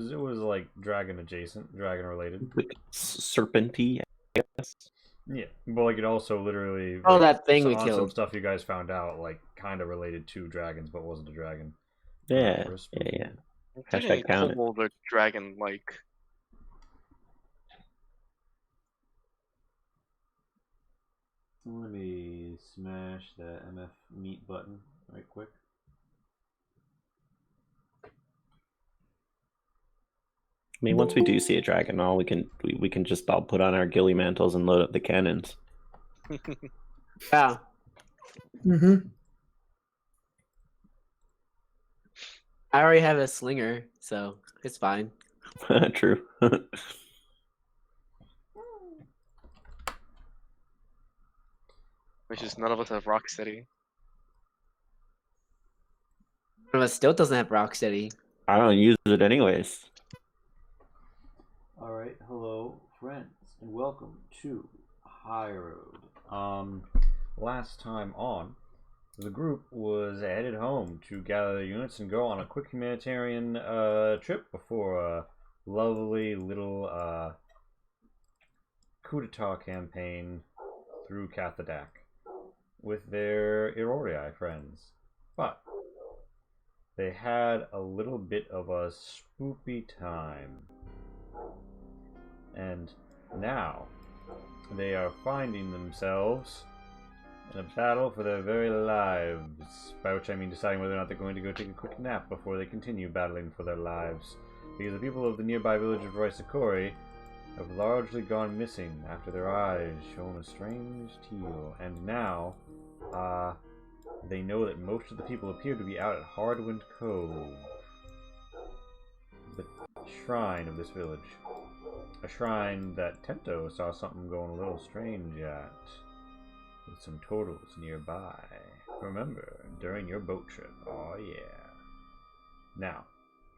was like dragon adjacent, dragon related. Like serpenty, I guess. Yeah, but like it also literally Oh, like that thing we on some killed. stuff you guys found out like kind of related to dragons, but wasn't a dragon. Yeah, For a yeah, spooky. yeah. Didn't Hashtag count it. hold a dragon like. Let me smash the MF meat button right quick. I mean, once we do see a dragon, all we can just all put on our ghillie mantles and load up the cannons. Yeah. I already have a slinger, so it's fine. True. Which is none of us have Rocksteady. One of us still doesn't have Rocksteady. I don't use it anyways. Alright, hello friends, and welcome to High Road. Last time on, the group was headed home to gather their units and go on a quick humanitarian trip before a lovely little coup d'etat campaign through Cathadak with their Irorii friends. But they had a little bit of a spoopy time. And now they are finding themselves in a battle for their very lives. By which I mean deciding whether or not they're going to go take a quick nap before they continue battling for their lives. Because the people of the nearby village of Roisakori have largely gone missing after their eyes shone a strange teal. And now, they know that most of the people appear to be out at Hardwind Cove, the shrine of this village. A shrine that Tento saw something going a little strange at, with some turtles nearby. Remember, during your boat trip. Oh yeah. Now,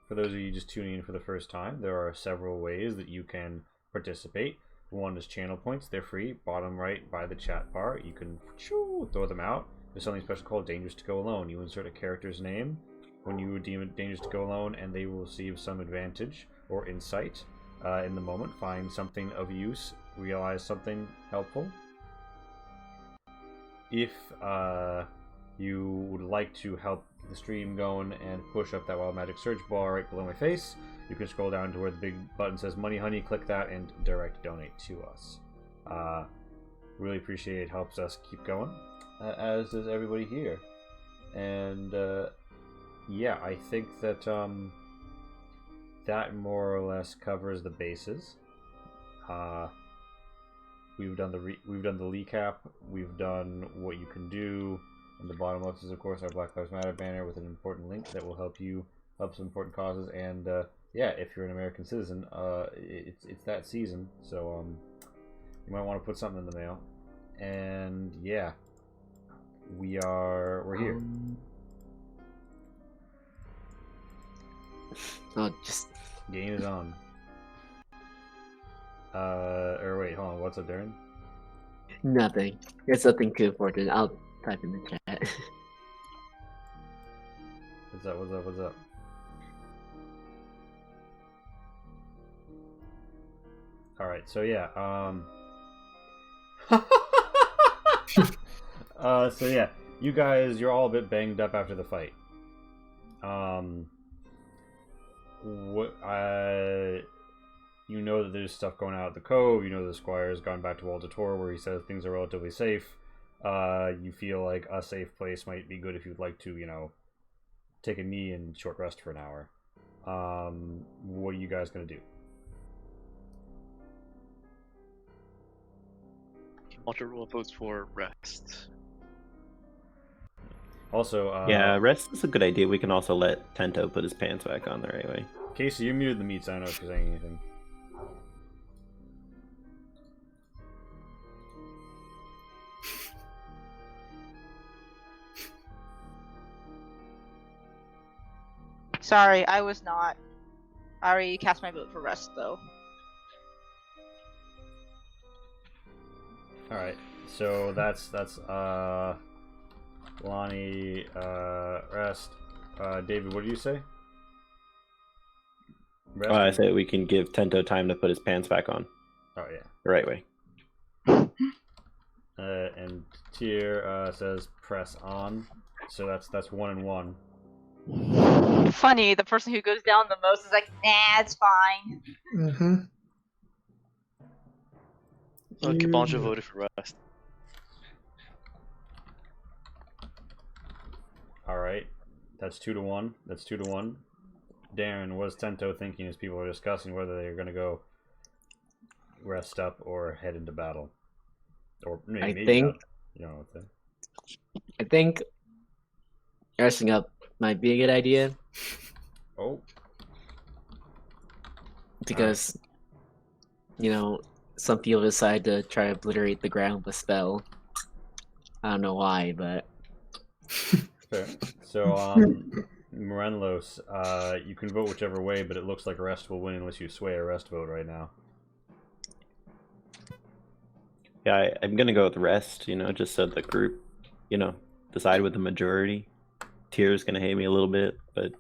for those of you just tuning in for the first time, there are several ways that you can participate. One is channel points. They're free. Bottom right by the chat bar. You can throw them out. There's something special called Dangerous to Go Alone. You insert a character's name when you deem it dangerous to go alone, and they will receive some advantage or insight in the moment. Find something of use. Realize something helpful. If you would like to help the stream going and push up that Wild Magic search bar right below my face, you can scroll down to where the big button says Money Honey, click that, and direct donate to us. Really appreciate it. Helps us keep going, as does everybody here. And yeah, I think that that more or less covers the bases. We've done the recap. We've done what you can do. And the bottom left is, of course, our Black Lives Matter banner with an important link that will help you help some important causes. And yeah, if you're an American citizen, it's that season, so you might want to put something in the mail. And yeah, we're here. Oh, just Game is on. Or wait, hold on. What's up, Darren? nothing. It's nothing too important. I'll type in the chat. What's up? What's up? What's up? All right. So yeah. So yeah, you guys, you're all a bit banged up after the fight. You know that there's stuff going out at the Cove. You know the Squire's gone back to Walter Tor where he says things are relatively safe. You feel like a safe place might be good if you'd like to, you know, take a knee and short rest for an hour. What are you guys gonna do? Walter Rule votes for rest. Also, Yeah, rest is a good idea. We can also let Tento put his pants back on there anyway. Casey, you muted the meats. I don't know if you're saying anything. Sorry, I was not. I already cast my vote for rest, though. Alright, so that's Lonnie, rest. David, what did you say? Rest I is- say we can give Tento time to put his pants back on Oh yeah. the right way. And Tyr says press on. So that's 1 and 1. Funny, the person who goes down the most is like, nah, it's fine. Mm-hmm. Kabanjo voted for rest. Alright. That's 2 to 1. That's 2 to 1. Darren, what's Tento thinking as people are discussing whether they're gonna go rest up or head into battle? Or maybe think- not. You know what I think resting up might be a good idea Oh, because, some people decide to try to obliterate the ground with a spell. I don't know why, but fair. So, Morenlos, you can vote whichever way, but it looks like rest will win unless you sway a rest vote right now. Yeah, I'm gonna go with rest. Just so the group, decide with the majority. Tyr's gonna hate me a little bit, but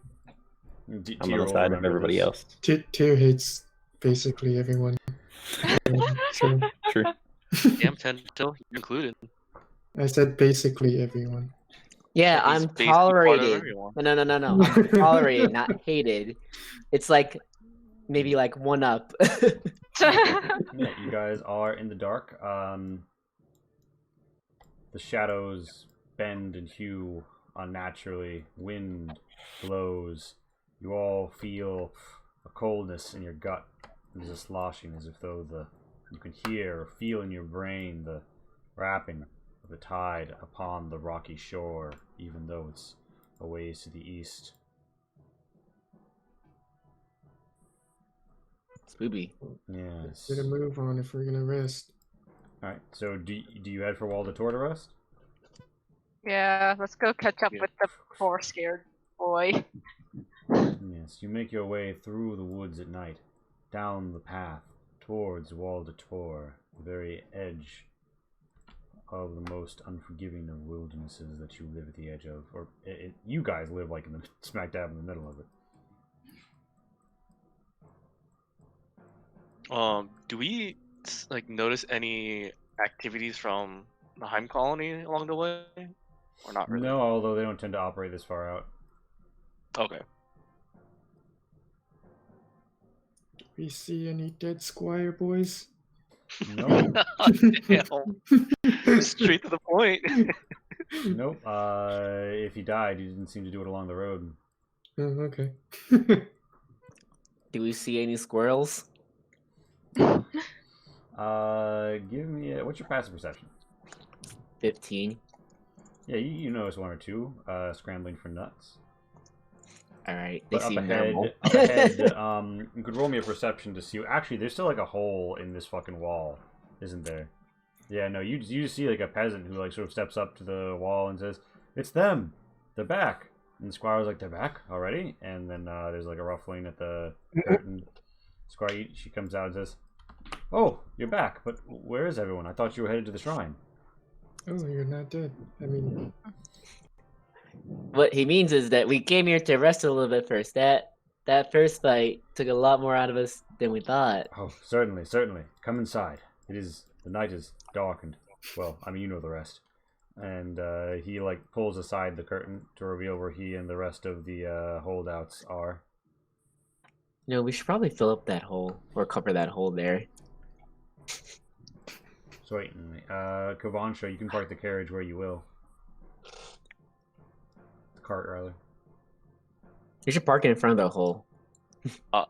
I'm Tyr on the will side of remember everybody this. else. Tyr hates basically everyone. So True. Damn, Tento, you're included. I said basically everyone. yeah, He's I'm basically part of tolerated. everyone. No. I'm tolerated, not hated. It's like maybe like 1 up. Yeah, you guys are in the dark. The shadows bend and hue unnaturally. Wind blows. You all feel a coldness in your gut. There's a sloshing as if though you can hear or feel in your brain the wrapping of the tide upon the rocky shore, even though it's a ways to the east. Spooky. Yes. Get a move on if we're gonna rest. Alright, so do you head for Wall de Tor to rest? Yeah, let's go catch up Yeah. with the poor scared boy. Yes, you make your way through the woods at night, down the path, towards Wall de Tor, the very edge of the most unforgiving of wildernesses that you live at the edge of. Or, you guys live like in the smack dab in the middle of it. Do we notice any activities from the Heim colony along the way, or not really? No, although they don't tend to operate this far out. Okay. We see any dead squire boys? No, Damn. Straight to the point. nope. If he died, he didn't seem to do it along the road. Oh, okay. Do we see any squirrels? Give me what's your passive perception? 15. Yeah, you notice 1 or 2 scrambling for nuts. Alright, they But up seem ahead, normal. you could roll me a perception to see. Actually, there's still like a hole in this fucking wall, isn't there? Yeah, no, you just see like a peasant who like sort of steps up to the wall and says, "It's them. They're back." And the squire's like, "They're back already?" And then there's like a ruffling at the curtain. Squire, she comes out and says, "Oh, you're back. But where is everyone? I thought you were headed to the shrine." Oh, you're not dead. I mean, What he means is that we came here to rest a little bit first. That first fight took a lot more out of us than we thought. Oh, certainly, certainly. Come inside. The night is darkened. Well, I mean, you know the rest. And he like pulls aside the curtain to reveal where he and the rest of the holdouts are. We should probably fill up that hole or cover that hole there. So wait, Kavansha, you can park the carriage where you will. The cart, rather. You should park it in front of the hole. I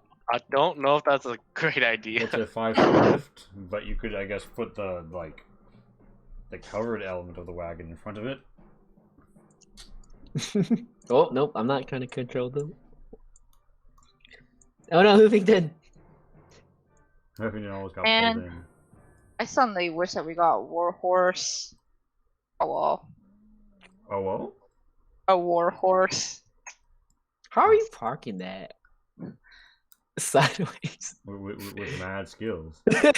don't know if that's a great idea. It's a 5-foot lift, but you could, I guess, put the the covered element of the wagon in front of it. Oh, nope, I'm not trying to control them. Oh no, moving did. Everything almost got And- pulled in. I suddenly wish that we got Warhorse. Oh well. Oh well. A Warhorse. How are you parking that? Sideways. With mad skills. Yeah.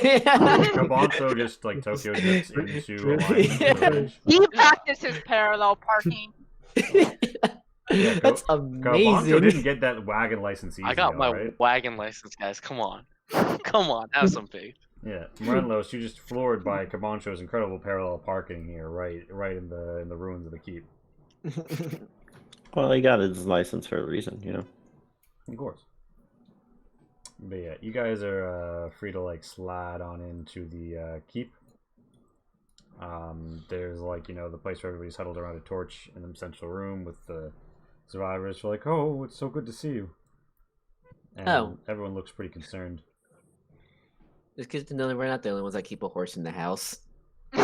Kabanso just like Tokyo gets into alignment with the village. He practices parallel parking. Yeah, That's Garbanzo amazing. didn't get that wagon license easy, I got my alright? wagon license, guys. Come on. Come on, have some faith. Yeah, Morelos, you're just floored by Cabancho's incredible parallel parking here, right in the ruins of the keep. Well, he got his license for a reason, you know. Of course. But yeah, you guys are free to like slide on into the keep. There's like, you know, the place where everybody's huddled around a torch in the central room with the survivors. You're like, oh, it's so good to see you. And Oh. everyone looks pretty concerned. It's good to know that we're not the only ones that keep a horse in the house. Ichi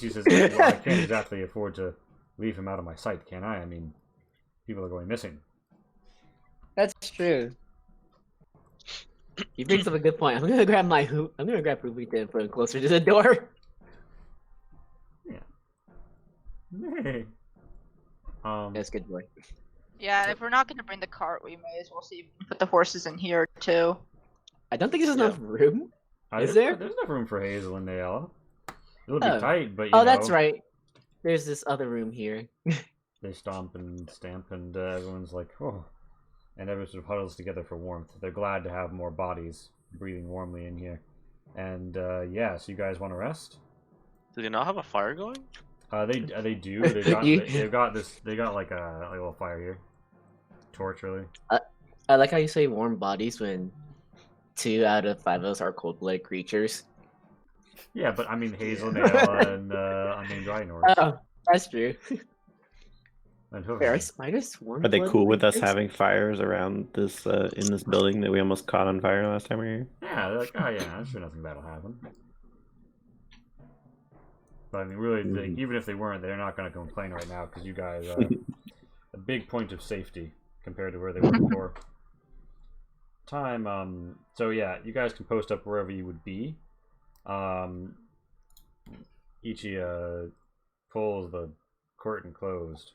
says, well, I can't exactly afford to leave him out of my sight, can I? I mean, people are going missing. That's true. He brings up a good point. I'm gonna grab Rubita and put him closer to the door. Hey. That's good boy. Yeah, if we're not gonna bring the cart, we may as well see if we can put the horses in here too. I don't think there's enough room. Is there? There's enough room for Hazel and Ayala. It'll be Oh. tight, but you Oh, know, that's right. There's this other room here. they stomp and stamp, and everyone's like, oh. And everyone sort of huddles together for warmth. They're glad to have more bodies breathing warmly in here. And yeah, so you guys want to rest? Do they not have a fire going? They do. They've got like a little fire here. Torch, really. I like how you say warm bodies when 2 out of 5 of us are cold-blooded creatures. Yeah, but I mean Hazel, Ayala, and unnamed Rhinor's. Oh, that's true. And Wait, are Hoover. spiders warm? Are they cool with us having fires around this in this building that we almost caught on fire last time we were here? Yeah, they're like, oh yeah, I'm sure nothing bad will happen. But I mean, really, even if they weren't, they're not going to complain right now because you guys are a big point of safety compared to where they were before. So yeah, you guys can post up wherever you would be. Ichi pulls the curtain closed.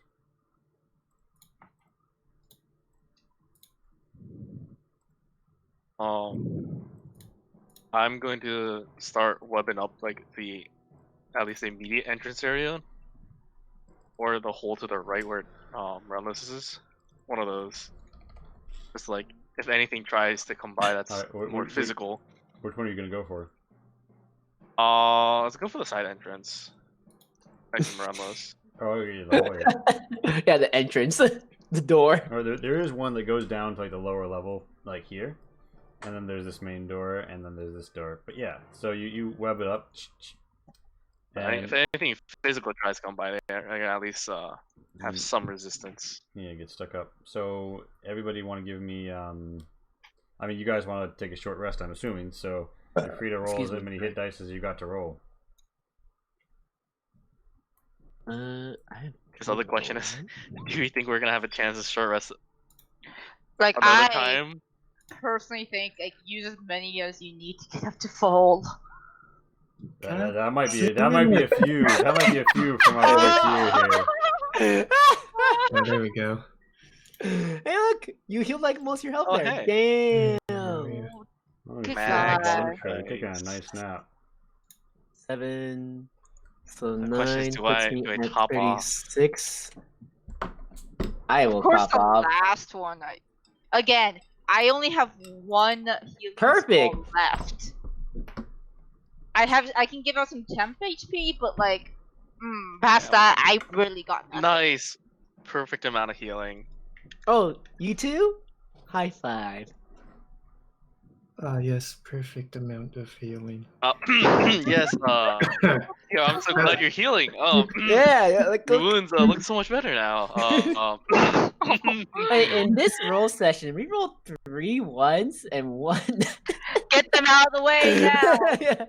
I'm going to start webbing up like at least the immediate entrance area, or the hole to the right where Relentless is. One of those. Just like if anything tries to come by, that's Alright, more physical. Which one are you going to go for? Let's go for the side entrance. Next to Relentless. Oh, yeah, the way. Yeah, the entrance, the door. Or there is one that goes down to like the lower level, like here, and then there's this main door, and then there's this door. But yeah, so you web it up. If anything physical tries to come by there, I can at least have some resistance. Yeah, get stuck up. So everybody want to give me? I mean, you guys want to take a short rest, I'm assuming. So you're free to roll Excuse as me. many hit dice as you got to roll. His other question is, do you think we're gonna have a chance to short rest Like another I time? personally think like use as many as you need to get up to full. That might be a few. That might be a few from our other tier here. Oh, there we go. Hey, look! You healed like most of your health Oh, there. hey. Oh, Damn. yeah. Oh, Good Max. God. taking a nice nap. 7. So The 9 question is, puts do I me at top off? 36. I will Of course, pop the off. last one. I only have one healing Perfect. spell left. I can give out some temp HP, but like, past that, I really got nothing. Nice, perfect amount of healing. Oh, you too? High five. Yes, perfect amount of healing. Yes. Yeah, I'm so glad you're healing. Yeah, like The wounds look so much better now. Hey, in this roll session, we rolled 3 1s and 1. Get them out of the way now. Yeah.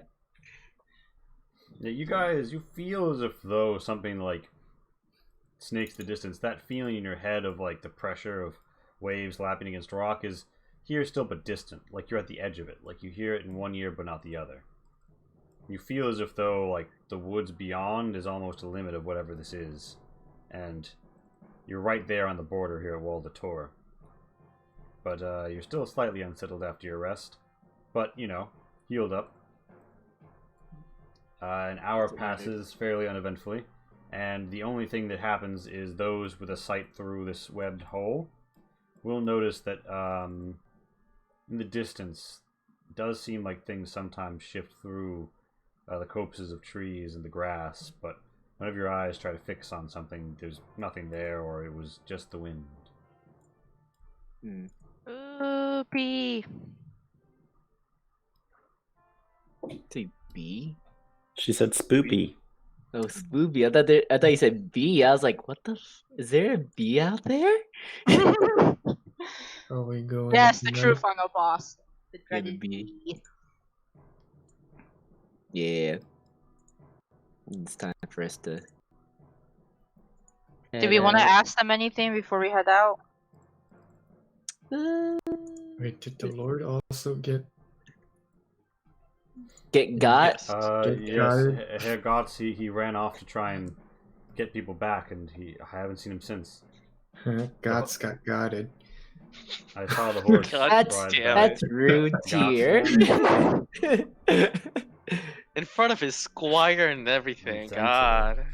Yeah, you guys, you feel as if though something like snakes the distance. That feeling in your head of like the pressure of waves lapping against rock is here still but distant. Like you're at the edge of it. Like you hear it in one ear but not the other. You feel as if though like the woods beyond is almost a limit of whatever this is. And you're right there on the border here at Wal de Tor. But you're still slightly unsettled after your rest. But, you know, healed up. An hour passes fairly uneventfully. and the only thing that happens is those with a sight through this webbed hole will notice that in the distance, it does seem like things sometimes shift through the copses of trees and the grass, but whenever your eyes try to fix on something, there's nothing there, or it was just the wind. Oopie. Say B? She said spoopy. Oh, spoopy. I thought you said B. I was like, what the? Is there a B out there? Are we going? Yes, the now? true final boss. The Yeah, the dreaded bee. bee. Yeah. It's time for us to. Do we want to head ask them anything before we head out? out. Wait, did the Lord also get? Get got? Get Yes, guarded. Herr Gotts, he ran off to try and get people back, and I haven't seen him since. Gods got guarded. I saw the horse God ride damn by. That's rude, Gots Tier. In front of his squire and everything. Intense. God.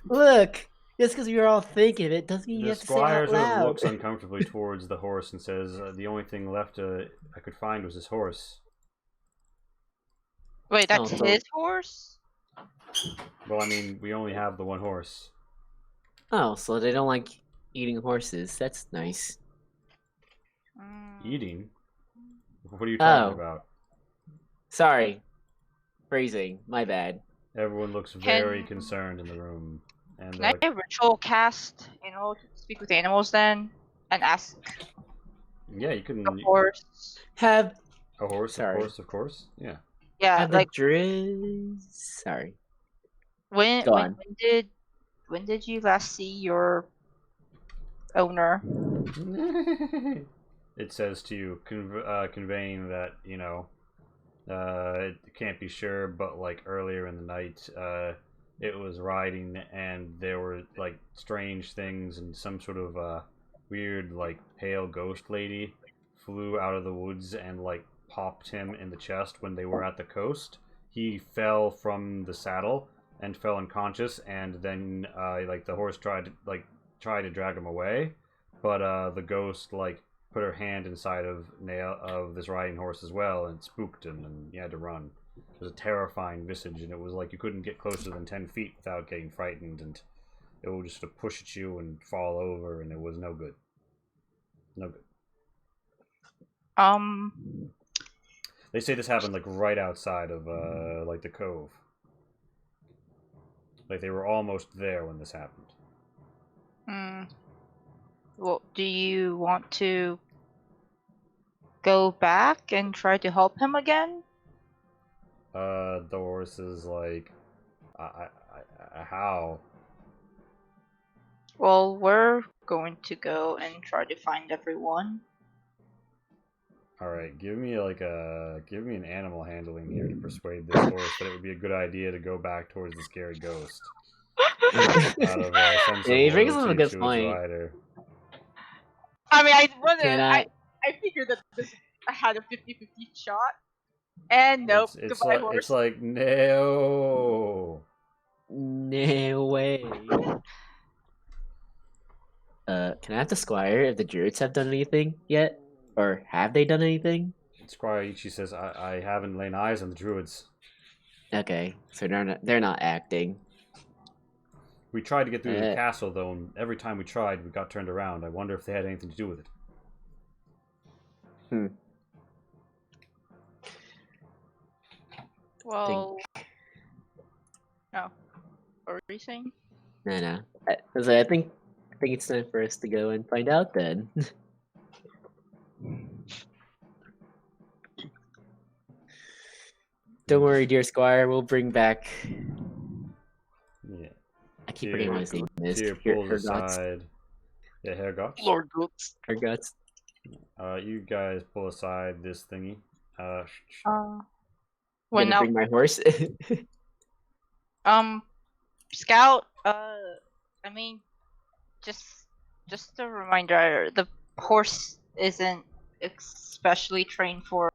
Look, just because we were all thinking of it doesn't mean you The have to say it squire out sort of loud. looks uncomfortably towards the horse and says, "The only thing left I could find was his horse." Wait, that's Oh, so- his horse? Well, I mean, we only have the one horse. Oh, so they don't like eating horses. That's nice. Eating? What are you talking Oh. about? Sorry. Phrasing. My bad. Everyone looks very Can- concerned in the room, and Can I ritual cast, speak with animals then? And ask yeah, you can. the horse? Have A horse, Sorry. of course. Yeah. Yeah, have like the Driz. Sorry. when Go when, on. when did you last see your owner? It says to you, conveying that, it can't be sure, but like earlier in the night, it was riding, and there were like strange things, and some sort of weird, like, pale ghost lady flew out of the woods and like popped him in the chest when they were at the coast. He fell from the saddle and fell unconscious, and then like the horse tried to drag him away, but the ghost like put her hand inside of this riding horse as well, and spooked him, and he had to run. It was a terrifying visage, and it was like you couldn't get closer than 10 feet without getting frightened, and it would just sort of push at you and fall over, and it was no good. No good. They say this happened like right outside of like the cove. Like they were almost there when this happened. Well, do you want to go back and try to help him again? The horse is like, how? Well, we're going to go and try to find everyone. All right, give me an animal handling here to persuade this horse that it would be a good idea to go back towards the scary ghost. Out of sense of Yeah, he brings up a loyalty good to his point. rider. I mean, I figured that I had a 50-50 shot. And nope, It's goodbye like, horse. it's like no. No way. Can I have the Squire if the Druids have done anything yet? Or have they done anything? Squire Ichi says, I haven't laid eyes on the druids. Okay, so they're not acting. We tried to get through the Eh. castle, though, and every time we tried, we got turned around. I wonder if they had anything to do with it. Well, no. What were you saying? No. I think it's time for us to go and find out then. Don't worry, dear Squire. We'll bring back. Yeah. I keep forgetting what his name is. Tyr pulls aside. Yeah, Herr Gotts. Lord Goots. Her guts. You guys pull aside this thingy. When Gonna bring my horse. Scout, I mean, just a reminder, the horse isn't especially trained for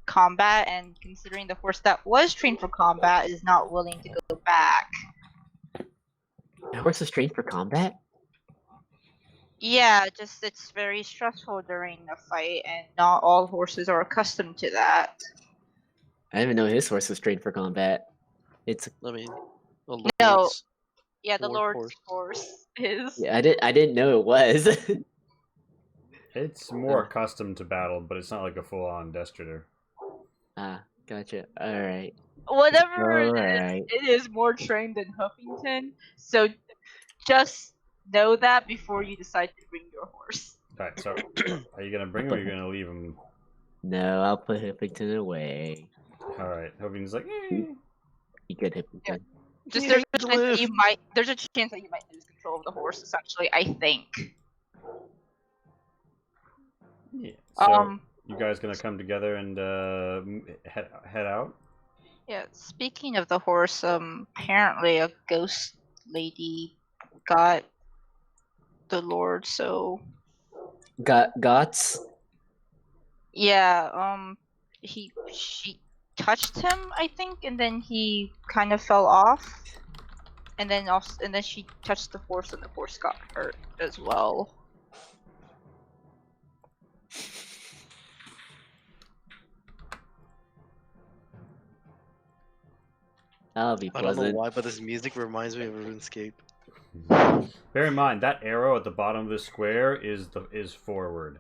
combat, and considering the horse that was trained for combat is not willing to go back. Horse is trained for combat? Yeah, just it's very stressful during a fight, and not all horses are accustomed to that. I didn't even know his horse was trained for combat. It's I mean, a No, lord's yeah, the Lord Lord's horse. horse is. yeah, I didn't know it was. It's more Oh. accustomed to battle, but it's not like a full-on destritter. Ah, gotcha. All right. Whatever Alright. it is more trained than Huffington. So just know that before you decide to bring your horse. Alright, so are you gonna bring him or are you gonna leave him? No, I'll put Hippington away. Alright, Hogan's like, eh. Be good, Hippington. Just Yeah, there's a chance that you might lose control of the horse. Essentially, I think. Yeah. So Um. you guys gonna come together and head out? Yeah. Speaking of the horse, apparently a ghost lady got the Lord. So Gots? yeah. She touched him, I think, and then he kind of fell off. And then she touched the horse, and the horse got hurt as well. That'll be I don't know pleasant. why, but this music reminds me of RuneScape. Bear in mind that arrow at the bottom of this square is forward.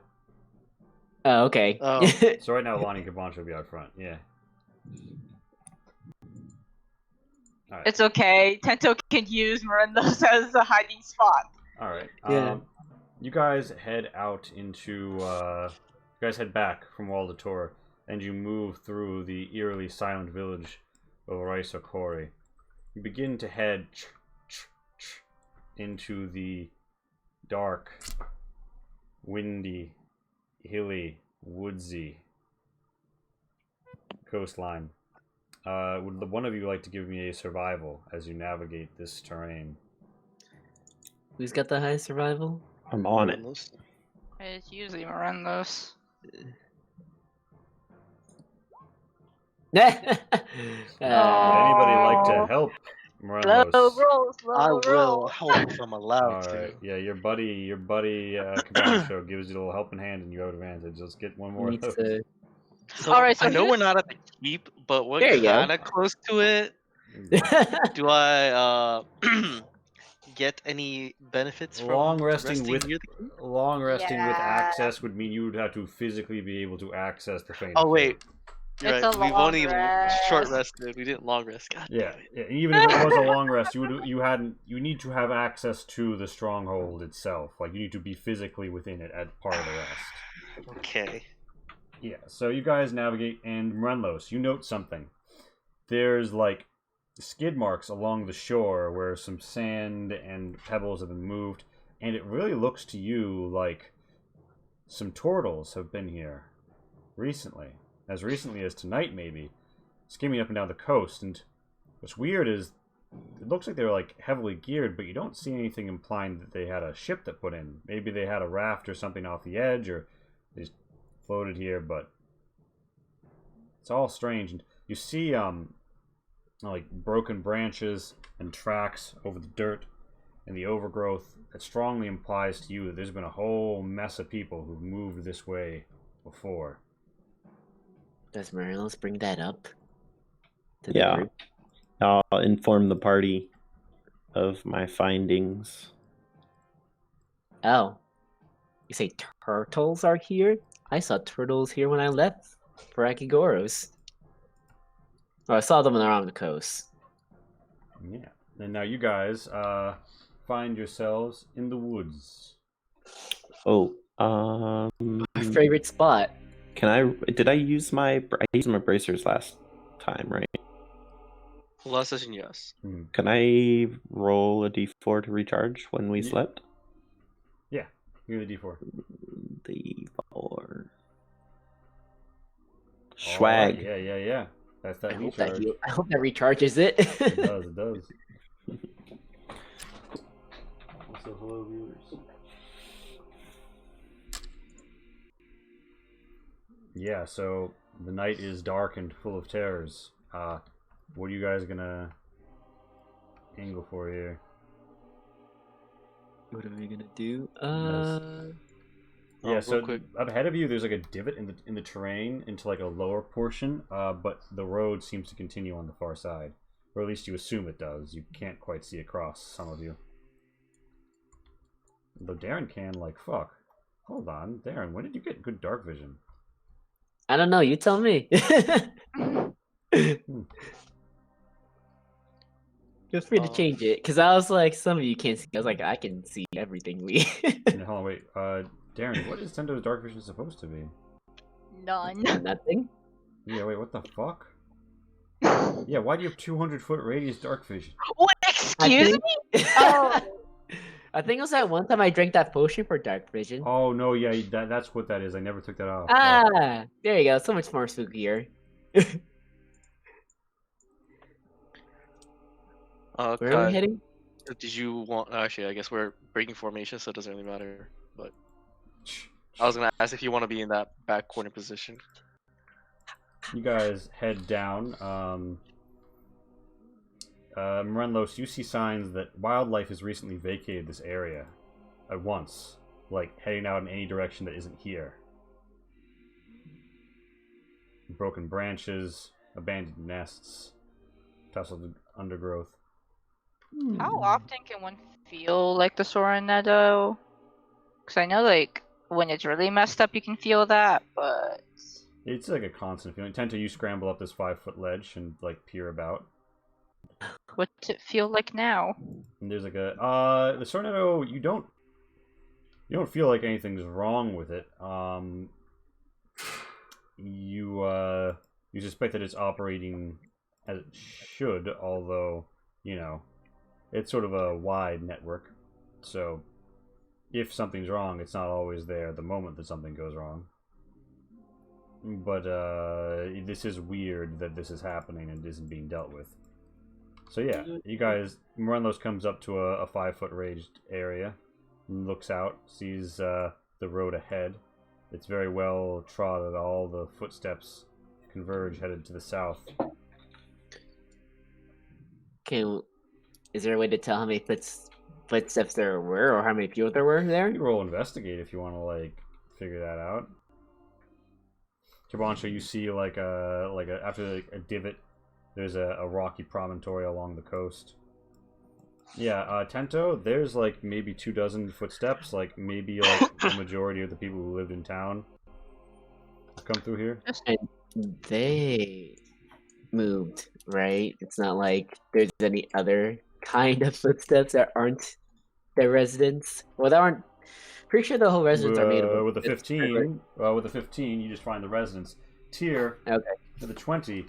Oh, okay. Oh. So right now Lonnie Cabancho will be out front. Yeah. Alright. It's okay. Tento can use Miranda's as a hiding spot. Alright. Yeah. You guys head out into you guys head back from Waldator and you move through the eerily silent village of Raisokori. You begin to head into the dark, windy, hilly, woodsy coastline. Would one of you like to give me a survival as you navigate this terrain? Who's got the highest survival? I'm on it. It's usually Miranda's. Would anybody like to help Slow Morelos? roll, slow I roll. will help if I'm allowed Alright, to. yeah, your buddy Cabancho gives you a little helping hand and you have advantage. Let's get one more of Needs those. to... So, Alright, so I know we're here's- not at the keep, but we're There you go. kind of close to it. Do I get any benefits from Long resting with near the keep? with Yeah. access would mean you would have to physically be able to access the faint. Oh wait, you're It's right. a We've long only rest. short rested. We didn't long rest. God Yeah, damn it. yeah. Even if it was a long rest, you need to have access to the stronghold itself. Like you need to be physically within it at part of the rest. Okay. Yeah. So you guys navigate, and Renlos, you note something. There's like skid marks along the shore where some sand and pebbles have been moved, and it really looks to you like some turtles have been here recently. As recently as tonight, maybe, skimming up and down the coast. And what's weird is it looks like they were like heavily geared, but you don't see anything implying that they had a ship that put in. Maybe they had a raft or something off the edge, or they just floated here. But it's all strange. And you see like broken branches and tracks over the dirt and the overgrowth that strongly implies to you that there's been a whole mess of people who've moved this way before. Does Morelos bring that up? To the Yeah. group? I'll inform the party of my findings. Oh. You say turtles are here? I saw turtles here when I left for Akigoros. Oh, I saw them when they're on the coast. Yeah. And now you guys find yourselves in the woods. Oh, Our favorite spot. did I use I used my bracers last time, right? Last session, yes. Can I roll a d4 to recharge when we Yeah. slept? Yeah. Give me the D4. D4. Alright, Swag. Yeah. That's that I hope recharge. I hope that recharges it. It does. Also, hello, viewers. Yeah, so the night is dark and full of terrors. What are you guys gonna angle for here? What are we gonna do? Yeah, real so quick. up ahead of you, there's like a divot in the terrain into like a lower portion, but the road seems to continue on the far side, or at least you assume it does. You can't quite see across, some of you. Though Darren can, like, fuck. Hold on, Darren, when did you get good dark vision? I don't know. You tell me. Feel free to change it, cause I was like, some of you can't see. I was like, I can see everything. We. No, hold on, wait. Darren, what is Tento's dark vision supposed to be? None. Nothing. Yeah, wait, what the fuck? Yeah, why do you have 200-foot radius dark vision? What? I Excuse think- me? Oh. I think it was that one time I drank that potion for dark vision. Oh no, yeah, that's what that is. I never took that off. Ah, there you go. So much more spookier. Where are we Okay. heading? Did you want? Actually, I guess we're breaking formation, so it doesn't really matter. But Shh, I was gonna ask if you want to be in that back corner position. You guys head down. Morenlos, you see signs that wildlife has recently vacated this area at once, like heading out in any direction that isn't here. Broken branches, abandoned nests, tousled undergrowth. How often can one feel like the Soronetto? Because I know, like, when it's really messed up, you can feel that, but. It's like a constant feeling. Tento, you scramble up this 5-foot ledge and like peer about. What's it feel like now? And there's like a the Sornetto, you don't feel like anything's wrong with it. You suspect that it's operating as it should, although, you know, it's sort of a wide network. So if something's wrong, it's not always there the moment that something goes wrong. But this is weird that this is happening and isn't being dealt with. So yeah, you guys, Morenlos comes up to a 5-foot raised area, looks out, sees the road ahead. It's very well trodden. All the footsteps converge headed to the south. Okay, is there a way to tell how many footsteps there were, or how many people there were there? You can roll investigate if you want to like figure that out. Kibancho, you see like a after like a divot. There's a rocky promontory along the coast. Yeah, Tento, there's like maybe 24 footsteps, like maybe like the majority of the people who lived in town come through here. And they moved, right? It's not like there's any other kind of footsteps that aren't their residents. Well, that aren't. Pretty sure the whole residents are made of. With a 15, with a 15, you just find the residents. Tier, Okay. with a 20,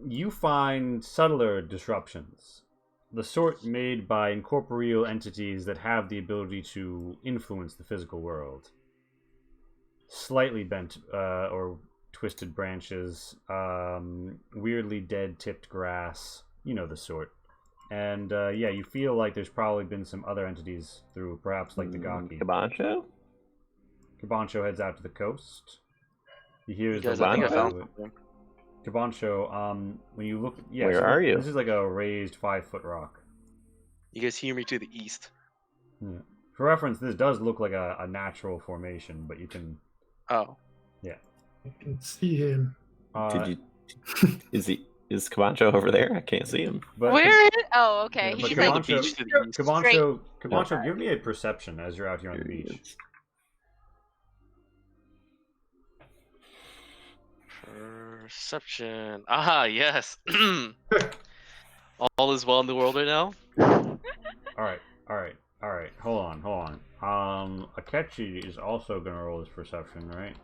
you find subtler disruptions, the sort made by incorporeal entities that have the ability to influence the physical world. Slightly bent or twisted branches, weirdly dead-tipped grass, you know the sort. And yeah, you feel like there's probably been some other entities through, perhaps like the Gaki. Kabancho? Kabancho heads out to the coast. He hears Guys, the I think I wind found of it. something. Kabancho, when you look, yeah, Where so are you? This is like a raised 5-foot rock. You guys hear me to the east. Yeah. For reference, this does look like a natural formation, but you can, Oh, I can see him. Did you? Is Kabancho over there? I can't see him. But Where is? Oh, okay. Yeah, but He's he's on like the beach to the east. Kabancho, give me a perception as you're out here on the beach. Perception. Aha, yes. All is well in the world right now. All right. Hold on. Akechi is also gonna roll his perception, right?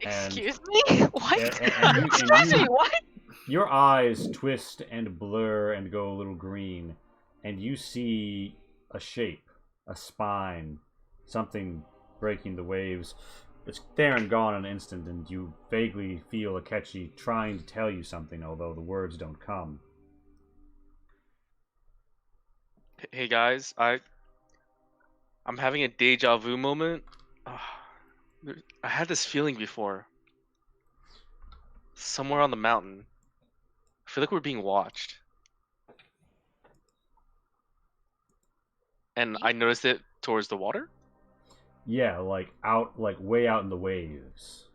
And- Excuse me? What? and Excuse me, what? Your eyes twist and blur and go a little green, and you see a shape, a spine, something breaking the waves. It's there and gone in an instant, and you vaguely feel Akechi trying to tell you something, although the words don't come. Hey guys, I'm having a deja vu moment. I had this feeling before. Somewhere on the mountain. I feel like we're being watched. and I noticed it towards the water. Yeah, like way out in the waves.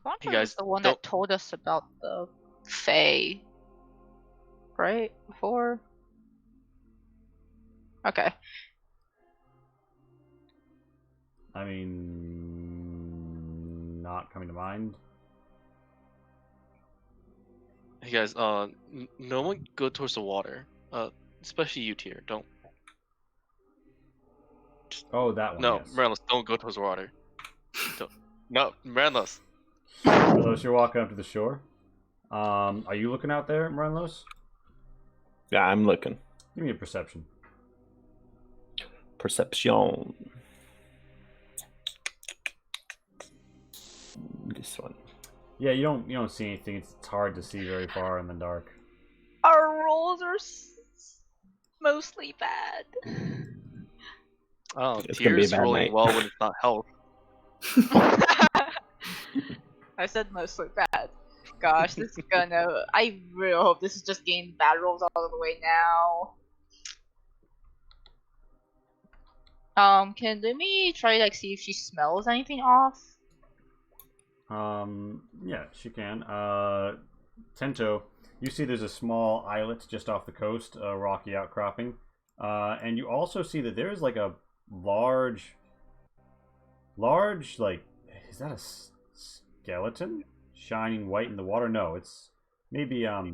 Devontra guys was the one don't- that told us about the Fae, right? Before? Okay. I mean, not coming to mind. Hey guys, no one go towards the water. Especially you, Tier. Don't. Oh, that one. No, Yes. Marinless, don't go towards the water. No, Marinless. Marlos, you're walking up to the shore. Are you looking out there, Marlos? Yeah, I'm looking. Give me a perception. Perception. This one. Yeah, you don't see anything. It's hard to see very far in the dark. Our rolls are mostly bad. Oh, It's gonna be a Tier's bad rolling night. well when it's not health. I said mostly bad. Gosh, this is gonna. I really hope this is just getting bad rolls all the way now. Can Lumi try to see if she smells anything off? Yeah, she can. Tento, you see there's a small islet just off the coast, a rocky outcropping. And you also see that there's like a large, like, is that a skeleton? Shining white in the water? No, it's maybe a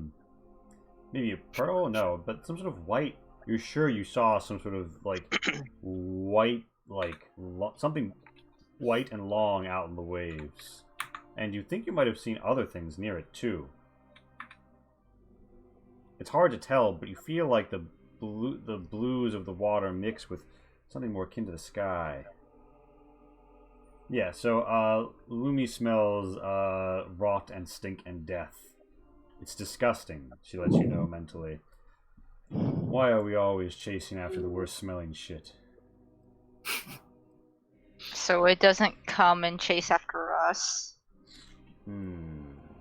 pearl? No, but some sort of white. You're sure you saw some sort of like white, like something white and long out in the waves. And you think you might have seen other things near it too. It's hard to tell, but you feel like the blues of the water mix with something more akin to the sky. Yeah, so Lumi smells rot and stink and death. It's disgusting, she lets you know mentally. Why are we always chasing after the worst smelling shit? So it doesn't come and chase after us.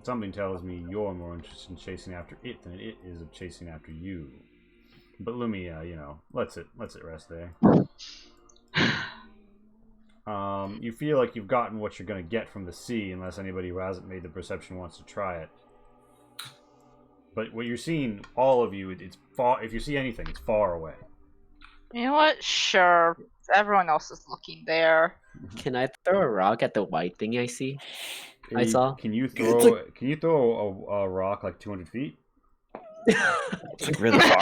Something tells me you're more interested in chasing after it than it is of chasing after you. But Lumi, you know, let's it rest there. You feel like you've gotten what you're going to get from the sea, unless anybody who hasn't made the perception wants to try it. But what you're seeing, all of you, it's far. If you see anything, it's far away. You know what? Sure. Everyone else is looking there. Can I throw a rock at the white thing I see? I saw. Can you throw? Can you throw a rock like 200 feet? It's like really far.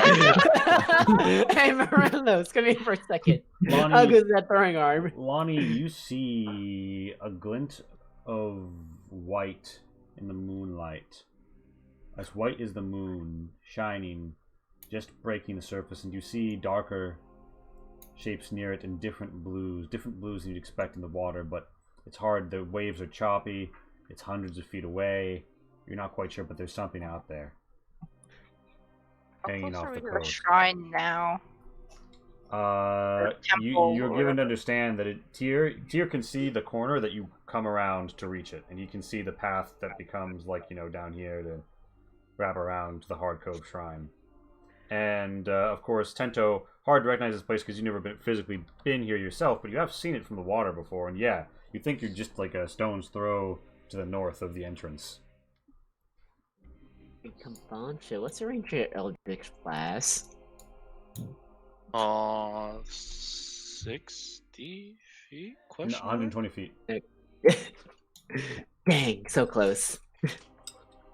Hey, Morellos, come here for a second. Lonnie- How good is that throwing arm? Lonnie, you see a glint of white in the moonlight. As white as the moon, shining, just breaking the surface, and you see darker shapes near it in different blues than you'd expect in the water, but it's hard. The waves are choppy. It's hundreds of feet away. You're not quite sure, but there's something out there. How Hanging close off are we the to the coast. shrine now? temple You're or given to understand that Tyr can see the corner that you come around to reach it, and you can see the path that becomes like, you know, down here to wrap around to the Hard Cove Shrine. And of course, Tento, hard to recognize this place because you've never physically been here yourself, but you have seen it from the water before, and yeah, you think you're just like a stone's throw to the north of the entrance. Kambancha, what's the range of your Eldritch Blast? 60 feet? Question mark? 120 feet. Dang, so close.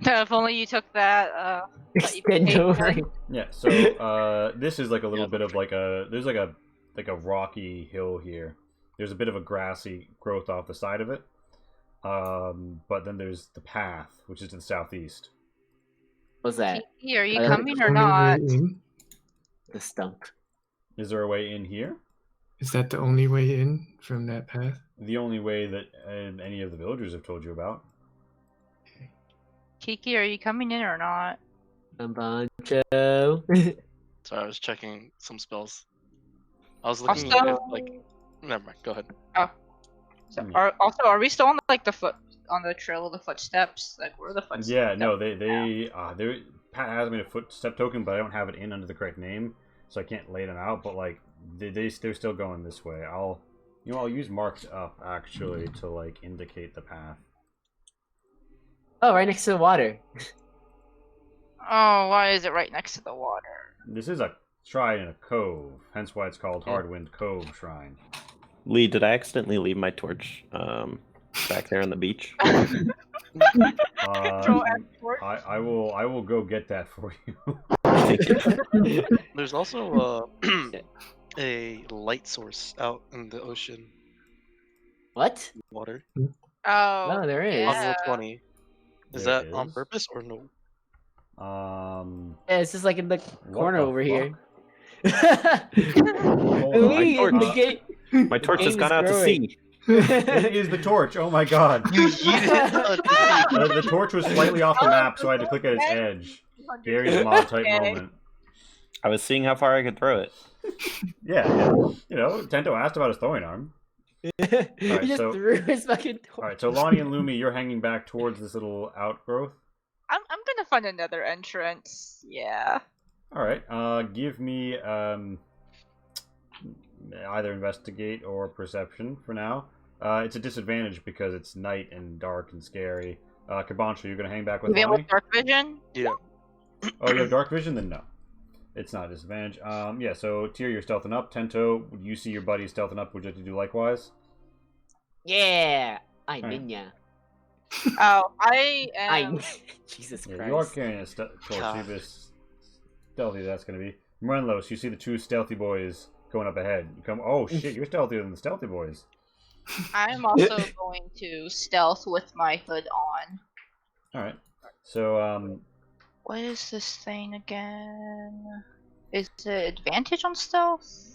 If only you took that. Extend paid over. one. Yeah, so this is like a little bit of like there's like a rocky hill here. There's a bit of a grassy growth off the side of it. But then there's the path, which is to the southeast. What's that? Kiki, are you I coming or Only not? way in? The stump. Is there a way in here? Is that the only way in from that path? The only way that any of the villagers have told you about. Kiki, are you coming in or not? Kambancha. Sorry, I was checking some spells. I was looking Also, at like. Never mind. Go ahead. so are we still on like the trail of the footsteps? Like where are the footsteps? Yeah, no, Pat has made a footstep token, but I don't have it in under the correct name. so I can't lay them out. But like they're still going this way. I'll use marked up actually to like indicate the path. Oh, right next to the water. Oh, why is it right next to the water? This is a shrine in a cove, hence why it's called Hardwind Cove Shrine. Lee, did I accidentally leave my torch back there on the beach? Throw at torch. I will go get that for you. There's also a light source out in the ocean What? water. Oh, No, there is. On yeah. Roll 20. Is There that on is? purpose or no? Yeah, it's just like in the corner the over here. Hold on, Lee, my the torch- game. My torch has Game gone is out to growing. sea. It is the torch. Oh my god. You yeeted it. The torch was slightly off the map, so I had to click at its edge. Gary's mob type Okay. moment. I was seeing how far I could throw it. Yeah, you know, Tento asked about his throwing arm. He Alright, just so- threw his fucking torch. Alright, so Lonnie and Lumi, you're hanging back towards this little outgrowth. I'm gonna find another entrance. Yeah. Alright, give me either investigate or perception for now. It's a disadvantage because it's night and dark and scary. Kabancho, you're gonna hang back with Even Lonnie? with dark vision. Yeah. Oh, you have dark vision? Then no. It's not a disadvantage. Yeah, so Tyr, you're stealthing up. Tento, you see your buddy stealthing up. Would you like to do likewise? Yeah, I Alright. Minya. Oh, I am. Jesus Yeah, Christ. you are carrying a torch. God. See this stealthy that's going to be. Morenlos, you see the two stealthy boys going up ahead. You come. Oh shit, you're stealthier than the stealthy boys. I'm also going to stealth with my hood on. All right. So What is this thing again? Is it advantage on stealth?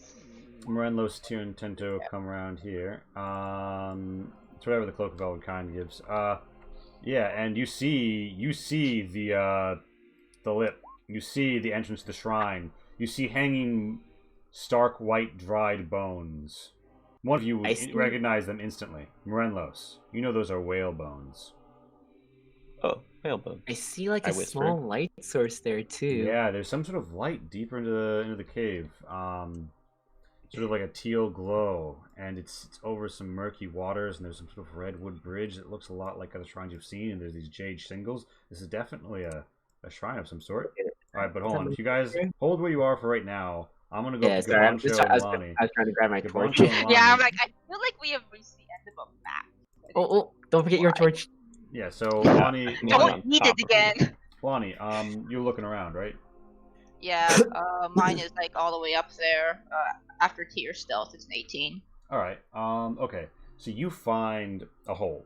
Morenlos, Tyr, and Tento come around here. It's whatever the cloak of Elven Kind gives. Yeah, and you see the lip. You see the entrance to the shrine. You see hanging stark white dried bones. One of you I would see. recognize them instantly. Morenlos, you know those are whale bones. Oh, whalebone. I see like I a whispered. small light source there too. Yeah, there's some sort of light deeper into the cave. Sort of like a teal glow, and it's over some murky waters, and there's some sort of redwood bridge that looks a lot like other shrines you've seen, and there's these jade singles. This is definitely a shrine of some sort. Alright, but hold on. If you guys hold where you are for right now, I'm gonna go Yeah, to sorry, I was Gabancho and I Lonnie. was trying to grab my torch. Gabancho and Yeah, I'm Lonnie. like, I feel like we have reached the end of a map. Oh, don't forget your torch. Yeah, so Lonnie, Yeah. Don't Lonnie, need it again. Lonnie, you're looking around, right? Yeah, mine is like all the way up there. After tier stealth, it's an 18. Alright, okay. So you find a hole.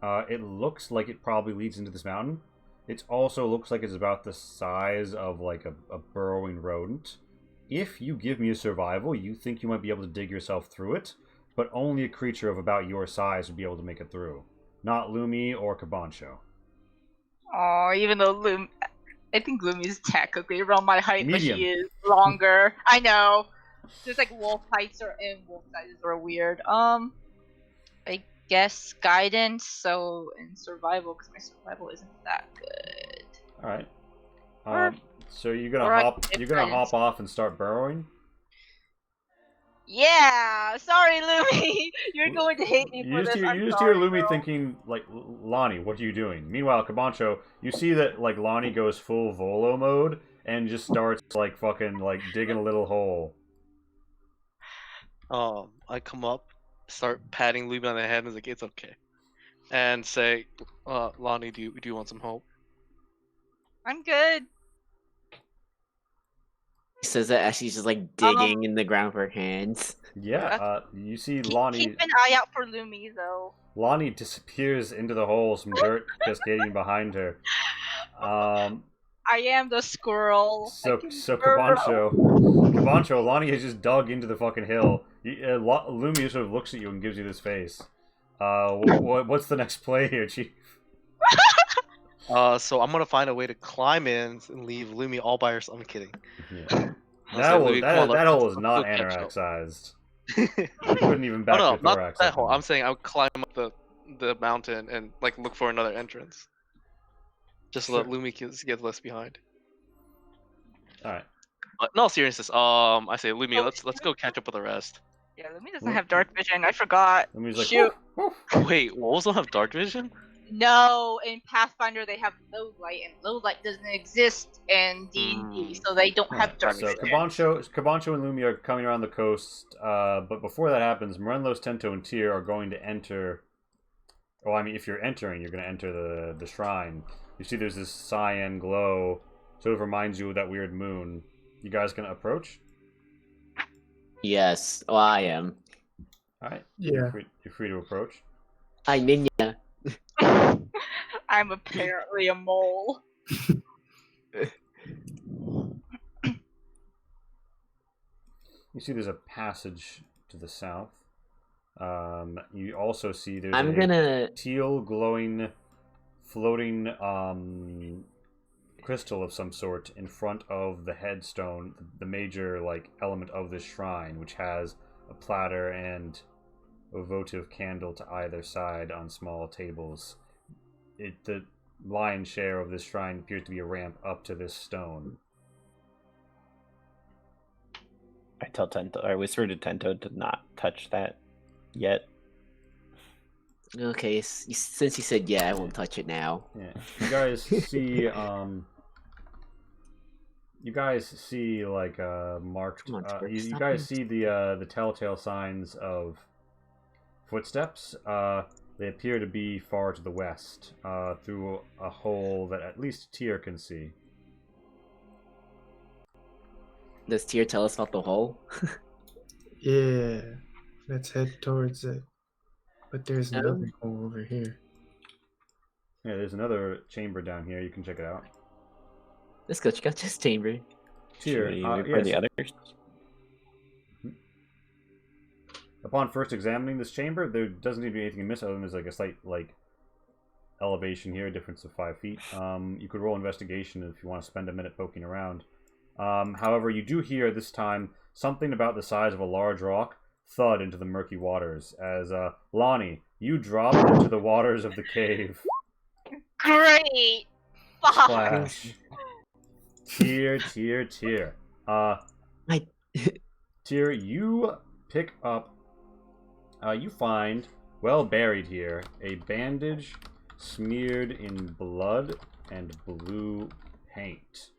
It looks like it probably leads into this mountain. It also looks like it's about the size of like a burrowing rodent. If you give me a survival, you think you might be able to dig yourself through it, but only a creature of about your size would be able to make it through. Not Lumi or Kabancho. Oh, even though I think Lumi is technically around my height, Medium. but she is longer. I know. There's like wolf heights and wolf sizes are weird. I guess guidance. So in survival, because my survival isn't that good. Alright. Or- So you're or gonna I hop can you're gonna guidance. hop off and start burrowing? Yeah. Sorry, Lumi. You're going to hate me You for just this. hear, I'm you just sorry, hear Lumi bro. thinking, like, Lonnie, what are you doing? Meanwhile, Kabancho, you see that, like, Lonnie goes full Volo mode and just starts, like, fucking, like, digging a little hole. I come up, start patting Luby on the head, and is like, "It's okay," and say, "Lonnie, do you want some help?" I'm good. He says that as she's just like digging in the ground with her hands. Yeah, you see Keep Lonnie... an eye out for Lumi, though. Lonnie disappears into the hole, some dirt cascading behind her. I am the squirrel. So I can Kabancho, burrow. Kabancho, Lonnie has just dug into the fucking hill. Lumi sort of looks at you and gives you this face. What's the next play here, Chief? So I'm gonna find a way to climb in and leave Lumi all by herself. I'm kidding. Yeah. I'll say, "Lumi, come on, That hole is let's not go catch up." anorak-sized. You couldn't even Oh back no, your not thorax that up hole. in I'm saying I would climb up the mountain and like look for another entrance. Just so that Sure. Lumi gets left behind. Alright. but in all seriousness, I say Lumi, Oh, let's go catch up with the rest. Yeah, Lumi doesn't have dark vision. I forgot. Lumi's like, Shoot. "Woof, woof." Wait, wolves don't have dark vision? No, in Pathfinder they have low light, and low light doesn't exist in D&D, so they don't have dark So vision. Cabancho and Lumi are coming around the coast, but before that happens, Morenlos, Tento, and Tyr are going to enter. Well, I mean, if you're entering, you're going to enter the shrine. You see there's this cyan glow, sort of reminds you of that weird moon. You guys going to approach? Yes. Well, I am. Alright. Yeah. You're free to approach. Hi, Minya. I'm apparently a mole. You see there's a passage to the south. You also see there's I'm a gonna. teal glowing floating crystal of some sort in front of the headstone, the major like element of this shrine, which has a platter and a votive candle to either side on small tables. The lion's share of this shrine appears to be a ramp up to this stone. I tell Tento, I whisper to Tento to not touch that yet. Okay, since you said yeah, I won't touch it now. Yeah, you guys see you guys see like marked. Come on, Twerk, You stop guys being see the telltale signs of footsteps. They appear to be far to the west, through a hole that at least Tyr can see. Does Tyr tell us about the hole? Yeah. Let's head towards it. But there's Um, another hole over here. Yeah, there's another chamber down here. You can check it out. Let's go check out this chamber. Tyr, Should we wait for the yes. others? Upon first examining this chamber, there doesn't seem to be anything amiss other than there's like a slight like elevation here, a difference of 5 feet. You could roll investigation if you want to spend a minute poking around. However, you do hear this time something about the size of a large rock thud into the murky waters as Lonnie, you drop into the waters of the cave. Great! Fuck! Splash. Tyr. Tyr, you pick up. You find, well buried here, a bandage smeared in blood and blue paint.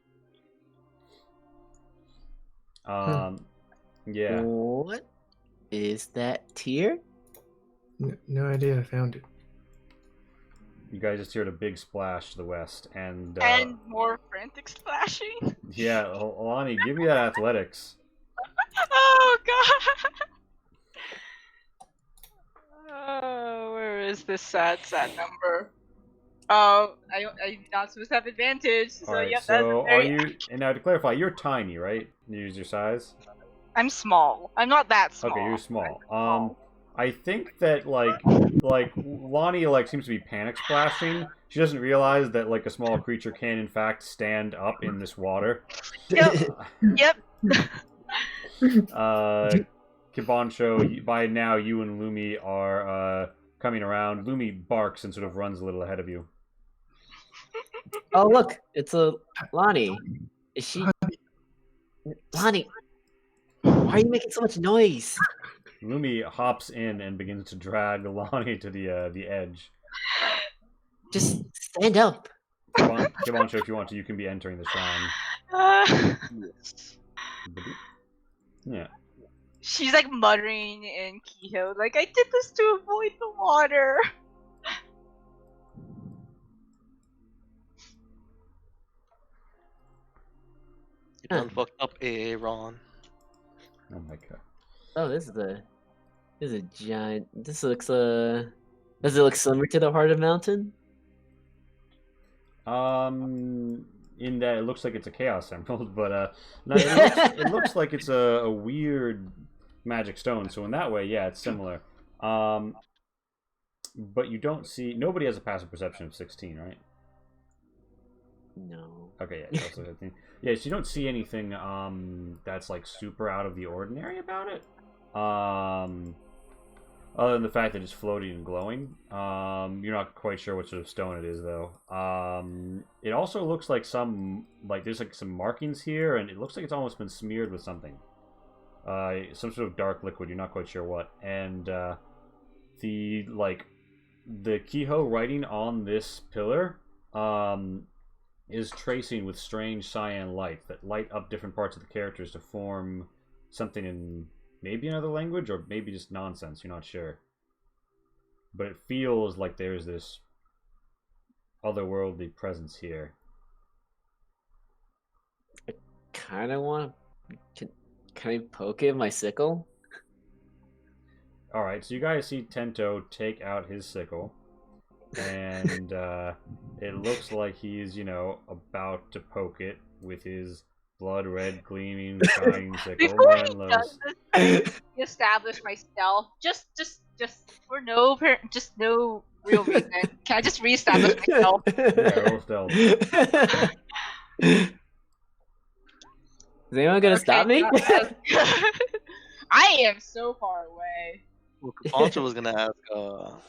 Yeah. What is that, Tyr? No idea. I found it. You guys just heard a big splash to the west, and And more frantic splashing. yeah, Alani, give me that athletics. Oh god! Oh, where is this sad number? Oh, I'm not supposed to have advantage. So All right, yep, that's so a very... are you? And now to clarify, you're tiny, right? Use your size. I'm small. I'm not that small. Okay, you're small. I'm small. I think that like Lonnie like seems to be panic splashing. She doesn't realize that like a small creature can in fact stand up in this water. Yep. Yep. Kibancho, by now you and Lumi are coming around. Lumi barks and sort of runs a little ahead of you. Oh, look, it's a Lonnie. Is she? Lonnie, why are you making so much noise? Lumi hops in and begins to drag Lonnie to the edge. Just stand up. Kibancho, if you want to, you can be entering the shrine. Yeah. She's like muttering in Kehoe, like, I did this to avoid the water. You done fucked up, Aaron. Oh my god. Oh, this is a giant. This looks does it look similar to the Heart of Mountain? In that it looks like it's a Chaos Emerald, but no, it looks like it's a weird magic stone. So in that way, yeah, it's similar. But you don't see. Nobody has a passive perception of 16, right? No. Okay, yeah, that's a thing. Yeah, so you don't see anything that's like super out of the ordinary about it. Other than the fact that it's floating and glowing. You're not quite sure what sort of stone it is, though. It also looks like there's like some markings here, and it looks like it's almost been smeared with something. Some sort of dark liquid, you're not quite sure what. And the Kehoe writing on this pillar is tracing with strange cyan light that light up different parts of the characters to form something in maybe another language or maybe just nonsense, you're not sure. But it feels like there's this otherworldly presence here. I kind of want to... Can I poke it with my sickle? Alright, so you guys see Tento take out his sickle. And it looks like he's, about to poke it with his blood red, gleaming, shining sickle. Before he does this, establish my stealth. Just for no real reason. Can I just reestablish myself? Yeah, roll stealth. Is anyone gonna stop me? I am so far away. Well, Kapancha was gonna ask,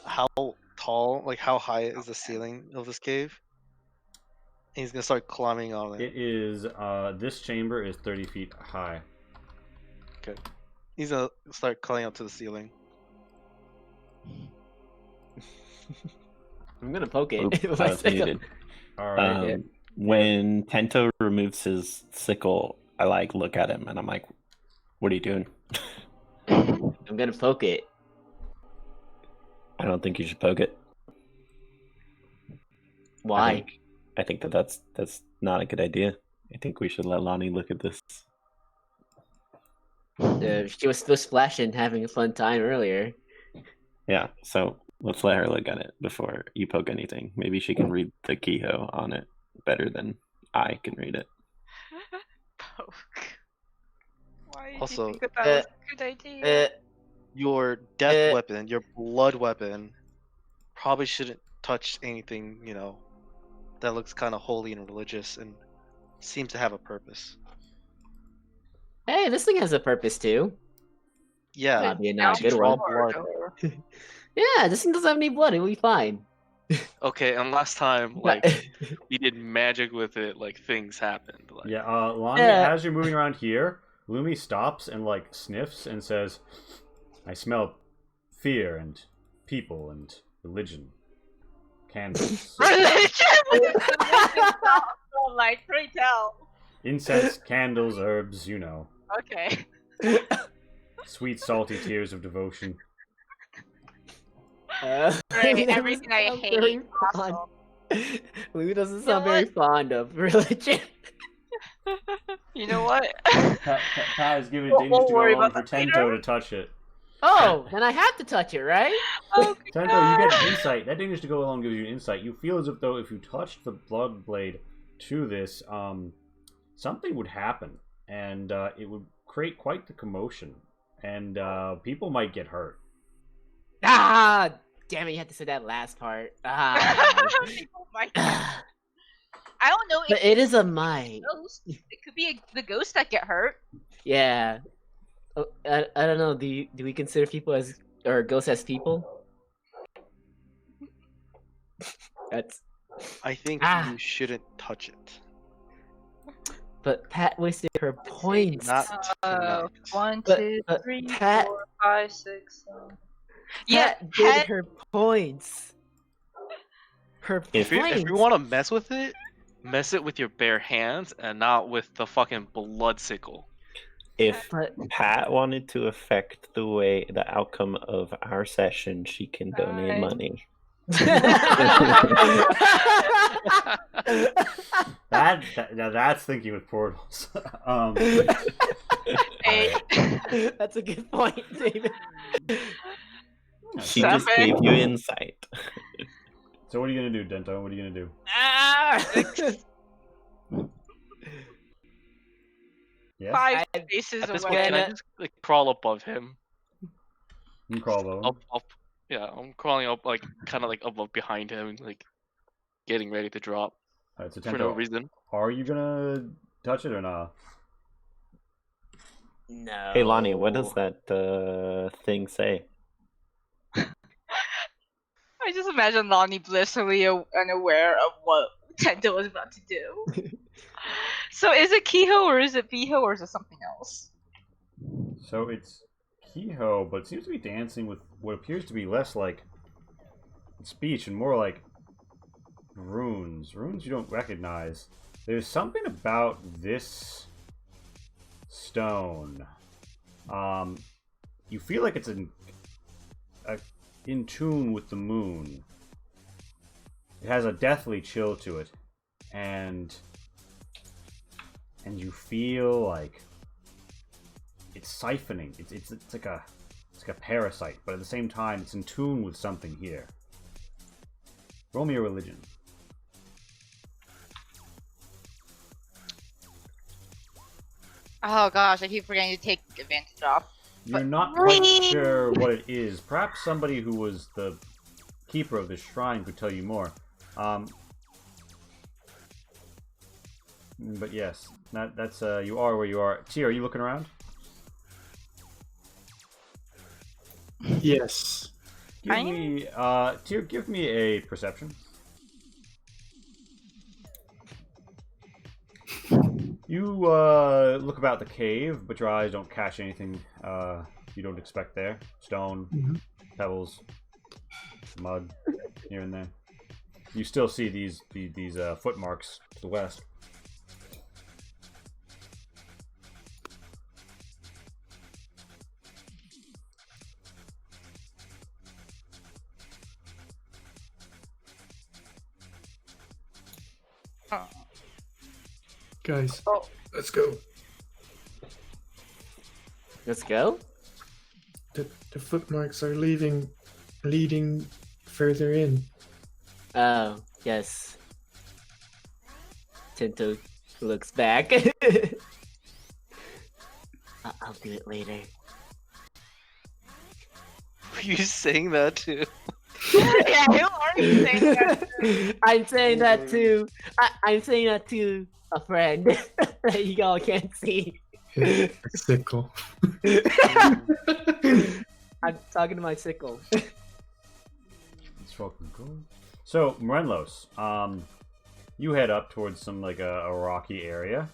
how tall, like how high is the ceiling of this cave? And he's gonna start climbing on it. It is, this chamber is 30 feet high. Okay. He's gonna start climbing up to the ceiling. I'm gonna poke it Oops, with I my was sickle. muted. Alright. When Tento removes his sickle, I look at him and I'm like, "What are you doing?" I'm gonna poke it. I don't think you should poke it. Why? I think that's not a good idea. I think we should let Lonnie look at this. She was still splashing, having a fun time earlier. Yeah, so let's let her look at it before you poke anything. Maybe she can read the Kehoe on it better than I can read it. Poke. Why did Also, you think that was a good idea? Your death weapon, your blood weapon, probably shouldn't touch anything, that looks kind of holy and religious and seems to have a purpose. Hey, this thing has a purpose too. Yeah, Probably a not you good draw one. blood. Yeah, this thing doesn't have any blood. It'll be fine. Okay, and last time, you did magic with it, things happened. Yeah, Lonnie, Yeah. as you're moving around here, Lumi stops and, sniffs and says, I smell fear and people and religion. Candles. Religion! Like, pray tell. Incense, candles, herbs, Okay. Sweet, salty tears of devotion. Right, everything I hate. Awesome. Lou doesn't know sound very what? fond of religion. You know what? Pat is giving Won't Dingus to worry go on about for that Tento later. to touch it. Oh, then I have to touch it, right? Oh, Tento, you get insight. That Dingus to go along gives you insight. You feel as if though if you touched the blood blade to this, something would happen, and it would create quite the commotion, and people might get hurt. Ah, damn it! You had to say that last part. Ah. Oh my God. I don't know. But it is a might. Ghost. It could be the ghosts that get hurt. Yeah. Oh, I don't know. Do we consider people as or ghosts as people? That's. I think Ah. you shouldn't touch it. But Pat wasted her points. Not tonight. 1, But- 2, but 3, Pat- 4, 5, 6, 7. Yeah, Pat did Pat. her points. Her If points. you want to mess with it, mess it with your bare hands and not with the fucking blood sickle. If But Pat wanted to affect the outcome of our session, she can donate Right. money. Now that's thinking with portals. Hey. That's a good point, David. She just Seven. gave you insight. So what are you gonna do, Dento? What are you gonna do? Ah! Yes? 5 I- spaces At this away. point, can I Gonna- just crawl above him? You can crawl over. Up. Yeah, I'm crawling up, kind of above behind him, getting ready to drop Alright, so for no Tento, reason. are you gonna touch it or not? No. Hey Lonnie, what does that thing say? I just imagine Lonnie blissfully unaware of what Tento was about to do. So is it Kiho or is it Piho or is it something else? So it's Kiho, but it seems to be dancing with what appears to be less like speech and more like runes. Runes you don't recognize. There's something about this stone. You feel like it's in tune with the moon. It has a deathly chill to it, and you feel like it's siphoning. It's like a parasite, but at the same time, it's in tune with something here. Roll me a religion. Oh gosh, I keep forgetting to take advantage off. You're But- not quite sure what it is. Perhaps somebody who was the keeper of this shrine could tell you more. But yes, that's you are where you are. T, are you looking around? Yes. Give I me Tyr, give me a perception. You look about the cave, but your eyes don't catch anything you don't expect there. Stone, Mhm. pebbles, mud, here and there. You still see these footmarks to the west. Oh. Guys, Oh. let's go. Let's go. The footmarks are leading further in. Oh, yes. Tento looks back. I'll do it later. Were you saying that too? Yeah, who are you saying that? I'm saying that to I'm saying that to a friend that y'all can't see. A sickle. I'm talking to my sickle. It's fucking cool. So, Morenlos, you head up towards some like a rocky area.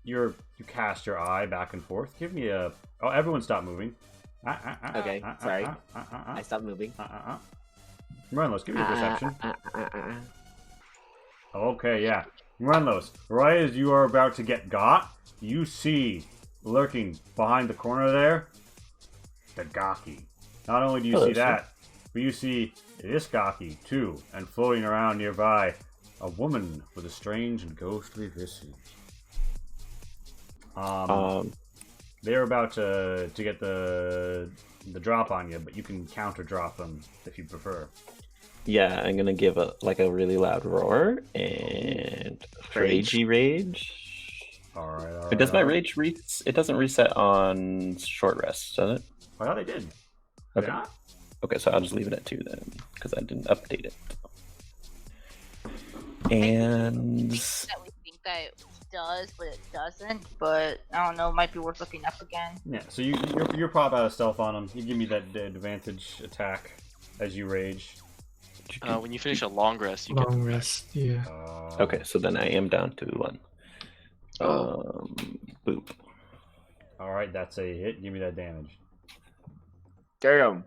You cast your eye back and forth. Give me a. Oh, everyone stop moving. Okay, sorry. I stopped moving. Morenlos, give me a perception. Okay, yeah. Morenlos, right as you are about to get got, you see lurking behind the corner there the Gaki. Not only do you see that, but you see this Gaki too, and floating around nearby, a woman with a strange and ghostly visage. They're about to get the drop on you, but you can counter drop them if you prefer. Yeah, I'm gonna give a really loud roar and ragey rage. All right. But does my rage it doesn't reset on short rest, does it? I thought they did. Okay. Yeah. Okay, so I'll just leave it at 2 then, because I didn't update it. And That we think that it does, but it doesn't. But I don't know, might be worth looking up again. Yeah. So you're pop out of stealth on them. You give me that advantage attack as you rage. When you finish a long rest, you get Long rest, yeah. okay, so then I am down to 1. Boop. All right, that's a hit. Give me that damage. Damn.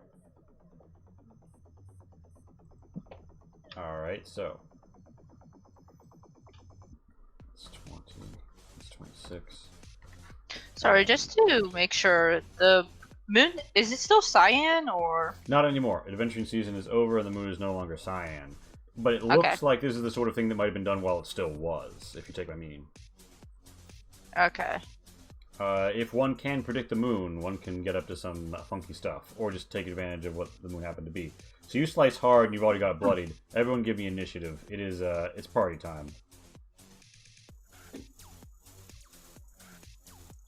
All right, so it's 20. It's 26. Sorry, just to make sure, the moon is it still cyan or? Not anymore. Adventuring season is over, and the moon is no longer cyan. But it looks Okay. like this is the sort of thing that might have been done while it still was, if you take my meaning. Okay. If one can predict the moon, one can get up to some funky stuff, or just take advantage of what the moon happened to be. So you slice hard, and you've already got bloodied. Everyone, give me initiative. It is it's party time.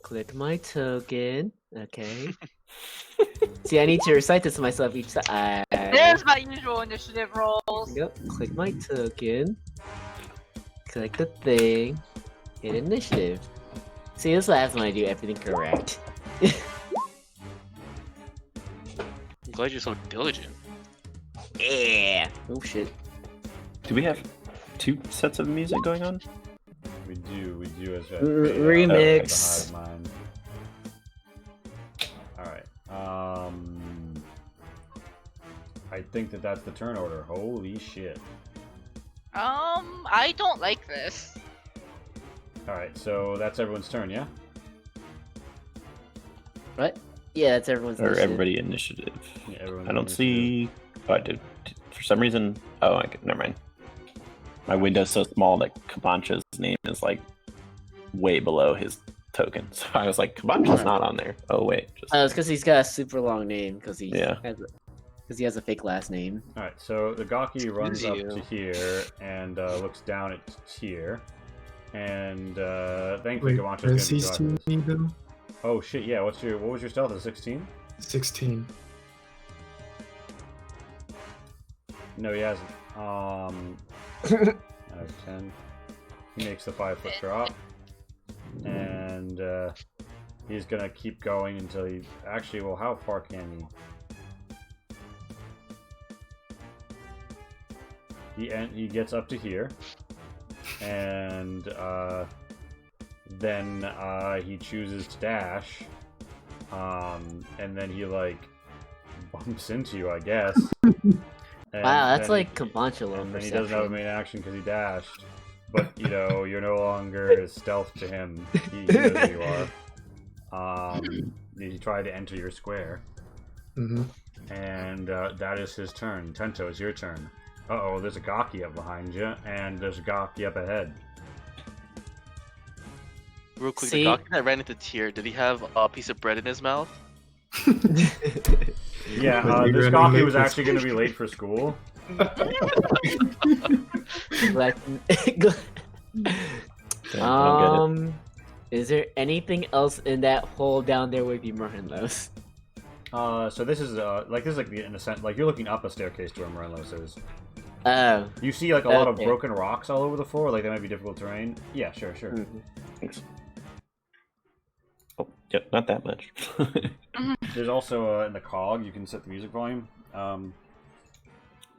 Click my token. Okay. See, I need to recite this to myself each time. There's my usual initiative rolls. Yep. Click my token. Click the thing. Hit initiative. See, this is what happens when I do everything correct. glad you're so diligent. Yeah. Oh shit. Do we have 2 sets of music going on? We do as a Remix. Alright. I think that's the turn order. Holy shit. I don't like this. Alright, so that's everyone's turn, yeah? What? Yeah, that's everyone's. Or initiative. everybody initiative? Yeah, everyone's I don't initiative. see. Oh, I did. For some reason. Oh, never mind. My window's so small that Kabancha's name is like way below his token. So I was like, Kabancha's not on there. Oh wait, just It's because he's got a super long name. Because he Yeah. he has a fake last name. Alright, so the Gaki runs up you. to here and looks down at Tier. And thankfully Wait, Gawancho's does gonna he be see me though? Oh shit, yeah, what was your stealth at 16? 16. No, he hasn't. That was 10. He makes the 5-foot drop. And he's gonna keep going until he actually, well, how far can he? He gets up to here. And then he chooses to dash. And then he like bumps into you, I guess. And Wow, that's then like Kabancha low and then he doesn't have a perception. main action because he dashed. But you know, you're no longer stealth to him. He knows who you are. He tried to enter your square, Mm-hmm. and that is his turn. Tento, it's your turn. Uh-oh, there's a Gaki up behind you, and there's a Gaki up ahead. Real quick, See? the Gaki that ran into Tyr, did he have a piece of bread in his mouth? Yeah, Was he this running Gaki late was for actually going to be school? late for school. Glad- I don't get it. Is there anything else in that hole down there with you, Merhenlos? So this is the in a sense, like you're looking up a staircase to where Morelos is. Oh. You see like a lot of Okay. broken rocks all over the floor, like that might be difficult terrain. Yeah, sure. Mhm. Thanks. Oh, yep, not that much. There's also in the cog you can set the music volume.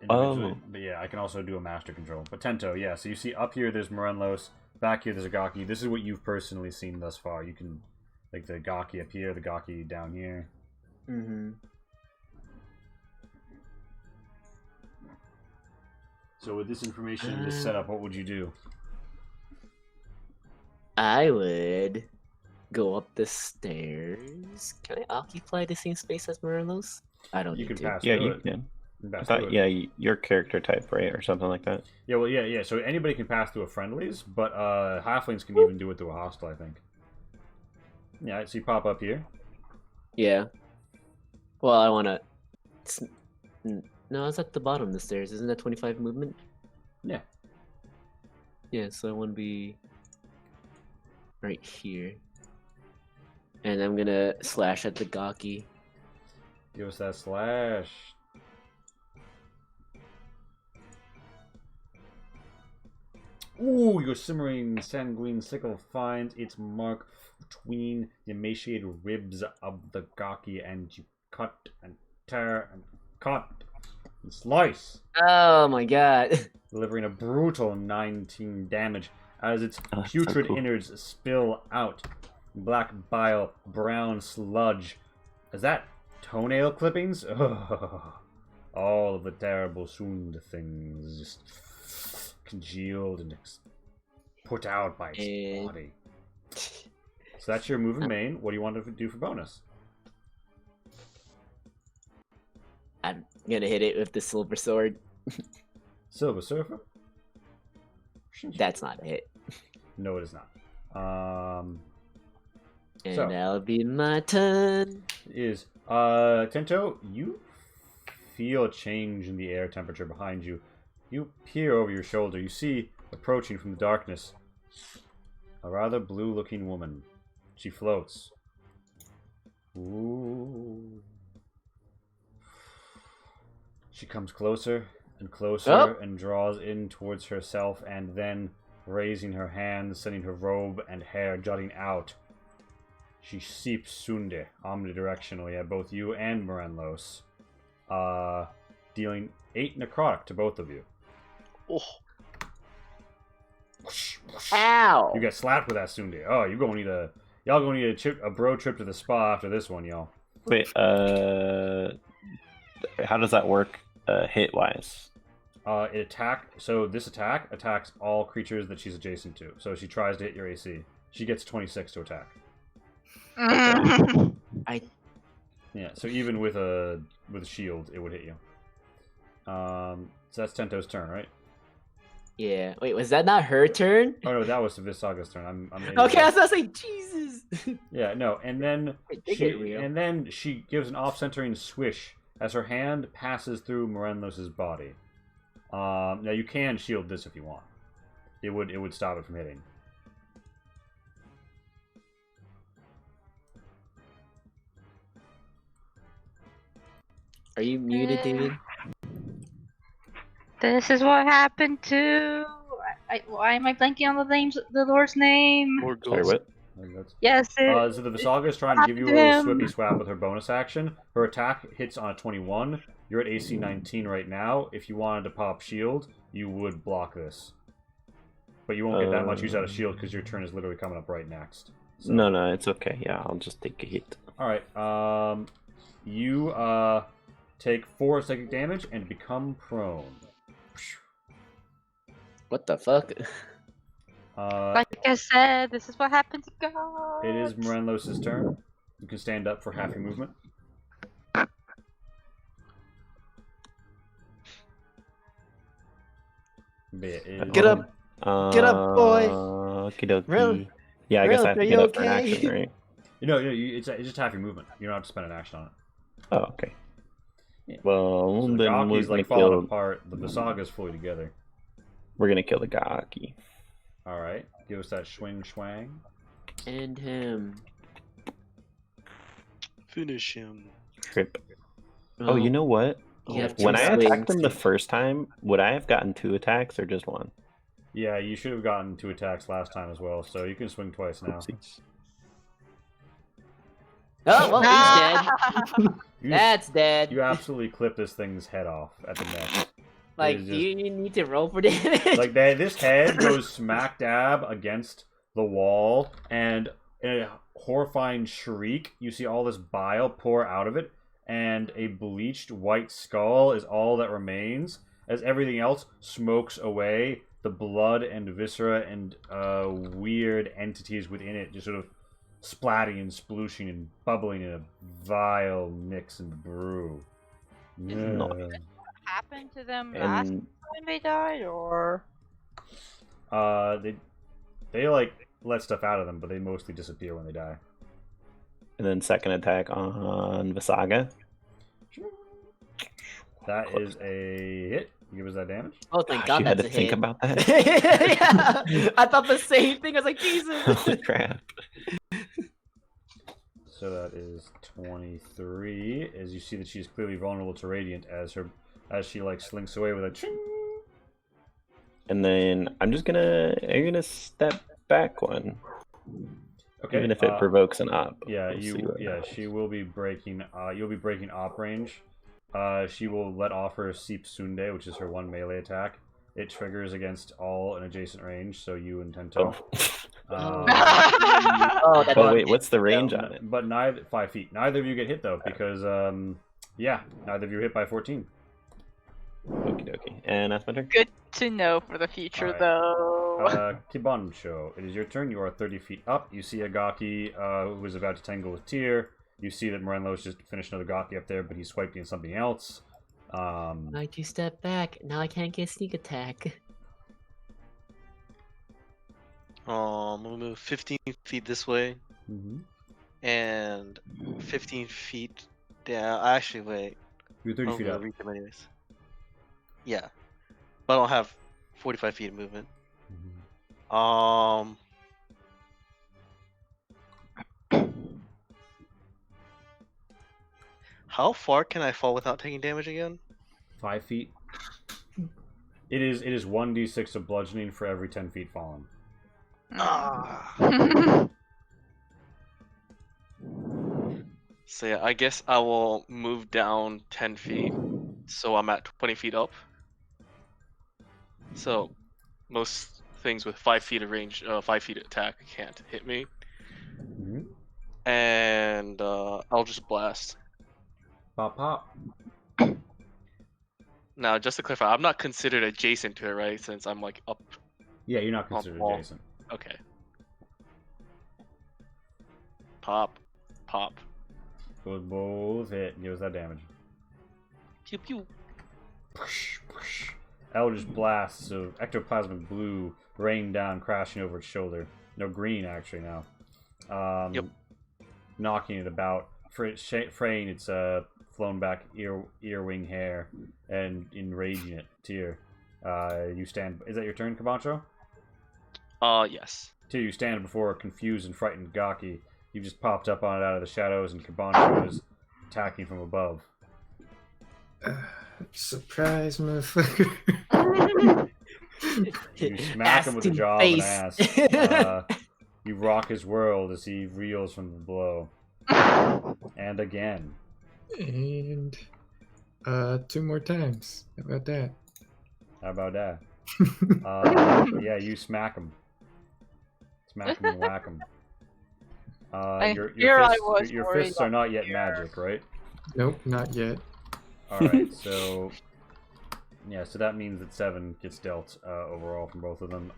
Individually. Oh. But yeah, I can also do a master control. But Tento, yeah. So you see up here there's Morenlos, back here there's a Gaki. This is what you've personally seen thus far. You can like the Gaki up here, the Gaki down here. Mm-hmm. So with this information, this setup, what would you do? I would go up the stairs. Can I occupy the same space as Morelos? I don't You need can to. pass Yeah, through you it. can. You can pass I through thought, it. yeah, your character type, right, or something like that. Yeah, well, yeah. So anybody can pass through a friendlies, but halflings can even do it through a hostile, I think. Yeah, so you pop up here. Yeah. Well, I want to. No, it's at the bottom of the stairs. Isn't that 25 movement? Yeah. Yeah, so I want to be right here. And I'm gonna slash at the Gaki. Give us that slash. Ooh, your simmering sanguine sickle finds its mark between the emaciated ribs of the Gaki, and you cut and tear and cut and slice, Oh my god. delivering a brutal 19 damage as its Oh, that's so putrid cool. innards spill out. Black bile, brown sludge. Is that toenail clippings? Ugh. All of the terrible Sund things just congealed and put out by its And- body. So that's your move in main. What do you want to do for bonus? I'm gonna hit it with the silver sword. Silver Surfer? That's not a hit. No, it is not. And So. that'll be my turn. Is Tento, you feel a change in the air temperature behind you. You peer over your shoulder. You see approaching from the darkness a rather blue-looking woman. She floats. Ooh. She comes closer and closer Oh. and draws in towards herself, and then raising her hands, sending her robe and hair jutting out. She seeps Sunde omnidirectionally at both you and Morenlos. dealing 8 necrotic to both of you. Oh, Ow! You get slapped with that Sunday. Oh, y'all gonna need a bro trip to the spa after this one, y'all. Wait, how does that work hit wise? So this attack attacks all creatures that she's adjacent to. So she tries to hit your AC. She gets 26 to attack. Yeah, so even with a shield, it would hit you. So that's Tento's turn, right? Yeah. Wait, was that not her turn? Oh no, that was Visaga's turn. I'm Okay, I was gonna say Jesus. Yeah, no, and then They get real. she gives an off-centering swish as her hand passes through Morenlos' body. Now you can shield this if you want. It would stop it from hitting. Are you muted, David? This is what happened to. Why am I blanking on the Lord's name? Lord Sorry, Ghouls. what? I think that's- Yes, So the Visaga is trying to give you a little happened to swippy him. swap with her bonus action. Her attack hits on a 21. You're at AC 19 right now. If you wanted to pop shield, you would block this. But you won't get that much use out of shield because your turn is literally coming up right next. So- No, it's okay. Yeah, I'll just take a hit. Alright, you take 4 psychic damage and become prone. What the fuck? like I said, this is what happened to God. It is Morenlos' turn. You can stand up for half your movement. But yeah, it is- Get up! Get up, boy! Okie dokie. Really? Yeah, I guess I have to Really? get Are up you for an okay? action, right? it's just half your movement. You don't have to spend an action on it. Oh, okay. Yeah. Well, So the then we're Gaki's gonna like falling kill. apart. The Visaga's fully together. We're gonna kill the Gaki. Alright, give us that swing swang. And him. Finish him. Trip. Oh, you know what? You have When two I attacked swings. him the first time, would I have gotten 2 attacks or just 1? Yeah, you should have gotten 2 attacks last time as well, so you can swing twice now. Oopsies. Oh, well, he's dead. You, That's dead. you absolutely clip this thing's head off at the neck. Like, is do you need to roll for damage? Like this head goes smack dab against the wall, and in a horrifying shriek, you see all this bile pour out of it, and a bleached white skull is all that remains, as everything else smokes away. The blood and viscera and weird entities within it just sort of splatting and splooshing and bubbling in a vile mix and brew. Nice. Yeah. happened to them last And time they died, or They like let stuff out of them, but they mostly disappear when they die. then second attack on Visaga. That is a hit. Give us that damage. Oh, thank Gosh, God, you had that's to a think hit. about that. Yeah, I thought the same thing. I was like, Jesus. Holy crap. So that is 23. As you see that she's clearly vulnerable to radiant as she like slinks away with a ching. And then I'm gonna step back one. Okay. Even if it provokes an op. Yeah, We'll see what happens. she will be breaking. You'll be breaking op range. She will let off her Seep Sunde, which is her 1 melee attack. It triggers against all in adjacent range, so you and Tento. Oh. Oh, that Oh one. wait, what's the range on it? But neither 5 feet. Neither of you get hit though, because neither of you are hit by 14. Okie dokie. And that's my turn. good to know for the future, Alright. though. Kibancho, it is your turn. You are 30 feet up. You see a Gaki who is about to tangle with Tyr. You see that Morenlos just finished another Gaki up there, but he's swiping in something else. I 2-step back. Now I can't get sneak attack. We'll move 15 feet this way Mhm. and 15 feet down. Actually, wait. You're 30 I'm feet gonna up. reach them anyways. Yeah, but I don't have 45 feet of movement. Mhm. How far can I fall without taking damage again? 5 feet. It is 1d6 of bludgeoning for every 10 feet fallen. Ah. So yeah, I guess I will move down 10 feet, so I'm at 20 feet up. So most things with 5 feet of range, 5 feet attack can't hit me. Mhm. And I'll just blast. Pop, pop. Now, just to clarify, I'm not considered adjacent to it, right? Since I'm like up. Yeah, you're not considered wall. adjacent. Okay. Pop, pop. Those both hit and gives that damage. Pew pew. Push, push. Eldritch blasts of ectoplasmic blue rain down, crashing over its shoulder. No, green actually now. Yep. Knocking it about, fraying its flown back earwing hair, and enraging it. Tyr, you stand. Is that your turn, Kabancho? Yes. Tyr, you stand before a confused and frightened Gaki. You just popped up on it out of the shadows, and Kabancho is attacking from above. Surprise, motherfucker. You smack him with the jaw of an ass. You rock his world as he reels from the blow. And again. And 2 more times. How about that? How about that? Yeah, you smack him. Smack him and whack him. Your fists are not yet magic, right? Nope, not yet. Alright, so... Yeah, so that means that 7 gets dealt overall from both of them.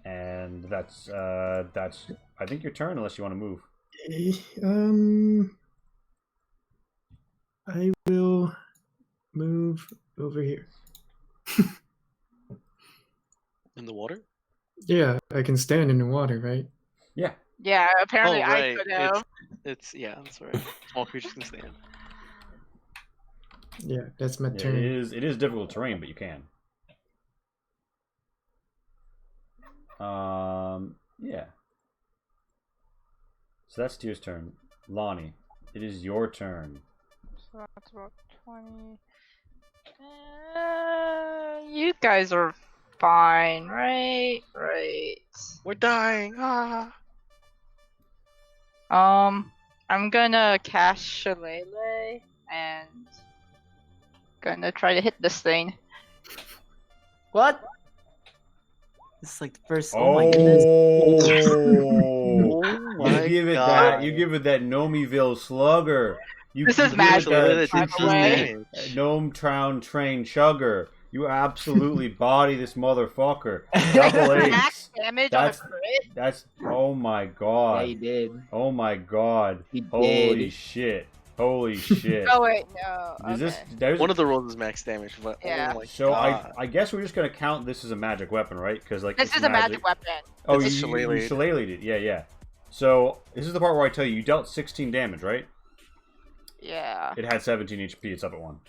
And that's I think your turn, unless you want to move. I will move over here. In the water? Yeah, I can stand in the water, right? Yeah. Yeah, apparently oh, I right. could have. It's yeah, that's right. Small creatures can stand. Yeah, that's my Yeah, turn. it is difficult terrain, but you can. Yeah. So that's Tyr's turn. Lonnie, it is your turn. So that's about 20. You guys are fine, right? Right. We're dying. Ah. I'm gonna cast Shillelagh and gonna try to hit this thing. What? This is like the first. Oh my goodness. Oh my God. You give it that Nomiville slugger. This is give it magic, that by the way. Gnome Town train chugger. You absolutely body this motherfucker. Double Max ace. damage on a crit? That's oh my Yeah, god. you did. Oh my god. He Holy did. shit. Holy shit. Oh wait, no. Is Okay. there's One of the rolls is max damage, but Yeah. oh my so God. I guess we're just gonna count this as a magic weapon, right? Because like This it's is a magic weapon. Oh, It's you shillelagh'd. shillelagh'd it. Yeah. So this is the part where I tell you dealt 16 damage, right? Yeah. It had 17 HP. It's up at 1.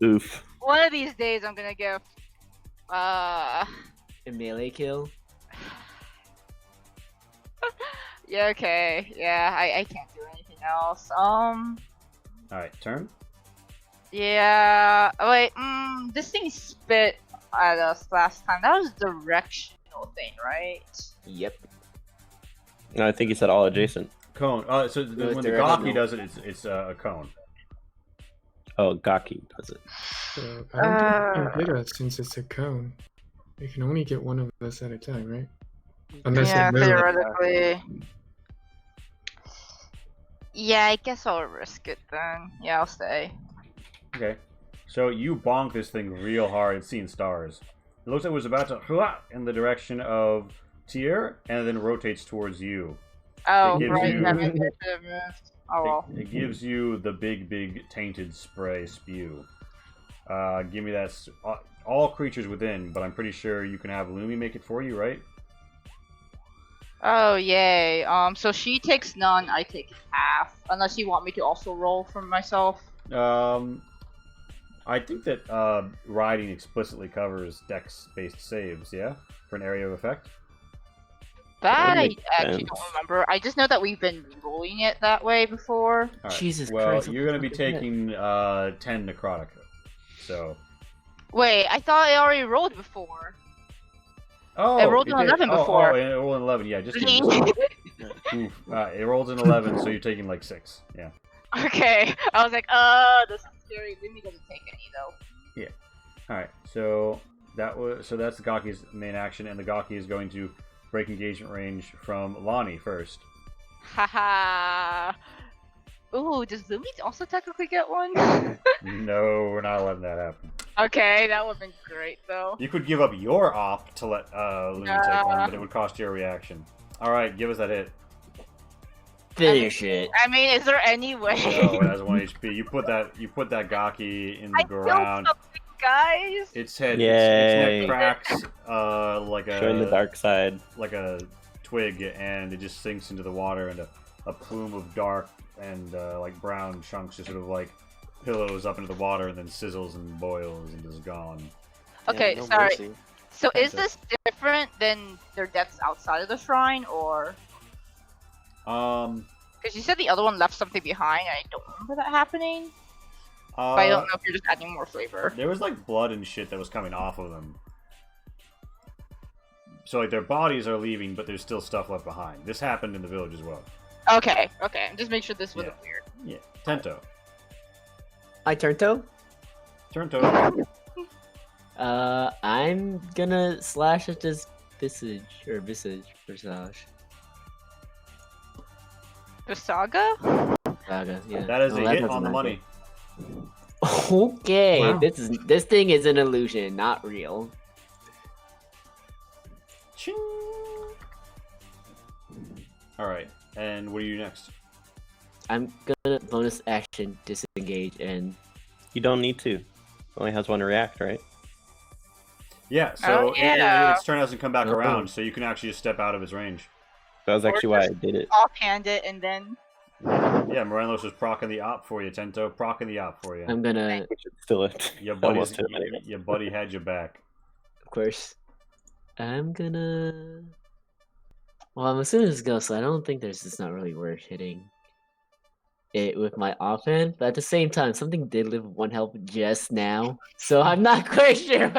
Oof. One of these days I'm gonna go. A melee kill. Yeah. Okay. Yeah. I can't do anything else. All right, turn. Yeah. Wait. This thing spit at us last time. That was directional thing, right? Yep. No, I think he said all adjacent. Cone. So No, it's when the directional. Gaki does it, it's a cone. Oh, Gaki does it. So I don't think you can hit us since it's a cone. You can only get one of us at a time, right? Unless Yeah, they move. theoretically. Yeah, I guess I'll risk it then. Yeah, I'll stay. Okay. So you bonk this thing real hard. It's seeing stars. It looks like it was about to in the direction of Tyr, and then rotates towards you. Oh, gives right. you- That maybe I should have moved. Oh well. It gives you the big tainted spray spew. Give me that. All creatures within, but I'm pretty sure you can have Lumi make it for you, right? Oh yay. So she takes none, I take half. Unless you want me to also roll for myself. I think that riding explicitly covers dex-based saves, yeah? For an area of effect? That I makes actually sense. don't remember. I just know that we've been rolling it that way before. Alright, Jesus well, Christ, you're going to be what the fuck is taking 10 necrotic. So... Wait, I thought I already rolled before. Oh, It rolled it an did. 11 Oh, before. Oh, it rolled an 11. Yeah, just kidding. Oof. It rolls an 11, so you're taking like 6. Yeah. Okay, I was like, this is scary. Lumi doesn't take any though. All right. So that's the Gaki's main action, and the Gaki is going to break engagement range from Lonnie first. Haha. Ooh, does Lumi also technically get one? No, we're not letting that happen. Okay, that would've been great though. You could give up your op to let Lumi take one, but it would cost you a reaction. All right, give us that hit. Finish it. I mean, is there any way? No, it has 1 HP. You put that Gaki in the I ground. killed something, guys. Its head, its Yay. neck cracks like Showing the dark side. like a twig, and it just sinks into the water, and a plume of dark and like brown chunks just sort of like pillows up into the water, and then sizzles and boils and is gone. Okay, no sorry. mercy. So is That's this different than their deaths outside of the shrine, or? Because you said the other one left something behind. I don't remember that happening. But I don't know if you're just adding more flavor. There was like blood and shit that was coming off of them. So like their bodies are leaving, but there's still stuff left behind. This happened in the village as well. Okay. Just make sure this wasn't weird. Yeah. Tento. My turn, toe. Tento. I'm gonna slash at this visage. The saga? Saga, yeah. That is Oh, a that hit doesn't on the matter. money. Okay, Wow. this thing is an illusion, not real. Ching. All right. And what do you do next? I'm gonna bonus action disengage and You don't need to. It only has 1 react, right? Yeah. So yeah. its turn hasn't come back Oh. around, so you can actually just step out of its range. That was actually why I did it. Offhand it and then. Yeah, Morelos was procking the op for you, Tento. Procking the op for you. I'm gonna, Which is still Your almost buddy's, hit anyway. your buddy had your back. of course. I'm gonna. Well, I'm assuming it's ghost, so I don't think it's not really worth hitting it with my offhand. But at the same time, something did live 1 health just now, so I'm not quite sure.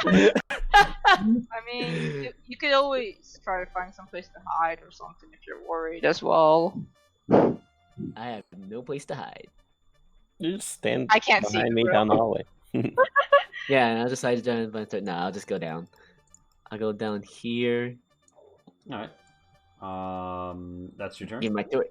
I mean, you could always try to find some place to hide or something if you're worried as well. I have no place to hide. You just stand I can't see behind you, me bro. down the hallway. Yeah, and I'll decide to join my turn. No, I'll just go down. I'll go down here. All right. That's your turn. Get my turn.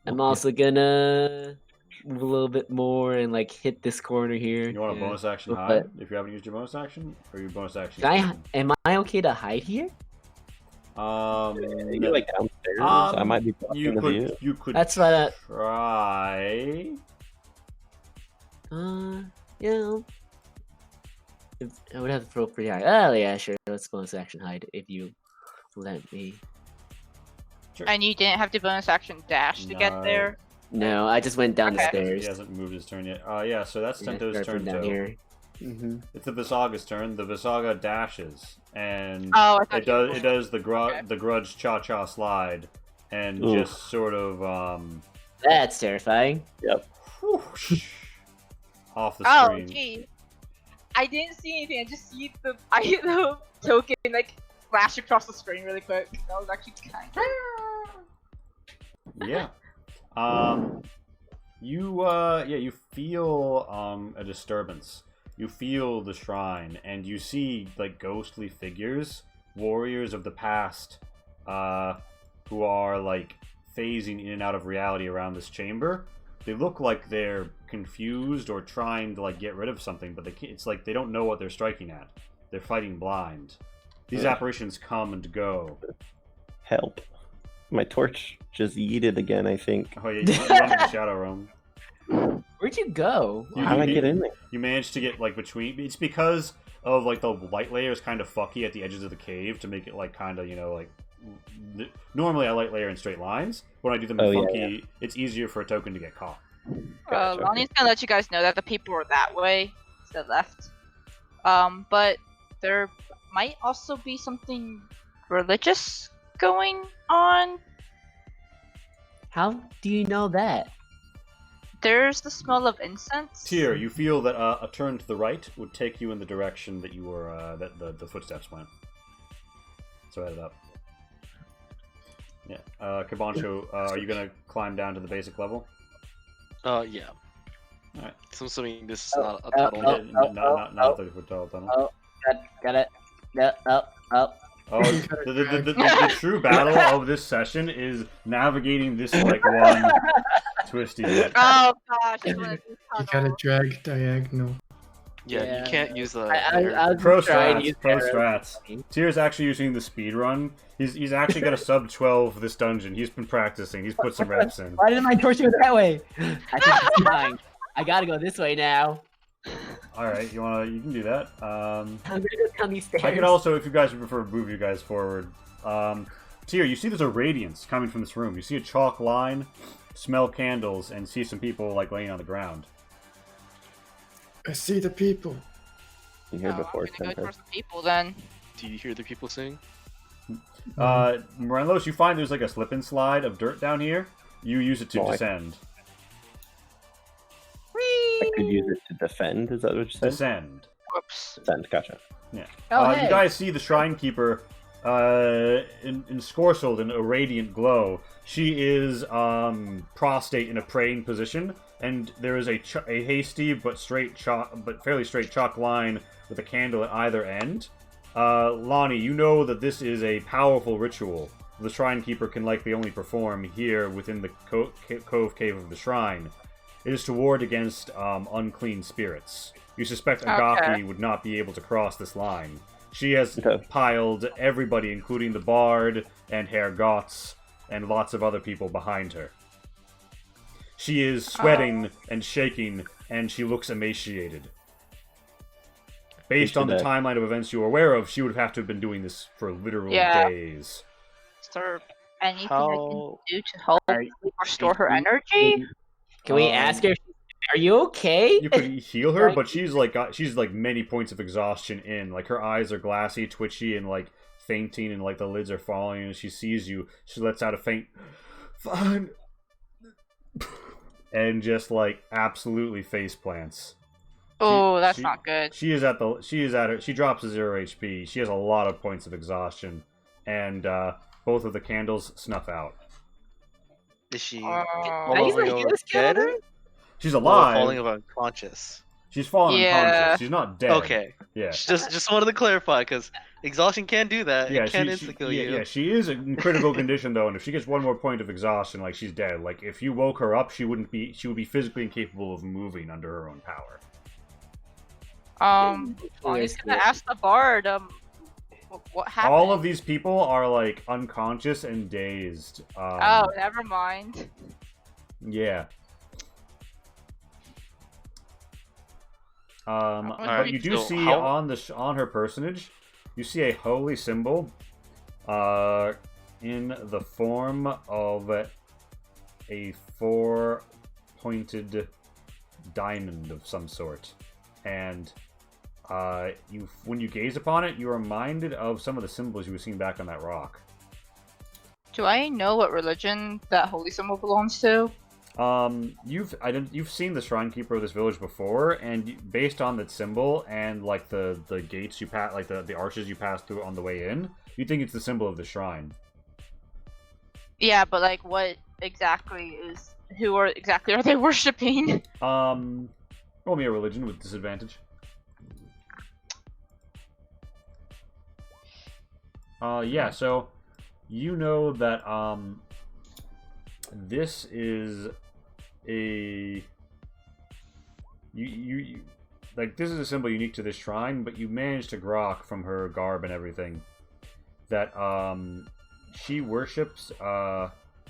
I'm also gonna move a little bit more and like hit this corner here. You want a Yeah. bonus action But- hide if you haven't used your bonus action, or your bonus action? Am I okay to hide here? You're like downstairs. Um, I might be blocking the view. You could. That's what I- try. Yeah. I would have to throw pretty high. Oh yeah, sure. Let's bonus action hide if you let me. And you didn't have to bonus action dash to get No. there. No, I just went down the Okay. stairs. He hasn't moved his turn yet. Yeah, so that's Yeah, Tento's start turn. from down So here. Mm-hmm. it's the Visaga's turn. The Visaga dashes, and Oh, I thought it does the grudge cha-cha slide, and Oof. just sort of That's terrifying. whoosh, off the Oh, screen. gee. I didn't see anything. I just see the token like flash across the screen really quick. That was actually kind of. Yeah. You feel a disturbance. You feel the shrine, and you see like ghostly figures, warriors of the past, who are like phasing in and out of reality around this chamber. They look like they're confused or trying to like get rid of something, but it's like they don't know what they're striking at. They're fighting blind. These apparitions come and go. Help. My torch just yeeted again, I think. Oh yeah, you went into the shadow realm. Where'd you go? How did I get in there? You managed to get like between. It's because of like the light layer is kind of fucky at the edges of the cave to make it like kind of like. Normally I light layer in straight lines. When I do them in funky, it's easier for a token to get caught. Gotcha. Lonnie's gonna let you guys know that the people are that way, instead left. But there might also be something religious going on. How do you know that? There's the smell of incense. Tyr, you feel that a turn to the right would take you in the direction that you were that the footsteps went. So head it up. Yeah. Kabancho, are you gonna climb down to the basic level? Yeah. Alright. So I'm assuming this is not a oh, tunnel. Not the hotel tunnel. Oh, got it. No, up. Oh, the true battle of this session is navigating this like one twisty bit. Oh gosh. I'm gonna do You tunnel. gotta drag diagonal. Yeah, you can't use the. I was Pro trying to strats, use pro arrows. strats. Tyr's actually using the speed run. He's actually got a sub 12 this dungeon. He's been practicing. He's put some reps in. Why didn't my torch go that way? I think it's fine. I gotta go this way now. All right, you can do that. I'm gonna go down these stairs. I could also, if you guys would prefer, move you guys forward. Tyr, you see there's a radiance coming from this room. You see a chalk line, smell candles, and see some people like laying on the ground. I see the people. You hear Oh, before I'm gonna go Temper. towards the people then. Do you hear the people sing? Morelos, you find there's like a slip and slide of dirt down here. You use it to Oh, I- descend. I could use it to defend. Is that what you said? Descend. Whoops. Defend. Gotcha. Yeah. Oh, You hey. guys see the Shrine Keeper enscorcelled in a radiant glow. She is prostrate in a praying position, and there is a hasty but fairly straight chalk line with a candle at either end. Lonnie, you know that this is a powerful ritual. The Shrine Keeper can likely only perform here within the cove cave of the shrine. It is to ward against unclean spirits. You suspect Agapi would not be able to cross this line. She has Okay. piled everybody, including the Bard and Herr Gotz, and lots of other people behind her. She is sweating and shaking, and she looks emaciated. Based on the timeline of events you are aware of, she would have to have been doing this for literal Yeah. days. Is there anything I can How? do to help Alright. restore her energy? Can we ask her? Are you okay? You could heal her, but she's like many points of exhaustion in. Like her eyes are glassy, twitchy, and like fainting, and like the lids are falling. And she sees you, she lets out a faint, "Fine," and just like absolutely face plants. Oh, that's she- not good. She drops to 0 HP. She has a lot of points of exhaustion, and both of the candles snuff out. Is she Oh. all Are you over the your healer's dead? killer? She's Or alive. falling unconscious. She's fallen Yeah. unconscious. She's not dead. Okay, Yeah. just wanted to clarify because exhaustion can do that. Yeah, It can she, insta kill you. yeah, she is in critical condition though, and if she gets one more point of exhaustion, like she's dead. Like if you woke her up, she would be physically incapable of moving under her own power. I'm just gonna ask the bard. What happened? All of these people are like unconscious and dazed. Oh, never mind. Yeah. But Alright, you do so see how- on her personage, you see a holy symbol, in the form of a 4-pointed diamond of some sort, and when you gaze upon it, you're reminded of some of the symbols you were seeing back on that rock. Do I know what religion that holy symbol belongs to? You've seen the Shrine Keeper of this village before, and based on that symbol and like the gates you pass, like the arches you pass through on the way in, you think it's the symbol of the shrine. Yeah, but like, what exactly is? Who are exactly are they worshiping? Roll me a religion with disadvantage. Yeah, so you know that this is a you like this is a symbol unique to this shrine, but you managed to grok from her garb and everything that she worships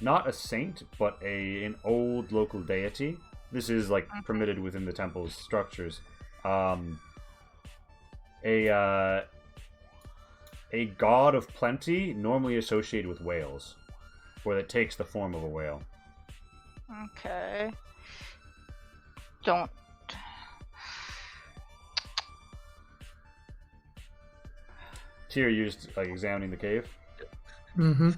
not a saint but an old local deity. This is like permitted within the temple's structures. A god of plenty, normally associated with whales, or that takes the form of a whale. Okay. Don't. Tyr, you're just like examining the cave. Mm-hmm.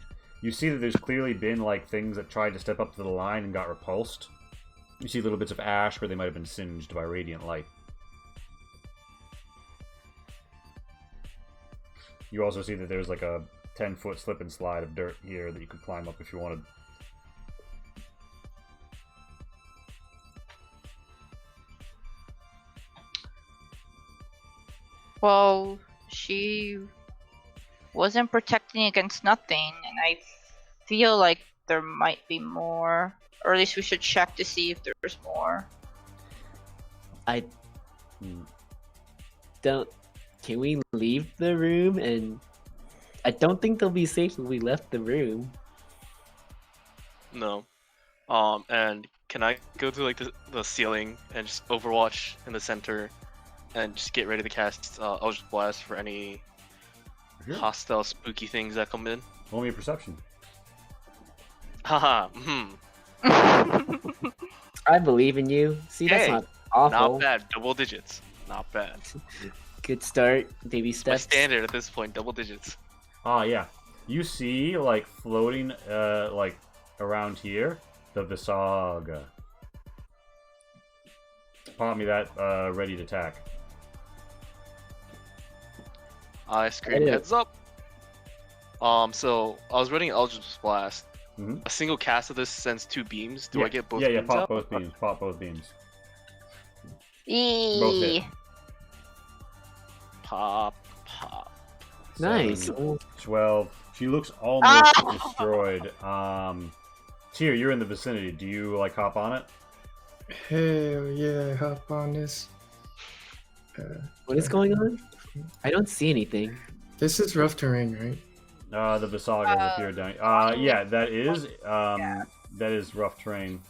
You see that there's clearly been like things that tried to step up to the line and got repulsed. You see little bits of ash where they might have been singed by radiant light. You also see that there's like a 10-foot slip and slide of dirt here that you could climb up if you wanted. Well, she wasn't protecting against nothing, and I feel like there might be more. Or at least we should check to see if there's more. I don't. Can we leave the room? And I don't think they'll be safe if we left the room. No. And can I go to like the ceiling and just Overwatch in the center, and just get ready to cast Eldritch Blast for any hostile, spooky things that come in? Roll me a perception. Haha. I believe in you. See, that's Hey, not awful. Not bad. Double digits. Not bad. Good start. Baby My steps. standard at this point. Double digits. Ah, yeah. You see, like, floating, like, around here, the Visaga. Pop me that, ready to attack. I scream Yeah. heads up. So I was running Eldritch Blast. Mhm. A single cast of this sends 2 beams. Do I get both Yeah, beams pop out? both beams. Pop both beams. Eee. hit. Pop, pop. Nice. 7, 12. She looks almost Ah! destroyed. Tyr, you're in the vicinity. Do you, like, hop on it? Hell yeah, hop on this. What is going on? I don't see anything. This is rough terrain, right? The Visaga appeared down. Yeah, that is rough terrain.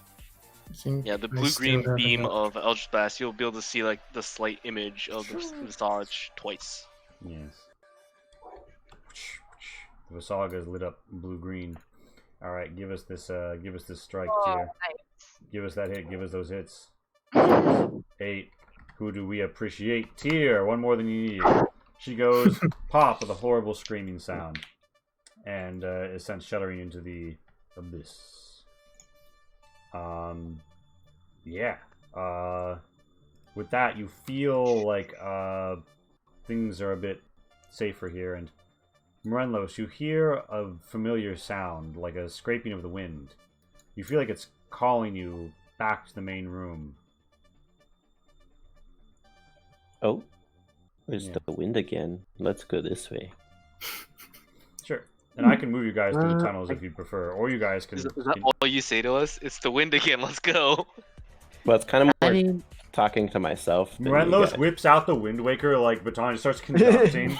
I think Yeah, the I blue-green still have beam enough. of Eldritch Blast, you'll be able to see like the slight image of the Visage twice. Yes. The Visaga is lit up blue-green. All right, give us this strike, Tyr. Give us that hit. Give us those hits. 8. Who do we appreciate? Tyr. One more than you need. She goes pop with a horrible screaming sound, and is sent shuddering into the abyss. Yeah. With that, you feel like things are a bit safer here, and Morenlos, you hear a familiar sound, like a scraping of the wind. You feel like it's calling you back to the main room. Oh, there's Yeah. the wind again. Let's go this way. Sure. And I can move you guys through the tunnels if you prefer, or you guys can. Is that all you say to us? It's the wind again. Let's go. Well, it's kind of I more mean, talking to myself. than you Morenlos guys. whips out the Wind Waker like baton and starts conducting.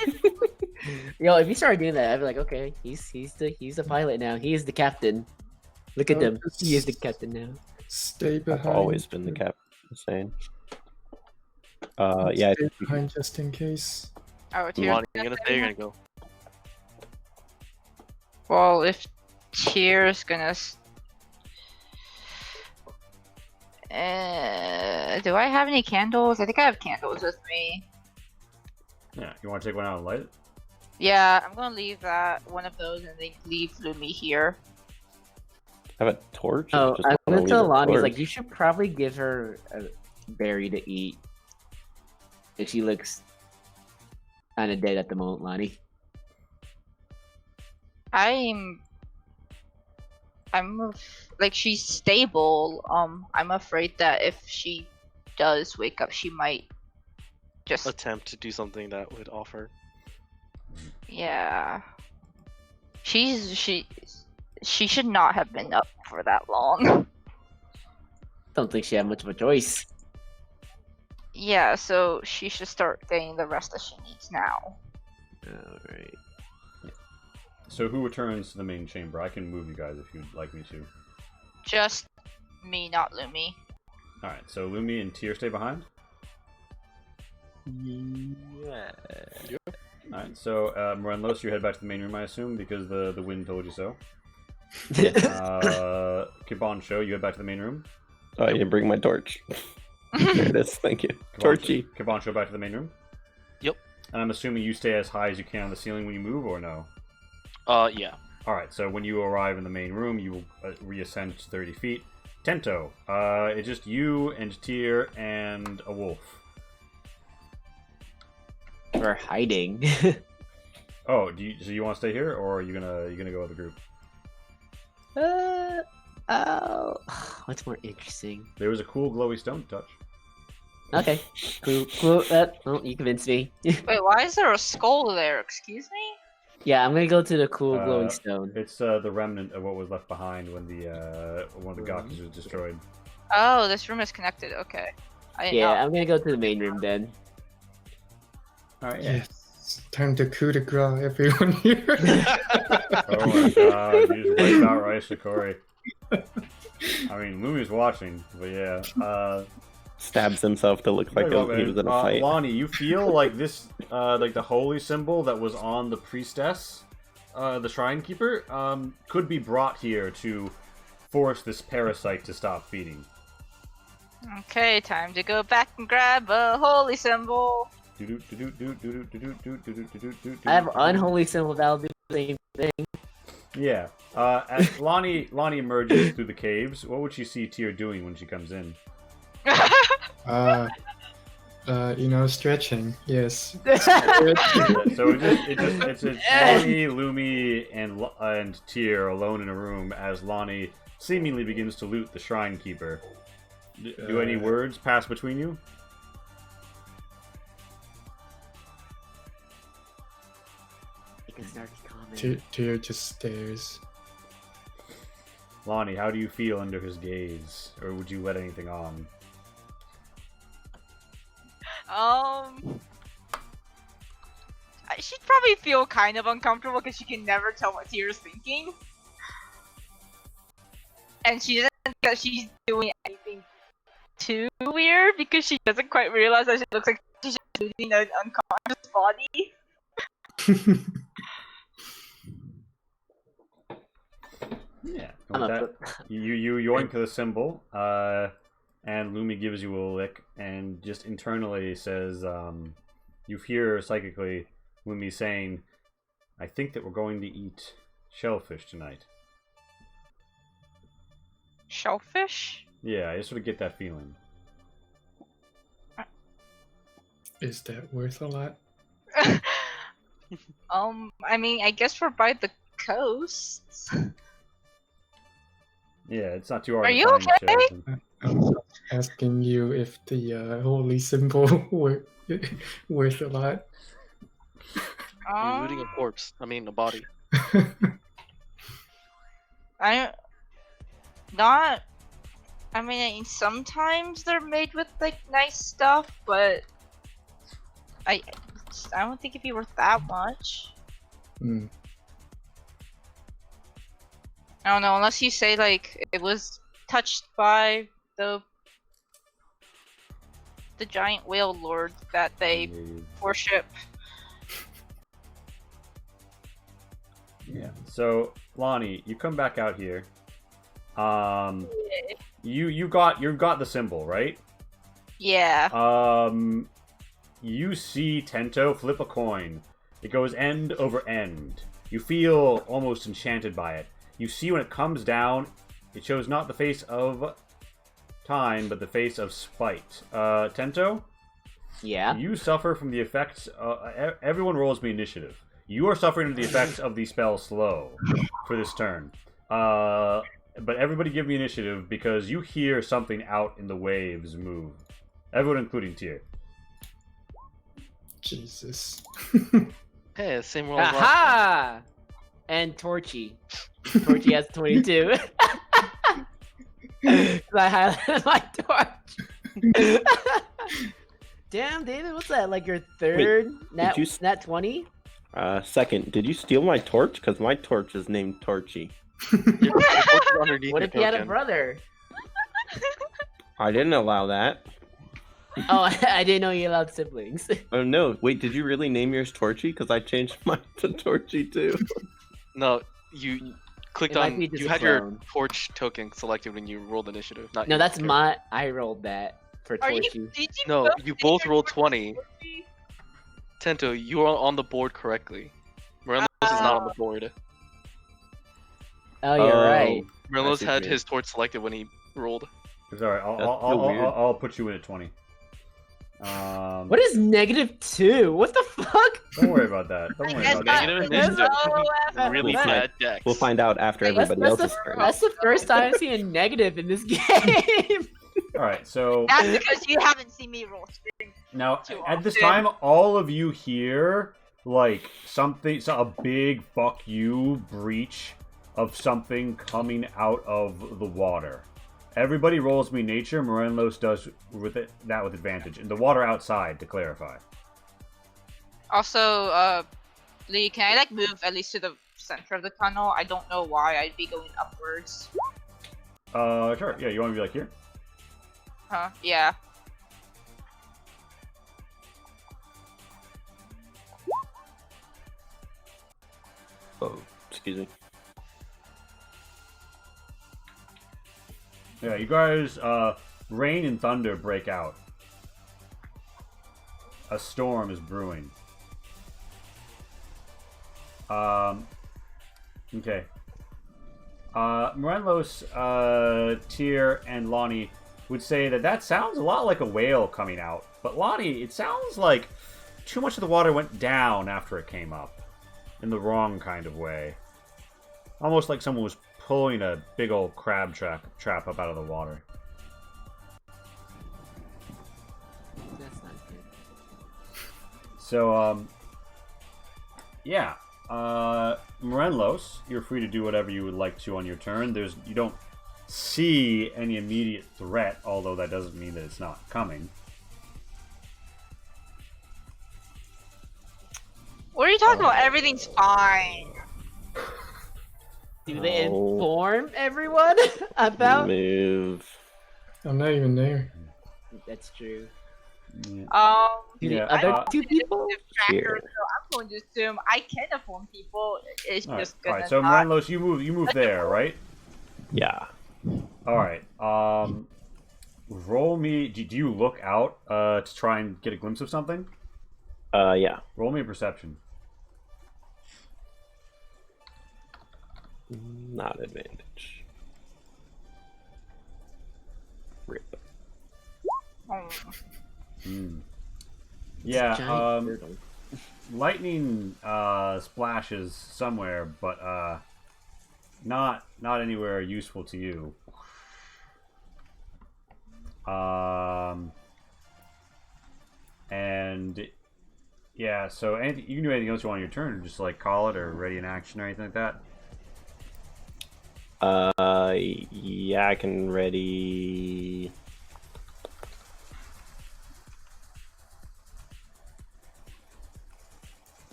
yo, if you started doing that, I'd be like, okay, he's the pilot now. He is the captain. Look at Oh, him. this He is the is- captain now. Stay I've behind. always been the captain. Insane. Yeah. Stay behind just in case. Oh, Tyr's Lonnie, you're gonna gonna stay. You're gonna go. Well, if Tyr's gonna. Do I have any candles? I think I have candles with me. Yeah, you want to take one out and light it? Yeah, I'm gonna leave one of those and then leave Lumi here. I have a torch. Oh, Just I'm wanna gonna tell leave a Lonnie, torch. like, you should probably give her a berry to eat. If she looks kind of dead at the moment, Lonnie. Like, she's stable. I'm afraid that if she does wake up, she might just Attempt to do something that would offer. yeah. She should not have been up for that long. Don't think she had much of a choice. Yeah, so she should start getting the rest that she needs now. Alright. So who returns to the main chamber? I can move you guys if you'd like me to. Just me, not Lumi. Alright, so Lumi and Tyr stay behind? Yeah. Alright, so Morenlos, you head back to the main room, I assume, because the wind told you so. Kibancho, you head back to the main room. Oh, you didn't bring my torch. There it is. Thank you. Torchy. Kibancho back to the main room. Yep. And I'm assuming you stay as high as you can on the ceiling when you move, or no? Yeah. Alright, so when you arrive in the main room, you will reascend to 30 feet. Tento. It's just you and Tyr and a wolf. We're hiding. Oh, so you want to stay here, or are you gonna go with the group? Oh, what's more interesting? There was a cool glowy stone to touch. Okay, cool. Oh, you convinced me. Wait, why is there a skull there? Excuse me? Yeah, I'm gonna go to the cool glowing Uh, stone. It's the remnant of what was left behind when the one of the Gakis was destroyed. Oh, this room is connected. Okay. I didn't Yeah, know. I'm gonna go to the main room then. All right. Yes. Time to coup de grace, everyone here. Oh my god, you just wiped out Rice Sakori. I mean, Lumi's watching, but yeah. Stabs himself to look like he was in a fight. Lonnie, you feel like this, like the holy symbol that was on the priestess, the shrine keeper, could be brought here to force this parasite to stop feeding. Okay, time to go back and grab a holy symbol. I have unholy symbol that'll do the same thing. Yeah. As Lonnie emerges through the caves, what would she see Tyr doing when she comes in? Stretching. Yes. So it's Lonnie, Lumi, and Tyr alone in a room as Lonnie seemingly begins to loot the shrine keeper. Do any words pass between you? Tyr just stares. Lonnie, how do you feel under his gaze? Or would you let anything on? She'd probably feel kind of uncomfortable because she can never tell what Tyr's thinking. And she doesn't think that she's doing anything too weird because she doesn't quite realize that she looks like she's looting an unconscious body. Yeah. With that, you yoink the symbol, and Lumi gives you a lick, and just internally says, you hear psychically Lumi saying, "I think that we're going to eat shellfish tonight." Shellfish? Yeah, I just sort of get that feeling. Is that worth a lot? I mean, I guess we're by the coast. Yeah, it's not too hard Are to you find okay? shells. I'm asking you if the holy symbol were worth a lot. You're looting a corpse. I mean, a body. I mean, sometimes they're made with like nice stuff, but I don't think it'd be worth that much. Hmm. I don't know, unless you say like it was touched by the giant whale lord that they worship. Yeah. So Lonnie, you come back out here. You got the symbol, right? Yeah. You see Tento flip a coin. It goes end over end. You feel almost enchanted by it. You see when it comes down, it shows not the face of time, but the face of spite. Tento? Yeah. You suffer from the effects. Everyone rolls me initiative. You are suffering from the effects of the spell Slow for this turn. But everybody give me initiative because you hear something out in the waves move. Everyone, including Tyr. Jesus. Hey, same roll as last Aha! And Torchy. Torchy has 22. I highlighted my torch. Damn, David, what's that? Like your third nat 20? Second, did you steal my torch? Because my torch is named Torchy. What if you had a brother? I didn't allow that. Oh, I didn't know you allowed siblings. Oh no, wait, did you really name yours Torchy? Because I changed mine to Torchy too. No, you clicked It might on. be just You a had your clone. torch token selected when you rolled initiative. Not No, your that's character. I rolled that for Are you? Torchy. Did you? No, you take both your rolled torch 20. with me? Tento, you are on the board correctly. Morellos is not on the board. Oh, you're right. Morellos see had what you his torch selected when he rolled. It's alright. That's too weird. I'll put you in at 20. What is -2? What the fuck? Don't worry about that. Don't I worry guess about that- that. Negative There's initiative. no Really FF. bad decks. We'll find out after That's- everybody That's else's the, turn. that's the first time I've seen a negative in this game. Alright, so That's because you haven't seen me roll screen. now too at this often. time, all of you hear like something, so a big fuck you breach of something coming out of the water. Everybody rolls me nature. Morenlos does with it that with advantage, and the water outside to clarify. Also, Lee, can I like move at least to the center of the tunnel? I don't know why I'd be going upwards. Sure. Yeah, you want to be like here? Huh? Yeah. Oh, excuse me. Yeah, you guys. Rain and thunder break out. A storm is brewing. Okay. Morenlos, Tyr, and Lonnie would say that sounds a lot like a whale coming out. But Lonnie, it sounds like too much of the water went down after it came up. In the wrong kind of way. Almost like someone was pulling a big old crab trap up out of the water. That's not good. So, yeah. Morenlos, you're free to do whatever you would like to on your turn. You don't see any immediate threat, although that doesn't mean that it's not coming. What are you talking about? Everything's fine. Do they No. inform everyone about? Move. I'm not even there. That's true. Yeah. Do Yeah, the other uh, two people? Tracker, so I'm going to assume I can inform people. It's Alright, just gonna so not. Morenlos, you move there, right? Yeah. Alright, roll me, do you look out, to try and get a glimpse of something? Yeah. Roll me a perception. Not advantage. Rip. Oh. Hmm. Yeah, Giant turtle. lightning splashes somewhere, but not anywhere useful to you. And yeah, so anything, you can do anything else you want on your turn, or just like call it or ready in action or anything like that. Yeah, I can ready.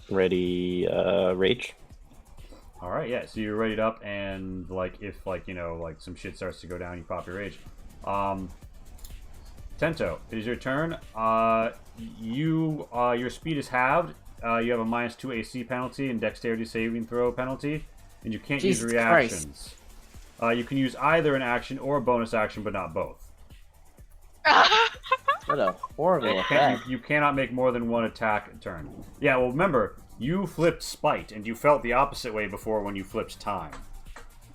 Rage. All right, yeah. So you're readied up, and like if like like some shit starts to go down, you pop your rage. Tento, it is your turn. Your speed is halved. You have a -2 AC penalty and dexterity saving throw penalty, and you can't Jesus use reactions. You can use either an action or a bonus action, but not both. What a horrible effect. You cannot make more than one attack a turn. Yeah, well, remember, you flipped Spite, and you felt the opposite way before when you flipped Time.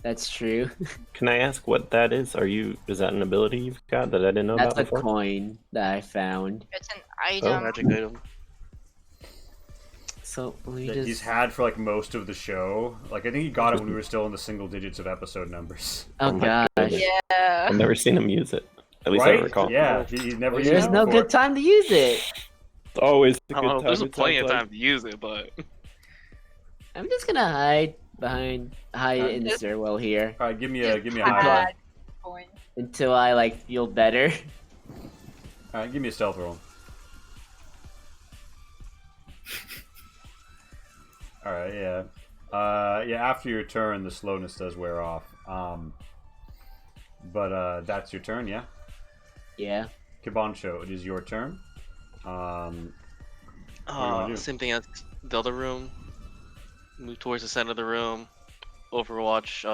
That's true. Can I ask what that is? Is that an ability you've got that I didn't know That's a about before? coin that I found. It's an item. Magic item. So let me That just. he's had for like most of the show. Like I think he got it when we were still in the single digits of episode numbers. Oh Oh my gosh. goodness. Yeah. I've never seen him use it. At least I Right? recall. Yeah, he's never used There's it no before. good time to use it. It's always a I good don't know. time. There's it plenty of sounds like. time to use it, but I'm just gonna hide in the stairwell here All right, give me a Good high. Bad point. until I like feel better. All right, give me a stealth roll. All right, yeah. Yeah, after your turn, the slowness does wear off. But that's your turn, yeah? Yeah. Kibancho, it is your turn. What do you wanna do? Same thing as the other room. Move towards the center of the room. Overwatch,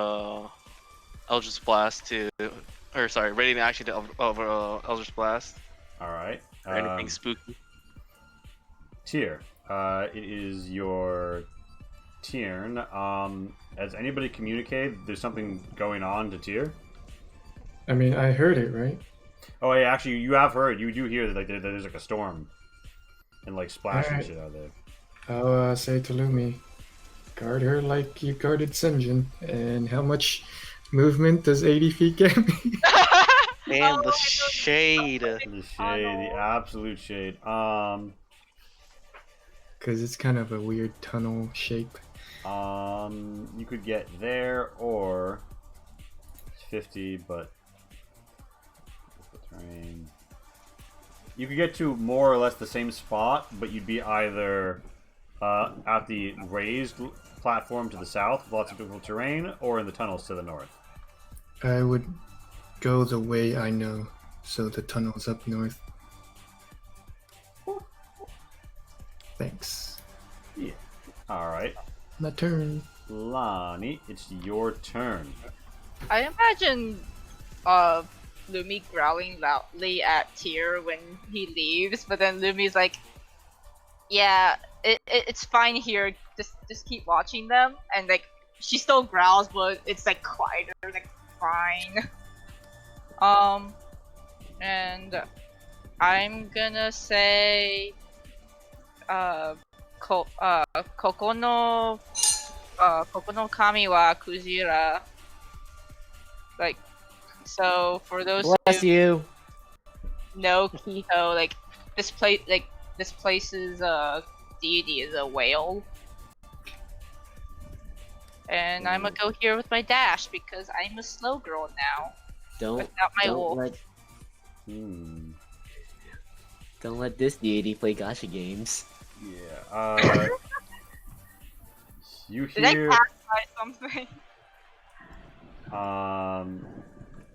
Eldritch Blast to, or sorry, Radiant Action to Eldritch Blast. All right. Or anything spooky. Tyr, it is your turn. Has anybody communicated there's something going on to Tyr? I mean, I heard it, right? Oh yeah, actually, you have heard. You do hear that like there's like a storm, and like splashing Alright. shit out there. I'll say to Lumi, guard her like you guarded Sinjin. And how much movement does 80 feet get me? And Oh, the shade. The shade, the absolute shade. Because it's kind of a weird tunnel shape. You could get there, or it's 50, but terrain. You could get to more or less the same spot, but you'd be either at the raised platform to the south with lots of difficult terrain, or in the tunnels to the north. I would go the way I know, so the tunnel's up north. Thanks. Yeah. All right, My turn. Lonnie, it's your turn. I imagine Lumi growling loudly at Tyr when he leaves, but then Lumi's like, yeah, it's fine here, just keep watching them, and like she still growls, but it's like quieter, like fine. And I'm gonna say Koko no Kami wa Kujira. Like, so for those Bless who you. know Kiho, like this place's deity is a whale. And I'm gonna go here with my dash because I'm a slow girl now Don't without my don't wolf. let don't let this deity play gacha games. Yeah. You Did I hear? pass by something?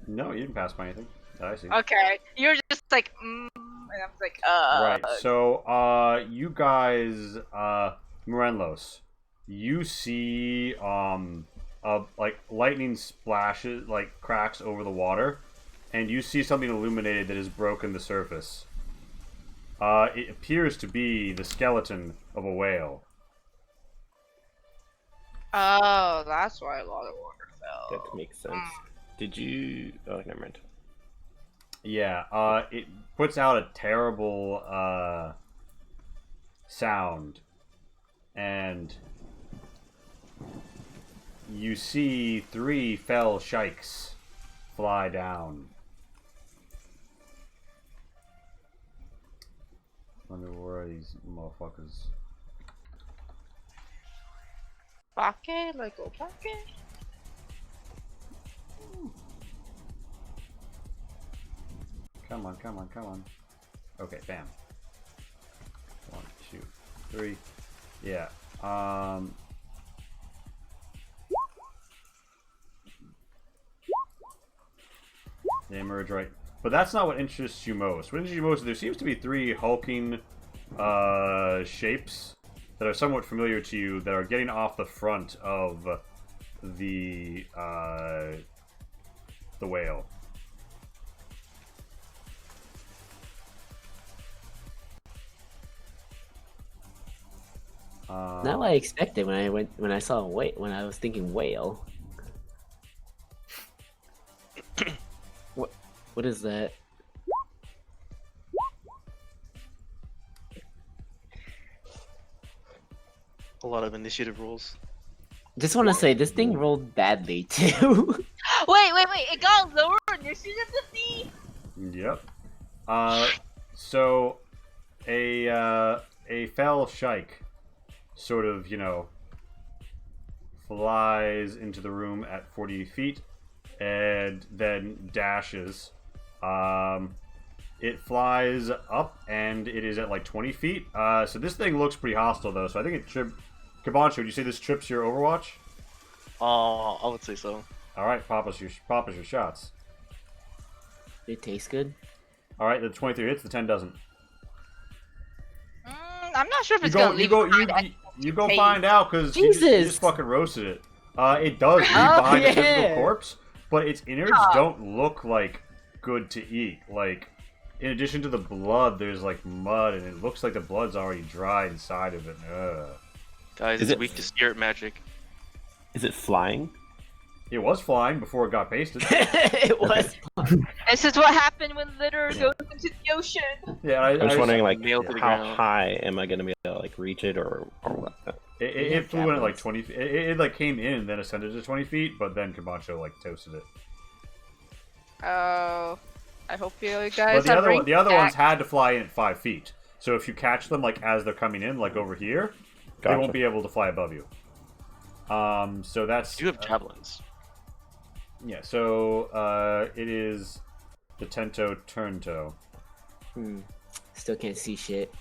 No, you didn't pass by anything that I see. Okay, you're just like, and I'm like, Right. So, you guys, Morenlos, you see, like lightning splashes, like cracks over the water, and you see something illuminated that has broken the surface. It appears to be the skeleton of a whale. Oh, that's why a lot of water fell. That makes sense. Did you? Oh, never mind. Yeah, it puts out a terrible sound, and you see 3 fell shikes fly down. Wonder where are these motherfuckers? Bake? Like Obake? Come on, come on, come on. Okay, bam. 1, 2, 3. Yeah. They emerge right. But that's not what interests you most. What interests you most is there seems to be 3 hulking shapes that are somewhat familiar to you that are getting off the front of the whale. Not what I expected when I saw when I was thinking whale. What is that? A lot of initiative rules. Just want to say this thing rolled badly too. Wait, it got lower initiative than me? Yep. So a fell shike sort of, flies into the room at 40 feet and then dashes. It flies up and it is at like 20 feet. So this thing looks pretty hostile though. So I think it tripped. Kabancho, would you say this trips your Overwatch? I would say so. All right, pop us your shots. It tastes good. All right, the 23 hits, the 10 doesn't. I'm not sure if it's gonna leave You go find out because you Jesus. just fucking roasted it. It does leave behind a physical yeah. corpse, but its innards don't look like good to eat. Like, in addition to the blood, there's like mud, and it looks like the blood's already dry inside of it. Ugh. Guys, Is it's it- weak to spirit magic. Is it flying? It was flying before it got pasted. It was. This is what happened when litter goes into the ocean. Yeah, I was wondering, like, nailed to the how ground. high am I gonna be able to like reach it, or what? It flew in at like 20 feet. It like came in and then ascended to 20 feet, but then Camacho like toasted it. Oh, I hope you But guys the have other ones back. had to fly in at 5 feet. So if you catch them like as they're coming in, like over here, they Gotcha. won't be able to fly above you. So that's You have javelins. yeah. So it is the Tento Turnto. Still can't see shit.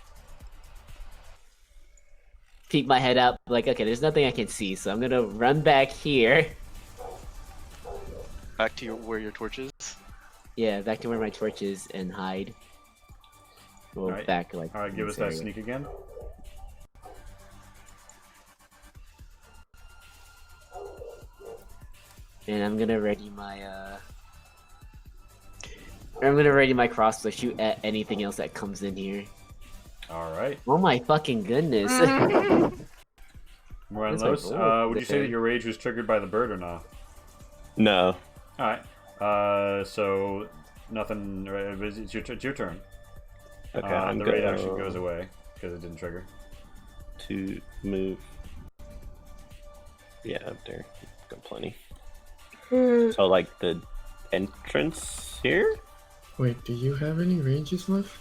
Peek my head up, like, okay, there's nothing I can see, so I'm gonna run back here. Back to where your torch is. Yeah, back to where my torch is and hide. Well, Alright. back, like. All right, give us this that area. sneak again. And I'm gonna ready my, I'm gonna ready my crossbow, shoot at anything else that comes in here. All right, Oh my fucking goodness. Morelos, roll. would you say that your rage was triggered by the bird or not? No. All right. So nothing. It's your turn. Okay, I'm the gonna raid action goes away because it didn't trigger. to move. Yeah, up there. Got plenty. So like the entrance here? Wait, do you have any ranges left?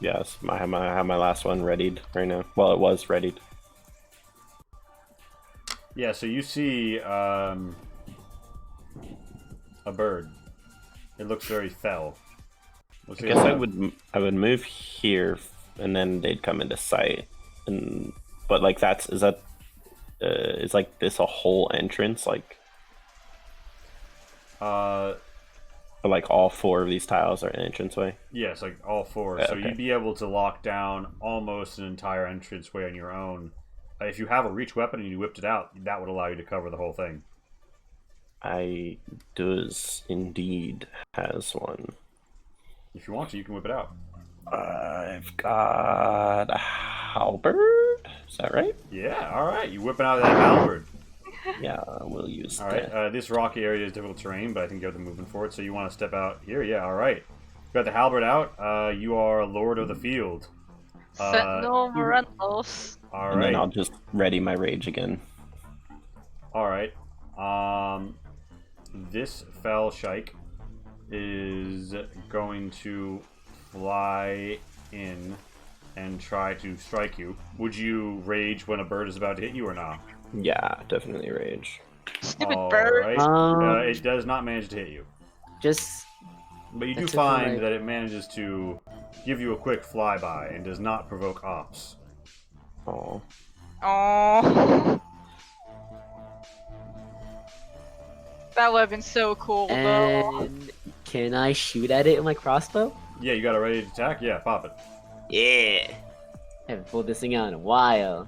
Yes, I have my last one readied right now. Well, it was readied. Yeah. So you see a bird. It looks very fell. Let's I see guess what- I would move here, and then they'd come into sight. But like is like this a whole entrance? Like like all 4 of these tiles are an entranceway? Yes, like all 4. Yeah, So okay. you'd be able to lock down almost an entire entranceway on your own. If you have a reach weapon and you whipped it out, that would allow you to cover the whole thing. I does indeed has one. If you want to, you can whip it out. I've got a halberd. Is that right? Yeah, all right. You whip it out of that halberd. Yeah, we'll use All that. right. This rocky area is difficult terrain, but I think you have the movement for it. So you want to step out here? Yeah. All right. You got the halberd out. You are lord of the field. Sentinel Morelos. All And then right. I'll just ready my rage again. All right. This fell shike is going to fly in and try to strike you. Would you rage when a bird is about to hit you or not? Yeah, definitely rage. Stupid All bird. right. It does not manage to hit you, Just but you do That's a find right. that it manages to give you a quick flyby and does not provoke ops. Oh, Oh. That would have been so cool, though. and can I shoot at it with my crossbow? Yeah, you got a ready to attack? Yeah, pop it. Yeah. I haven't pulled this thing out in a while.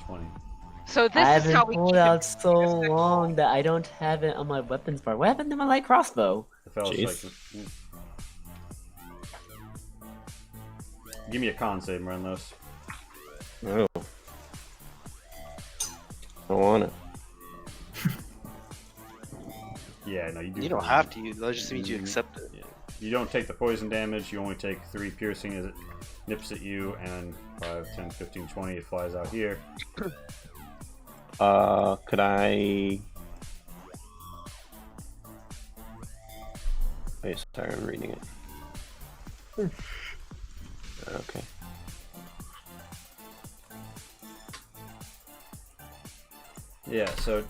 20. So I this is haven't how we pulled keep out it. so long that I don't have it on my weapons bar. What happened to my light crossbow? The fell Jeez. shike. Give me a con save, Morelos. no. I want it. Yeah, no, you do. You don't have to. That just means you accept it. Yeah. You don't take the poison damage, you only take 3 piercing as it nips at you, and 5, 10, 15, 20, it flies out here. Could I? Wait, sorry, I'm reading it. Okay. Yeah, so,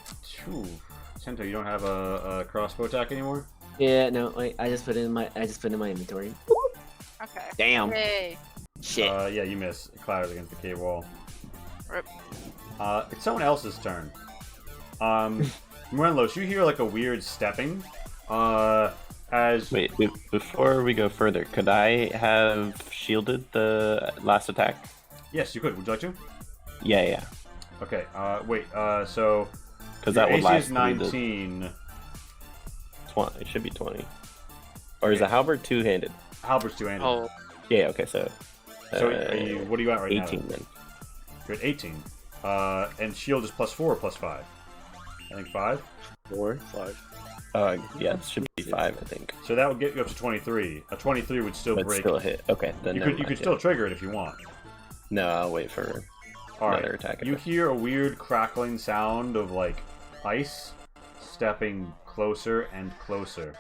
Tento, you don't have a crossbow attack anymore? Yeah, no, wait, I just put it in my inventory. Okay. Damn. Yay. Shit. Yeah, you miss. It clatters against the cave wall. Rip. It's someone else's turn. Morelos, you hear like a weird stepping. As Wait, before we go further, could I have shielded the last attack? yes, you could. Would you like to? Yeah. Okay. Wait. So Because your that would AC last is me 19. 20. It should be 20. Or is a halberd two-handed? Halberd's two-handed. Oh, Yeah. Okay. So. So what are you at right 18 now? then. You're at 18. And shield is +4 or +5? I think 5. 4, 5. Yeah, it should be 5, I think. So that would get you up to 23. A 23 would still But break. still a hit. Okay, then You never could mind, still yeah. trigger it if you want. No, I'll wait for All another right. attack. You hear a weird crackling sound of like ice stepping closer and closer.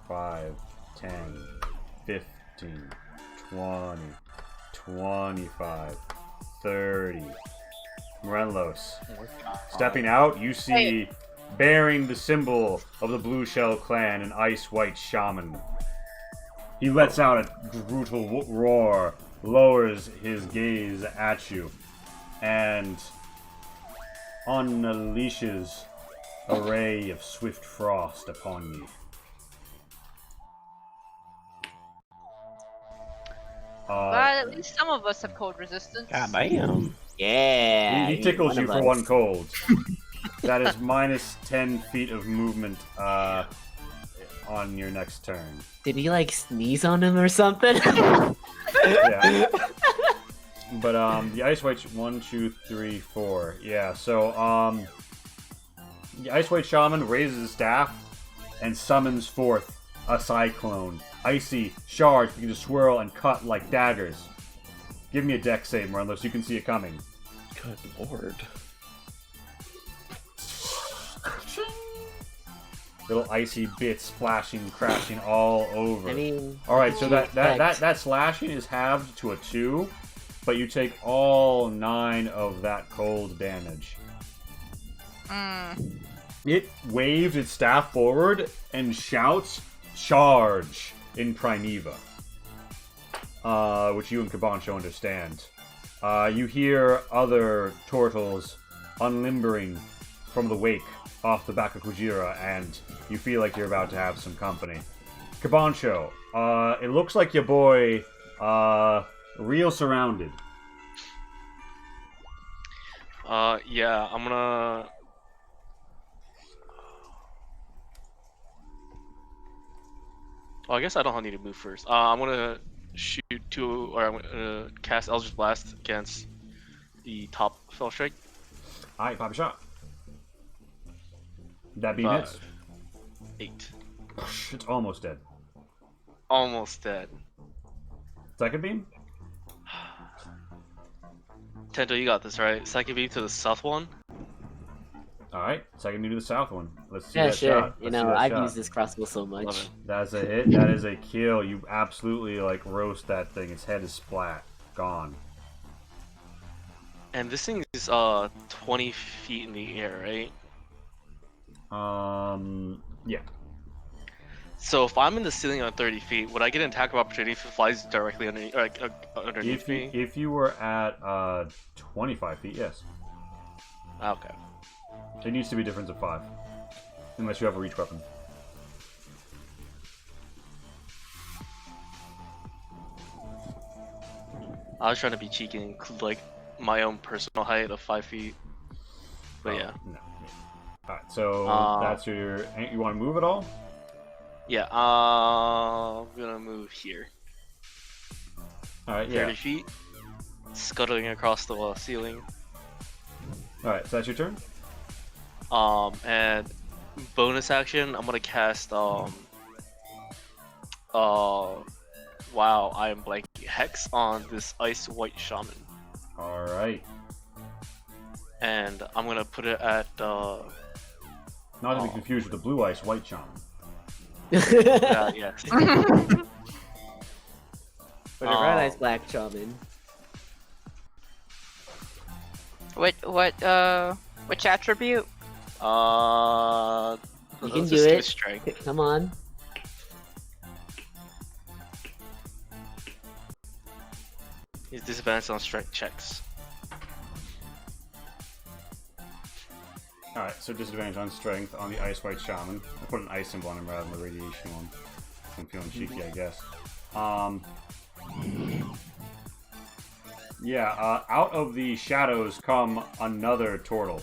5, 10, 15, 20, 25, 30. Morelos. Stepping out, you see, bearing the symbol of the Blue Shell Clan, an ice-white shaman. He lets out a brutal roar, lowers his gaze at you, and unleashes a ray of swift frost upon you. But at least some of us have cold resistance. God damn. Yeah. He tickles one you of for us. 1 cold. That is minus 10 feet of movement on your next turn. Did he like sneeze on him or something? Yeah. But the Ice White 1, 2, 3, 4. Yeah. So the Ice White Shaman raises his staff and summons forth a cyclone. Icy shards begin to swirl and cut like daggers. Give me a dex save, Morelos. You can see it coming. Good lord. Little icy bits splashing, crashing all over. I mean, All right, so what that slashing is halved to a 2, but you take all 9 of that cold damage. It waves its staff forward and shouts, "Charge!" in Primeva, which you and Kabancho understand. You hear other turtles unlimbering from the wake off the back of Kujira, and you feel like you're about to have some company. Kabancho, it looks like your boy, real surrounded. Yeah, I'm gonna. Oh, I guess I don't need to move first. I'm gonna shoot 2, or I'm gonna cast Eldritch Blast against the top Fell Strike. Alright, pop a shot. That being it, 8. it's almost dead. Almost dead. Second beam? Tento, you got this, right? Second beam to the south one. Alright, second beam to the south one. Let's see Yeah, that sure. shot. You Let's see know, that I've shot. used this crossbow so much. Love it. That's a hit. That is a kill. You absolutely like roast that thing. Its head is splat. Gone. And this thing is 20 feet in the air, right? Yeah. So if I'm in the ceiling on 30 feet, would I get an attack of opportunity if it flies directly underneath If me? you were at 25 feet, yes. Okay. It needs to be a difference of 5. Unless you have a reach weapon. I was trying to be cheeky and include like my own personal height of 5 feet. But yeah. No. Alright, so that's your... You want to move at all? Yeah, I'm gonna move here. Alright, 30 yeah. feet. Scuttling across the ceiling. Alright, so that's your turn? And bonus action, I'm gonna cast, wow, I am blanking. Hex on this Ice White Shaman. Alright. And I'm gonna put it at, Not to be confused with the blue ice white shaman. yes. But a red eyes black shaman. Which attribute? You can let's do just give it. Strength. Come on. He's disadvantaged on strength checks. Alright, so disadvantage on strength on the ice white shaman. I'll put an ice symbol on him rather than the radiation one. I'm feeling cheeky, I guess. Yeah, out of the shadows come another turtle.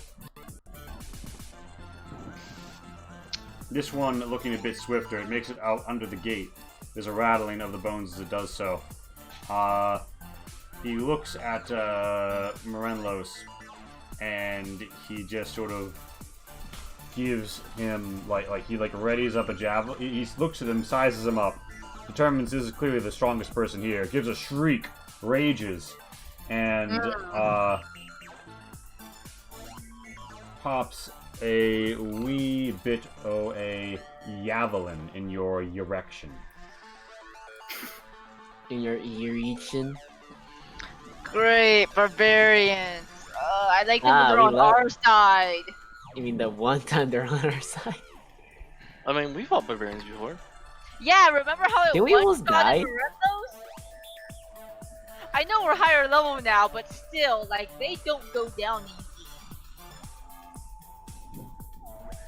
This one looking a bit swifter. It makes it out under the gate. There's a rattling of the bones as it does so. He looks at Morenlos, and he just sort of gives him like he readies up a javelin. He looks at him, sizes him up, determines this is clearly the strongest person here. Gives a shriek, rages, and pops a wee bit of a javelin in your erection. In your erection. Great, barbarians. I like them Ah, when they're we on love- our side. You mean the one time they're on our side? I mean, we've fought barbarians before. Yeah, remember how it Did we was almost die? I know we're higher level now, but still, like, they don't go down easy.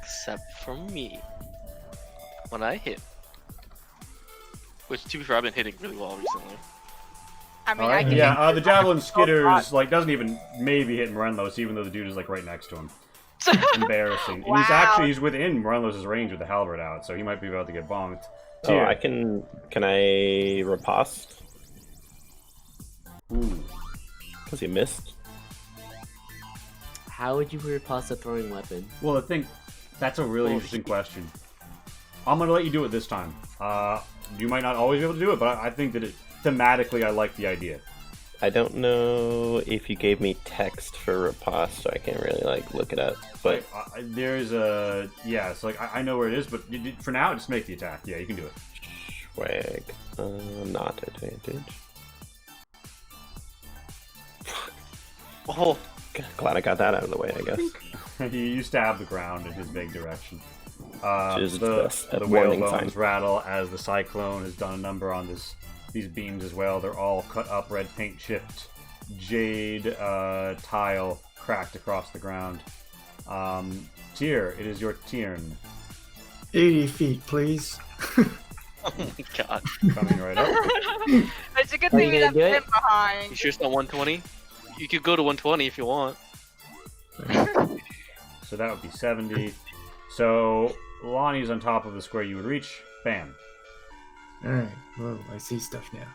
Except for me. When I hit. Which, to be fair, I've been hitting really well recently. I mean, Alright, I can yeah, the javelin Oh, skitters, like, doesn't even maybe hit Morenlos, even though the dude is, like, right next to him. Embarrassing. And Wow. he's within Morenlos' range with the halberd out, so he might be about to get bonked. Oh, Tyr. I can I riposte? Ooh. Because he missed. How would you repulse a throwing weapon? Well, I think that's a really interesting question. I'm gonna let you do it this time. You might not always be able to do it, but I think that thematically I like the idea. I don't know if you gave me text for riposte, so I can't really look it up. But There's a it's like I know where it is, but for now just make the attack. Yeah, you can do it. swag, not advantage. Oh, Glad I got that out of the way, I guess. You stab the ground in his vague direction. Just The a whale warning bones sign. rattle as the cyclone has done a number on these beams as well. They're all cut up, red paint chipped, jade tile cracked across the ground. Tyr, it is your turn. 80 feet, please. oh my god. Coming right up. It's a good Are thing you we gonna left do him it? You behind. sure it's not 120? You could go to 120 if you want. So that would be 70. So Lonnie's on top of the square you would reach. Bam. Alright, whoa, I see stuff now.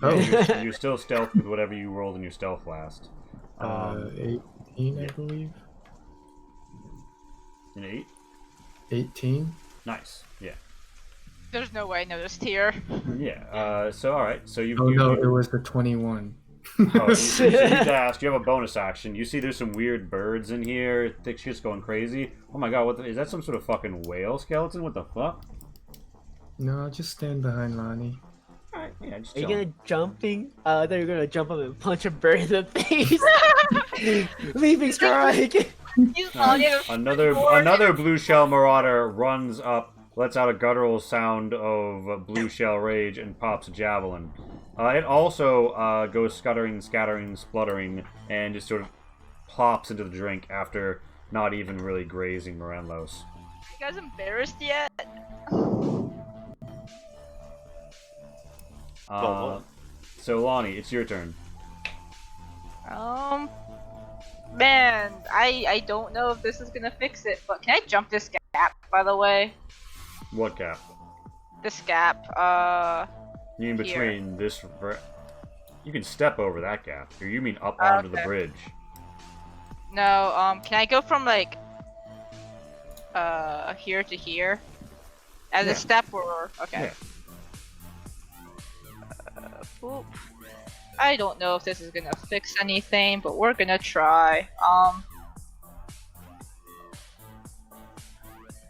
Oh, you're still stealth with whatever you rolled in your stealth last. 18, I believe. An 8? 18? Nice. Yeah. There's no way I noticed here. Yeah. So alright. So you. Oh you, no, you it was the 21. Oh, you dashed. You have a bonus action. You see there's some weird birds in here. Thick shit's going crazy. Oh my god, is that some sort of fucking whale skeleton? What the fuck? No, I'll just stand behind Lonnie. Alright, yeah, just Are you chill. gonna jumping? I thought you were gonna jump up and punch a bird in the face. Leaping strike. He's on it. Another blue shell marauder runs up, lets out a guttural sound of blue shell rage, and pops a javelin. It also goes scattering, spluttering, and just sort of plops into the drink after not even really grazing Morenlos. You guys embarrassed yet? So Lonnie, it's your turn. Man, I don't know if this is gonna fix it, but can I jump this gap, by the way? What gap? This gap, You mean Here. between this? You can step over that gap, or you mean up onto the Okay. bridge? no, can I go from, like, here to here? As Yeah. a step, or, okay. Yeah. Boop. I don't know if this is gonna fix anything, but we're gonna try.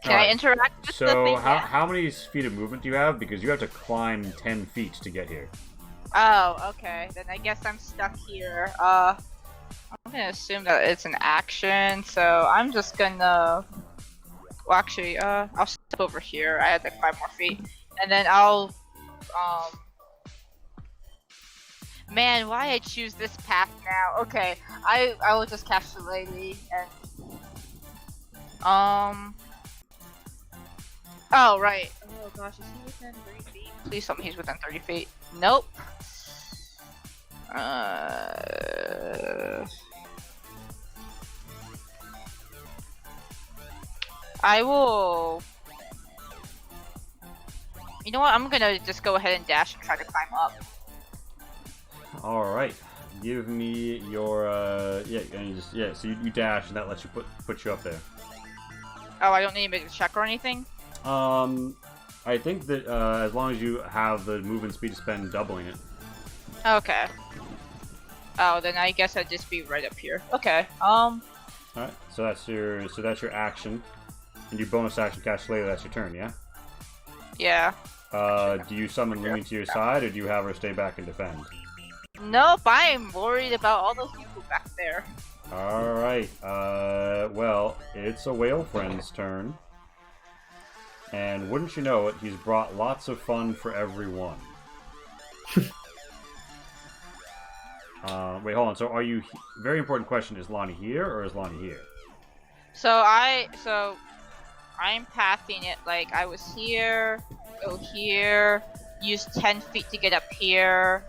Can I Alright, interact with the So thing? how many feet of movement do you have? Because you have to climb 10 feet to get here. Oh, okay. Then I guess I'm stuck here. I'm gonna assume that it's an action, so I'm just gonna. Well, actually, I'll step over here. I had like 5 more feet, and then I'll. Man, why I choose this path now? Okay, I will just cast Shillelagh and. Oh right. Oh gosh, is he within 30 feet? Please tell me he's within 30 feet. Nope. I will. know what? I'm gonna just go ahead and dash and try to climb up. All right. Give me your So you dash, and that lets you put you up there. Oh, I don't need to make a check or anything. I think that as long as you have the movement speed to spend doubling it. Okay. Oh, then I guess I'd just be right up here. Okay. All right. So that's your action, and your bonus action cast later. That's your turn. Yeah. Yeah. Do you summon Lumi to your side, or do you have her stay back and defend? Nope, I'm worried about all those people back there. Alright, well, it's a whale friend's turn. And wouldn't you know it, he's brought lots of fun for everyone. Wait, hold on, so are you... Very important question, is Lonnie here, or is Lonnie here? So I'm pathing it like I was here, go here, use 10 feet to get up here,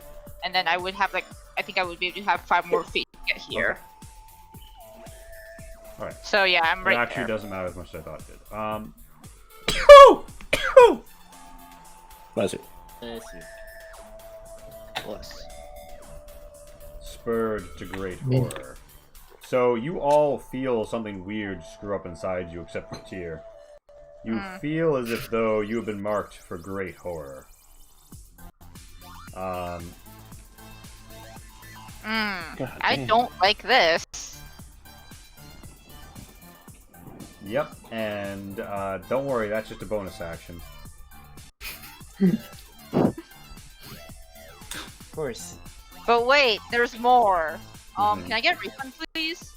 and then I would have like, I think I would be able to have 5 more feet to get here. Okay. Alright. So yeah, I'm right It actually there. doesn't matter as much as I thought it did. Bless you. Bless you. Plus. Spurred to great horror. So you all feel something weird screw up inside you, except for Tyr. You feel as if though you have been marked for great horror. God I damn. don't like this. Yep, and don't worry, that's just a bonus action. Of course. But wait, there's more. Mhm. Can I get a refund, please?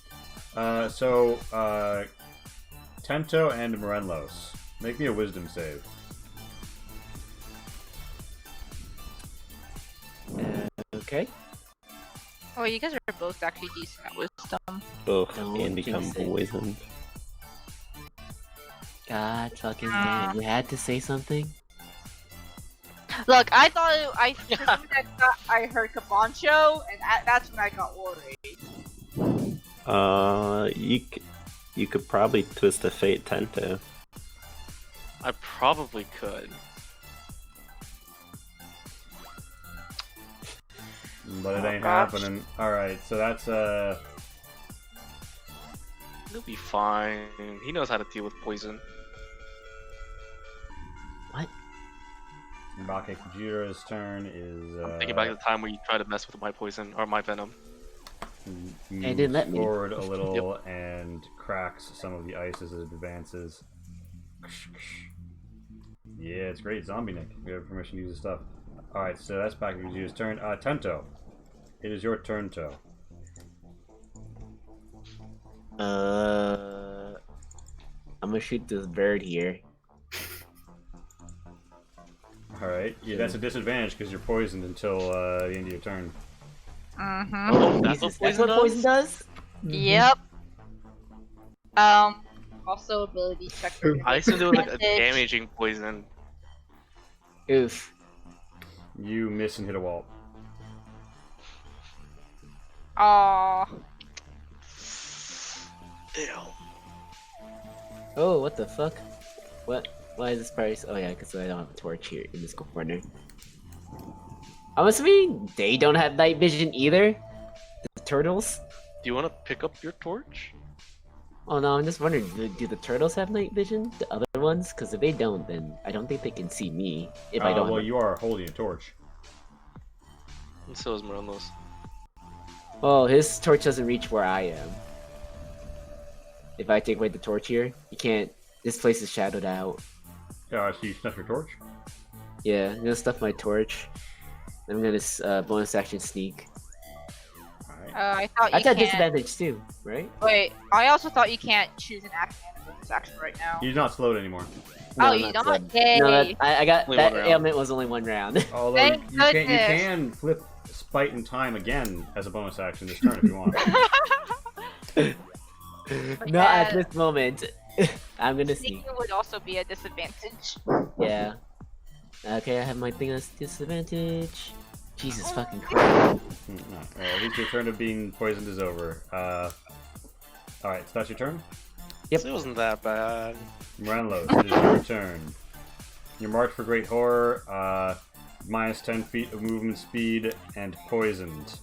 Tento and Morenlos, make me a wisdom save. Okay. Oh, you guys are both actually decent at wisdom. Ugh, Don't and become jinx it. poisoned. God fucking damn, you had to say something? Look, I thought I heard Cabancho, and that's when I got worried. You could probably twist a fate Tento. I probably could. But it ain't gosh. happening. Alright, so that's He'll be fine. He knows how to deal with poison. What? Mbake Kujira's turn is I'm thinking back to the time where you tried to mess with my poison or my venom. Hey, didn't let me. forward a little and cracks some of the ice as it advances. Yeah, it's great, Zombie Nick. You have permission to use the stuff. Alright, so that's back to Kujira's turn. Tento. It is your turn, Toe. I'm gonna shoot this bird here. Alright, yeah, that's a disadvantage because you're poisoned until the end of your turn. Mm-hmm. Oh, that's what Jesus, that's poison what poison does? Yep. Also ability check. for I assumed it was like a disadvantage. damaging poison. Oof. You miss and hit a wall. Aw. Ew. Oh, what the fuck? What? Why is this price? Oh yeah, because I don't have a torch here in this corner. I'm assuming they don't have night vision either? The turtles? Do you want to pick up your torch? Oh no, I'm just wondering, do the turtles have night vision? The other ones? Because if they don't, then I don't think they can see me. If I don't Well, have... you are holding a torch. And so is Morelos. Oh, his torch doesn't reach where I am. If I take away the torch here, you can't... This place is shadowed out. So you snuff your torch? Yeah, I'm gonna stuff my torch. I'm gonna bonus action sneak. Alright. I thought That's you at can't. disadvantage too, right? Wait, I also thought you can't choose an action and a bonus action right now. He's not slowed anymore. Oh, I'm you not don't? slow. No, Yay. I got Only that one round. ailment was only one round. Although Thank you goodness. can flip Spite in Time again as a bonus action this turn if you want. Not at this moment. I'm gonna sneak. Sneaking would also be a disadvantage. Yeah. Okay, I have my thing as disadvantage. Jesus fucking Christ. At least your turn of being poisoned is over. Alright, so that's your turn? Yep. It wasn't that bad. Morenlos, it is your turn. You're marked for Great Horror, minus 10 feet of movement speed, and poisoned.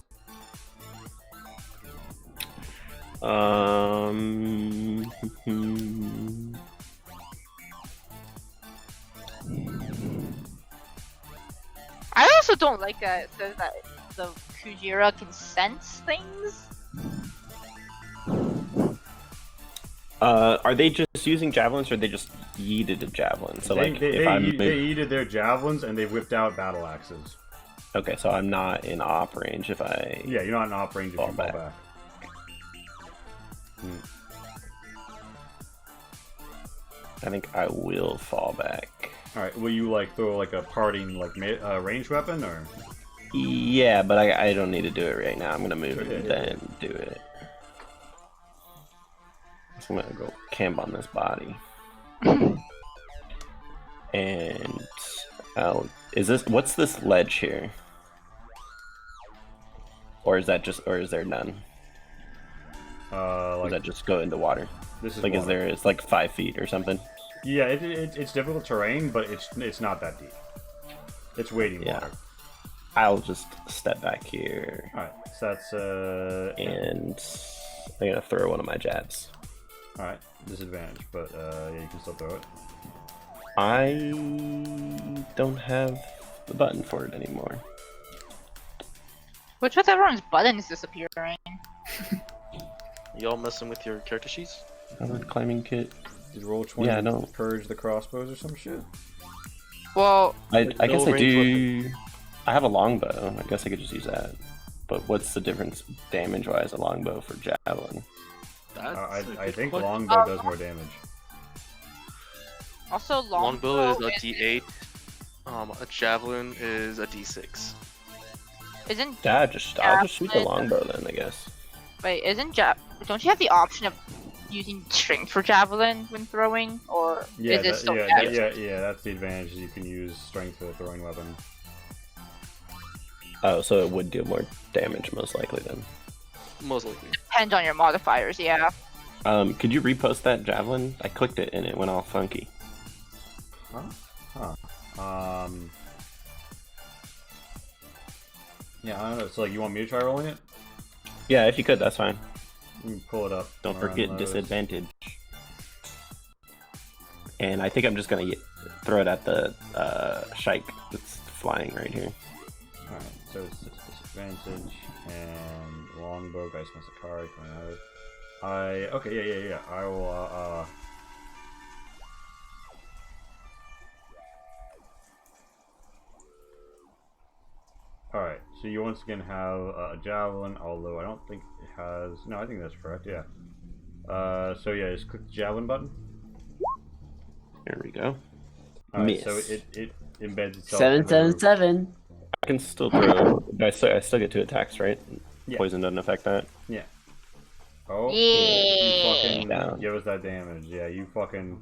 I also don't like that it says that the Kujira can sense things. Are they just using javelins, or they just yeeted a javelin? So they, like, they, if they, I'm ye- they yeeted their javelins and they whipped out battle axes. okay, so I'm not in op range if I. Yeah, you're not in op range if Fall you fall back. back. I think I will fall back. Alright, will you like throw like a parting like ranged weapon or? Yeah, but I don't need to do it right now. I'm gonna move Okay, and yeah. then do it. So I'm gonna go camp on this body. And what's this ledge here? Or is there none? Or does that just go into water? This is Like, water. it's like 5 feet or something? Yeah, it's difficult terrain, but it's not that deep. It's wading Yeah. water. I'll just step back here Alright, so that's and I'm gonna throw one of my jabs. alright, disadvantage, but yeah, you can still throw it. I don't have the button for it anymore. Which with everyone's button is disappearing. Y'all messing with your character sheets? Download climbing kit. Did roll 20 Yeah, no. purge the crossbows or some shit? Well, I Like, guess no I range do. I have a longbow. I guess I could just use that. But what's the difference damage-wise, a longbow for javelin? That's I a good think question. longbow does more damage. also Longbow is a is- D8. A javelin is a D6. Isn't Yeah, I'll just shoot the longbow then, I guess. wait? Don't you have the option of using strength for javelin when throwing, or Yeah, is it still yeah, that's the advantage. You can use strength for a throwing weapon. Oh, so it would deal more damage most likely then. Most likely. depends on your modifiers? Yeah. Could you repost that javelin? I clicked it and it went all funky. Huh. Yeah, I don't know. So, like, you want me to try rolling it? Yeah, if you could, that's fine. Let me pull it up. Don't on forget those. disadvantage. And I think I'm just gonna throw it at the Shike that's flying right here. Alright, so it's disadvantage and longbow, Geist Masakari coming out. Okay, yeah. I will, Alright, so you once again have a javelin, although I don't think it has. No, I think that's correct, yeah. So yeah, just click the javelin button. There we go. Alright, so Miss. it embeds itself. in the roof. 777. I can still throw. I still get 2 attacks, right? Yeah. Poison doesn't affect that. Yeah. Oh, Yeah. you fucking Down. give us that damage. Yeah, you fucking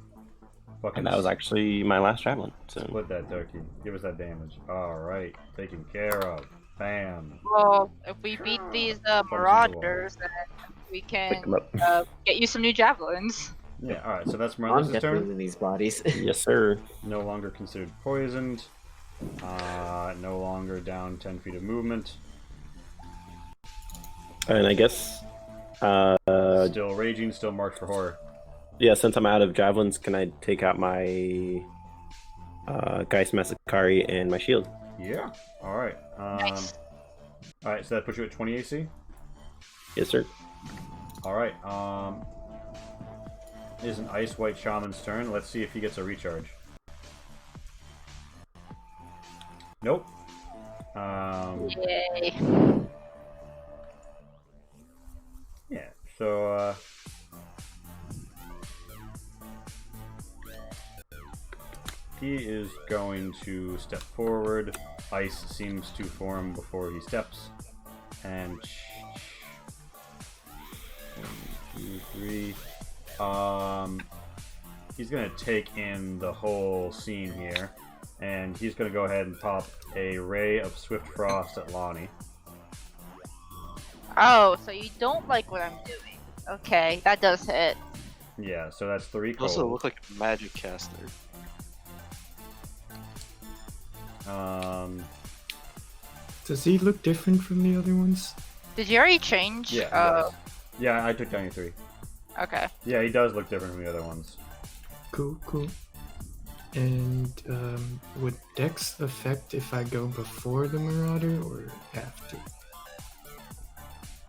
And that was actually my last javelin. So split that turkey. Give us that damage. Alright, taken care of. Bam. Well, if we beat these marauders, then we pick can them up. get you some new javelins. Yeah, alright, so that's I'm Merlin's definitely turn. in these bodies. Yes, sir. No longer considered poisoned. No longer down 10 feet of movement. And I guess, Still raging, still marked for horror. yeah, since I'm out of javelins, can I take out my Geist Masakari and my shield? Yeah. Alright. Nice. Alright, so that puts you at 20 AC? Yes, sir. Alright, it is an Ice White Shaman's turn. Let's see if he gets a recharge. Nope. Yay. Yeah, so, he is going to step forward. Ice seems to form before he steps. And 1, 2, 3. He's gonna take in the whole scene here, and he's gonna go ahead and pop a ray of Swift Frost at Lonnie. Oh, so you don't like what I'm doing? Okay, that does hit. Yeah, so that's 3 You also cold. look like a magic caster. Does he look different from the other ones? Did you already change? Yeah. he does. Yeah, I took down your 3. Okay. Yeah, he does look different from the other ones. Cool, cool. And would Dex affect if I go before the Marauder or after?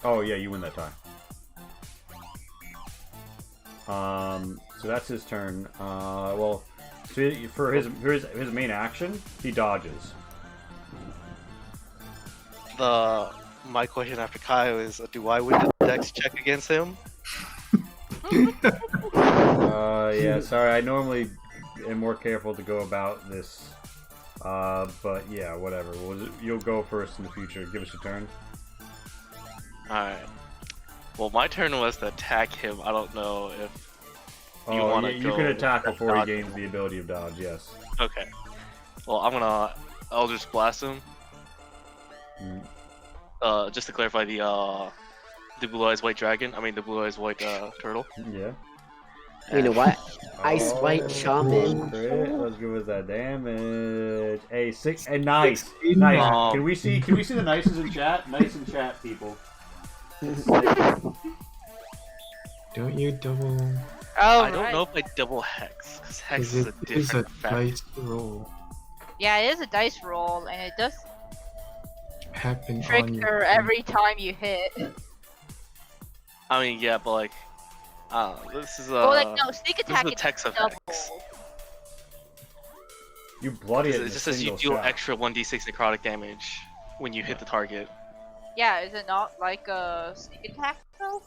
Oh yeah, you win that tie. So that's his turn. Well, so for his main action, he dodges. My question after Kyle is, do I win the dex check against him? Yeah, sorry. I normally am more careful to go about this. But yeah, whatever. You'll go first in the future. Give us your turn. Alright. Well, my turn was to attack him. I don't know if you Oh, want to yeah, go. you can attack with before he dodge. gains the ability of dodge. Yes. Okay. Well, I'm gonna Eldritch Blast him. Mm, Just to clarify, the Blue Eyes White Dragon. I mean, the Blue Eyes White Turtle. yeah. You know what? Ice Oh, White Shaman. crit. Let's give us that damage. Hey, 6 and nice. 16. Nice. Can we see the nices in chat? Nice in chat, people. Don't you double? Oh, I don't right. know if I double hex, because hex Is is a it is a different fact. dice roll Yeah, it is a dice roll, and it does happen on trigger your every time you hit. I mean, yeah, but like, this is Oh, like no, sneak this is attack the is text of double. hex. You bloody it. It just says you deal extra 1d6 necrotic damage when you hit the target. Yeah, is it not like a sneak attack though?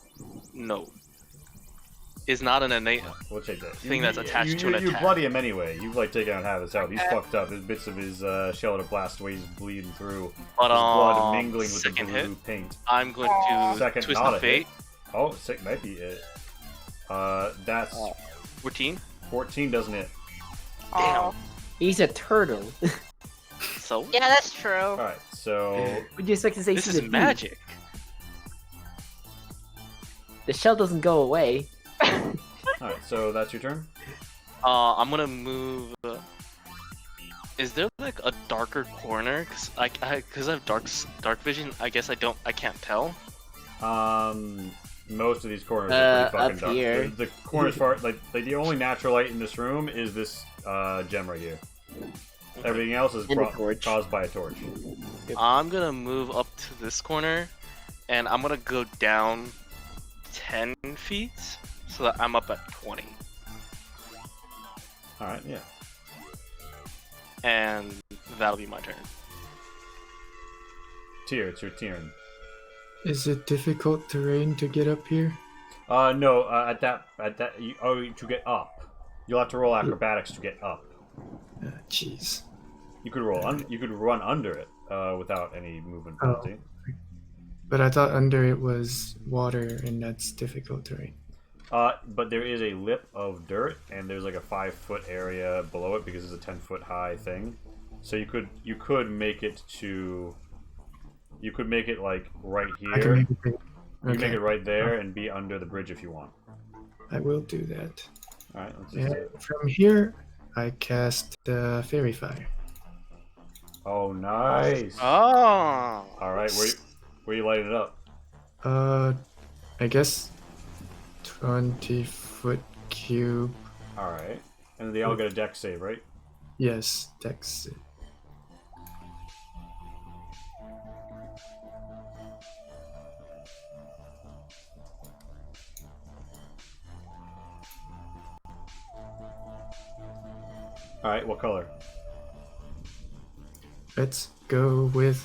No. Is not an innate. We'll take that. Thing that's attached to an You attack. bloody him anyway. You've like taken out half his health. He's Okay. fucked up. There's bits of his Shelter Blast away. He's bleeding through. But His blood mingling with the second blue hit, paint. I'm going to Second, twist not the a fate. Oh, sick might be it. That's 14. 14, doesn't it? Oh. He's a turtle. So Yeah, that's true. Alright, so Would you expect to say this he's is a bee? magic. The shell doesn't go away. alright, so that's your turn? I'm gonna move. Is there like a darker corner? Cause I have dark vision. I guess I can't tell. Most of these corners are pretty up fucking dark. here. The corners far like the only natural light in this room is this gem right here. Everything else is And a torch. caused by a torch. I'm gonna move up to this corner, and I'm gonna go down 10 feet so that I'm up at 20. Alright, yeah. And that'll be my turn. Tyr, it's your turn. Is it difficult terrain to get up here? No, to get up. You'll have to roll acrobatics to get up. Jeez. You could you could run under it without any movement Oh. penalty. But I thought under it was water, and that's difficult terrain. But there is a lip of dirt, and there's like a 5-foot area below it because it's a 10-foot high thing. So you could make it to. You could make it like right I can here. make it big. You make it right there and be under the bridge if you want. I will do that. All right, let's just do And it. from here, I cast Fairy Fire. Oh, nice. Oh. All right, where you lighting it up? I guess 20-foot cube. All right, and they all get a dex save, right? Yes, Dex. All right, what color? Let's go with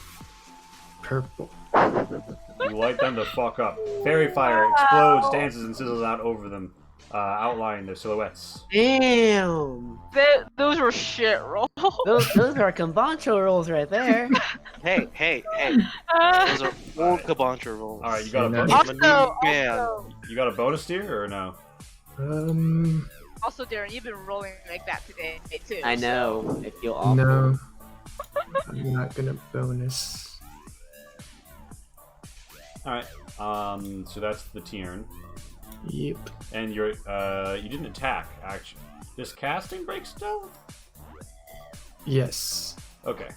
purple. You light them the fuck up. Fairy fire explodes, dances, and sizzles out over them, outlining their silhouettes. Damn! Those were shit rolls. Those are Combancho rolls right there. Hey. Those are full Kabantra rolls. All right, you got a Yeah. bonus, I'm a new Also, man. you got a bonus tier or no? also, Darren, you've been rolling like that today too. I know. I feel awful. No. I'm not gonna bonus. All right. So that's the Tiern, Yep. and you didn't attack actually. Does casting break stealth? Yes. Okay.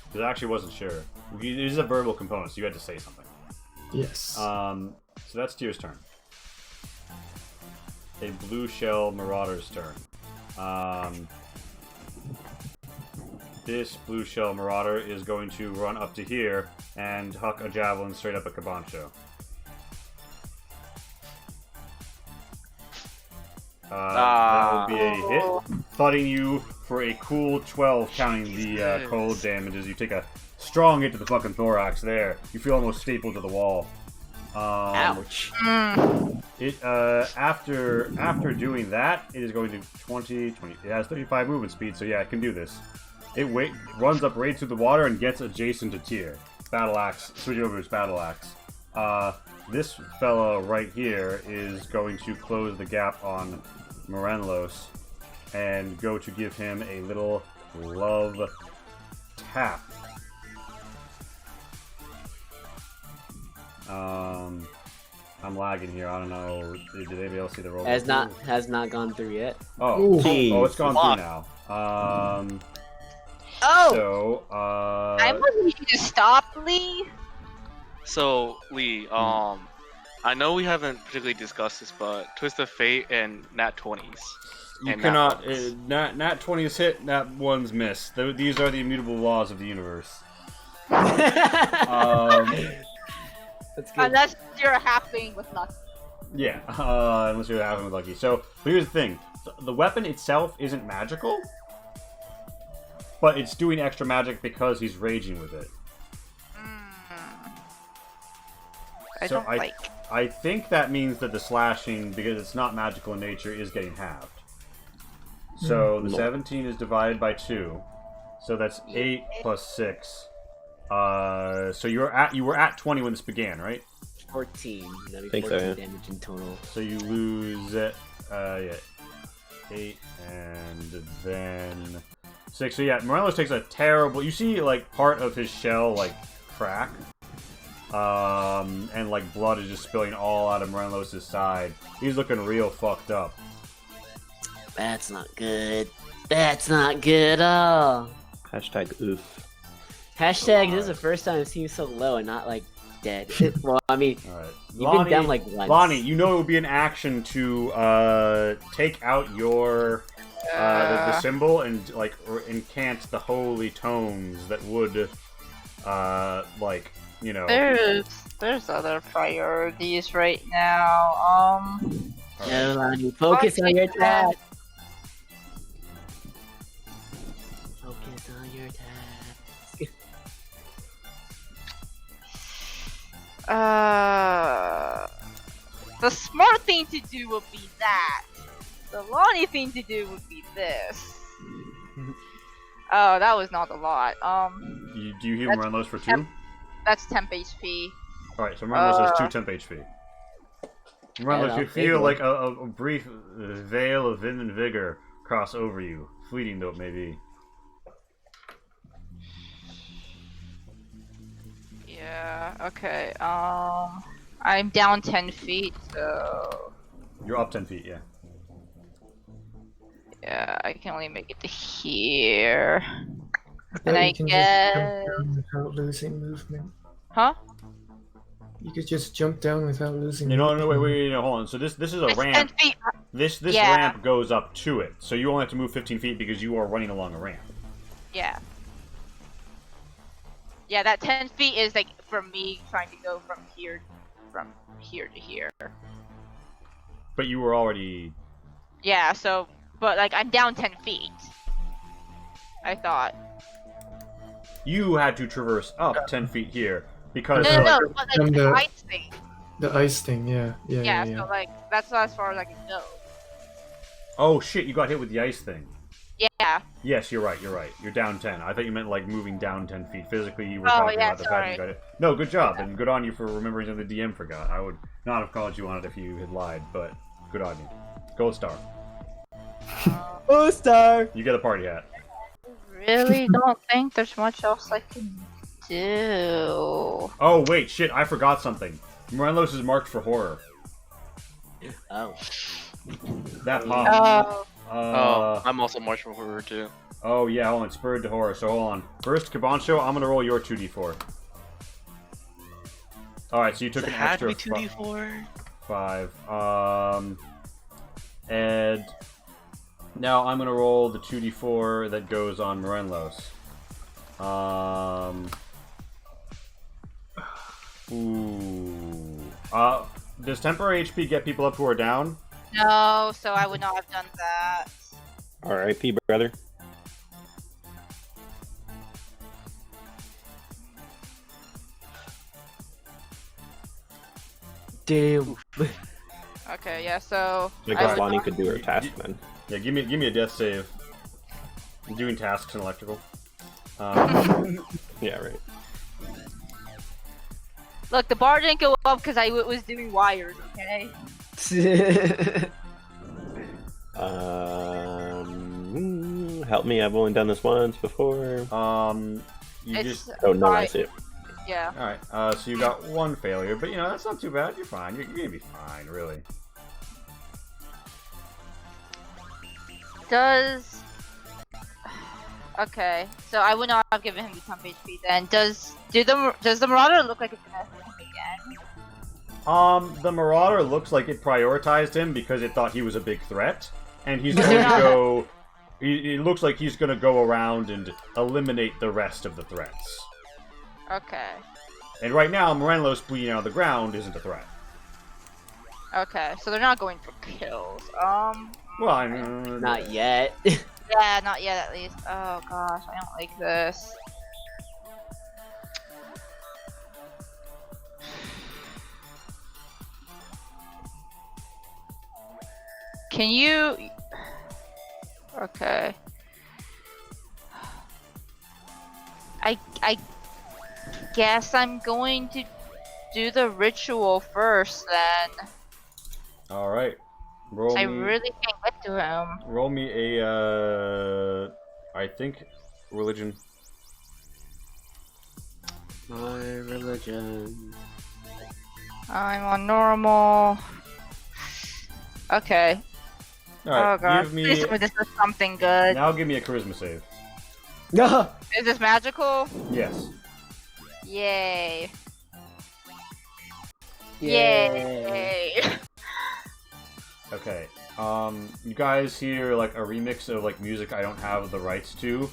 Because I actually wasn't sure. It is a verbal component, so you had to say something. Yes. So that's Tyr's turn. A blue shell marauder's turn. This blue shell marauder is going to run up to here and huck a javelin straight up at Cabancho. That will be a hit, thudding you for a cool 12, counting the cold damages. You take a strong hit to the fucking thorax there. You feel almost stapled to the wall. Ouch. It after doing that, it is going to 20. It has 35 movement speed, so yeah, it can do this. It runs up right through the water and gets adjacent to Tyr. Battle axe, switching over to his battle axe. This fellow right here is going to close the gap on Morenlos and go to give him a little love tap. I'm lagging here. I don't know. Did anybody else see the roll? Has not gone through yet. Oh, Jeez. it's gone Fuck. through now. Oh! So, I want you to stop, Lee. So Lee, I know we haven't particularly discussed this, but Twist of Fate and Nat 20s. you and cannot. Nat Nat 20's hit, Nat 1's miss. These are the immutable laws of the universe. That's good. Unless you're happening with nothing. Yeah, unless you're having with Lucky. So, but here's the thing: the weapon itself isn't magical, but it's doing extra magic because he's raging with it. I So don't like. I think that means that the slashing, because it's not magical in nature, is getting halved. So the 17 is divided by 2, so that's 8 plus 6. So you were at 20 when this began, right? 14. That'd be Think so, 14 yeah. damage in total. So you lose 8 and then 6. So yeah, Morelos takes a terrible. You see like part of his shell like crack. And like blood is just spilling all out of Morelos' side. He's looking real fucked up. That's not good. That's not good at all. Hashtag oof. Hashtag, this is the first time I've seen you so low and not like dead. Well, I mean, Alright. you've been down like once. Lonnie, you know it would be an action to take out your the symbol and like incant the holy tones that would like, you know. There's other priorities right now. No, Lonnie, focus on your attack. Focus on your attack. The smart thing to do would be that. The Lonnie thing to do would be this. Oh, that was not a lot. Do you heal That's Morelos for 2? temp- That's temp HP. Alright, so Morelos has 2 temp HP. Morelos, Yeah, you I'll feel take like a brief veil of vim and vigor cross over you. Fleeting though it may be. Yeah, okay. I'm down 10 feet, so You're up 10 feet, yeah. yeah, I can only make it to here. thought I you can guess- just jump down without losing movement. Huh? You could just jump down without losing. No, movement. wait, hold on. So this is a It's 10 ramp. feet. This Yeah. ramp goes up to it. So you only have to move 15 feet because you are running along a ramp. Yeah. Yeah, that 10 feet is like from me trying to go from here to here. But you were already. Yeah, so, but like I'm down 10 feet. I thought. You had to traverse up 10 feet here because. No, like, but like From the the- ice thing. The ice thing, yeah. Yeah, so like that's as far as I can go. Oh shit! You got hit with the ice thing. Yeah. Yes, you're right. You're down 10. I thought you meant like moving down 10 feet. Physically, you were Oh, talking yeah, about the fact sorry. you got it. No, good job, and good on you for remembering something the DM forgot. I would not have called you on it if you had lied, but good on you. Gold star. Oh, star! You get a party hat. Really don't think there's much else I can do. Oh wait, shit! I forgot something. Morelos is marked for horror. Oh. That popped. Oh. Oh, I'm also marching for horror too. Oh yeah, hold on. Spurred to horror. So hold on. First, Cabancho, I'm gonna roll your 2d4. All right, so you took Does an it have to extra be 2d4? 5. And now I'm gonna roll the 2d4 that goes on Morenlos. Ooh. Does temporary HP get people up who are down? No, so I would not have done that. R.I.P. brother. Damn. Okay, yeah, so I I guess would Lonnie not- could do her task then. Yeah, give me a death save. I'm doing tasks in electrical. Yeah, right. Look, the bar didn't go up because I was doing wires, okay? Help me. I've only done this once before. You It's just Oh no, I fine. see it. Yeah. all right. So you got one failure, but you know that's not too bad. You're fine. You're gonna be fine, really. Does okay, so I would not have given him the temp HP then. Does the Marauder look like it's gonna hit him again? The Marauder looks like it prioritized him because it thought he was a big threat, and he's going to go. It looks like he's going to go around and eliminate the rest of the threats. Okay. And right now, Morenlos bleeding out of the ground isn't a threat. Okay, so they're not going for kills. Well, I mean, Not yet. Yeah, not yet at least. Oh gosh, I don't like this. Can you... Okay. I guess I'm going to do the ritual first then. all right. Roll I me. really can't get to him. Roll me a. I think religion. My religion. I'm on normal. Okay. All right. Oh god. Give Please me tell me this is something good. now. Give me a charisma save. No. Is this magical? Yes. Yay. Yay. Yay. Okay. You guys hear like a remix of like music I don't have the rights to,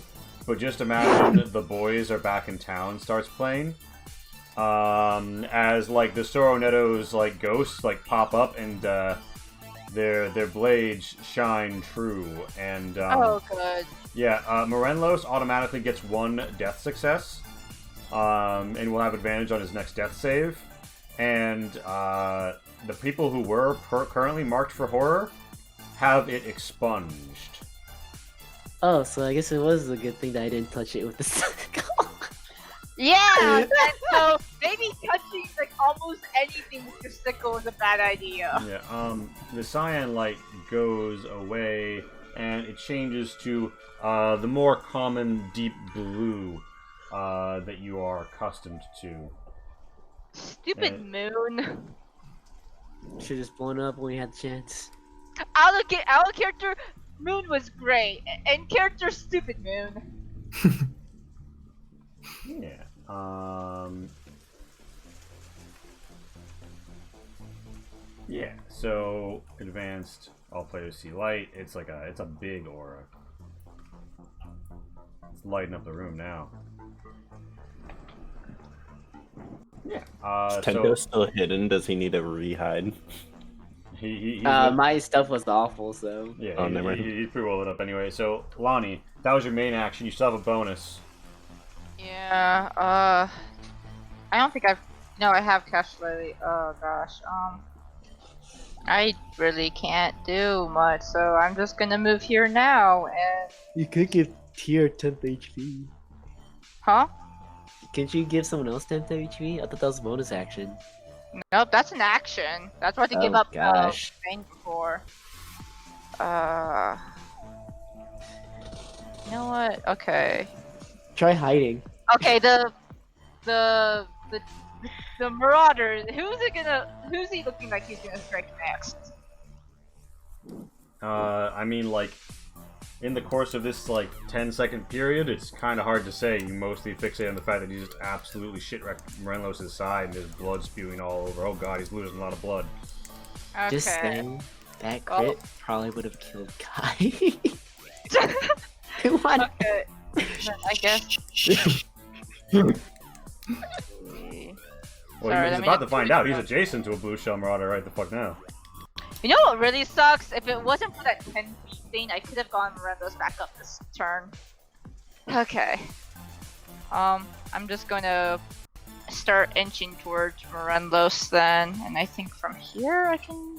but just imagine The Boys Are Back in Town starts playing. As like the Soronetto's like ghosts like pop up and their blades shine true and Oh good. yeah, Morenlos automatically gets 1 death success, and will have advantage on his next death save. And the people who were currently marked for horror have it expunged. Oh, so I guess it was a good thing that I didn't touch it with the sickle. Yeah, and so maybe touching like almost anything with your sickle is a bad idea. Yeah, the cyan light goes away, and it changes to the more common deep blue that you are accustomed to. Stupid moon. Should just blown up when we had the chance. Our character moon was great, and character stupid moon. Yeah. Yeah. So advanced, all players see light. It's a big aura. It's lighting up the room now. Yeah. Is Tento still hidden? Does he need a rehide? He's My stuff was awful, so. yeah. Oh, never mind. He's pretty well lit up anyway. So Lonnie, that was your main action. You still have a bonus. Yeah, I don't think no, I have cash lately. Oh gosh, I really can't do much, so I'm just gonna move here now and... You could give Tier 10 HP. Huh? Can't you give someone else 10 HP? I thought that was a bonus action. Nope, that's an action. That's what to give Oh, up gosh. thing before. You know what? Okay. Try hiding. Okay, the Marauder, who's he looking like he's gonna strike next? I mean, like, in the course of this like 10-second period, it's kind of hard to say. You mostly fixate on the fact that he just absolutely shit-wrecked Morenlos' side and there's blood spewing all over. Oh god, he's losing a lot of blood. Okay. Just saying, that crit probably would have killed Kai. What? Okay. Then I guess. Well, Sorry, he's let me about to just find read out. He's that. adjacent to a blue shell marauder right the fuck now. You know what really sucks? If it wasn't for that 10 feet thing, I could have gone Morenlos back up this turn. Okay. I'm just gonna start inching towards Morenlos then, and I think from here I can.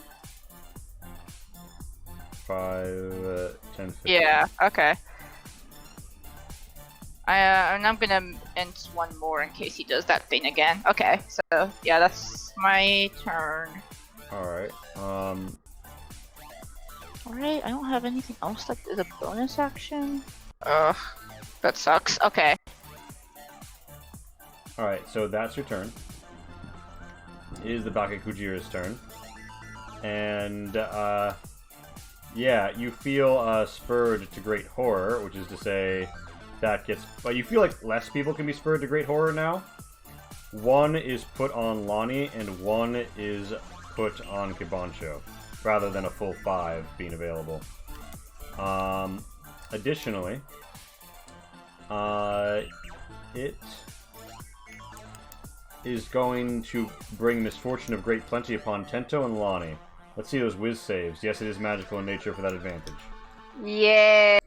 5, 10, 15. Yeah. Okay. And I'm gonna inch one more in case he does that thing again. Okay. So yeah, that's my turn. Alright. Alright, I don't have anything else that is a bonus action. Ugh, that sucks. Okay. Alright, so that's your turn. It is the Bakekujira's turn. And, yeah, you feel spurred to great horror, which is to say that gets... But you feel like less people can be spurred to great horror now. One is put on Lonnie, and one is put on Kibancho, rather than a full 5 being available. Additionally, it is going to bring misfortune of great plenty upon Tento and Lonnie. Let's see those whiz saves. Yes, it is magical in nature for that advantage. Yay!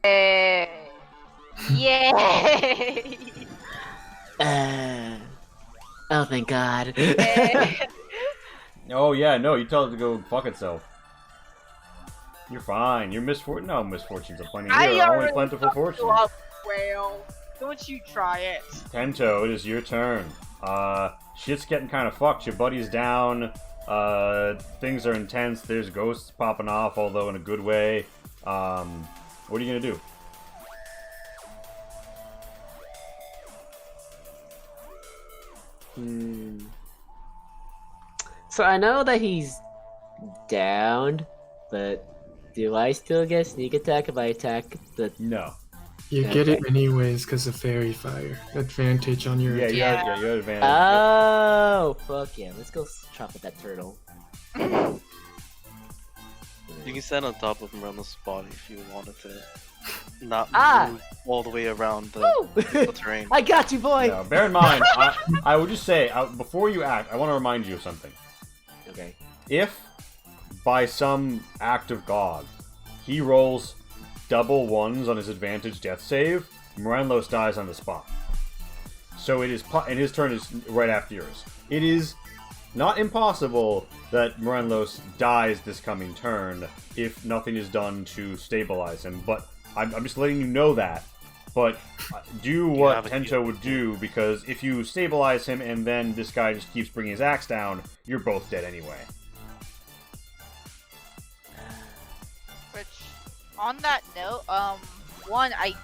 Yay! Oh, thank God. Oh yeah, no, you tell it to go fuck itself. You're fine. Your misfortune, no misfortunes aplenty here. Only plentiful fortune. Whale, don't you try it. Tento, it is your turn. Shit's getting kind of fucked. Your buddy's down. Things are intense. There's ghosts popping off, although in a good way. What are you gonna do? So I know that he's downed, but do I still get sneak attack if I attack the... No. You get it anyways because of fairy fire. Advantage on your Yeah, attack. you have advantage. Oh, fuck yeah. Let's go chop at that turtle. You can stand on top of Morenlos' body if you wanted to. Not move all the way around the terrain. I got you, boy! No, bear in mind, I would just say, before you act, I want to remind you of something. Okay. If, by some act of God, he rolls double 1s on his advantage death save, Morenlos dies on the spot. So it is, and his turn is right after yours. It is not impossible that Morenlos dies this coming turn if nothing is done to stabilize him, but I'm just letting you know that. But do what Tento would do, because if you stabilize him and then this guy just keeps bringing his axe down, you're both dead anyway. Which, on that note, one, I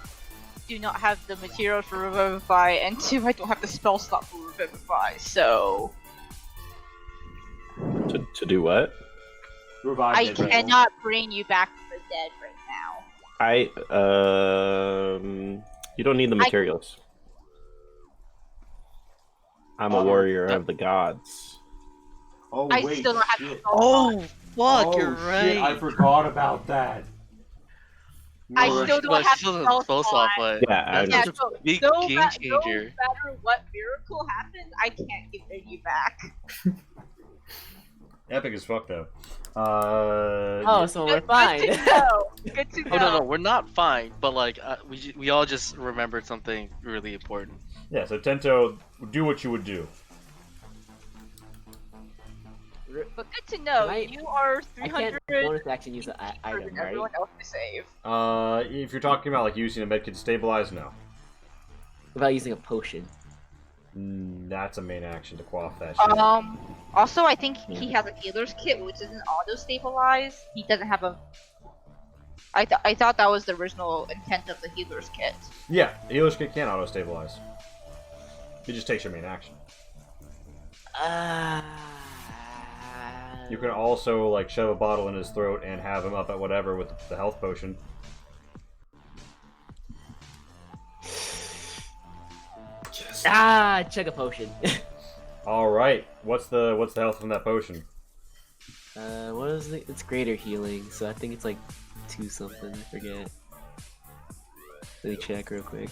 do not have the materials for Revivify, and two, I don't have the spell slot for Revivify, so... To do what? Revive I dead people. cannot bring you back from the dead right now. You don't need the materials. I'm a warrior of the gods. Oh, I wait, still don't have the shit. spell slot. Fuck, Oh, you're shit, right. I forgot about that. I No, still don't have Still the doesn't spell spell slot. slot, but Yeah, I that's Yeah, such so a big no game no changer. matter what miracle happens, I can't bring you back. Epic as fuck, though. Oh, so we're Good fine. to know. Good to know. Oh no, we're not fine, but like we all just remembered something really important. Yeah, so Tento, do what you would do. But good to know, Can I- you are I 300 can't bonus action use an cheaper item, than right? everyone else to save. If you're talking about like using a medkit to stabilize, no. Without using a potion. That's a main action to quaff that shit. Also, I think he has a healer's kit, which isn't auto-stabilize. He doesn't have a... I thought that was the original intent of the healer's kit. Yeah, the healer's kit can auto-stabilize. It just takes your main action. You can also like shove a bottle in his throat and have him up at whatever with the health potion. Chug a potion. All right. What's the health from that potion? What is it? It's greater healing, so I think it's like 2 something. I forget. Let me check real quick.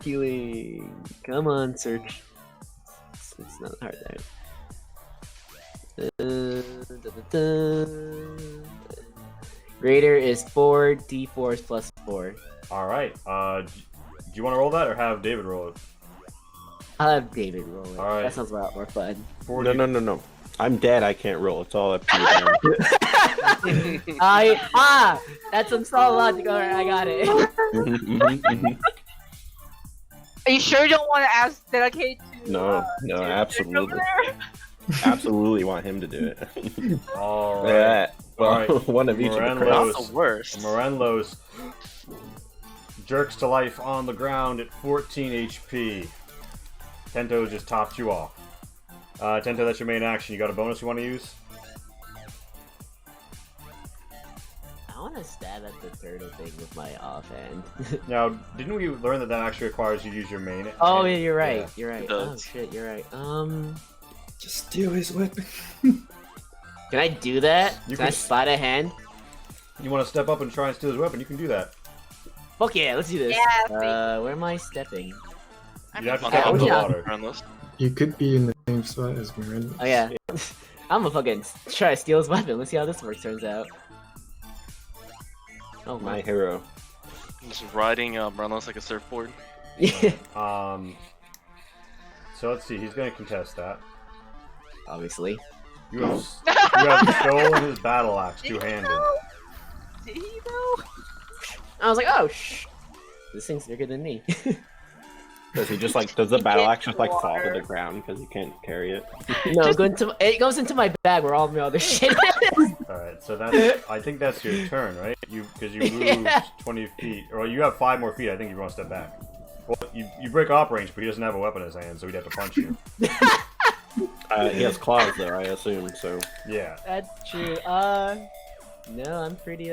Healing. Come on, search. It's not hard there. Greater is 4 d4s plus 4. All right. Do you want to roll that or have David roll it? I'll have David roll it. All right. That sounds a lot more fun. 40. No. I'm dead. I can't roll. It's all up to you. That's some solid logic. Alright, I got it. Are you sure you don't want to ask dedicate to? No, to absolutely. over there? Absolutely want him to do it. All right. Yeah. Well, All right. one of each of the Moranlos. crowds. Not the worst. Moranlos jerks to life on the ground at 14 HP. Tento just topped you off. Tento, that's your main action. You got a bonus you want to use? I want to stab at the turtle thing with my offhand. Now, didn't we learn that actually requires you to use your main? Oh yeah, you're right. Yeah. You're right. It Oh does. shit, you're right. Just steal his weapon. Can I do that? You Can I can- spot a hand? You want to step up and try and steal his weapon? You can do that. Fuck yeah, let's do this. Yeah, Where am I stepping? You have to On step top in of the the yeah. water. round list. You could be in the same spot as Miranda. Oh yeah. I'm gonna fucking try to steal his weapon. Let's see how this work turns out. Oh My my. hero. Just riding Renlos like a surfboard. Yeah. So let's see. He's going to contest that. Obviously. You have stolen his battle axe Did he two-handed. know? Did he know? I was like, oh shh. This thing's bigger than me. Does he just like? Does the battle Get axe just like fall to water. the ground because he can't carry it? No, it goes into my bag where all my other shit is. Alright, so that's. I think that's your turn, right? Because you moved Yeah. 20 feet. Or you have 5 more feet. I think you want to step back. Well, you break op range, but he doesn't have a weapon in his hand, so he'd have to punch you. He has claws though, I assume. So Yeah. That's true. No, I'm pretty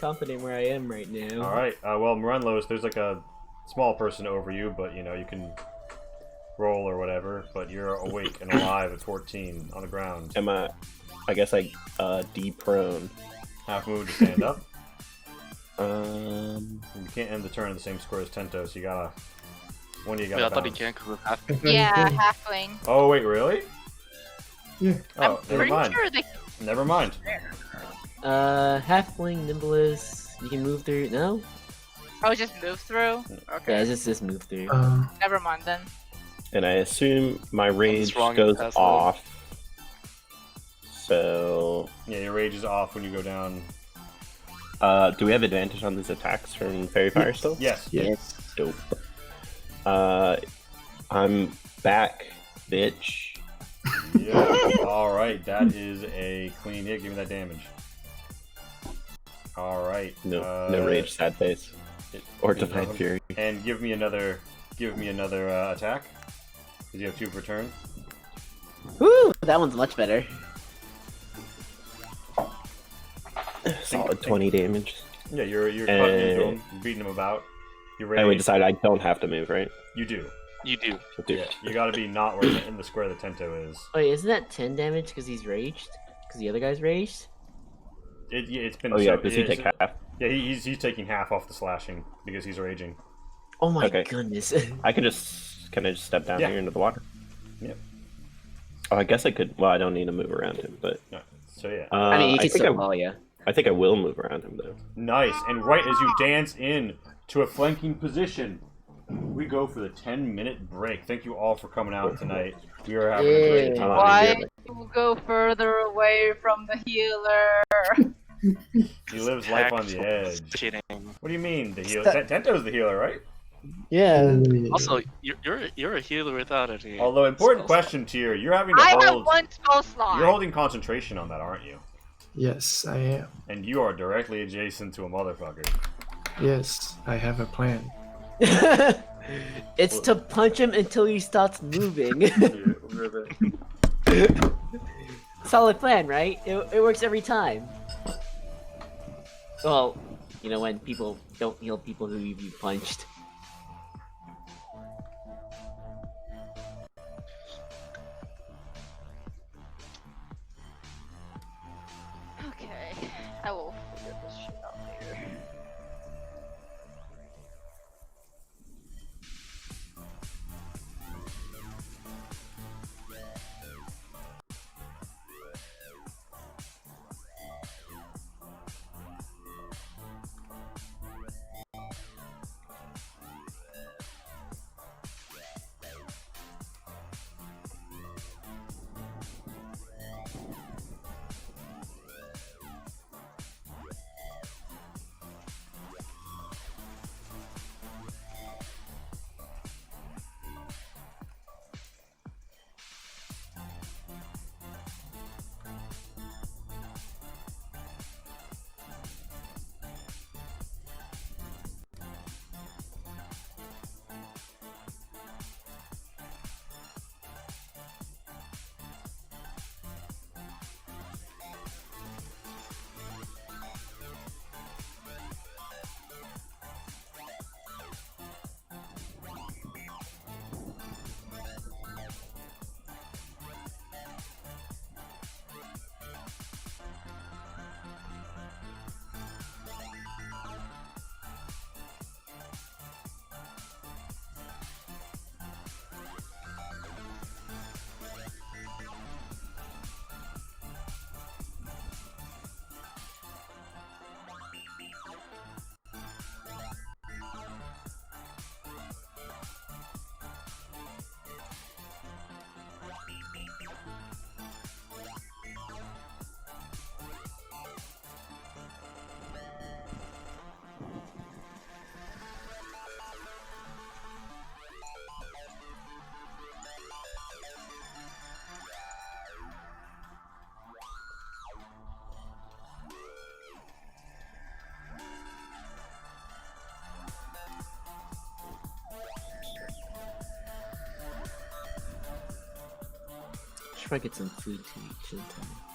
confident where I am right now. Alright, well, Moranlos, there's like a small person over you, but you know, you can roll or whatever, but you're awake and alive at 14 on the ground. am I? I guess I de-prone. Half move to stand up. Um. You can't end the turn in the same square as Tento, so you gotta. When do you gotta Yeah, I thought he bounce? can't because of half. Yeah, halfling. Oh, wait, really? Yeah. Oh, I'm never pretty mind. sure they. Never mind. Halfling, Nimblus, you can move through. No? Oh, just move through. Okay. Yeah, just move through. Never mind then. And I assume my rage wrong in the goes past off. So, Yeah, your rage is off when you go down. do we have advantage on these attacks from Fairy Fire still? Yes. Yes. Dope. I'm back, bitch. Yeah. Alright, that is a clean hit. Give me that damage. Alright. No rage, sad face, or divine no. fury. And give me another attack. Because you have 2 per turn. Woo! That one's much better. Solid 20 damage. Yeah, you're cutting into And- him, beating him about. You're And we ready. decide I don't have to move, right? You do. You do. So do- Yeah, you gotta be not where in the square that Tento is. Wait, isn't that 10 damage because he's raged? Because the other guy's raged? It's been. Oh yeah, so- does he take half? Yeah, he's taking half off the slashing because he's raging. Oh my Okay. goodness. Can I just step down Yeah. here into the water? Yep. Oh, I guess I could. Well, I don't need to move around him, but No. So yeah, I mean, you can think still follow you. I think I will move around him though. nice. And right as you dance in to a flanking position, we go for the 10-minute break. Thank you all for coming out tonight. We are having a great Yeah. time. Why you go further away from the healer? He lives life on the edge. Cheating. What do you mean the healer? Tento's the healer, right? Yeah. Also, you're a healer without any. Although important spell question, Tier, you're having to I have hold. 1 spell slot. You're holding concentration on that, aren't you? Yes, I am. And you are directly adjacent to a motherfucker. Yes, I have a plan. It's to punch him until he stops moving. Solid plan, right? It works every time. Well, you know, when people don't heal people who you punched. I will figure this shit out later. Should probably get some food to eat, shouldn't I?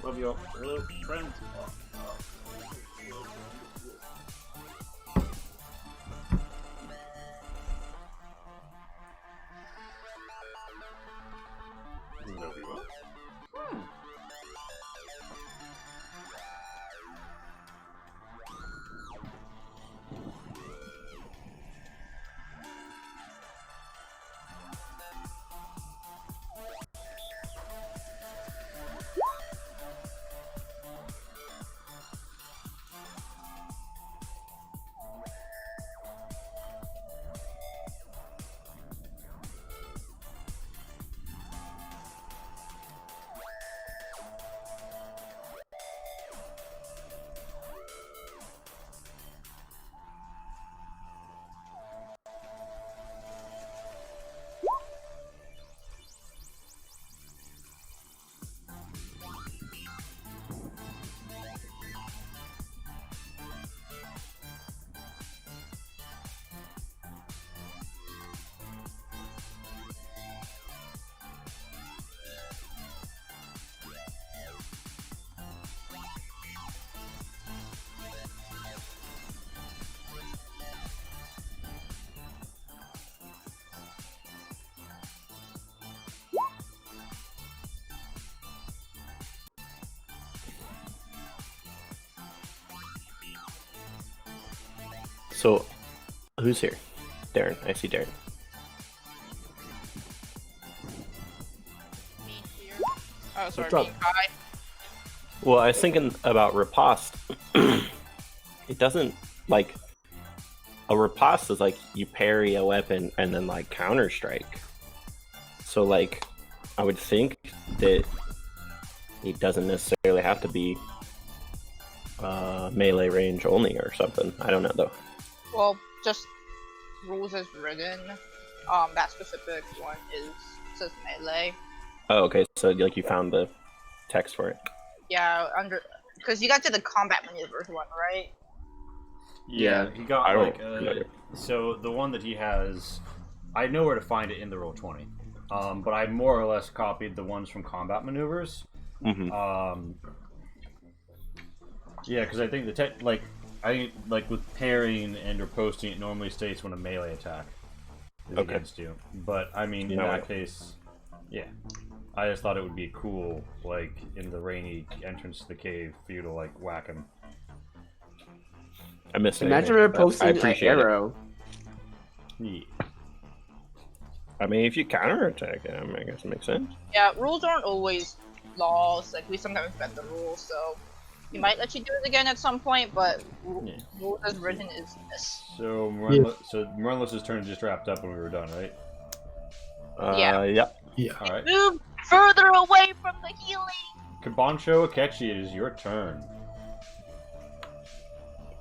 Love you all. Hello, friends. Love you all. So, who's here? Darren. I see Darren. Me here. Oh, sorry, What's up? me. Hi. Well, I was thinking about riposte. It doesn't, like, a riposte is like you parry a weapon and then, like, counter strike. So, like, I would think that it doesn't necessarily have to be melee range only or something. I don't know, though. Well, just rules as written. That specific one says melee. Oh, okay, so, like, you found the text for it. Yeah, because you got to the combat maneuvers one, right? Yeah, he got I like don't know. so the one that he has, I know where to find it in the Roll20. But I more or less copied the ones from combat maneuvers. Mm-hmm. Yeah, because I think with parrying and riposting, it normally states when a melee attack is Okay. against you. But I mean, in No, that case, yeah, I just thought it would be cool, like in the rainy entrance to the cave, for you to like whack him. I missed Imagine anything, her but posting I an appreciate it. arrow. Yeah. I mean, if you counter attack it, I guess it makes sense. Yeah, rules aren't always laws. Like, we sometimes bend the rules, so he might let you do it again at some point, but Yeah. rules as written is this. So Morellos' turn just wrapped up when we were done, right? Yeah. Yeah. Yeah. All right. Move further away from the healing! Kabancho Akechi, it is your turn.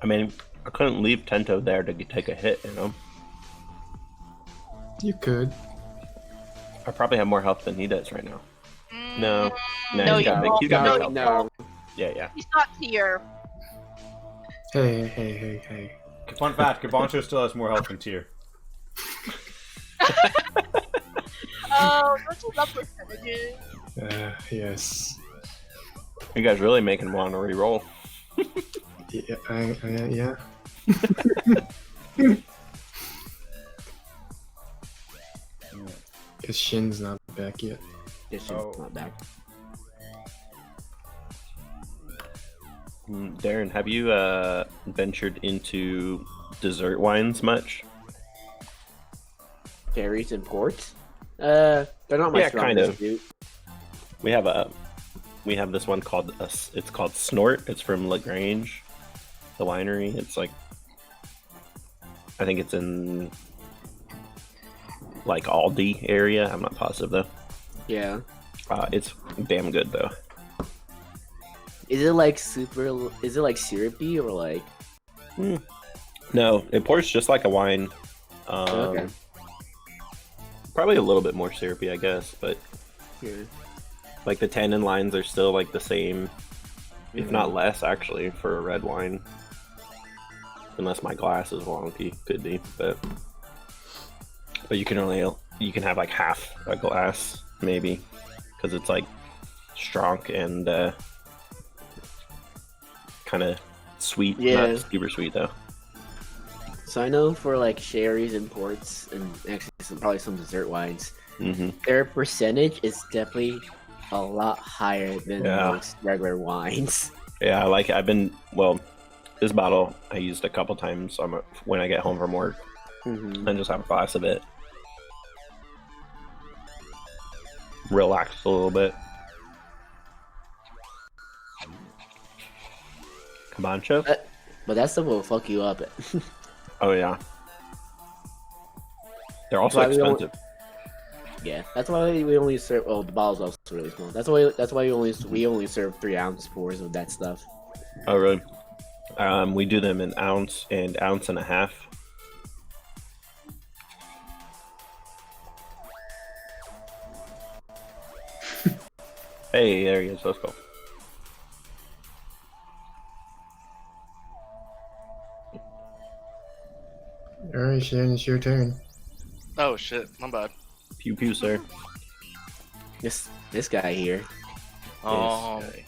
I mean, I couldn't leave Tento there to take a hit, you know? You could. I probably have more health than he does right now. Mm, No. No, No, he's you got big, won't. he's got No, big you health. No. Yeah, yeah. He's not here. Hey. Fun fact, Kabancho still has more health than Tyr. Oh, don't you love percentages? Yes. You guys really making me want to re-roll. Yeah. Yeah. Because Shin's not back yet. This is Oh. not back. Darren, have you ventured into dessert wines much? Berries and ports? They're not my Yeah, kind strongest of. suit. We have this one called it's called Snort. It's from Lagrange, the winery. It's like, I think it's in like Aldi area. I'm not positive though. Yeah. It's damn good though. Is it like super? Is it like syrupy or like? No, it pours just like a wine. Okay. Probably a little bit more syrupy, I guess, but Yeah. like the tannin lines are still like the same, if not less actually, for a red wine. Unless my glass is wonky, could be, but you can have like half a glass maybe, because it's like strong and kind of sweet. Yeah. Not super sweet though. So I know for like sherries and ports, and actually probably some dessert wines, Hmm. their percentage is definitely a lot higher than Yeah. most regular wines. Yeah, I like it. This bottle I used a couple times when I get home from work Mm-hmm. and just have a glass of it. Relax a little bit. Kabancha? But that stuff will fuck you up. Oh yeah. They're also Why we don't- expensive. Yeah, that's why we only serve. Oh, the bottle's also really small. That's why we only serve 3-ounce pours of that stuff. Oh really? We do them in ounce and ounce and a half. Hey, there he is. Let's go. Alright, Shan, it's your turn. Oh shit, my bad. Pew pew, sir. This guy here. Um, This guy.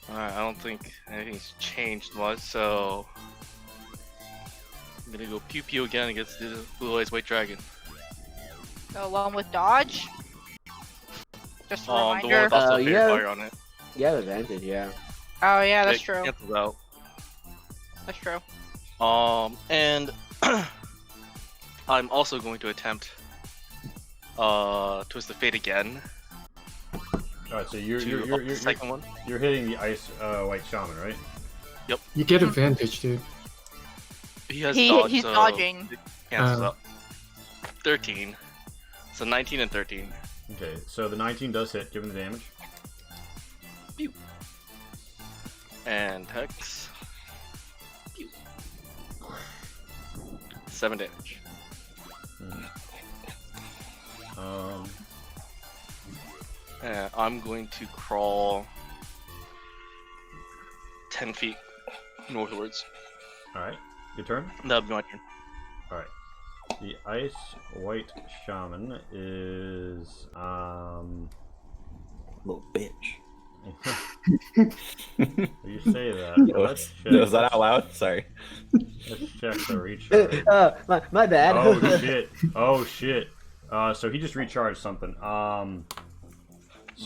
Alright, I don't think anything's changed much, so I'm gonna go pew pew again against the Blue Eyes White Dragon. The one with dodge. Just a The one reminder. with also yeah. fire on it. You have advantage, yeah. Oh yeah, that's It true. cancels out. That's true. And I'm also going to attempt Twist of Fate again Alright, so you're to up the second one. you're hitting the ice white shaman, right? You get advantage, dude. He has He's dodge, so dodging. it cancels Oh. out. 13. So 19 and 13. Okay, so the 19 does hit. Give him the damage. And Hex. 7 damage. And I'm going to crawl 10 feet northwards. All right, your turn. That'll be my turn. All right. The ice white shaman is Little bitch. You say that. Let's check. Was that out loud? Sorry. Let's check the recharge. My bad. Oh shit! Oh shit! So he just recharged something. So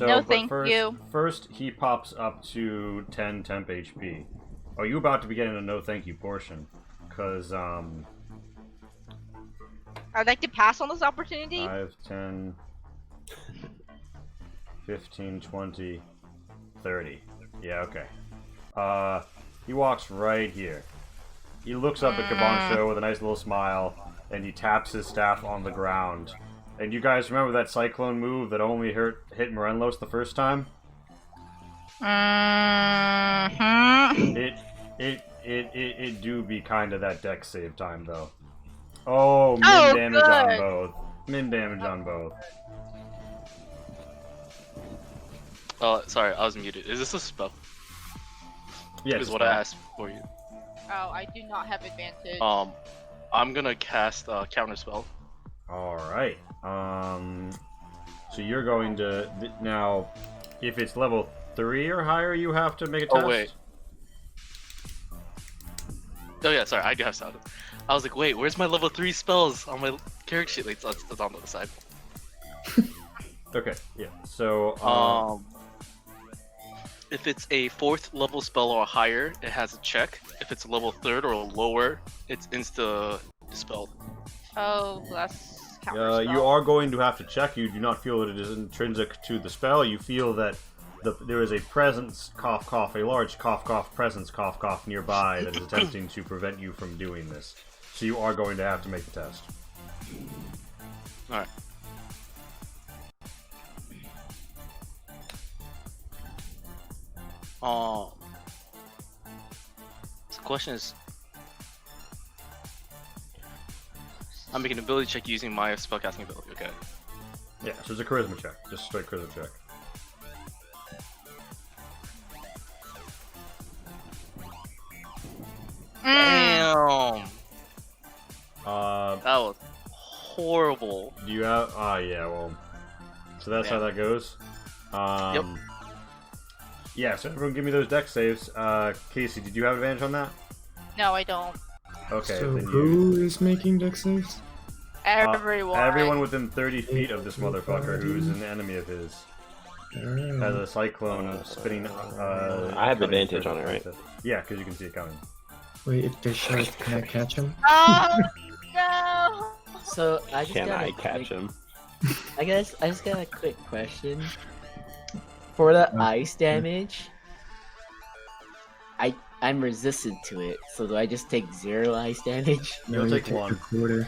No, but thank first, you. First, he pops up to 10 temp HP. Are you about to be getting a no thank you portion? Cause I'd like to pass on this opportunity. 5, 10, 15, 20, 30. Yeah, okay. He walks right here. He looks up at Kabancho with a nice little smile, and he taps his staff on the ground. And you guys remember that cyclone move that only hit Morelos the first time? Mm-hmm. It do be kind of that deck save time though. Oh, min Oh, damage on good. both. Min damage on both. Oh, sorry, I was muted. Is this a spell? Yeah, Is what I asked for you. Oh, I do not have advantage. I'm gonna cast counter spell. All right. So you're going to now, if it's level 3 or higher, you have to make a test. Oh, wait. Oh yeah, sorry, I do have sound. I was like, wait, where's my level 3 spells on my character sheet? Like, that's on the other side. Okay. Yeah. So If it's a 4th level spell or higher, it has a check. If it's a level 3rd or lower, it's insta dispelled. Oh, that's counter you are going to have to check. You do not feel that it is intrinsic to the spell. You feel that there is a presence, cough, cough, a large cough, cough, presence, cough, cough nearby that is attempting to prevent you from doing this. So you are going to have to make the test. Alright. So the question is, I'm making an ability check using my spellcasting ability, okay? Yeah, so it's a charisma check. Just straight charisma check. Damn! Uh, That was horrible. do you have... yeah, well... So that's how Yeah. that goes. Yep. Yeah, so everyone give me those deck saves. Casey, did you have advantage on that? No, I don't. Okay, So then you... who is making deck saves? Everyone. Everyone within 30 feet of this motherfucker who's an enemy of his. Alright. Has a cyclone spinning. I have coming advantage on it, right? Yeah, because you can see it coming. Wait, if they're sharp, can I catch him? Oh no! So I just Can got I a catch quick- him? I just got a quick question. For the Mm. ice damage, I'm resistant to it. So do I just take 0 ice damage? You'll you take take one. a quarter.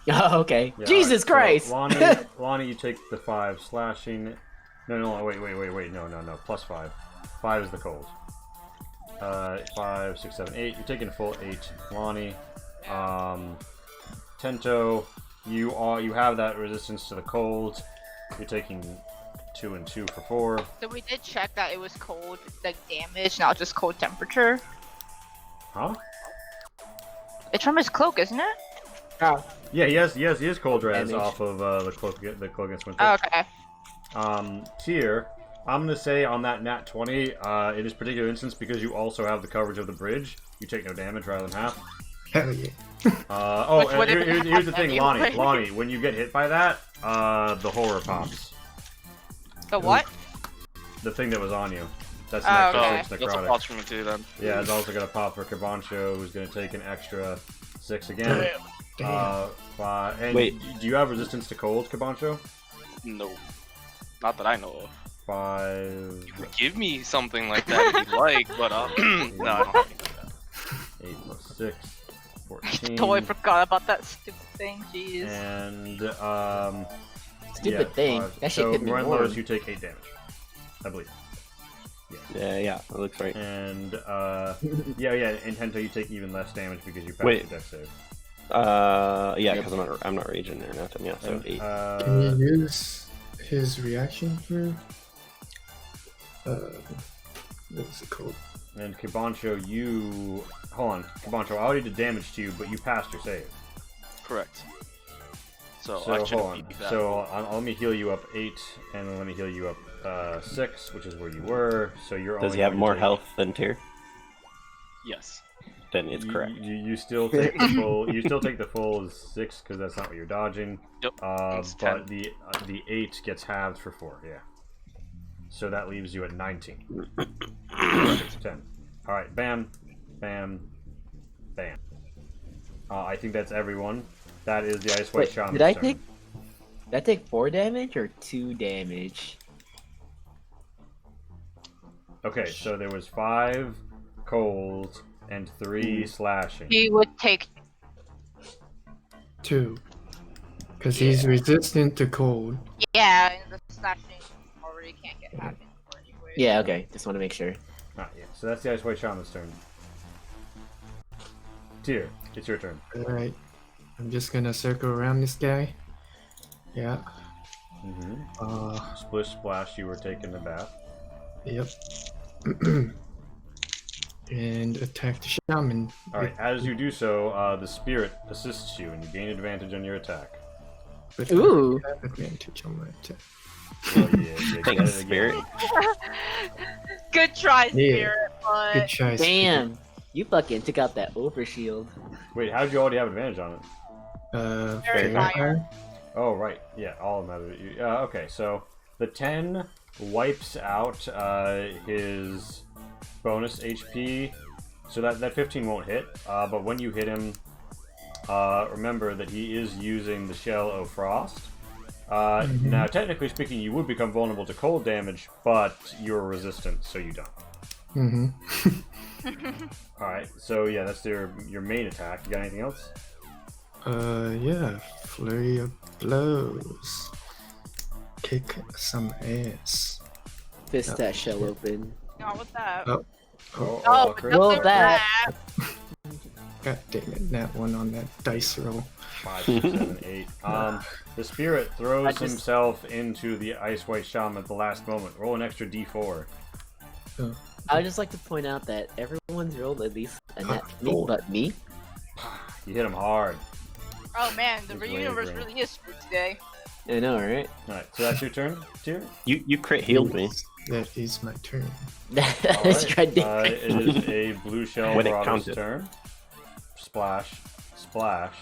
Oh, okay. Yeah, Jesus alright, Christ! so Lonnie, you take the 5 slashing. No, wait, no, plus 5. 5 is the cold. 5, 6, 7, 8. You're taking a full 8. Lonnie, Tento, you have that resistance to the cold. You're taking 2 and 2 for 4. So we did check that it was cold, like damage, not just cold temperature. Huh? It's from his cloak, isn't it? Oh, Yeah, he has cold res Damage. off of the cloak against winter. Oh, okay. Tier, I'm gonna say on that nat 20, in this particular instance, because you also have the coverage of the bridge, you take no damage rather than half. Hell yeah. Which And would have been here's the half thing, anyway. Lonnie, when you get hit by that, the horror pops. The what? The thing that was on you. That's Oh, okay. necrotic. That's a necrotic. pause for me too then. Yeah, it's also gonna pop for Kabancho, who's gonna take an extra 6 again. Damn. 5. And Wait. do you have resistance to cold, Kabancho? No. Not that I know of. 5. Give me something like that if you like, but no, I don't have anything like that. 8 plus 6. 14. Totally forgot about that stupid thing. Jeez. And stupid yeah, thing. 5. That shit So could be Morelos, warm. you take 8 damage, I believe. Yeah, that looks right. And yeah, in Tento you take even less damage because you passed Wait. your dex save. Yeah, because I'm not raging or nothing. Yeah, so And, 8. Can you use his reaction for what was it called? and Kibancho, you hold on, Kibancho, I already did damage to you, but you passed your save. Correct. So, So I hold should on. beat that. So let me heal you up 8, and then let me heal you up 6, which is where you were. So you're Does only he have going to more take- health than Tyr? Yes. Then it's You- correct. You still take the full. You still take the full 6 because that's not what you're dodging. Yep. It's But 10. the 8 gets halved for 4. Yeah. So that leaves you at 19. 10. All right. Bam, bam, bam. I think that's everyone. That is the Ice White Wait, Shaman. did I take 4 damage or 2 damage? Okay, so there was 5 cold and 3 slashing. He would take 2. Because he's resistant to cold. yeah, and the slashing already can't get happen anyway. Yeah, okay. Just want to make sure. Ah, yeah. So that's the Ice White Shaman's turn. Tyr, it's your turn. Alright. I'm just gonna circle around this guy. Yeah. Mm-hmm. Splish splash, you were taking the bath. Yep. And attack the shaman. Alright, as you do so, the spirit assists you and you gain advantage on your attack. But Ooh. I have advantage on my attack. Well, yeah, you Thanks, get it again. Spirit. Good try, Yeah. Spirit, but Good choice. Damn! You fucking took out that overshield. Wait, how did you already have advantage on it? Very Fairy fire. Fire. Oh, right. Yeah, all of them have it. Okay, so the 10 wipes out his bonus HP. So that 15 won't hit, but when you hit him, remember that he is using the Shell of Frost. Now, technically speaking, you would become vulnerable to cold damage, but you're resistant, so you don't. Mm-hmm. Alright, so yeah, that's your main attack. You got anything else? Yeah. Flurry of blows. Kick some ass. Fist that shell open. not with that. Oh. Oh, crit. Roll nothing that. God damn it. That one on that dice roll. 5, 6, 7, 8. The spirit throws I just- himself into the Ice White Shaman at the last moment. Roll an extra d4. I would just like to point out that everyone's rolled at least a net for me, Oh. but me. You hit him hard. Oh man, the He's universe wavering. really is screwed today. I know, right? Alright, so that's your turn, Tyr? You crit healed me. That is my turn. Let's try It is a blue shell When it Marauder's counted. turn. Splash, splash.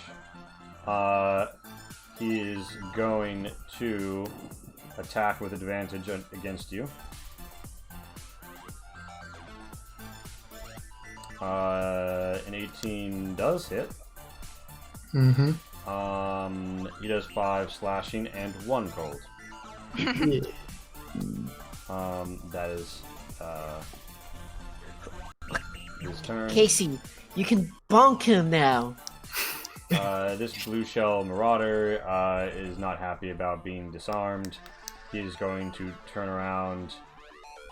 He is going to attack with advantage against you. An 18 does hit. Mm-hmm. He does 5 slashing and 1 cold. Yeah. That is his turn. Casey, you can bonk him now. This blue shell marauder is not happy about being disarmed. He is going to turn around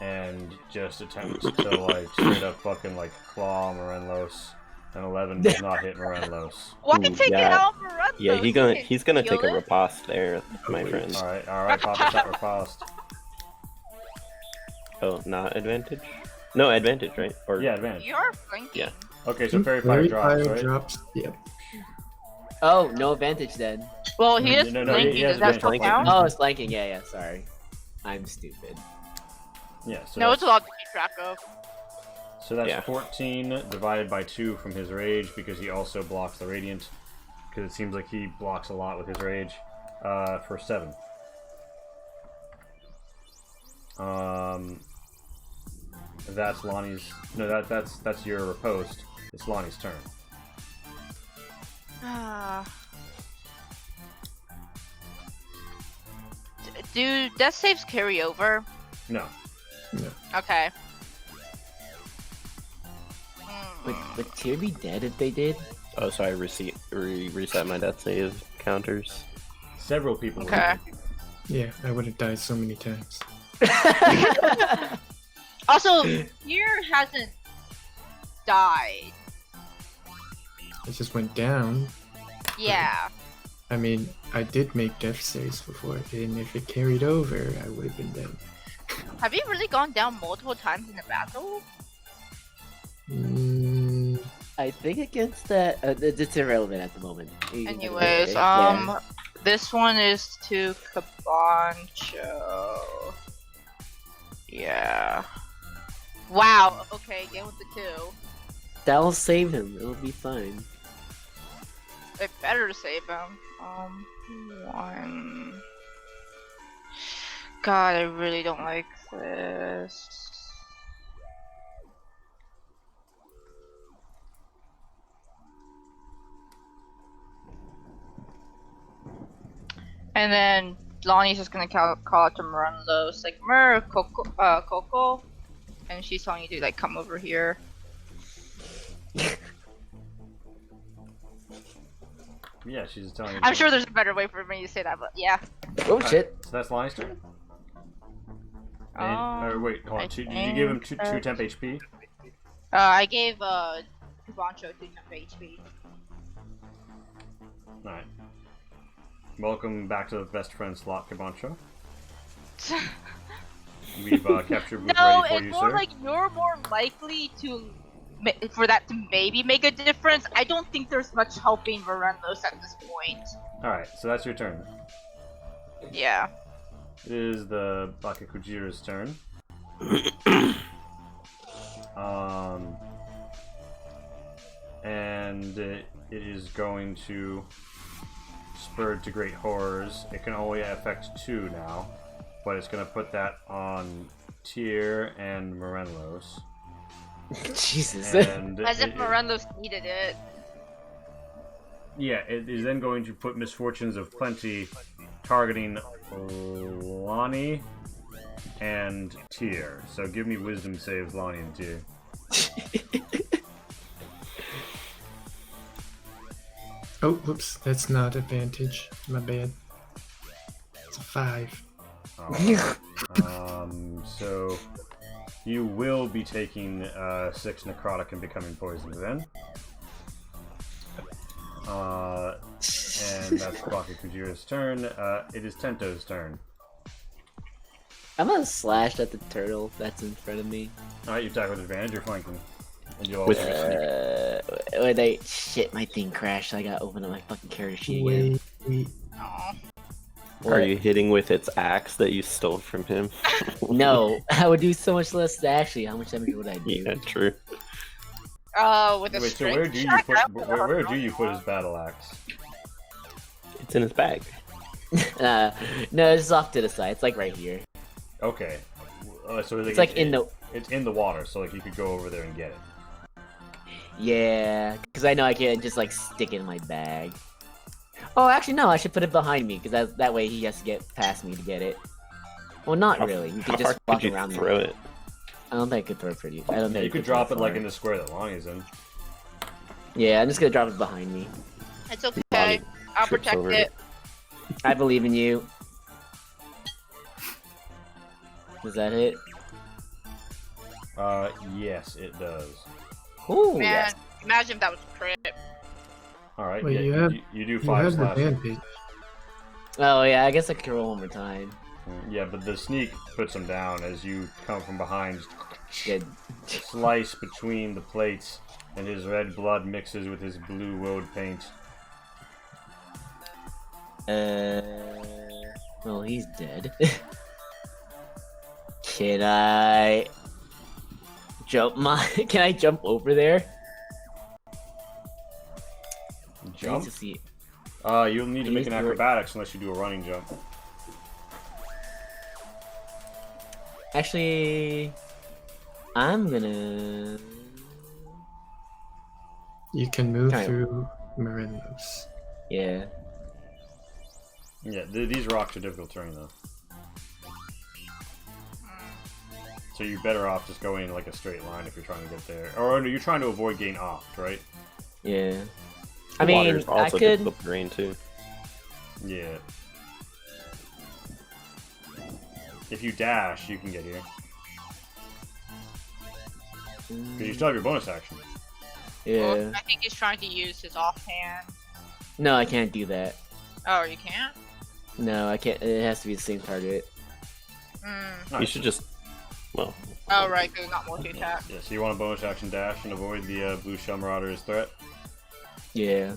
and just attempt to like straight up fucking like claw Morelos. An 11 does not hit Morelos. Why Ooh, take it yeah. out for Run? Yeah, he's gonna take a riposte there, my friend. Alright, pop that riposte. Oh, not advantage? No, advantage, right? Or Yeah, advantage. You're flanking. Yeah. Okay, so fairy fire drops, right? drops. Yep. Oh, no advantage then. Well, he is No, flanking. he has Does that still advantage. count? Oh, it's flanking. Yeah, sorry. I'm stupid. Yeah, so No, that's, it's a lot to keep track of. so that's Yeah. 14 divided by 2 from his rage because he also blocks the radiant. Because it seems like he blocks a lot with his rage. For 7. That's Lonnie's. No, that's your riposte. It's Lonnie's turn. Do death saves carry over? No. Okay. Would Tyr be dead if they did? Oh, so I reset my death save counters. Several people. would Okay. Yeah, I would have died so many times. Also, Tyr hasn't died. It just went down. Yeah. I mean, I did make death saves before, and if it carried over, I would have been dead. Have you really gone down multiple times in a battle? Mm, I think against that, it's irrelevant at the moment. Anyways, Yeah. this one is to Cabancho. Yeah. Wow. Okay, again with the 2. That'll save him. It'll be fine. It better save him. 1. God, I really don't like this. And then Lonnie's just gonna call out to Morelos like Coco, and she's telling you to like come over here. Yeah, she's telling you. I'm sure there's a better way for me to say that, but yeah. Oh Alright, shit! So that's Lonnie's turn. Um, Or wait, hold I on. Did you give him two think temp HP? I gave Cabancho 2 temp HP. Alright. Welcome back to the best friend slot, Cabancho. We've captured booth No, ready for it's you, more sir. like you're more likely to for that to maybe make a difference. I don't think there's much helping Morelos at this point. Alright, so that's your turn. Yeah. It is the Bakakujira's turn. And it is going to spur to Great Horrors. It can only affect 2 now, but it's going to put that on Tyr and Morelos. Jesus. And As if Morelos needed it. yeah, it is then going to put Misfortunes of Plenty targeting Lonnie and Tyr. So give me wisdom saves, Lonnie and Tyr. oh, whoops, that's not advantage. My bad. It's a 5. So you will be taking 6 necrotic and becoming poisoned then. And that's Bakakujira's turn. It is Tento's turn. I'm gonna slash at the turtle that's in front of me. Alright, you attack with advantage, you're flanking. And you With- also sneak. Wait, shit, my thing crashed. I gotta open up my fucking character sheet again. Wait. Aw. Are you hitting with its axe that you stole from him? No, I would do so much less. Actually, how much damage would I do? Yeah, true. With a Wait, so strength where do you check? put I don't know. where do you put his battle axe? It's in his bag. No, it's off to the side. It's like right here. Okay. So It's like in the. it's in the water, so like you could go over there and get it. Yeah, because I know I can't just like stick it in my bag. Oh, actually, no. I should put it behind me because that way he has to get past me to get it. Well, not really. You How can far just walk could you around. throw it? I don't think I could throw it pretty. I don't think You I could drop throw it like far. in the square that Lonnie's in. Yeah, I'm just gonna drop it behind me. It's okay. Lonnie I'll trips protect over it. I believe in you. Does that hit? Yes, it does. Ooh, Man, yes. imagine if that was a crit. All right. Well, yeah, you have- you do You 5 have slashing. advantage. Oh yeah, I guess I could roll one more time. Yeah, but the sneak puts him down as you come from behind, Good. slice between the plates, and his red blood mixes with his blue woad paint. Well, he's dead. Can I jump Can I jump over there? I need Jump? to see. You'll need to make an acrobatics unless you do a running jump. Actually, I'm gonna. You can move Okay. through Marinlos. Yeah. Yeah, these rocks are difficult terrain though. So you're better off just going in like a straight line if you're trying to get there. Or no, you're trying to avoid getting off, right? Yeah. The I mean, water's I also could. difficult terrain too. Yeah. If you dash, you can get here. Because you still have your bonus action. Yeah. Well, I think he's trying to use his offhand. No, I can't do that. Oh, you can't? No, I can't. It has to be the same target. Hmm. You should just, well, Oh, right, because not multi-attack. Yeah, so you want a bonus action dash and avoid the blue shell marauder's threat. Yeah.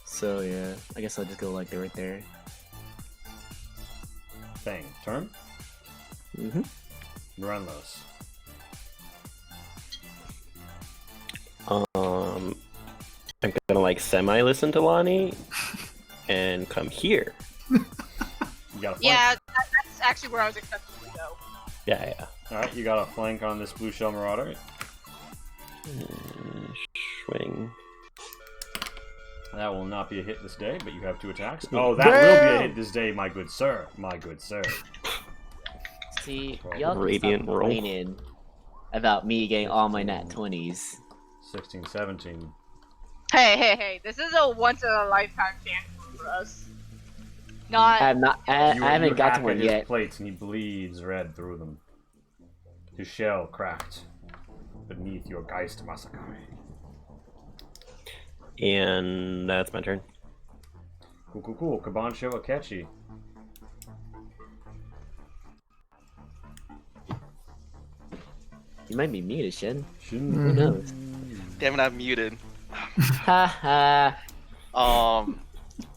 So yeah, I guess I'll just go like right there. Bang. Turn. Mhm. Renlos. I'm gonna like semi-listen to Lonnie and come here. You got a flank. Yeah, that's actually where I was expecting to go. Yeah, yeah. Alright, you got a flank on this blue shell marauder. Swing. That will not be a hit this day, but you have 2 attacks. Oh, that will be a hit this day, my good sir. My good sir. See, Well, y'all can Radiant stop roll. complaining about me getting all my nat 20s. 16, 17. Hey, this is a once-in-a-lifetime chance for us. Not... I'm not. I You haven't got hack to at one his yet. plates and he bleeds red through them. His shell cracked beneath your Geist Massacre. And that's my turn. Cool. Kabancho Akechi. You might be muted, Shin. Who Mhm. knows? Damn it, I'm muted. Ha ha.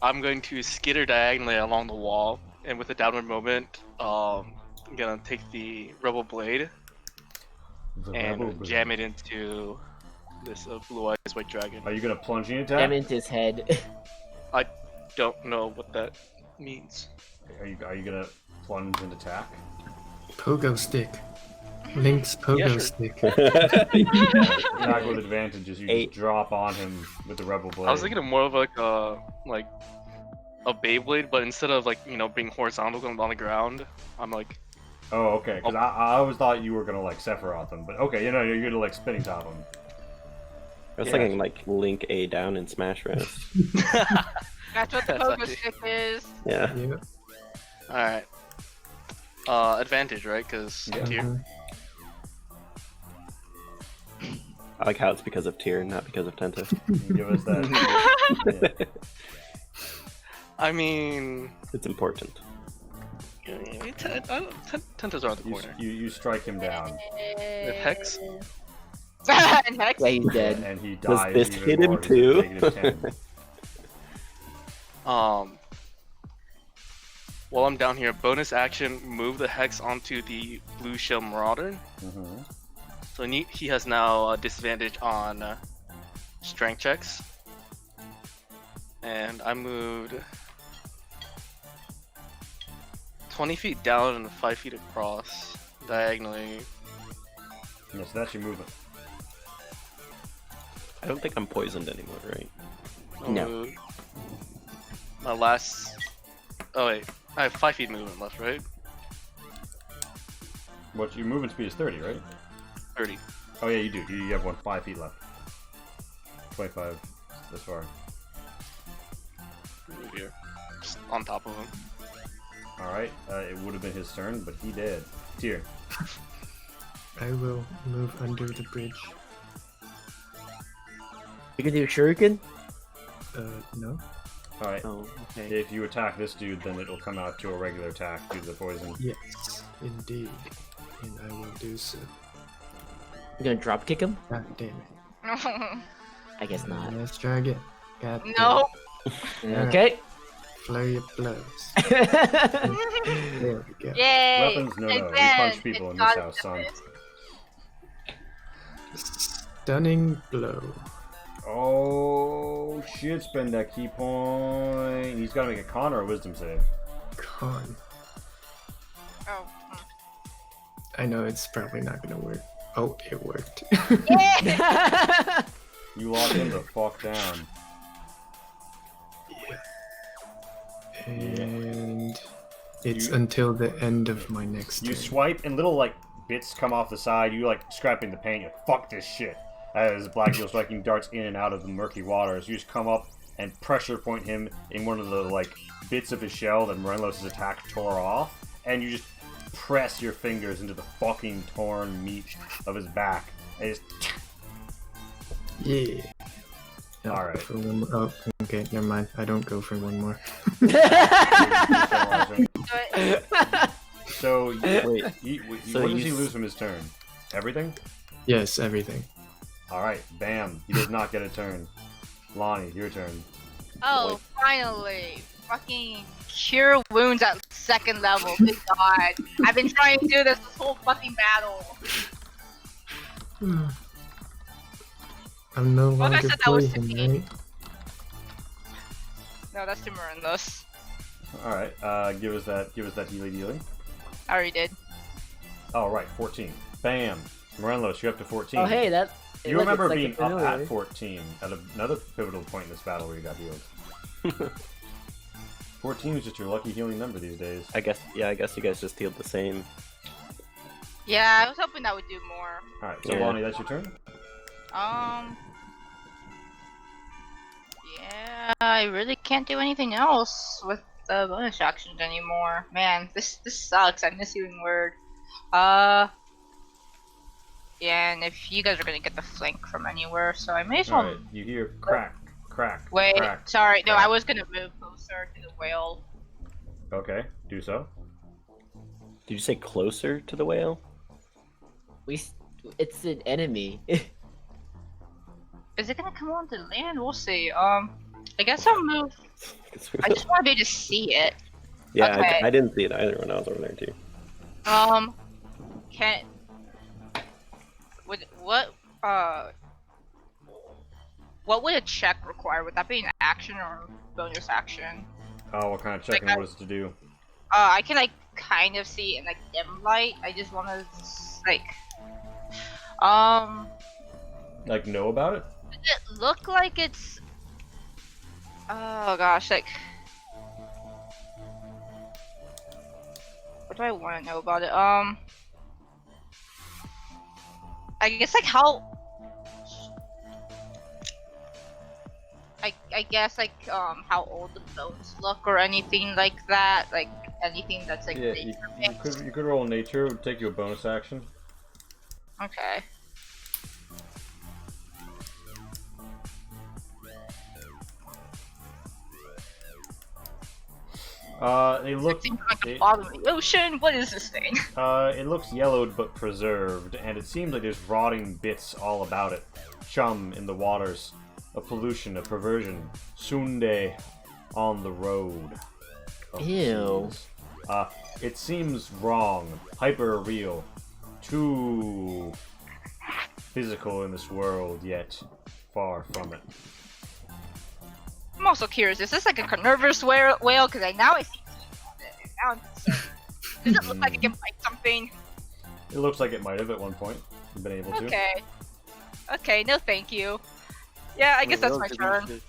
I'm going to skitter diagonally along the wall, and with a downward moment, I'm gonna take the Rebel Blade and jam it into this Blue Eyes White Dragon. Are you gonna plunge in attack? Jam into his head. I don't know what that means. Are you gonna plunge and attack? Pogo stick. Link's pogo Yeah, sure. stick. Attack with advantages. You 8. just drop on him with the Rebel Blade. I was thinking of more of like a Beyblade, but instead of being horizontal on the ground, I'm like, Oh, okay. Because I always thought you were gonna like Sephiroth them, but okay, you're gonna like spinning top them. I was Yeah. thinking like Link A down in Smash Bros. That's what the That's pogo actually- stick is. Yeah. Yeah. alright. Advantage, right? Because Yeah. tier. Mhm. I like how it's because of tier, not because of Tenta. Give us that. Yeah. I mean, It's important. Tentas are on the corner. You strike him down, With Hex? And Hex? Yeah, he's dead. and he Does dies. this even hit him more. He's too? at -10. While I'm down here, bonus action, move the hex onto the blue shell marauder. Mm-hmm. So he has now a disadvantage on strength checks. And I moved 20 feet down and 5 feet across diagonally. Yeah, so that's your movement. I don't think I'm poisoned anymore, right? No. My last. Oh wait, I have 5 feet movement left, right? What your movement speed is 30, right? 30. Oh yeah, you do. You have 5 feet left. 25 this far. Move here, just on top of him. All right. It would have been his turn, but he did. Tyr. I will move under the bridge. You can do a shuriken? No. All right. Oh, okay. If you attack this dude, then it'll come out to a regular attack due to the poison. Yes, indeed. And I will do so. You gonna drop kick him? God damn it. I guess not. Let's try again. God damn No. Okay. it. Flurry of blows. There we go. Yay! Weapons? No, no. You Again, punch people it's in this not house, son. Stunning blow. Oh shit! Spend that key point. He's got to make a con or a wisdom save. Con. Oh. I know it's probably not gonna work. Oh, it worked. Yeah! You lock him the fuck down. And it's You- until the end of my next You turn. swipe and little like bits come off the side. You like scraping the paint. You're like, fuck this shit. As Black Eel striking darts in and out of the murky waters, you just come up and pressure point him in one of the like bits of his shell that Morelos' attack tore off, and you just press your fingers into the fucking torn meat of his back. And just Yeah. No, All right. For one more. Oh, okay, never mind. I don't go for one more. so Wait, So what you does he s- lose from his turn? Everything? Yes, everything. Alright, bam. He does not get a turn. Lonnie, your turn. Oh, finally! Fucking cure wounds at 2nd level. Good God. I've been trying to do this whole fucking battle. I'm no Well, I longer said that was poisoned, 15. right? No, that's Timorindos. Alright, give us that healy dealy. I already did. Oh right, 14. Bam! Morelos, you're up to 14. Oh, hey, that. it You looks remember like being it's up familiar. at 14 at another pivotal point in this battle where you got healed. 14 is just your lucky healing number these days. I guess you guys just healed the same. Yeah, I was hoping that would do more. Alright, so Yeah. Lonnie, that's your turn? Yeah, I really can't do anything else with the bonus actions anymore. Man, this sucks. I miss using word. Yeah, and if you guys are gonna get the flank from anywhere, so I may as well. Alright, you hear crack, crack, Wait, crack. sorry, no, crack. I was gonna move closer to the whale. Okay, do so. Did you say closer to the whale? It's an enemy. Is it gonna come on to land? We'll see. I guess I'll move. I just want to be able to see it. Yeah, Okay. I didn't see it either when I was over there too. Can would what would a check require? Would that be an action or a bonus action? Oh, what kind of checking Like, what is to do? I can like kind of see it in like dim light. I just want to like, Like, know about it? does it look like it's? Oh gosh, like, what do I want to know about it? I guess like how. I guess like how old the bones look or anything like that, like anything that's like Yeah, nature you based. could roll nature. It would take you a bonus action. Okay. They look. Seems like the It, bottom of the ocean. What is this thing? it looks yellowed but preserved, and it seems like there's rotting bits all about it. Chum in the waters, a pollution, a perversion. Sunde on the road. of the Ew. seas. It seems wrong, hyper real, too physical in this world, yet far from it. I'm also curious, is this like a carnivorous whale? Because now I see teeth on it. And now I'm concerned. Does it look like it can bite something? It looks like it might have at one point been able to. Okay. Okay, no thank you. Yeah, I guess that's my turn.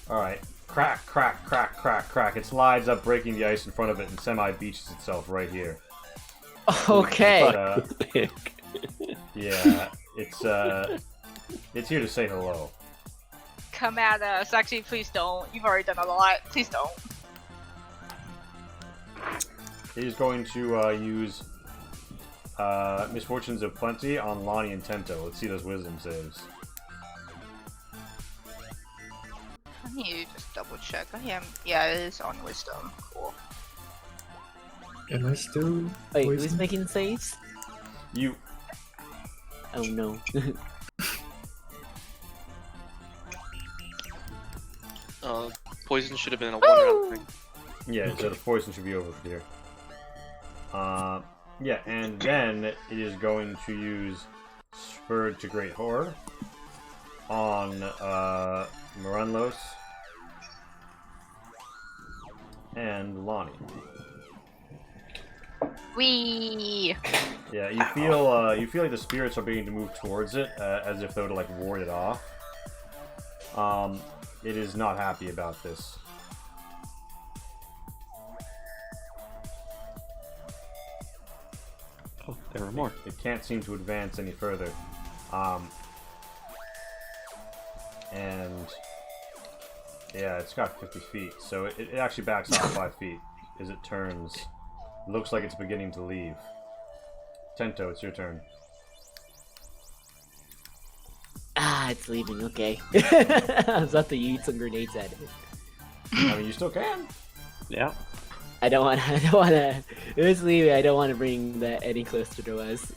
Alright. Crack, crack, crack, crack, crack. It slides up, breaking the ice in front of it, and semi-beaches itself right here. Okay. Yeah, it's here to say hello. Come at us. Actually, please don't. You've already done a lot. Please don't. He's going to use Misfortunes of Plenty on Lonnie and Tento. Let's see those wisdom saves. I need to just double check. I am. Yeah, it is on wisdom. Cool. Am I still Wait, who's poisoned? making saves? You. Oh no. Poison should have been a 1 round thing. Yeah, so the poison should be over here. Yeah, and then it is going to use Spurred to Great Horror on Moranlos and Lonnie. Wee. Yeah, you feel like the spirits are beginning to move towards it, as if they were to like ward it off. It is not happy about this. Oh, there were more. It can't seem to advance any further. And yeah, it's got 50 feet, so it actually backs off 5 feet as it turns. Looks like it's beginning to leave. Tento, it's your turn. Ah, it's leaving. Okay. I was about to use some grenades at it. I mean, you still can. Yeah. I don't want to. It's leaving. I don't want to bring that any closer to us.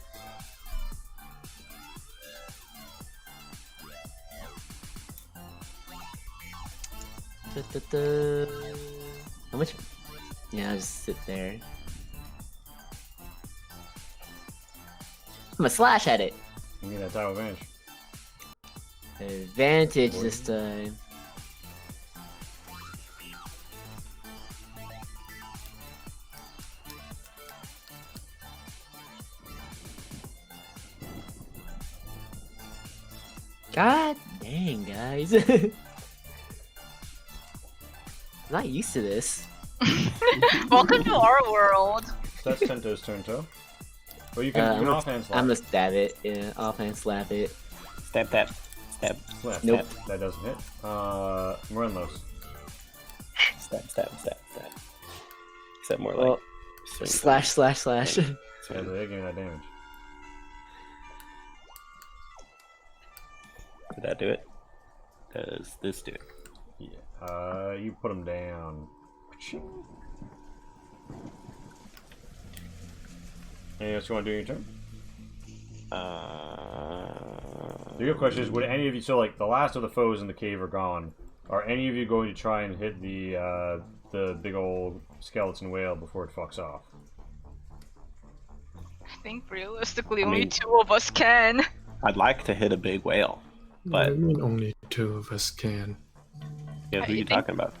How much? Yeah, I'll just sit there. I'm gonna slash at it. You need that title advantage. Advantage this time. God dang, guys. I'm not used to this. Welcome to our world. So that's Tento's turn, Toe. Well, you can, you can offhand slap. I'm gonna stab it. Yeah, offhand slap it. Stab, tap. Stab. Slap. Nope. That doesn't hit. Moranlos. Stab, stab, stab, stab. Except more Well, like... swing. slash, slash, slash. Yeah, they're giving that damage. Did that do it? Does this do it? Yeah. You put him down. Anything else you want to do in your turn? The real question is, would any of you, so like the last of the foes in the cave are gone, are any of you going to try and hit the big old skeleton whale before it fucks off? I think realistically I only mean- 2 of us can. I'd like to hit a big whale, I but mean, only 2 of us can. yeah, who are I you think- talking about?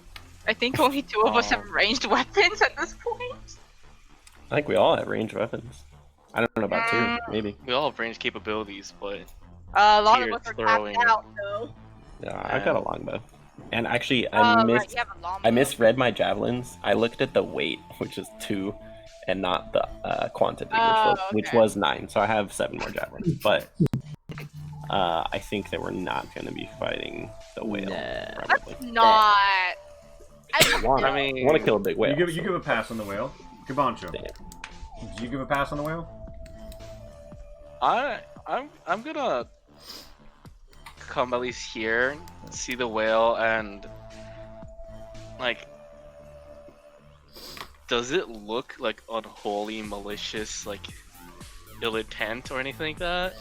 I think only 2 of us have ranged weapons at this point. I think we all have ranged weapons. I don't know about 2, maybe. We all have range capabilities, but A lot of Here, us are throwing- tapped out though. Yeah, I've got a longbow. And actually, I Right, you have a longbow. I misread my javelins. I looked at the weight, which is 2, and not the quantity, Oh, which okay. was 9. So I have 7 more javelins. But I think that we're not going to be fighting the whale. Nah. Probably. Not. I want I mean, to kill a big whale. You give a pass on the whale. Kabancho. Damn. Did you give a pass on the whale? I'm gonna come at least here, see the whale, and like, does it look like unholy, malicious, like ill intent or anything like that?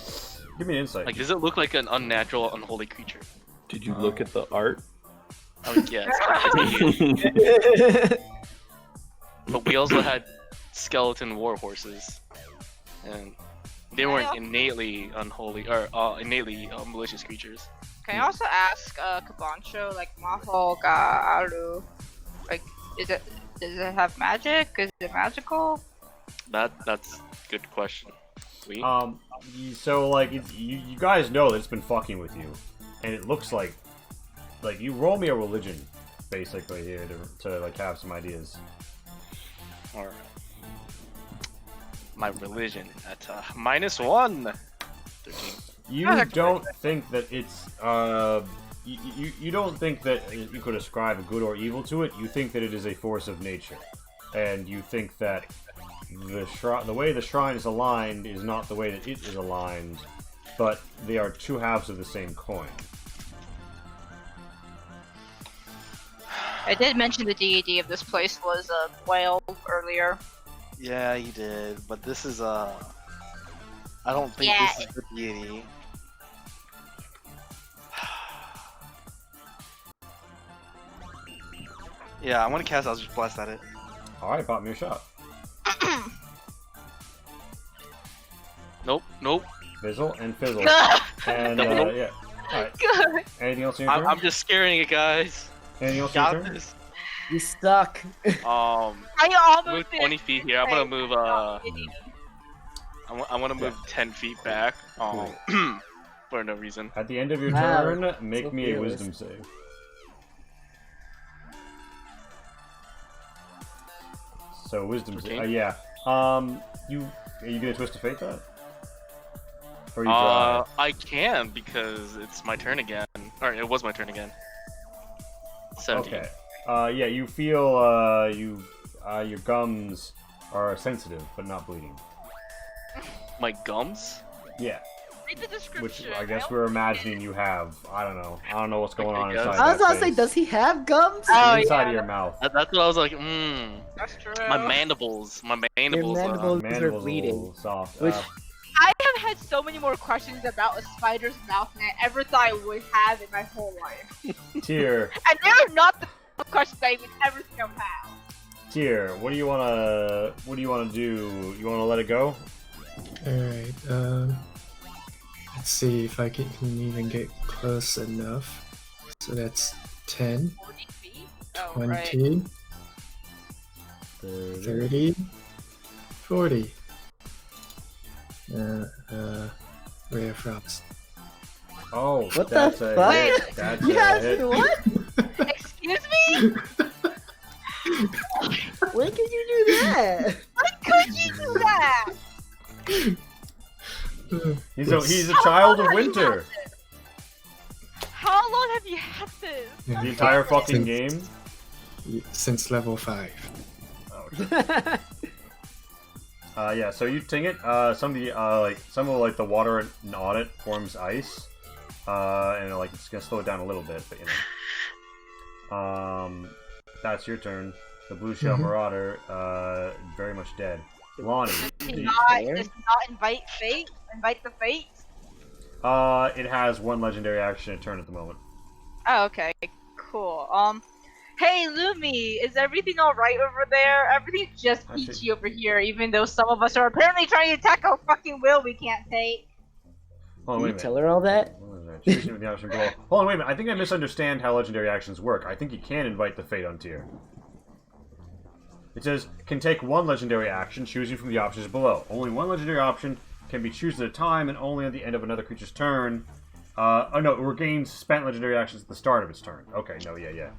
Give me an insight. Like, does it look like an unnatural, unholy creature? Did you look at the art? I mean, yes. but we also had skeleton war horses, and they weren't innately unholy or innately malicious creatures. Can I also ask Kabancho, like Maho ga Aru, like does it have magic? Is it magical? That's a good question. We? So like you guys know that it's been fucking with you, and it looks like you roll me a religion, basically here to like have some ideas. All right. My religion at -1. 13. You don't think that it's you don't think that you could ascribe good or evil to it. You think that it is a force of nature, and you think that the way the shrine is aligned is not the way that it is aligned, but they are two halves of the same coin. I did mention the deity of this place was a whale earlier. Yeah, you did, but this is I don't think this is the deity. Yeah, I want to cast Eldritch Blast at it. Alright, pop me a shot. Nope. Fizzle and fizzle. And Nope. yeah. Alright. Good. Anything else in your turn? I'm just scaring it, guys. Anything else in your Got turn? this. You suck. I almost Move 20 feet here. I'm gonna move I want to move 10 feet back. For no reason. At the end of your Wow. turn, make So me a fearless. wisdom save. So wisdom save. 13? Yeah. Are you gonna twist of fate that? Or you drive? I can because it's my turn again. Or it was my turn again. 17. Okay. Yeah, you feel your gums are sensitive but not bleeding. My gums? Yeah, Read the description. which I guess we're imagining you have. I don't know what's going on I guess. inside. I was that about to say, face. does he have gums? Oh, inside yeah. of your mouth. That's what I was like, That's true. My mandibles. My mandibles. mandibles- Mandibles are a bleeding. little soft. Which- I have had so many more questions about a spider's mouth than I ever thought I would have in my whole life. Tier, And they're not the questions I would ever think I've had. Tier, what do you wanna do? You wanna let it go? Alright, let's see if I can even get close enough. So that's 10, 40 feet? Oh, 20, right. 30, 40. Rare frost. Oh, What the that's a fuck? hit. That's You a guys, hit. what? Excuse me? When could you do that? Why could you do that? He's a child of How long have you winter. had this? How long have you had this? Yeah, The entire fucking Since- game. since level 5. Yeah, so you ting it. Some of the water on it forms ice, and like it's gonna slow it down a little bit, but you know. That's your turn. The blue shell Mhm. marauder, very much dead. Lonnie, Does the- not invite fate? Invite the fate? it has one legendary action a turn at the moment. Oh, okay, cool. Hey Lumi, is everything alright over there? Everything's just Actually- peachy over here, even though some of us are apparently trying to attack a fucking will we can't take. Hold on, Did wait a you minute. tell her all that? What was that? Choosing with the option below. Hold on, wait a minute. I think I misunderstand how legendary actions work. I think you can invite the fate on tier. It says, can take one legendary action, choosing from the options below. Only one legendary option can be chosen at a time, and only at the end of another creature's turn. Oh no, it regains spent legendary actions at the start of its turn. Okay, no, yeah.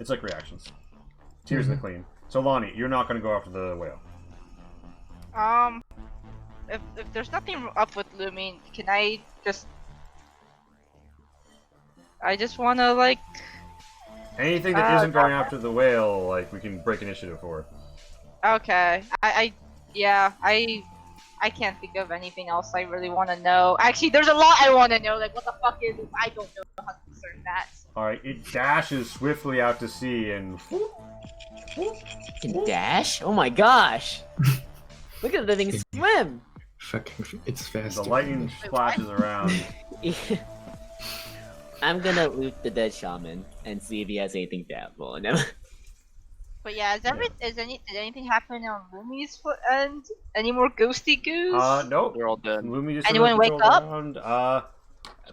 It's like reactions. Tier's the clean. So Lonnie, you're not going to go after the whale. If there's nothing up with Lumi, can I just... I just wanna, like... Anything that isn't going after the whale, like, we can break initiative for. Okay. I can't think of anything else I really want to know. Actually, there's a lot I want to know. Like, what the fuck is this? I don't know how to discern that. Alright, it dashes swiftly out to sea and... Can dash? Oh my gosh! Look at the thing swim! Fucking, it's faster. The lightning splashes around. I'm gonna loot the dead shaman and see if he has anything valuable in him. But yeah, did anything happen on Lumi's foot end? Any more ghosty goos? Nope. They're all dead. Lumi just Anyone sort of wake patrolled around.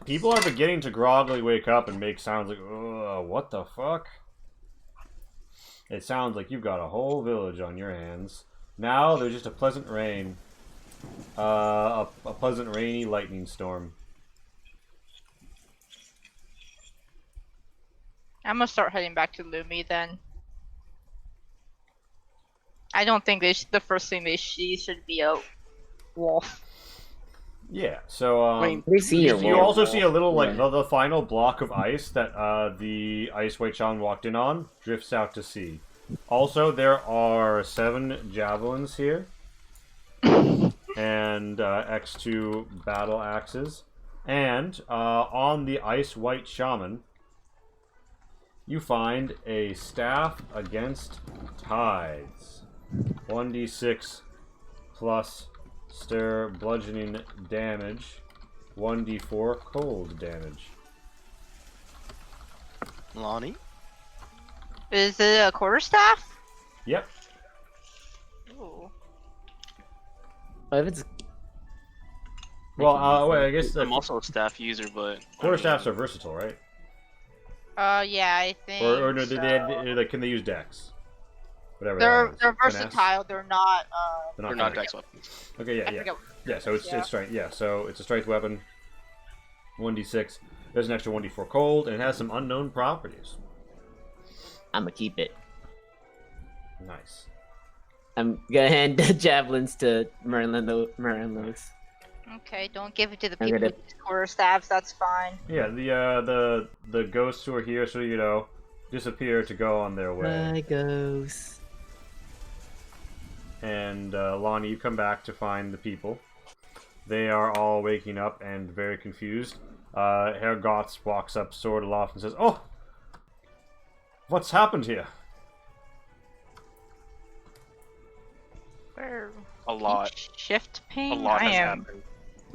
People are beginning to groggily wake up and make sounds like, ugh, what the fuck? It sounds like you've got a whole village on your hands. Now there's just a pleasant rain. A pleasant rainy lightning storm. I'm gonna start heading back to Lumi then. I don't think the first thing they see should be a wolf. Yeah, so They see you your also wolf. see a little like Yeah. the final block of ice that the Ice White Shaman walked in on drifts out to sea. Also, there are 7 javelins here, and X2 battle axes, and on the Ice White Shaman, you find a staff against tides. 1d6 plus stir bludgeoning damage, 1d4 cold damage. Lonnie? Is it a quarterstaff? Yep. Ooh. If it's Well, wait, I guess the I'm also a staff user, but quarterstaffs are versatile, right? Yeah, I think. Or no, so. can they use dex? Whatever. They're that is. they're Finesse? versatile. They're not. they're not finesse. dex weapons. Okay, yeah, I yeah. forget. Yeah, so it's strength. Yeah, so it's a strength weapon. 1d6. There's an extra 1d4 cold, and it has some unknown properties. I'm gonna keep it. Nice. I'm gonna hand the javelins to Merlinlos. Okay, don't give it to the I'm people gonna- with quarterstaffs. That's fine. Yeah, the ghosts who are here, so disappear to go on their way. Bye, ghosts. And Lonnie, you come back to find the people. They are all waking up and very confused. Herr Gotts walks up, sword aloft, and says, "Oh, what's happened here?" Where? A lot. Shift A ping. lot I has am. happened.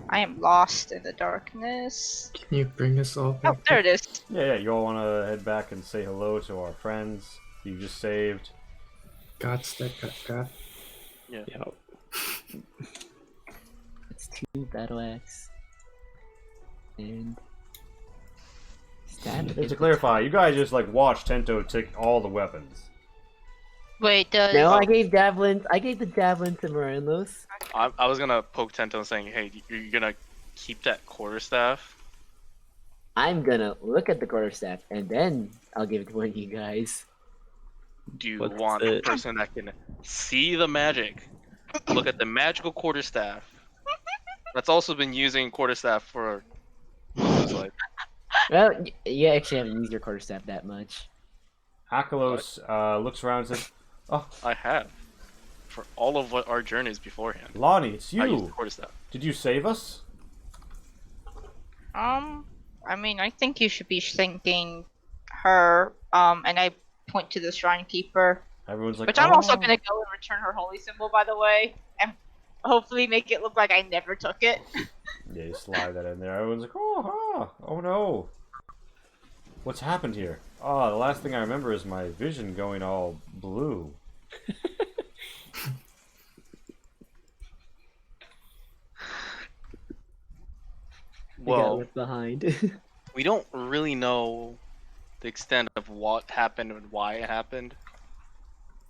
I am lost in the darkness. Can you bring us all Oh, back? there it is. Yeah, you all want to head back and say hello to our friends you just saved. Gots that got. Yeah. It's 2 battle axe. And stab. Just to clarify, you guys just watch Tento take all the weapons. Wait, does No, I gave javelins. I gave the javelin to Merlinlos. I was gonna poke Tento and saying, hey, you're gonna keep that quarterstaff? I'm gonna look at the quarterstaff and then I'll give it to one of you guys. Do you What's want a it? person that can see the magic, look at the magical quarterstaff, that's also been using quarterstaff for most of his life? Well, you actually haven't used your quarterstaff that much. Akalos looks around and says, "Oh, I have. For all of our journeys beforehand. Lonnie, it's I used the you. quarterstaff. Did you save us?" I mean, I think you should be thanking her. And I point to the shrine keeper, Everyone's like, which I'm also "Oh." gonna go and return her holy symbol, by the way, and hopefully make it look like I never took it. Yeah, you slide that in there. Everyone's like, oh no. What's happened here? Oh, the last thing I remember is my vision going all blue. I got Well, left behind. we don't really know the extent of what happened and why it happened.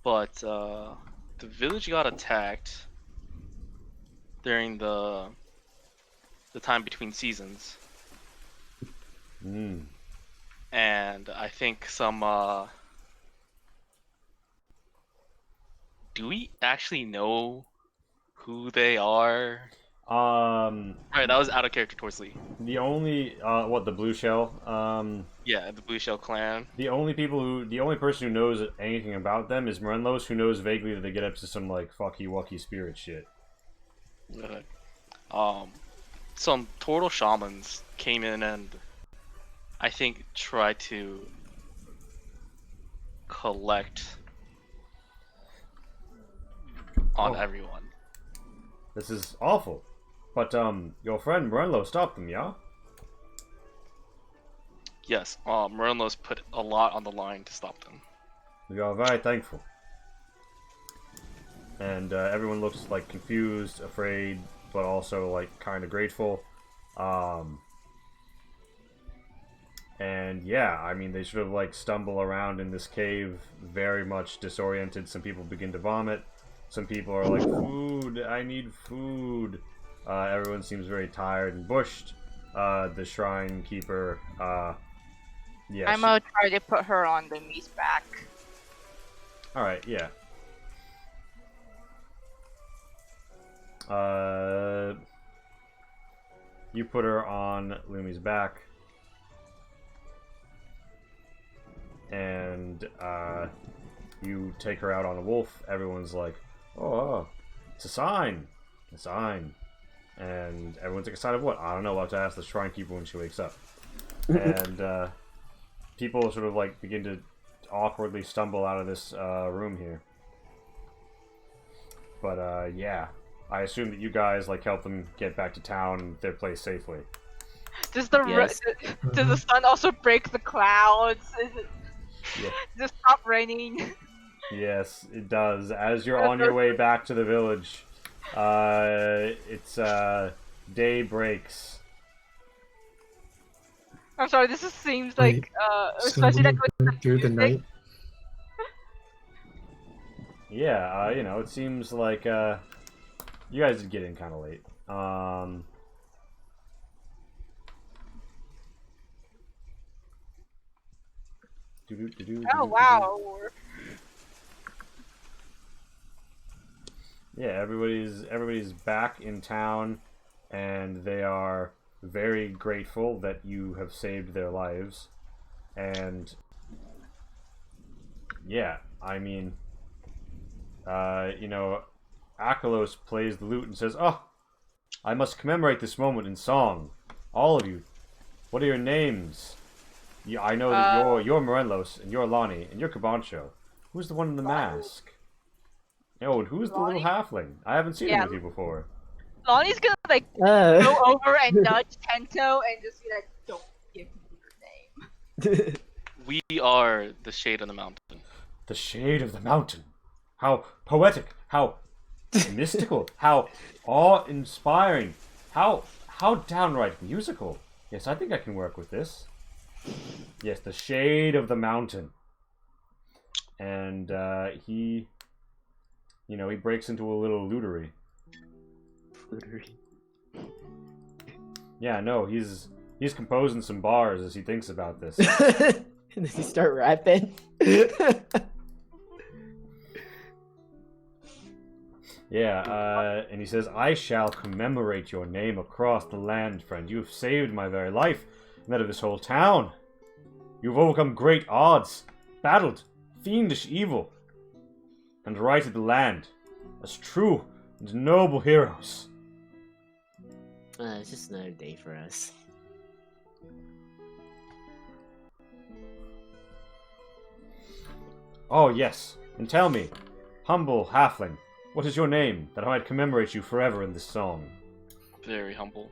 But the village got attacked during the time between seasons. Hmm. And I think some do we actually know who they are? Alright, that was out of character towards Lee. The only the blue shell? Yeah, the Blue Shell clan. The only person who knows anything about them is Morenlos, who knows vaguely that they get up to some fucky wucky spirit shit. Some turtle shamans came in and I think tried to collect on Oh. everyone. This is awful. But your friend Morenlo stopped them, yeah? Yes, Merlinlos put a lot on the line to stop them. We are very thankful. and everyone looks like confused, afraid, but also like kind of grateful. And yeah, I mean, they sort of like stumble around in this cave, very much disoriented. Some people begin to vomit. Some people are like, food, I need food. Everyone seems very tired and bushed. The shrine keeper, yeah. I'm gonna try to put her on the Mi's back. Alright, yeah. You put her on Lumi's back. And you take her out on a wolf. Everyone's like, oh, it's a sign. A sign. And everyone's like, a sign of what? I don't know. We'll have to ask the shrine keeper when she wakes up. And people sort of like begin to awkwardly stumble out of this room here. But yeah, I assume that you guys like help them get back to town and their place safely. Does the Yes. does the sun also break the clouds? Is it Yeah. does it stop raining? Yes, it does. As you're on your way back to the village, it's day breaks. I'm sorry. This just seems Wait, like So especially we like with burn through the night. Yeah, you know, it seems like you guys did get in kind of late. oh wow. Yeah, everybody's back in town, and they are very grateful that you have saved their lives. And yeah, I mean, you know, Akalos plays the lute and says, "Oh, I must commemorate this moment in song. All of you, what are your names? I know that you're Morelos, and you're Lonnie, and you're Cabancho. Who's the one in the mask? Oh, and who's the little halfling? I haven't seen him with you before." Lonnie's gonna like Uh, go over and nudge Tento and just be like, "Don't give me your name." We are the shade on the mountain. The shade of the mountain. How poetic, how mystical, how awe-inspiring, how downright musical. Yes, I think I can work with this. Yes, the shade of the mountain. And he, you know, he breaks into a little lutery. Yeah, no, he's composing some bars as he thinks about this. And then you start rapping. Yeah, and he says, "I shall commemorate your name across the land, friend. You have saved my very life, and that of this whole town. You have overcome great odds, battled fiendish evil, and righted the land as true and noble heroes." It's just another day for us. "Oh, yes, and tell me, humble halfling, what is your name, that I might commemorate you forever in this song?" Very humble.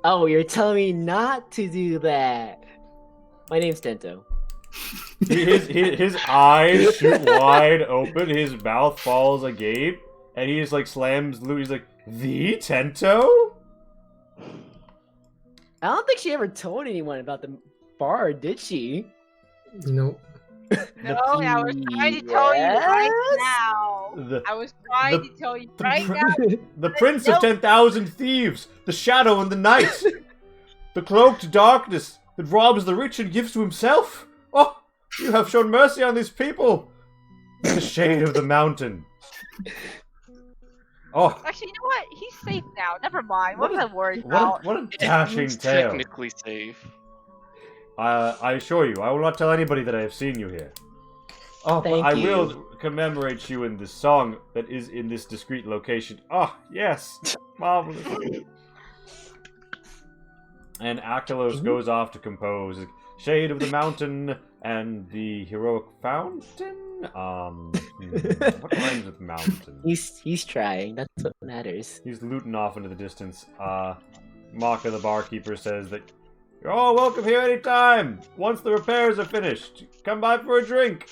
Oh, you're telling me not to do that. My name's Tento. His eyes shoot wide open, his mouth falls agape, and he just like slams the lute. He's like, "The Tento?" I don't think she ever told anyone about the bar, did she? Nope. No, I was trying to tell you right Yes? now. The, I was trying the- to tell you the right pr- now. the Prince of 10,000 Thieves, the Shadow and the Night, the cloaked darkness that robs the rich and gives to himself. Oh, you have shown mercy on these people. The shade of the mountain. Oh, Actually, you know what? He's safe now. Never mind. What What am I worried what about? a dashing It's tale. technically safe. I assure you, I will not tell anybody that I have seen you here. Oh, but Thank I you. will commemorate you in this song that is in this discreet location. Oh, yes. Marvelous. And Akalos goes off to compose Shade of the Mountain and the Heroic Fountain? What rhymes with mountain? He's trying. That's what matters. He's looting off into the distance. Maka the barkeeper says that You're all welcome here anytime. Once the repairs are finished, come by for a drink.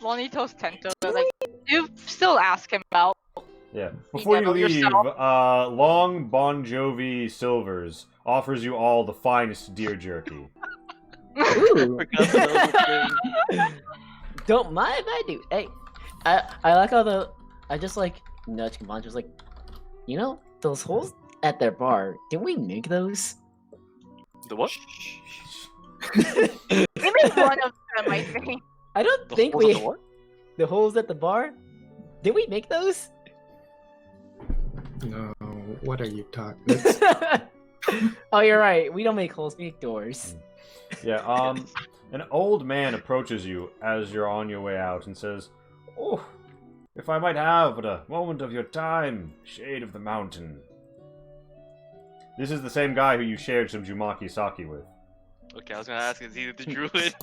Lonnie tells Tento, like, you still ask him out. Yeah. Before you know leave, yourself. Long Bon Jovi Silvers offers you all the finest deer jerky. Ooh. Forgot that was a thing. Don't mind if I do. Hey, I like how I just like nudge Kabancho's like, you know, those holes at their bar, didn't we make those? The what? Give me one of them, I think. I don't The think holes we at the what? the holes at the bar. Did we make those? No, what are you talking? Oh, you're right. We don't make holes. We make doors. Yeah, an old man approaches you as you're on your way out and says, "Oh, if I might have but a moment of your time, Shade of the Mountain." This is the same guy who you shared some Jumaki sake with. Okay, I was gonna ask, is he the druid?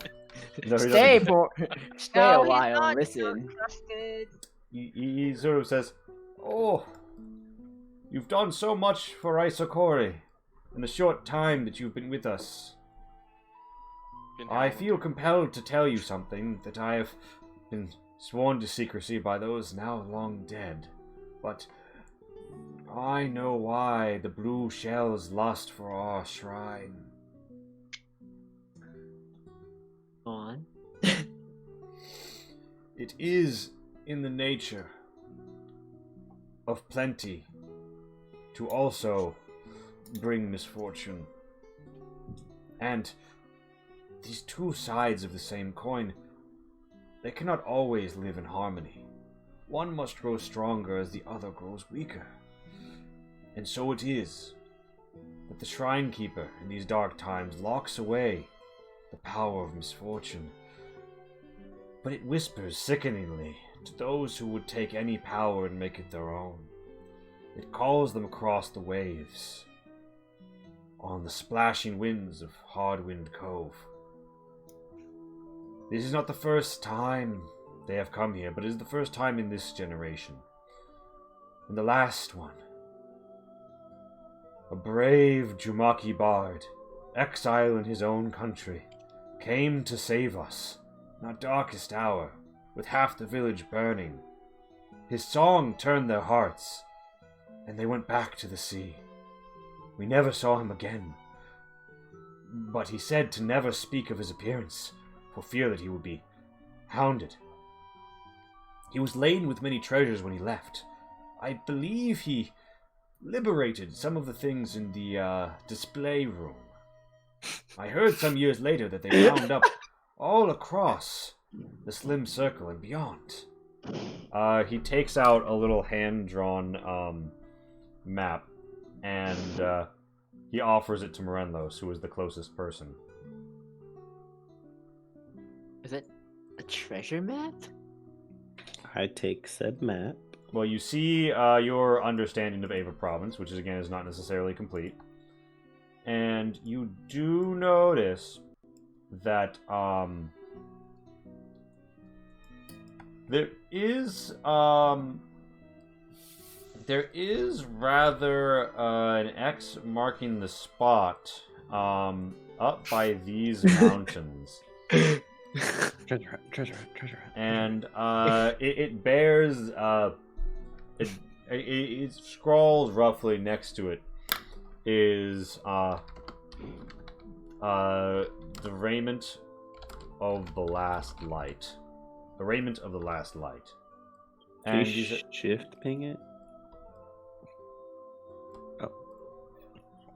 No, he Stay doesn't. for stay No, a he's while. not Listen. trusted. He sort of says, "Oh, you've done so much for Isokori in the short time that you've been with us. I feel compelled to tell you something that I have been sworn to secrecy by those now long dead. But I know why the blue shells lust for our shrine. On. It is in the nature of plenty to also bring misfortune. And these two sides of the same coin, they cannot always live in harmony. One must grow stronger as the other grows weaker. And so it is that the Shrine Keeper in these dark times locks away the power of misfortune. But it whispers sickeningly to those who would take any power and make it their own. It calls them across the waves, on the splashing winds of Hardwind Cove. This is not the first time they have come here, but it is the first time in this generation. And the last one. A brave Jumaki bard, exile in his own country, came to save us in our darkest hour, with half the village burning. His song turned their hearts, and they went back to the sea. We never saw him again, but he said to never speak of his appearance, for fear that he would be hounded. He was laden with many treasures when he left. I believe he liberated some of the things in the display room. I heard some years later that they wound up all across the Slim Circle and beyond. He takes out a little hand-drawn map, and he offers it to Morenlos, who is the closest person. Is it a treasure map? I take said map. Well, you see your understanding of Ava Province, which is, again, is not necessarily complete. And you do notice that there is rather an X marking the spot up by these mountains. Treasure hunt, treasure hunt, treasure hunt. And it bears it scrawls roughly next to it is the raiment of the last light. The raiment of the last light. Can And you you said- shift ping it?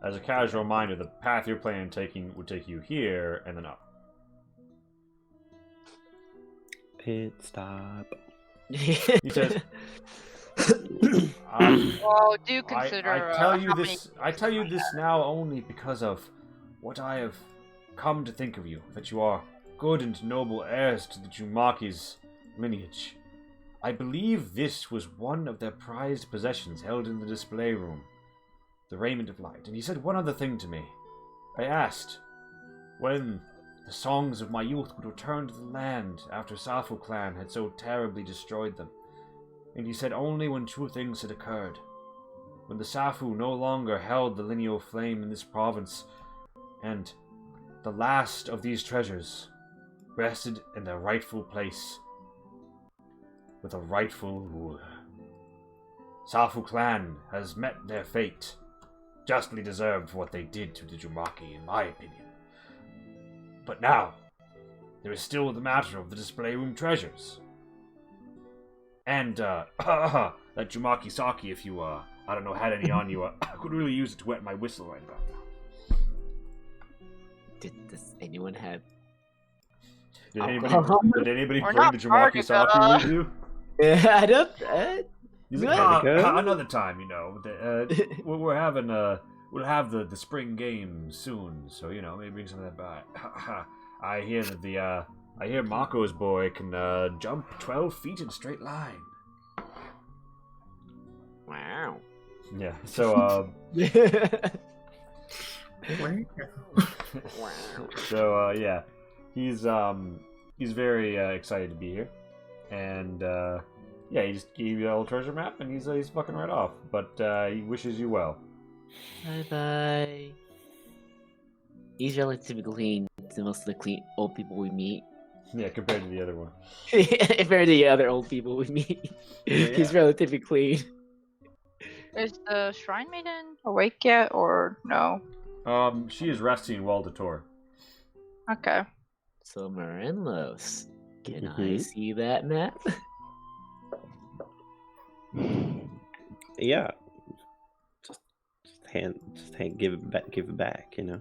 as a casual reminder, the path you're planning on taking would take you here and then up. Pit stop. He says, Well, do consider. I tell you how this. I tell you this now only because of what I have come to think of you. That you are good and noble heirs to the Jumaki's lineage. I believe this was one of their prized possessions held in the display room, the Raiment of Light. And he said one other thing to me. I asked when the songs of my youth would return to the land after Safu clan had so terribly destroyed them. And he said only when two things had occurred. when the Safu no longer held the lineal flame in this province, and the last of these treasures rested in their rightful place with a rightful ruler. Safu clan has met their fate, justly deserved for what they did to the Jumaki, in my opinion. But now, there is still the matter of the display room treasures. And, that Jumaki Sake, if you, I don't know, had any on you, I could really use it to wet my whistle right about now. Does anyone have? Did Alcohol? anybody We're bring not the Jumaki Sake Arctica. with you? Yeah, I don't. He's There like, we go. another time, you know. We're having, we'll have the spring game soon, so, you know, maybe bring some of that by. I hear that I hear Mako's boy can, jump 12 feet in a straight line. Wow. Yeah, so, Wow. yeah, he's very excited to be here, and yeah, he just gave you the old treasure map, and he's fucking right off. But he wishes you well. Bye bye. He's relatively clean to most of the clean old people we meet. Yeah, compared to the other one. Compared to the other old people we meet, he's relatively clean. Is the Shrine Maiden awake yet, or no? She is resting well to Tor. Okay. So Morelos, can I Mhm. see that map? Yeah. Just give it back, you know.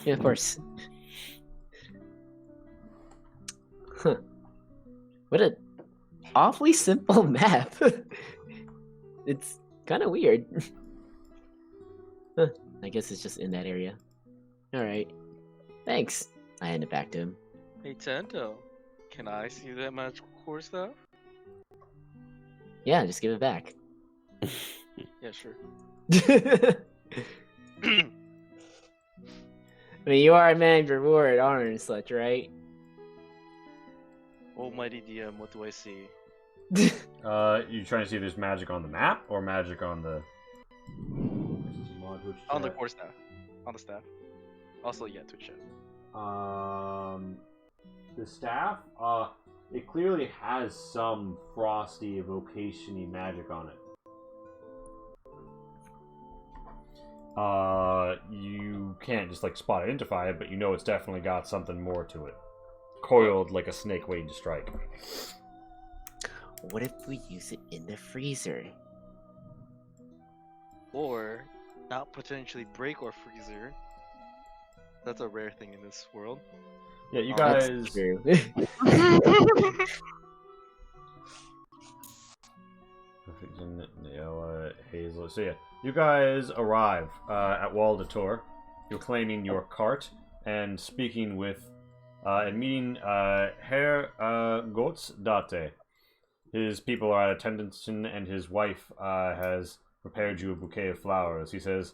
Yeah, of course. Huh. What a awfully simple map. It's kind of weird. Huh. I guess it's just in that area. Alright. Thanks. I hand it back to him. Hey Tento, can I see that magical core stuff? Yeah, just give it back. Yeah, sure. I mean, you are a man of reward, honor, and such, right? Almighty DM, what do I see? You trying to see if there's magic on the map or magic on the On the core staff. On the staff. Also, yeah, Twitch chat. The staff, it clearly has some frosty evocation-y magic on it. You can't just like spot identify it, but you know it's definitely got something more to it. Coiled like a snake waiting to strike. What if we use it in the freezer? Or not potentially break our freezer. That's a rare thing in this world. Yeah, you That's guys. true. Hazel. So yeah, you guys arrive at Wal de Tor. You're claiming your cart and speaking with and meeting Herr Gotz Date. His people are at attendance, and his wife has prepared you a bouquet of flowers. He says,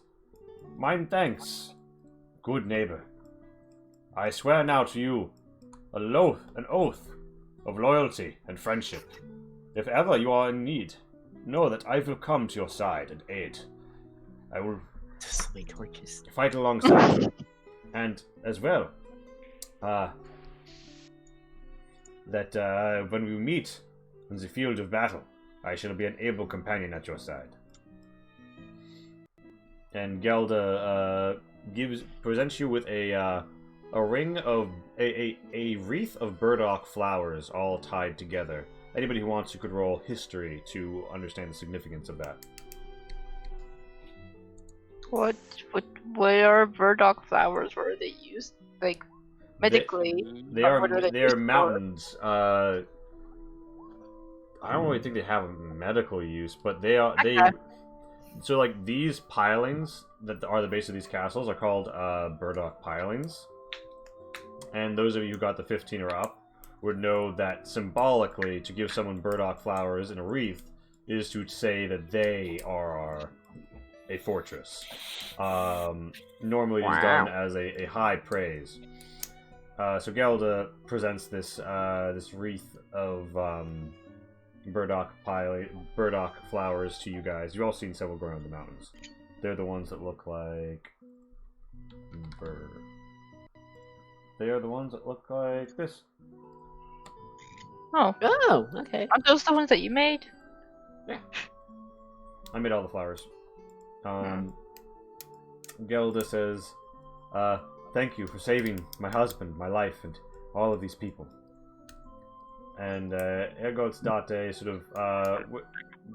"Mine thanks, good neighbor. I swear now to you an oath of loyalty and friendship. If ever you are in need, know that I will come to your side and aid. I will So many torches. fight alongside you. And as well, that when we meet in the field of battle, I shall be an able companion at your side." And Gelda presents you with a ring of a wreath of burdock flowers all tied together. Anybody who wants, you could roll history to understand the significance of that. What are burdock flowers? Where are they used? Like medically? They Or are what are they they used are for? mountains. I don't really think they have a medical use, but they are they. Okay. So like these pilings that are the base of these castles are called burdock pilings, and those of you who got the 15 or up would know that symbolically to give someone burdock flowers in a wreath is to say that they are a fortress. Normally it's done as a high praise. So Gelda presents this this wreath of burdock flowers to you guys. You've all seen several growing in the mountains. They're the ones that look like They are the ones that look like this. Oh, Oh, okay. aren't those the ones that you made? I made all the flowers. Gelda says, thank you for saving my husband, my life, and all of these people. And Ergots Date sort of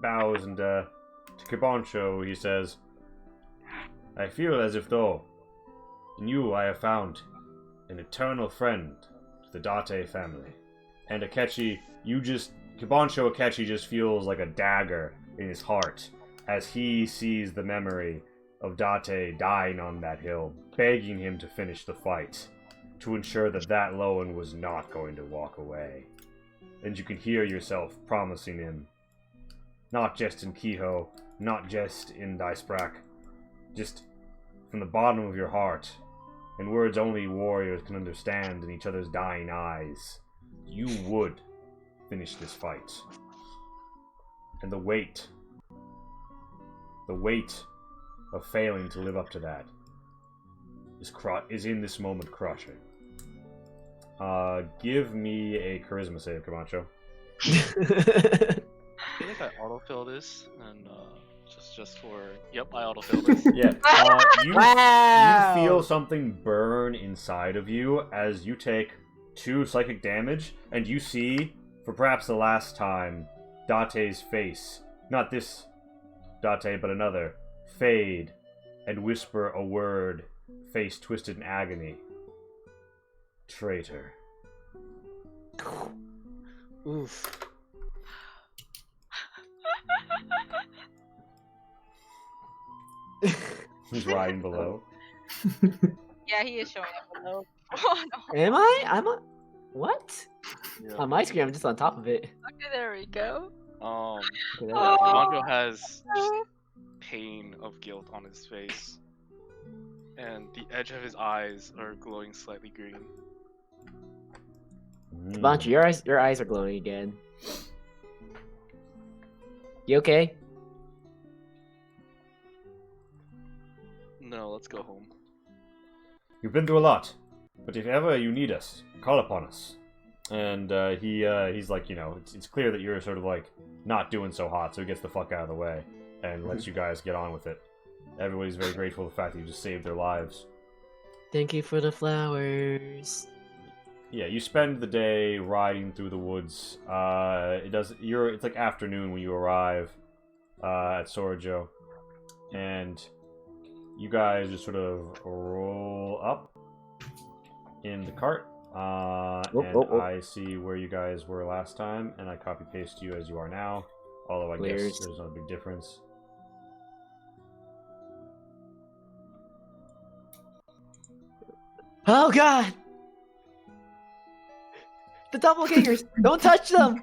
bows and to Kibancho he says, I feel as if though in you I have found an eternal friend to the Date family. And Akechi, Kibancho Akechi just feels like a dagger in his heart as he sees the memory of Date dying on that hill, begging him to finish the fight, to ensure that Lowen was not going to walk away. And you can hear yourself promising him, not just in Kehoe, not just in Dicebrak, just from the bottom of your heart, in words only warriors can understand in each other's dying eyes, you would finish this fight. And the weight of failing to live up to that is in this moment crushing. Give me a charisma save, Camacho. I feel like I autofill this, and just for I autofill this. Yeah. Wow! You feel something burn inside of you as you take 2 psychic damage, and you see, for perhaps the last time, Date's face, not this Date, but another, fade and whisper a word, face twisted in agony. Traitor. Oof. He's riding below. Yeah, he is showing up below. Oh no. Am I? I'm a... What? Yeah. On my screen, I'm just on top of it. Okay, there we go. Okay, there we go. Oh. Kibancho has just pain of guilt on his face, and the edge of his eyes are glowing slightly green. Kibancho, your eyes are glowing again. You okay? No, let's go home. You've been through a lot, but if ever you need us, call upon us. And he's like, it's clear that you're sort of like not doing so hot, so he gets the fuck out of the way and lets you guys get on with it. Everybody's very grateful for the fact that you just saved their lives. Thank you for the flowers. Yeah, you spend the day riding through the woods. It's like afternoon when you arrive at Sorajo, and you guys just sort of roll up in the cart. I see where you guys were last time, and I copy paste you as you are now. Although I guess there's no big difference. Oh god! The doppelgangers! Don't touch them!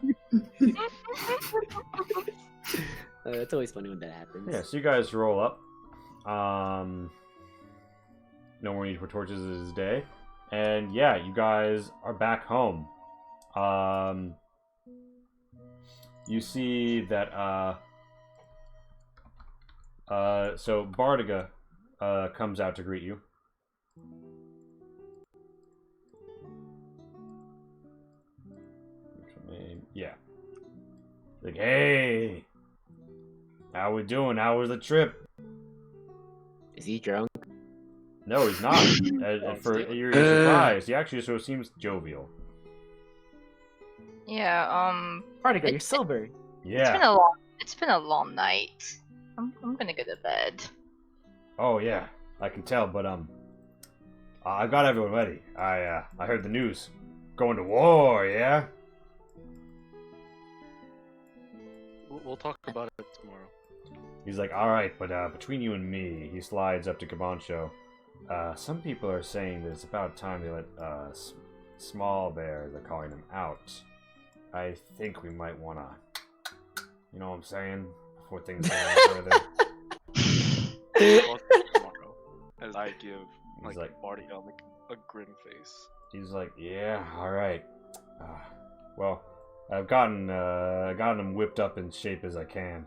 It's always funny when that happens. Yeah, so you guys roll up. No more need for torches this day. And yeah, you guys are back home. You see that so Bardiga comes out to greet you. Yeah. Like, hey, how we doing? How was the trip? Is he drunk? No, he's not. You're surprised. He actually sort of seems jovial. Yeah, Bardiga, you're sober. Yeah. It's been a long night. I'm gonna go to bed. Oh yeah, I can tell. But I got everyone ready. I heard the news. Going to war, yeah. We'll talk about it tomorrow. He's like, all right, but between you and me, he slides up to Kibancho. Some people are saying that it's about time they let Small Bear, they're calling him, out. I think we might want to, you know what I'm saying, before things go any further. We'll talk tomorrow, as I give like Bardiga a grin face. He's like, yeah, all right. Well, I've gotten them whipped up in shape as I can.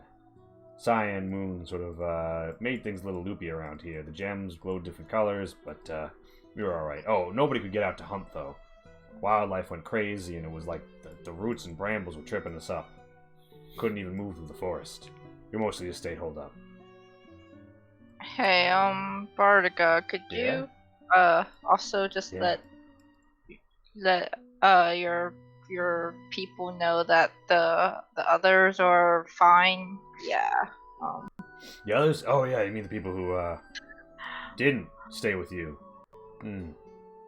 Cyan Moon sort of made things a little loopy around here. The gems glowed different colors, but we were alright. Oh, nobody could get out to hunt, though. Wildlife went crazy, and it was like the roots and brambles were tripping us up. Couldn't even move through the forest. We mostly just stayed holed up. Hey, Bardiga, could Yeah? you also just Yeah. let your people know that the others are fine? Yeah. The others? Oh yeah, you mean the people who didn't stay with you? Hmm.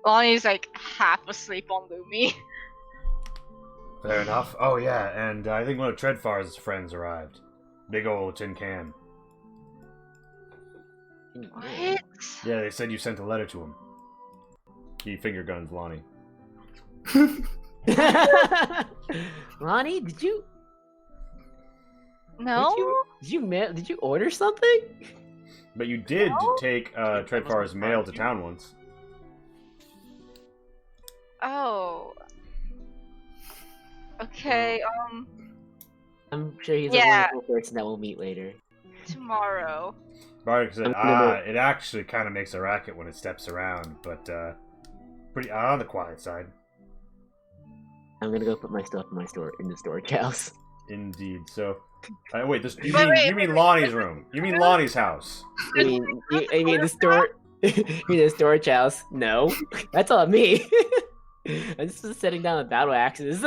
Lonnie's like half asleep on Lumi. Fair enough. Oh yeah, and I think one of Treadfar's friends arrived. Big old tin can. What? Yeah, they said you sent a letter to him. He finger guns Lonnie. Lonnie, did you No. did you order something? But you did No? take Treadfar's mail to town once. Oh. Okay. I'm sure he's Yeah. a wonderful person that we'll meet later. Tomorrow. Bardic said, I'm gonna it actually kind of makes a racket when it steps around, but pretty on the quiet side. I'm gonna go put my stuff in the storage house. Indeed. So, wait, you Wait, mean Lonnie's room? You mean Lonnie's house? I mean the store. You mean the storage house? No, that's on me. I'm just setting down the battle axes.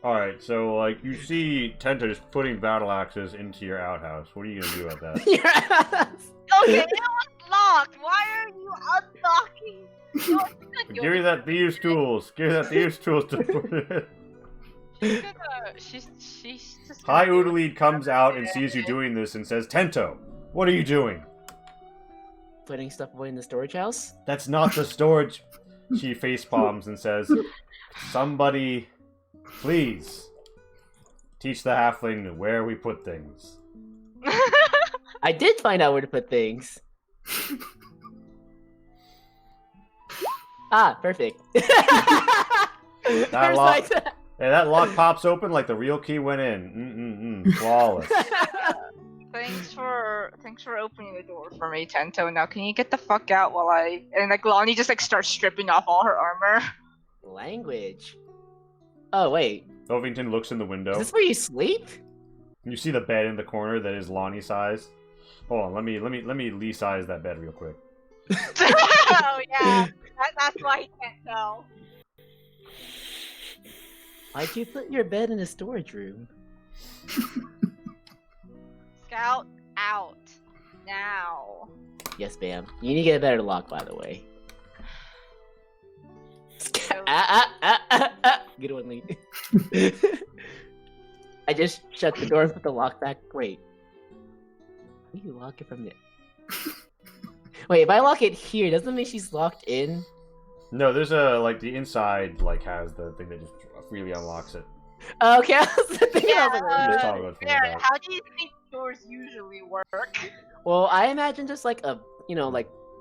Alright, so, like, you see Tenta just putting battle axes into your outhouse. What are you gonna do about that? Yes! Okay, it was locked. Why are you unlocking? Give me that thieves' tools. Give me that thieves' tools to put it in. She's just. High gonna do it. Oodalid comes out and sees you doing this and says, Tento, what are you doing? Putting stuff away in the storage house. That's not the storage. She face palms and says, somebody, please, teach the halfling where we put things. I did find out where to put things. Ah, perfect. There's lock- like that. Hey, that lock pops open like the real key went in. Flawless. Thanks for opening the door for me, Tento. Now can you get the fuck out while and like Lonnie just like starts stripping off all her armor. Language. Oh wait, Ovington looks in the window. is this where you sleep? You see the bed in the corner that is Lonnie size. Hold on, let me Lee size that bed real quick. Oh yeah, that's why he can't tell. Why'd you put your bed in a storage room? Scout out now. Yes, ma'am. You need to get a better lock, by the way. So- Good one, Lee. I just shut the door and put the lock back. Wait. How do you lock it from there? Wait, if I lock it here, doesn't it mean she's locked in? No, there's the inside has the thing that just freely unlocks it. Okay, I was thinking Yeah, I was like, Just talk about it from the Barrett, back. how do you think doors usually work? well, I imagine just like a,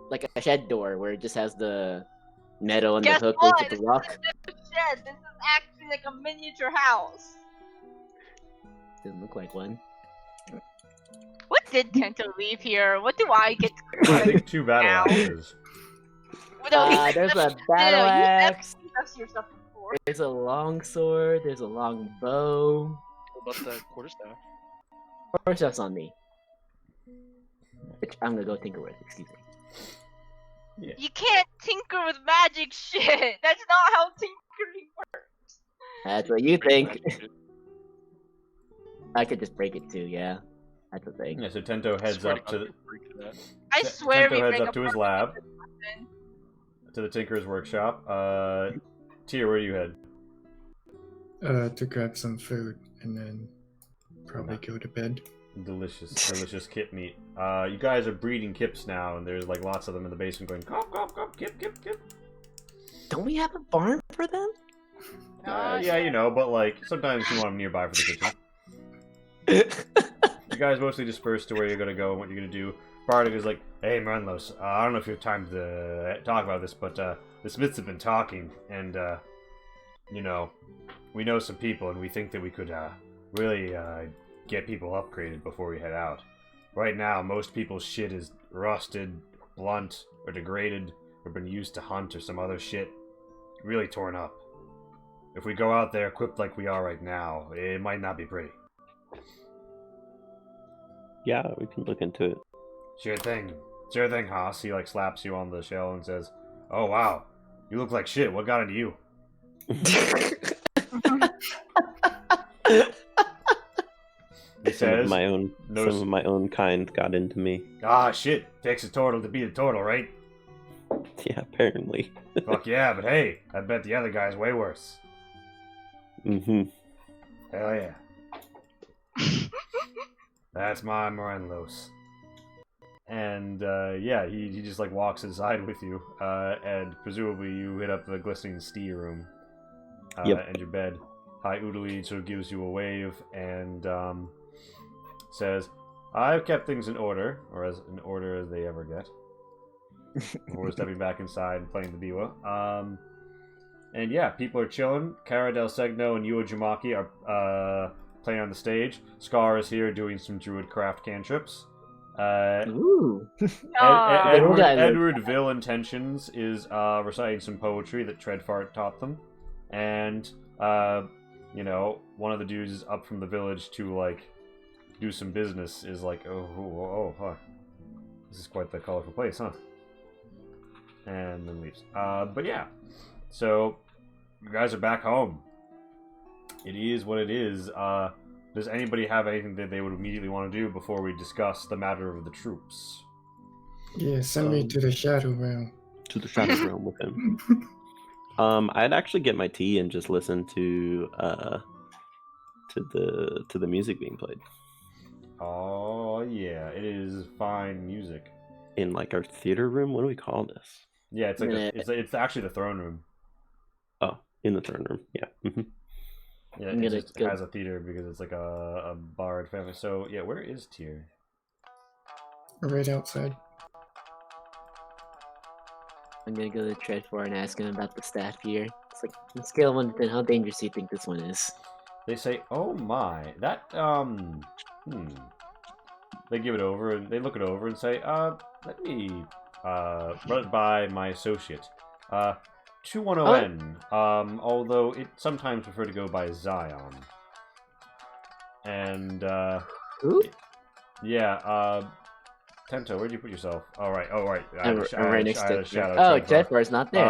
like a shed door where it just has the metal and Guess the hook what? with This the lock. isn't just a shed. This is actually like a miniature house. Doesn't look like one. What did Tento leave here? What do I get to I think 2 battle Ow. axes. There's a battle axe. That's your stuff before. There's a long sword. There's a long bow. What about that quarterstaff? Or stuff's on me. Which I'm gonna go tinker with. Excuse me. You can't tinker with magic shit. That's not how tinkering works. That's what you think. Magic shit. I could just break it too. Yeah, that's the thing. Yeah, so Tento heads Swear up God, to the you're a freak for that. I T- swear Tento we heads bring up to his perfect lab. weapon. to the Tinker's workshop. Tia, where do you head? To grab some food and then probably go to bed. Delicious kip meat. You guys are breeding kips now, and there's like lots of them in the basement going cop, cop, cop, kip. Don't we have a barn for them? Yeah, you know, but like sometimes you want them nearby for the kitchen. You guys mostly disperse to where you're gonna go and what you're gonna do. Bardic is like, hey, Mernlos, I don't know if you have time to talk about this, but the Smiths have been talking, and, you know, we know some people, and we think that we could really get people upgraded before we head out. Right now, most people's shit is rusted, blunt, or degraded, or been used to hunt or some other shit. Really torn up. If we go out there equipped like we are right now, it might not be pretty. Yeah, we can look into it. Sure thing, Haas. He like slaps you on the shell and says, "Oh wow, you look like shit. What got into you?" He Some of says, my own, notice- some of my own kind got into me. "Ah shit, takes a turtle to beat a turtle, right?" Yeah, apparently. Fuck yeah, but hey, I bet the other guy's way worse. Mm-hmm. Hell yeah. That's my Morelos. And yeah, he just like walks inside with you, and presumably you hit up the glistening steel room Yep. and your bed. High Oodly sort of gives you a wave and says, "I've kept things in order, or as in order as they ever get." Before stepping back inside and playing the biwa. And yeah, people are chilling. Cara del Segno and Yua Jumaki are playing on the stage. Scar is here doing some druidcraft cantrips. Ooh. Edward Ville Intentions is reciting some poetry that Treadfart taught them. And, you know, one of the dudes is up from the village to, like, do some business, is like, huh. This is quite the colorful place, huh? And then leaves. But yeah, so you guys are back home. It is what it is. Does anybody have anything that they would immediately want to do before we discuss the matter of the troops? Yeah, send me to the Shadow Realm. To the Shadow Realm with him. I'd actually get my tea and just listen to the music being played Oh yeah, it is fine music. in like our theater room. What do we call this? Yeah, it's like it's actually the throne room. Oh, in the throne room. Yeah. Hmm. Yeah, I'm it gonna just go- has a theater because it's like a bard family. So yeah, where is Tyr? Right outside. I'm gonna go to Treadfort and ask him about the staff here. It's like, on a scale of 1 to 10, how dangerous do you think this one is? They say, "Oh my, that They give it over and they look it over and say, let me run it by my associate. 210N. Although it sometimes prefer to go by Zion. And Who? yeah, Tento, where'd you put yourself? Oh right. I'm right next to Shadow. Oh, Treadfort. Treadfort's not there.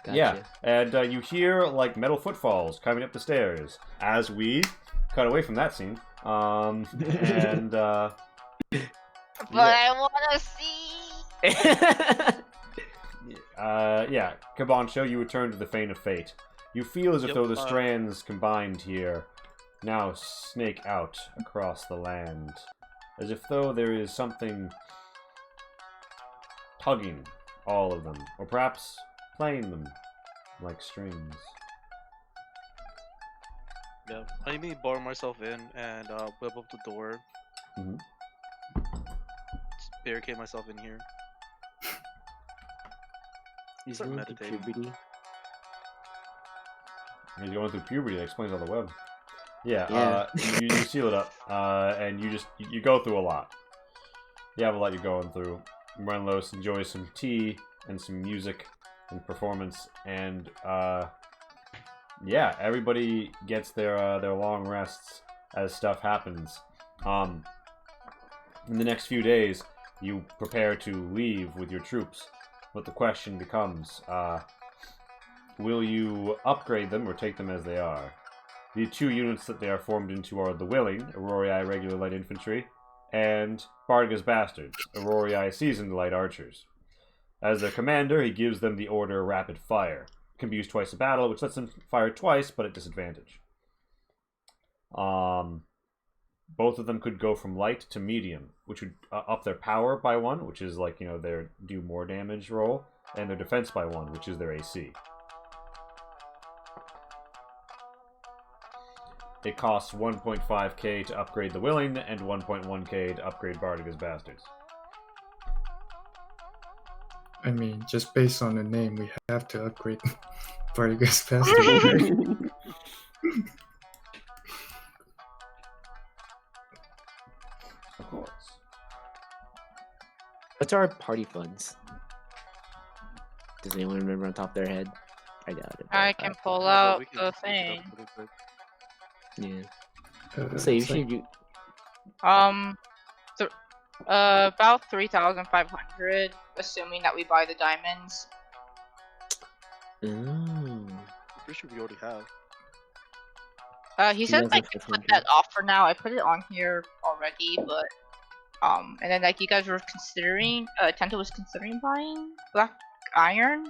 Gotcha. Yeah, and you hear like metal footfalls coming up the stairs as we cut away from that scene. And But yeah. I wanna see. Yeah, Kabancho, you return to the Fane of Fate. You feel as if Yep, though the strands combined here now snake out across the land, as if though there is something tugging all of them, or perhaps playing them like strings. Yeah, I may bar myself in and whip up the door. Mhm. Just barricade myself in here. He's Start going through meditating. puberty. He's going through puberty. That explains all the web. Yeah, Yeah. you seal it up, and you go through a lot. You have a lot you're going through. Renlos enjoys some tea and some music and performance, and yeah, everybody gets their long rests as stuff happens. In the next few days, you prepare to leave with your troops, but the question becomes, will you upgrade them or take them as they are? The two units that they are formed into are the Willing, Aurorei Regular Light Infantry, and Bardiga's Bastards, Aurorei Seasoned Light Archers. As their commander, he gives them the order Rapid Fire. It can be used twice a battle, which lets them fire twice, but at disadvantage. Both of them could go from light to medium, which would up their power by 1, which is like, you know, their do more damage roll, and their defense by 1, which is their AC. It costs 1.5k to upgrade the Willing, and 1.1k to upgrade Bardiga's Bastards. I mean, just based on the name, we have to upgrade. Bardigus bastard. Of course. What's our party funds? Does anyone remember on top of their head? I doubt it. I can pull But out we can the look it up thing. really quick. Yeah. So you it's like- should. About 3,500, assuming that we buy the diamonds. Oh. I'm pretty sure we already have. He said like to put that off for now. I put it on here already, but and then like you guys were considering, Tento was considering buying black iron.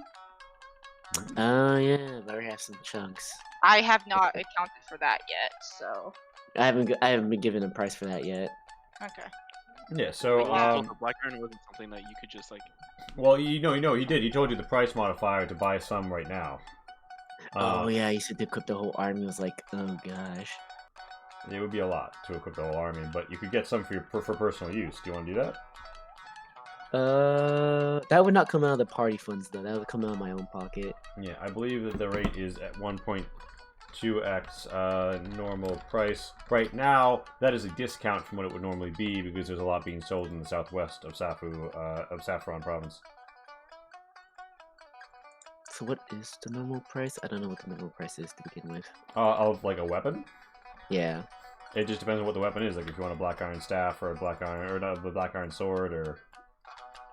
Oh yeah, but we have some chunks. I have not accounted for that yet, so I haven't been given a price for that yet. okay. Yeah. So The black iron wasn't something that you could just like. well, you know, he did. He told you the price modifier to buy some right now. Oh yeah, you said to equip the whole army. I was like, oh gosh. It would be a lot to equip the whole army, but you could get some for personal use. Do you want to do that? That would not come out of the party funds though. That would come out of my own pocket. Yeah, I believe that the rate is at 1.2x normal price. Right now, that is a discount from what it would normally be because there's a lot being sold in the southwest of Saffron province. So what is the normal price? I don't know what the normal price is to begin with. Of like a weapon? Yeah. It just depends on what the weapon is. Like if you want a black iron staff or a black iron or not, a black iron sword or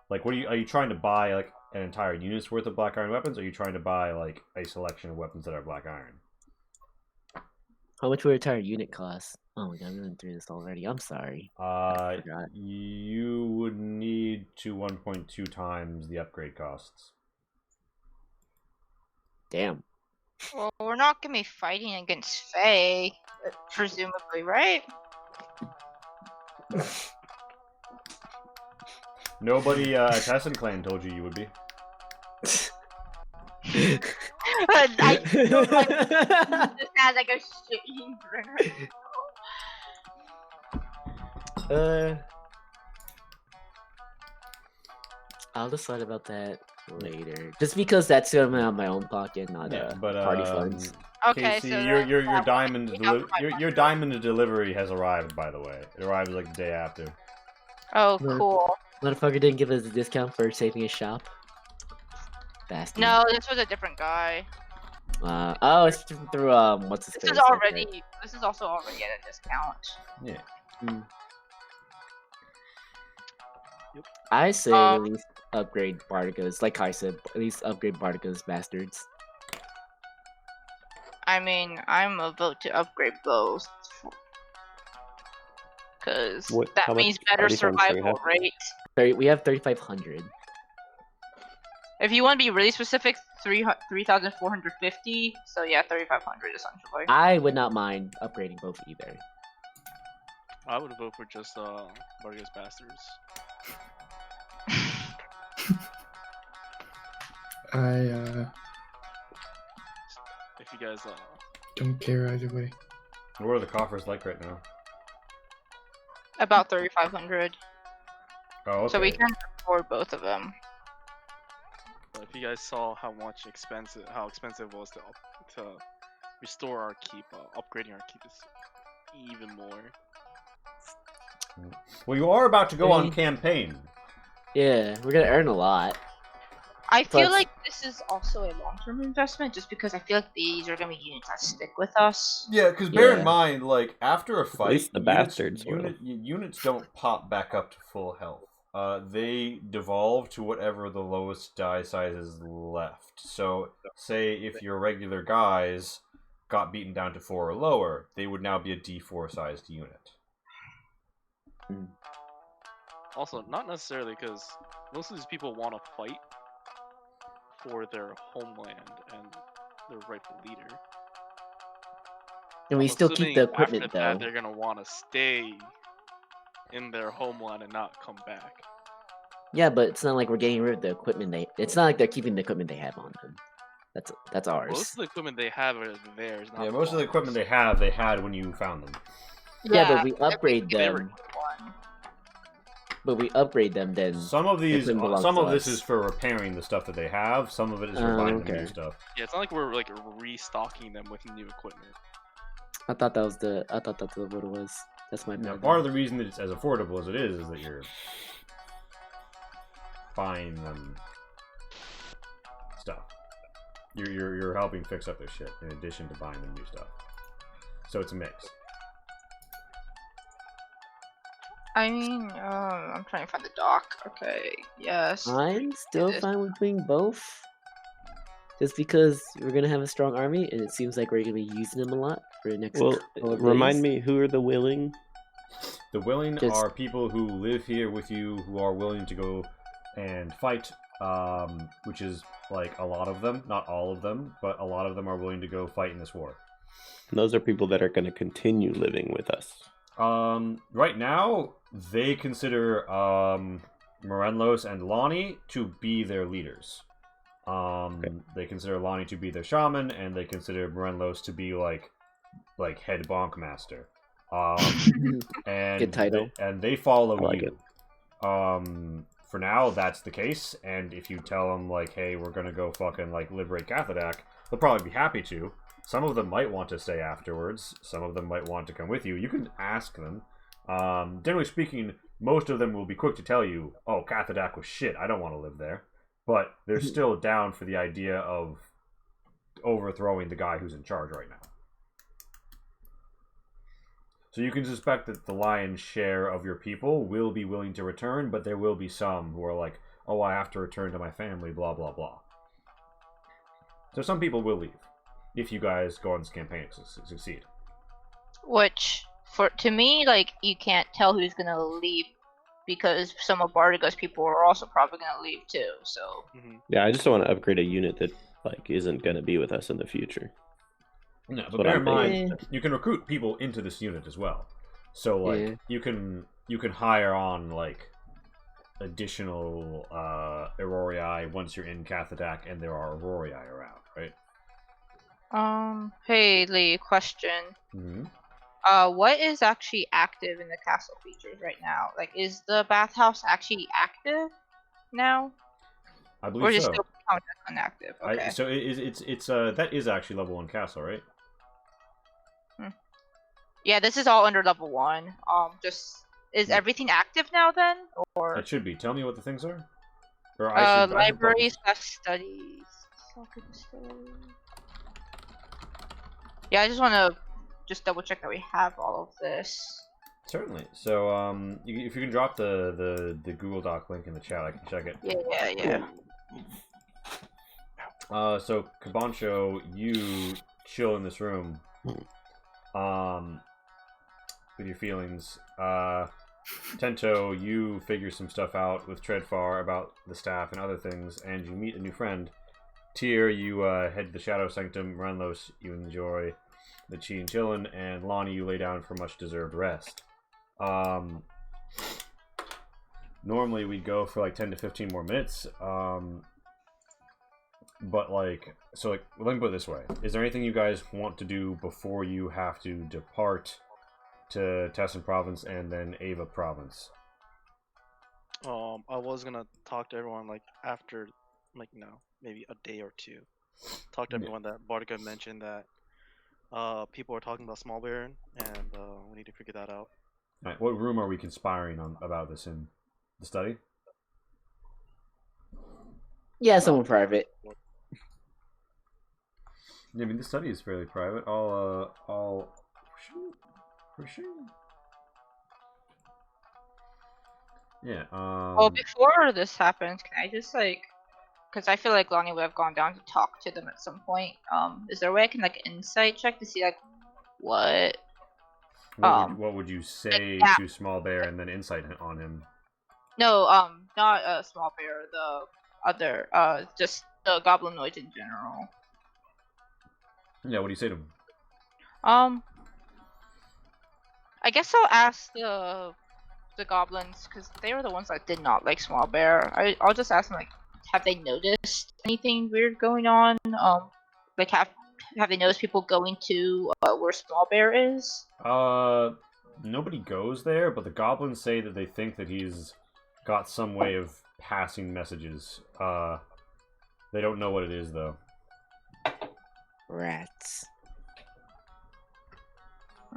like what are you trying to buy like an entire unit's worth of black iron weapons or are you trying to buy like a selection of weapons that are black iron? How much would a entire unit cost? Oh my god, I'm running through this already. I'm sorry. I forgot. You would need to 1.2 times the upgrade costs. Damn. Well, we're not gonna be fighting against Faye, presumably, right? Nobody at Tessin Clan told you would be. I feel like this has like a shitty grin. I'll decide about that later. Just because that's gonna be out of my own pocket, not party funds. Okay, Casey, so your diamond we have my your diamond delivery has arrived. By the way, it arrives like the day after. Oh, Yeah. cool. Motherfucker didn't give us a discount for saving his shop. Bastard. No, this was a different guy. Oh, it's through what's his This face? is already. This is also already at a discount. Yeah. I say at least upgrade Bardigas, like I said, at least upgrade Bardigas, bastards. I mean, I'm a vote to upgrade both. Because that how much means better party funds do we survival have? rate. We have 3,500. If you want to be really specific, 3,450. So yeah, 3,500 essentially. I would not mind upgrading both either. I would vote for just Bardigas Bastards. I If you guys don't care either way. What are the coffers like right now? About 3,500. Oh, okay. So we can afford both of them. if you guys saw how expensive it was to restore our keep, upgrading our keep is even more. Well, you are about to go on campaign. Yeah, we're gonna earn a lot. I feel Plus- like this is also a long-term investment, just because I feel like these are gonna be units that stick with us. Yeah, because bear in Yeah. mind, like after a fight, least the bastards will. units don't pop back up to full health. They devolve to whatever the lowest die size is left. So, say if your regular guys got beaten down to 4 or lower, they would now be a D4 sized unit. Also, not necessarily because most of these people want to fight for their homeland and their rightful leader. And we I'm still keep assuming the equipment after that, though. they're gonna want to stay in their homeland and not come back. Yeah, but it's not like we're getting rid of the equipment it's not like they're keeping the equipment they have on them. That's ours. Most of the equipment they have are theirs. Not Yeah, most of the equipment they had when you found them. Yeah, but we every upgrade single them. one. but we upgrade them, then Some of these, equipment belongs some to of this us. is for repairing the stuff that they have. Some of it is for buying them new okay. stuff. Yeah, it's not like we're like restocking them with new equipment. I thought that's what it was. That's my Now, bad. part of the reason that it's as affordable as it is that you're buying them stuff. You're helping fix up their shit in addition to buying them new stuff. So it's a mix. I mean, I'm trying to find the doc. Okay, yes. I'm still is. fine with doing both. Just because we're gonna have a strong army, and it seems like we're gonna be using them a lot for the next Well, couple of remind days. me, who are the willing? The willing Just- are people who live here with you who are willing to go and fight, which is like a lot of them, not all of them, but a lot of them are willing to go fight in this war. And those are people that are going to continue living with us. Right now, they consider Morenlos and Lonnie to be their leaders. They consider Lonnie to be their shaman, and they consider Morenlos to be like head bonk master. And Good title. they follow I like you. For now, that's the case. And if you tell them like, "Hey, we're gonna go fucking like liberate Cathadak," they'll probably be happy to. Some of them might want to stay afterwards. Some of them might want to come with you. You can ask them. Generally speaking, most of them will be quick to tell you, "Oh, Cathadak was shit. I don't want to live there." But they're still down for the idea of overthrowing the guy who's in charge right now. So you can suspect that the lion's share of your people will be willing to return, but there will be some who are like, "Oh, I have to return to my family, blah, blah, blah." So some people will leave if you guys go on this campaign and succeed. Which, to me, like, you can't tell who's gonna leave because some of Bardiga's people are also probably gonna leave too. So Yeah, I just don't want to upgrade a unit that like isn't going to be with us in the future. No, but what bear I'm in thinking. mind, you can recruit people into this unit as well. So like Yeah. you can hire on like additional Aurori once you're in Cathadak and there are Aurori around, right? Hey Lee, question. Mm-hmm. What is actually active in the castle features right now? Like, is the bathhouse actually active now, I or believe is it so. still counted as inactive? Okay. So it's that is actually level 1 castle, right? Yeah, this is all under level 1. Is everything active now then, or It should be. Tell me what the things are. Or I should library probably- studies. Yeah, I just want to double check that we have all of this. Certainly. So if you can drop the Google Doc link in the chat, I can check it. Yeah. So Kabancho, you chill in this room. With your feelings. Tento, you figure some stuff out with Treadfar about the staff and other things, and you meet a new friend. Tyr, you head to the Shadow Sanctum. Ranlos, you enjoy the Chi and Chillin', and Lonnie, you lay down for much deserved rest. Normally we'd go for like 10 to 15 more minutes, but like, so like, let me put it this way. Is there anything you guys want to do before you have to depart to Tessin Province and then Ava Province? I was gonna talk to everyone like after, like maybe a day or two. Talk to everyone that Bardica mentioned that people are talking about Small Baron, and we need to figure that out. Alright, what room are we conspiring on about this in? The study? Yeah, someone private. Yeah, I mean, the study is fairly private. For sure. Yeah, Well, before this happens, can I just because I feel like Lonnie would have gone down to talk to them at some point. Is there a way I can insight check to see what? what would you say yeah. to Small Bear and then insight on him? No, not Small Bear. The other, just the goblinoids in general. Yeah, what do you say to him? I guess I'll ask the goblins because they were the ones that did not like Small Bear. I'll just ask them have they noticed anything weird going on? Have they noticed people going to where Small Bear is? Nobody goes there, but the goblins say that they think that he's got some way of passing messages. They don't know what it is though. Rats.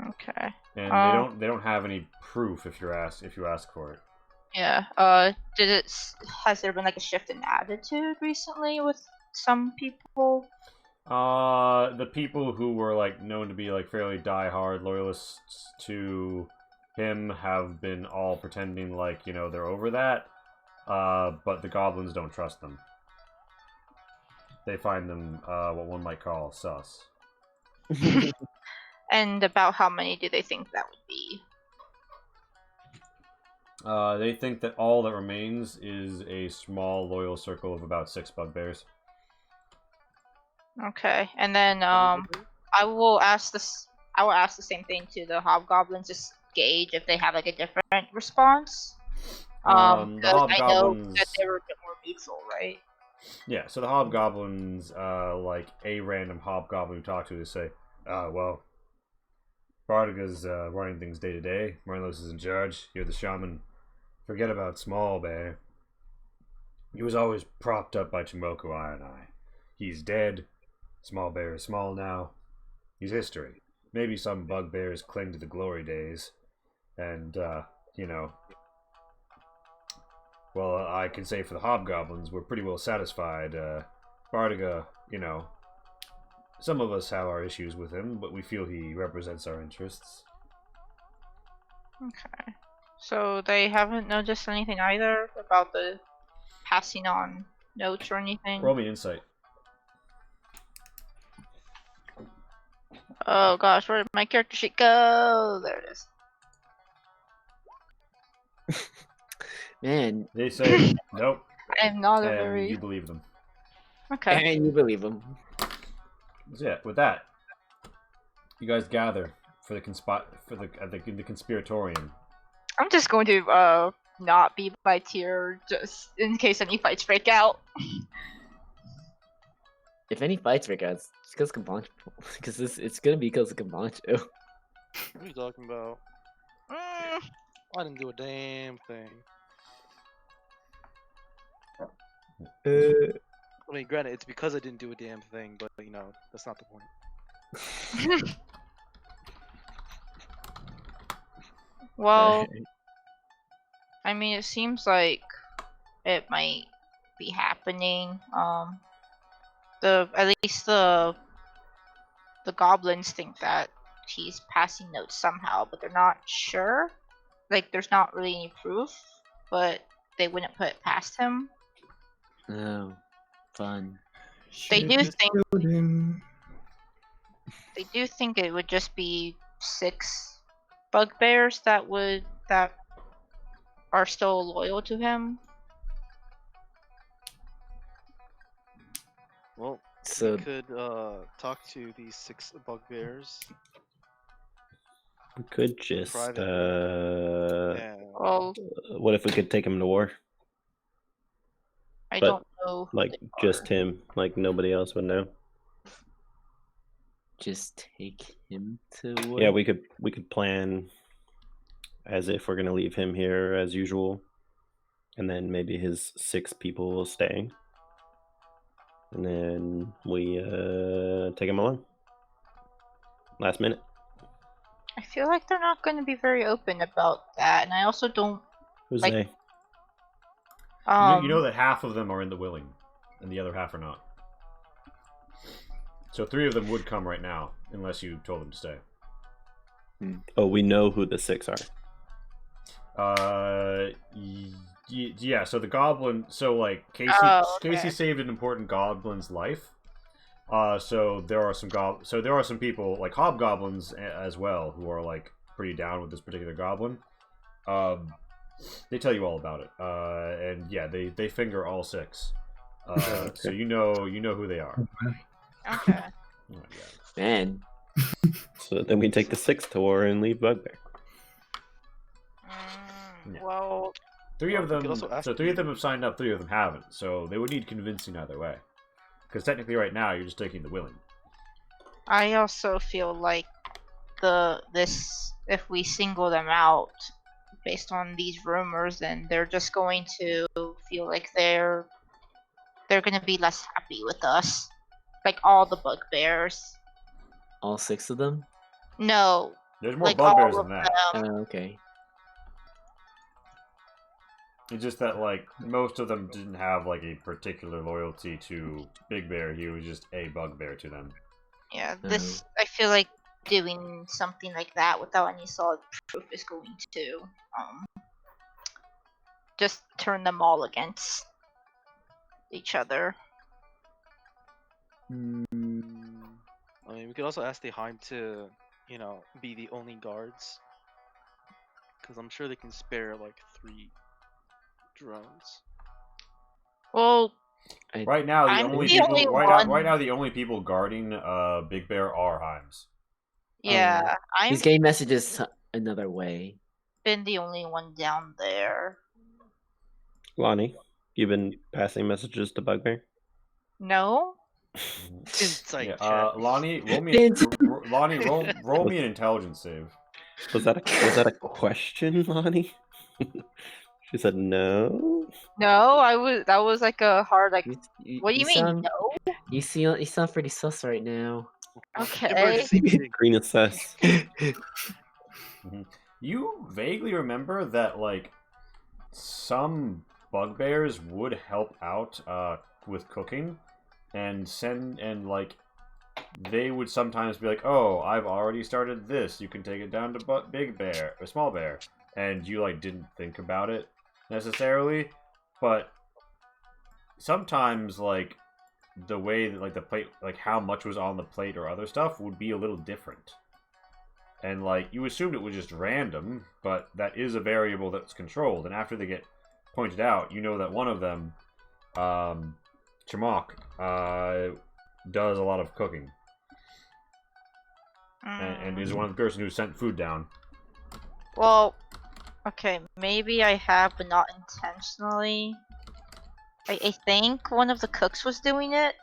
Okay. And they don't have any proof if you ask for it. Yeah. Has there been like a shift in attitude recently with some people? The people who were like known to be like fairly die-hard loyalists to him have been all pretending like, you know, they're over that. But the goblins don't trust them. They find them what one might call sus. And about how many do they think that would be? They think that all that remains is a small loyal circle of about 6 bugbears. Okay, and then I will ask the same thing to the hobgoblins, just gauge if they have like a different response. The 'Cause I know hobgoblins, that they were a bit more neutral, right? yeah. So the hobgoblins, like a random hobgoblin who talked to, they say, well, Bardiga's running things day to day. Marlos is in charge. You're the shaman. Forget about Small Bear. He was always propped up by Chimoko Iron Eye. He's dead. Small Bear is small now. He's history. Maybe some bugbears cling to the glory days. And, you know... Well, I can say for the hobgoblins, we're pretty well satisfied. Bardiga, you know... Some of us have our issues with him, but we feel he represents our interests. Okay. So they haven't noticed anything either about the passing on notes or anything? Roll me insight. Oh gosh, where did my character sheet go? There it is. Man, They say, nope, I am not a and very... you believe them. Okay. and you believe him. So yeah, with that, you guys gather for the conspiratorium. I'm just going to not be by tier just in case any fights break out. If any fights break out, it's because Kambancho. Because it's gonna be because of Kambancho. What are you talking about? Mm, I didn't do a damn thing. I mean, granted, it's because I didn't do a damn thing, but you know, that's not the point. well, I mean, it seems like it might be happening. At least the goblins think that he's passing notes somehow, but they're not sure. Like, there's not really any proof, but they wouldn't put it past him. Oh, fun. They do Should've think killed him. they do think it would just be 6 bugbears that are still loyal to him. Well, So we could talk to these 6 bugbears. We could just. Private. Yeah. Well, What if we could take him to war? I But, don't know. who Like they just are. him. Like nobody else would know. just take him to war. Yeah, we could plan as if we're gonna leave him here as usual, and then maybe his 6 people will stay, and then we take him along. Last minute. I feel like they're not going to be very open about that, and I also don't. Who's Like- they? You know that half of them are in the willing, and the other half are not. So 3 of them would come right now, unless you told them to stay. Oh, we know who the 6 are. Yeah. So the goblin. So like Casey, Oh, okay. Casey saved an important goblin's life. So there are some people like hobgoblins as well who are like pretty down with this particular goblin. They tell you all about it. And yeah, they finger all 6. So you know who they are. Okay. Oh, yeah. Man, So then we take the 6 to war and leave Bugbear. Yeah. Well, 3 of We them. could also ask So 3 of them have signed up. 3 of them haven't. So they would need convincing either way. Because technically, right now, you're just taking the willing. I also feel like if we single them out, based on these rumors, then they're just going to feel like they're gonna be less happy with us. Like all the bugbears. All 6 of them? No, There's more like bugbears all than of that. them. Oh, okay. It's just that like most of them didn't have like a particular loyalty to Big Bear. He was just a bugbear to them. Yeah, this I feel like doing something like that without any solid proof is going to just turn them all against each other. I mean, we could also ask the Heim to, you know, be the only guards. Because I'm sure they can spare like 3 drones. Well, Right now, the I'm only the people only right one. now the only people guarding Big Bear are Heims. yeah, He's I've getting messages another way. been the only one down there. Lonnie, you've been passing messages to Bugbear? No? Insight Yeah, check. Lonnie, roll me an intelligence save. Was that a question, Lonnie? She said no. No, that was like a hard like. What do you mean sound, no? You sound pretty sus right now. Okay. Emergency meeting. Green assess. You vaguely remember that like some bugbears would help out with cooking, and like they would sometimes be like, "Oh, I've already started this. You can take it down to Big Bear or Small Bear," and you like didn't think about it necessarily, but sometimes like the way that like the plate, like how much was on the plate or other stuff would be a little different. And like you assumed it was just random, but that is a variable that's controlled. And after they get pointed out, you know that one of them, Chamok, does a lot of cooking, and is one of the person who sent food down. Well, okay, maybe I have, but not intentionally. I think one of the cooks was doing it.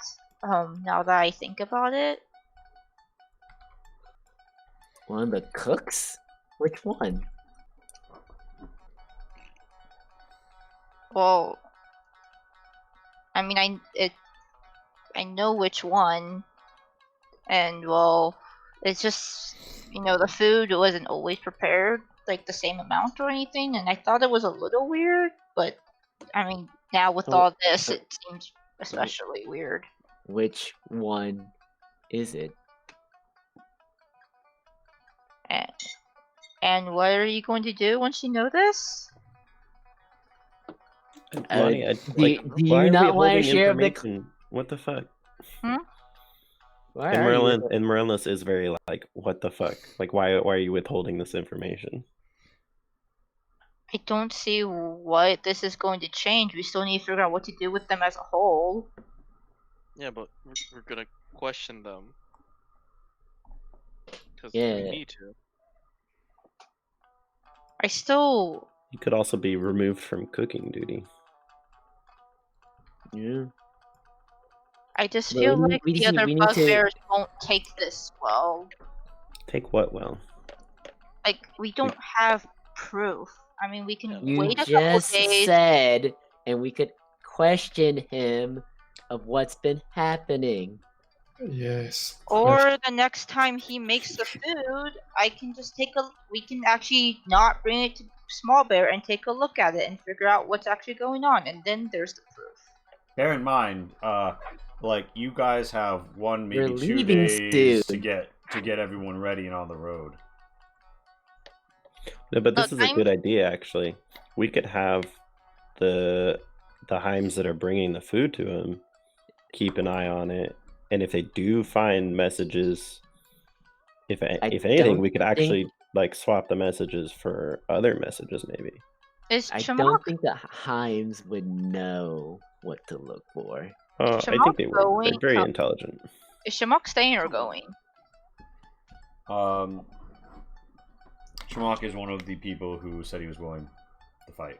Now that I think about it. One of the cooks? Which one? Well, I mean, I know which one, and well, it's just the food wasn't always prepared like the same amount or anything, and I thought it was a little weird, but I mean, now with all this, it seems especially weird. Which one is it? And what are you going to do once you know this? Lonnie, do why you are not we want to holding share the? information? What the fuck? Why And are you? Morellis is very like, what the fuck? Like, why are you withholding this information? I don't see what this is going to change. We still need to figure out what to do with them as a whole. Yeah, but we're gonna question them. Because Yeah. we need to. I still. You could also be removed from cooking duty. Yeah. I just But feel we like need the to- other we need to- bugbears won't take this well. Take what well? Like, we don't have proof. I mean, we can You wait a couple just days. said, and we could question him of what's been happening. Yes. Or the next time he makes the food, I can just we can actually not bring it to Small Bear and take a look at it and figure out what's actually going on, and then there's the proof. Bear in mind, like you guys have one, maybe We're 2 leaving days soon. to get everyone ready and on the road. No, but this Look, is a good idea, actually. We could have the Heims that are bringing the food to him keep an eye on it, and if they do find messages, if anything, don't we could actually like swap the messages for other messages, maybe. Is I Chamok don't think the Heims would know what to look for. I Shamok think they would. They're going very up? intelligent. Is Chamok staying or going? Chamok is one of the people who said he was willing to fight.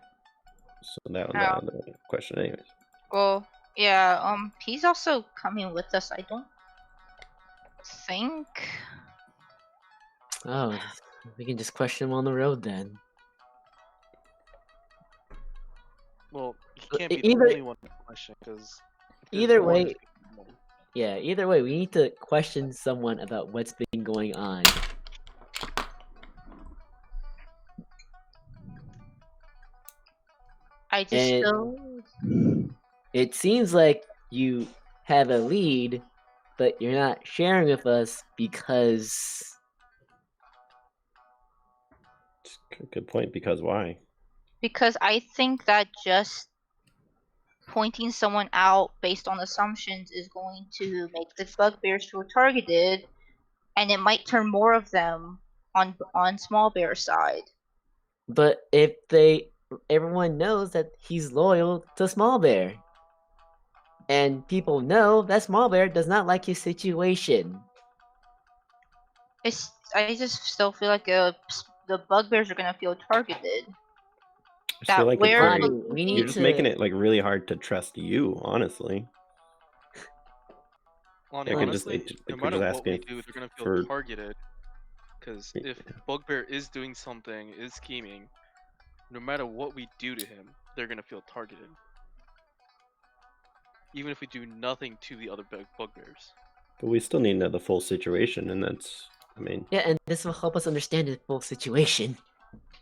So that was Oh. out of the question, anyways. Well, yeah. He's also coming with us. I don't think. Oh, we can just question him on the road then. can't be either- the only one to question because Either way, yeah. Either way, we need to question someone about what's been going on. I just And- don't. It seems like you have a lead, but you're not sharing with us because Good point. Because why? Because I think that just pointing someone out based on assumptions is going to make the bugbears feel targeted, and it might turn more of them on Small Bear's side. But if everyone knows that he's loyal to Small Bear. And people know that Small Bear does not like his situation. I just still feel like the bugbears are gonna feel targeted. I just That feel like it's where very, Lonnie, we need you're just to making it like really hard to trust you, honestly. Lonnie, I could just- honestly, it- no it could matter just what we asking do, they're gonna feel for- targeted. Because if Bugbear is doing something, is scheming, no matter what we do to him, they're gonna feel targeted. Even if we do nothing to the other bugbears. But we still need to know the full situation, and that's, I mean, Yeah, and this will help us understand the full situation.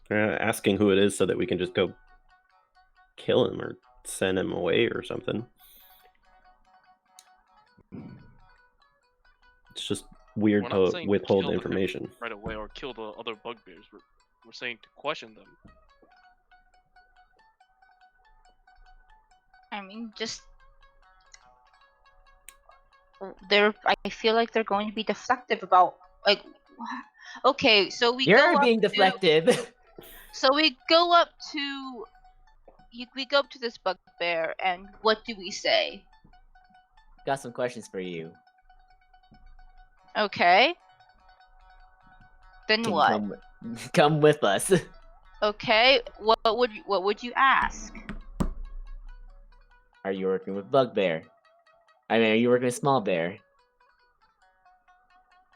asking who it is so that we can just go kill him or send him away or something. It's just weird We're not to saying withhold kill him information. right away or kill the other bugbears. We're saying to question them. I mean, just I feel like they're going to be deflective about like. Okay, so we go You're up being to- deflective. So we go up to we go up to this bugbear, and what do we say? Got some questions for you. Okay. Then Can what? come with us. Okay. What would you ask? Are you working with Bugbear? I mean, are you working with Small Bear?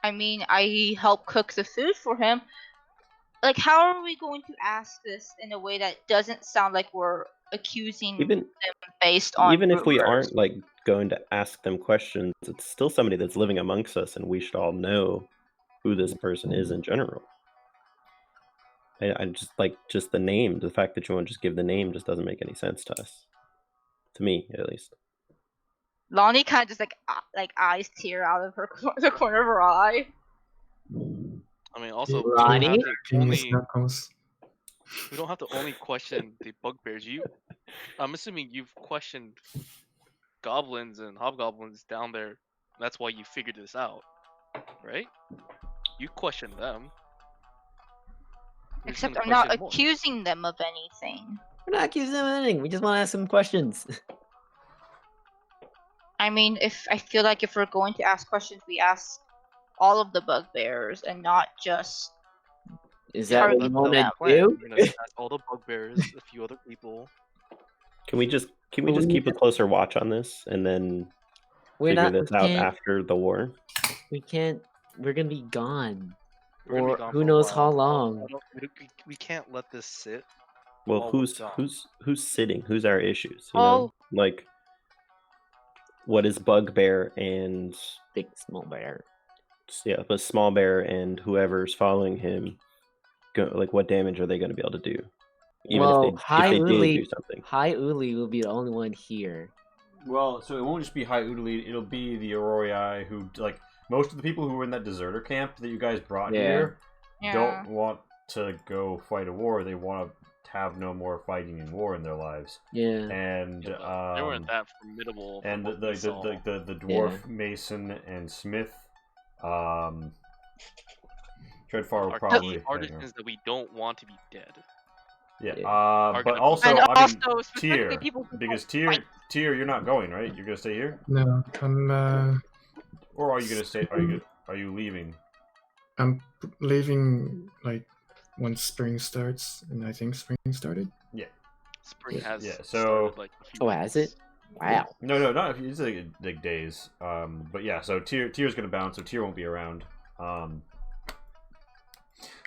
I mean, I help cook the food for him. Like, how are we going to ask this in a way that doesn't sound like we're accusing Even them based on even if we rumors? aren't like going to ask them questions, it's still somebody that's living amongst us, and we should all know who this person is in general. I just like just the name. The fact that you won't just give the name just doesn't make any sense to us. To me, at least. Lonnie kind of just like eyes tear out of her the corner of her eye. I mean, also, Lonnie? Penis knuckles. we don't have to only question the bugbears. I'm assuming you've questioned goblins and hobgoblins down there. That's why you figured this out, right? You questioned them. You're just Except gonna I'm not question more. accusing them of anything. We're not accusing them of anything. We just want to ask some questions. I mean, I feel like if we're going to ask questions, we ask all of the bugbears and not just. Is that what you Target want to them. do? We're gonna ask all the bugbears, a few other people. Can we just keep a closer watch on this and then figure this out after the war? We can't. We're gonna be gone. We're gonna be Or gone who for a knows while. how long. We can't let this sit. Well, while who's we're gone. who's sitting? Who's our issues? You know, like what is Bugbear and Big Small Bear. yeah, but Small Bear and whoever's following him, like what damage are they going to be able to do? Even Well, if they did do something. High Uli will be the only one here. Well, so it won't just be High Udali, it'll be the Aurori who, like, most of the people who were in that deserter camp that you guys brought Yeah. here Yeah. don't want to go fight a war. They want to have no more fighting and war in their lives. Yeah. And Yeah, but they weren't that formidable. from and what the we saw. dwarf Mason and Smith, Treadfar will Our probably key hang artisans that we don't want to be dead. yeah. Yeah. But gonna be- also, And I mean, also, specifically Tyr, people who because don't fight. Tyr, you're not going, right? You're gonna stay here, No, or are you gonna stay? Are you leaving? I'm leaving like once spring starts, and I think spring started. Spring has Yeah, so- started, like, a few Oh, has it? weeks. Wow. No, not if it's like days. But yeah, so Tyr's gonna bounce, so Tyr won't be around.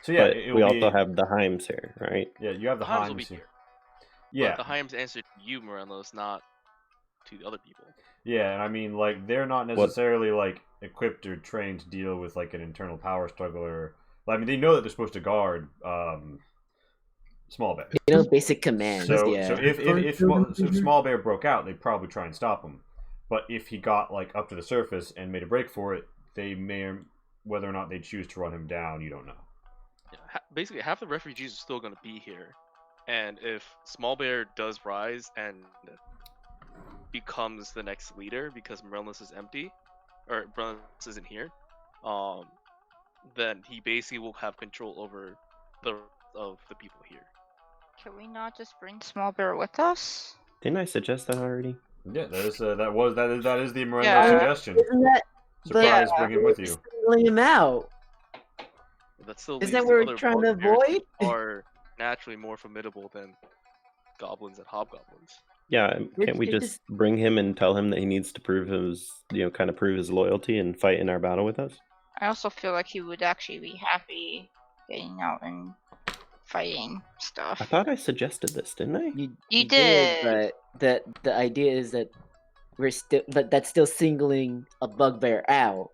So yeah, But we also have the Heims here, right? yeah, you have the Heims will be Heims here. Yeah, But the Heims answered to you, Morelos, not to the other people. yeah, and I mean, like, they're not necessarily like equipped or trained to deal with like an internal power struggle or. I mean, they know that they're supposed to guard Small Bear. You know, basic commands. So, yeah. so if Small Bear broke out, they'd probably try and stop him. But if he got like up to the surface and made a break for it, they may, whether or not they choose to run him down, you don't know. Yeah, basically, half the refugees are still going to be here, and if Small Bear does rise and becomes the next leader because Morelos is empty, or Morelos isn't here, then he basically will have control over the rest of the people here. Can we not just bring Small Bear with us? Didn't I suggest that already? Yeah, that is that is the Miranda Yeah. suggestion. Isn't that Surprise, Yeah. bring him with you. singling him out? That still Isn't leaves that the what we're other trying to bugbears avoid? who are naturally more formidable than goblins and hobgoblins. Yeah, We're- can't we they're just bring him and tell him that he needs to prove his, kind of prove his loyalty and fight in our battle with us? I also feel like he would actually be happy getting out and fighting stuff. I thought I suggested this, didn't I? You did. But the idea is that but that's still singling a bugbear out.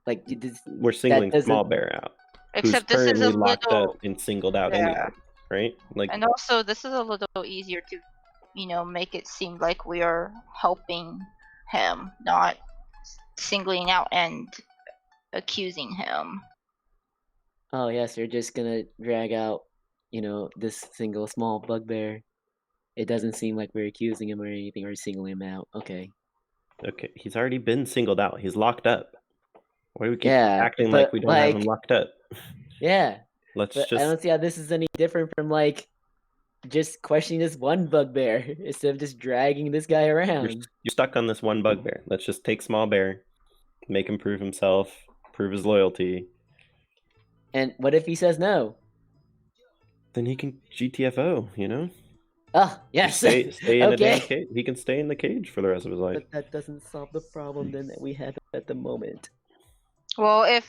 Like We're singling doesn't- Small Bear out, Except who's this is currently a locked little, up and singled out Yeah. anyway, right? Like, and also this is a little easier to, make it seem like we are helping him, not singling out and accusing him. Oh yes, you're just gonna drag out, this single small bugbear. It doesn't seem like we're accusing him or anything or singling him out. Okay. okay, he's already been singled out. He's locked up. Why do we keep Yeah, acting like but, we don't have him like- locked up? Yeah, Let's but I just. don't see how this is any different from like just questioning this one bugbear instead of just dragging this guy You're, around. you're stuck on this one bugbear. Let's just take Small Bear, make him prove himself, prove his loyalty. And what if he says no? Then he can GTFO, Oh, yes. Stay in the damn Okay. cage. He can stay in the cage for the rest of his life. But that doesn't solve the problem then that we have at the moment. Well, if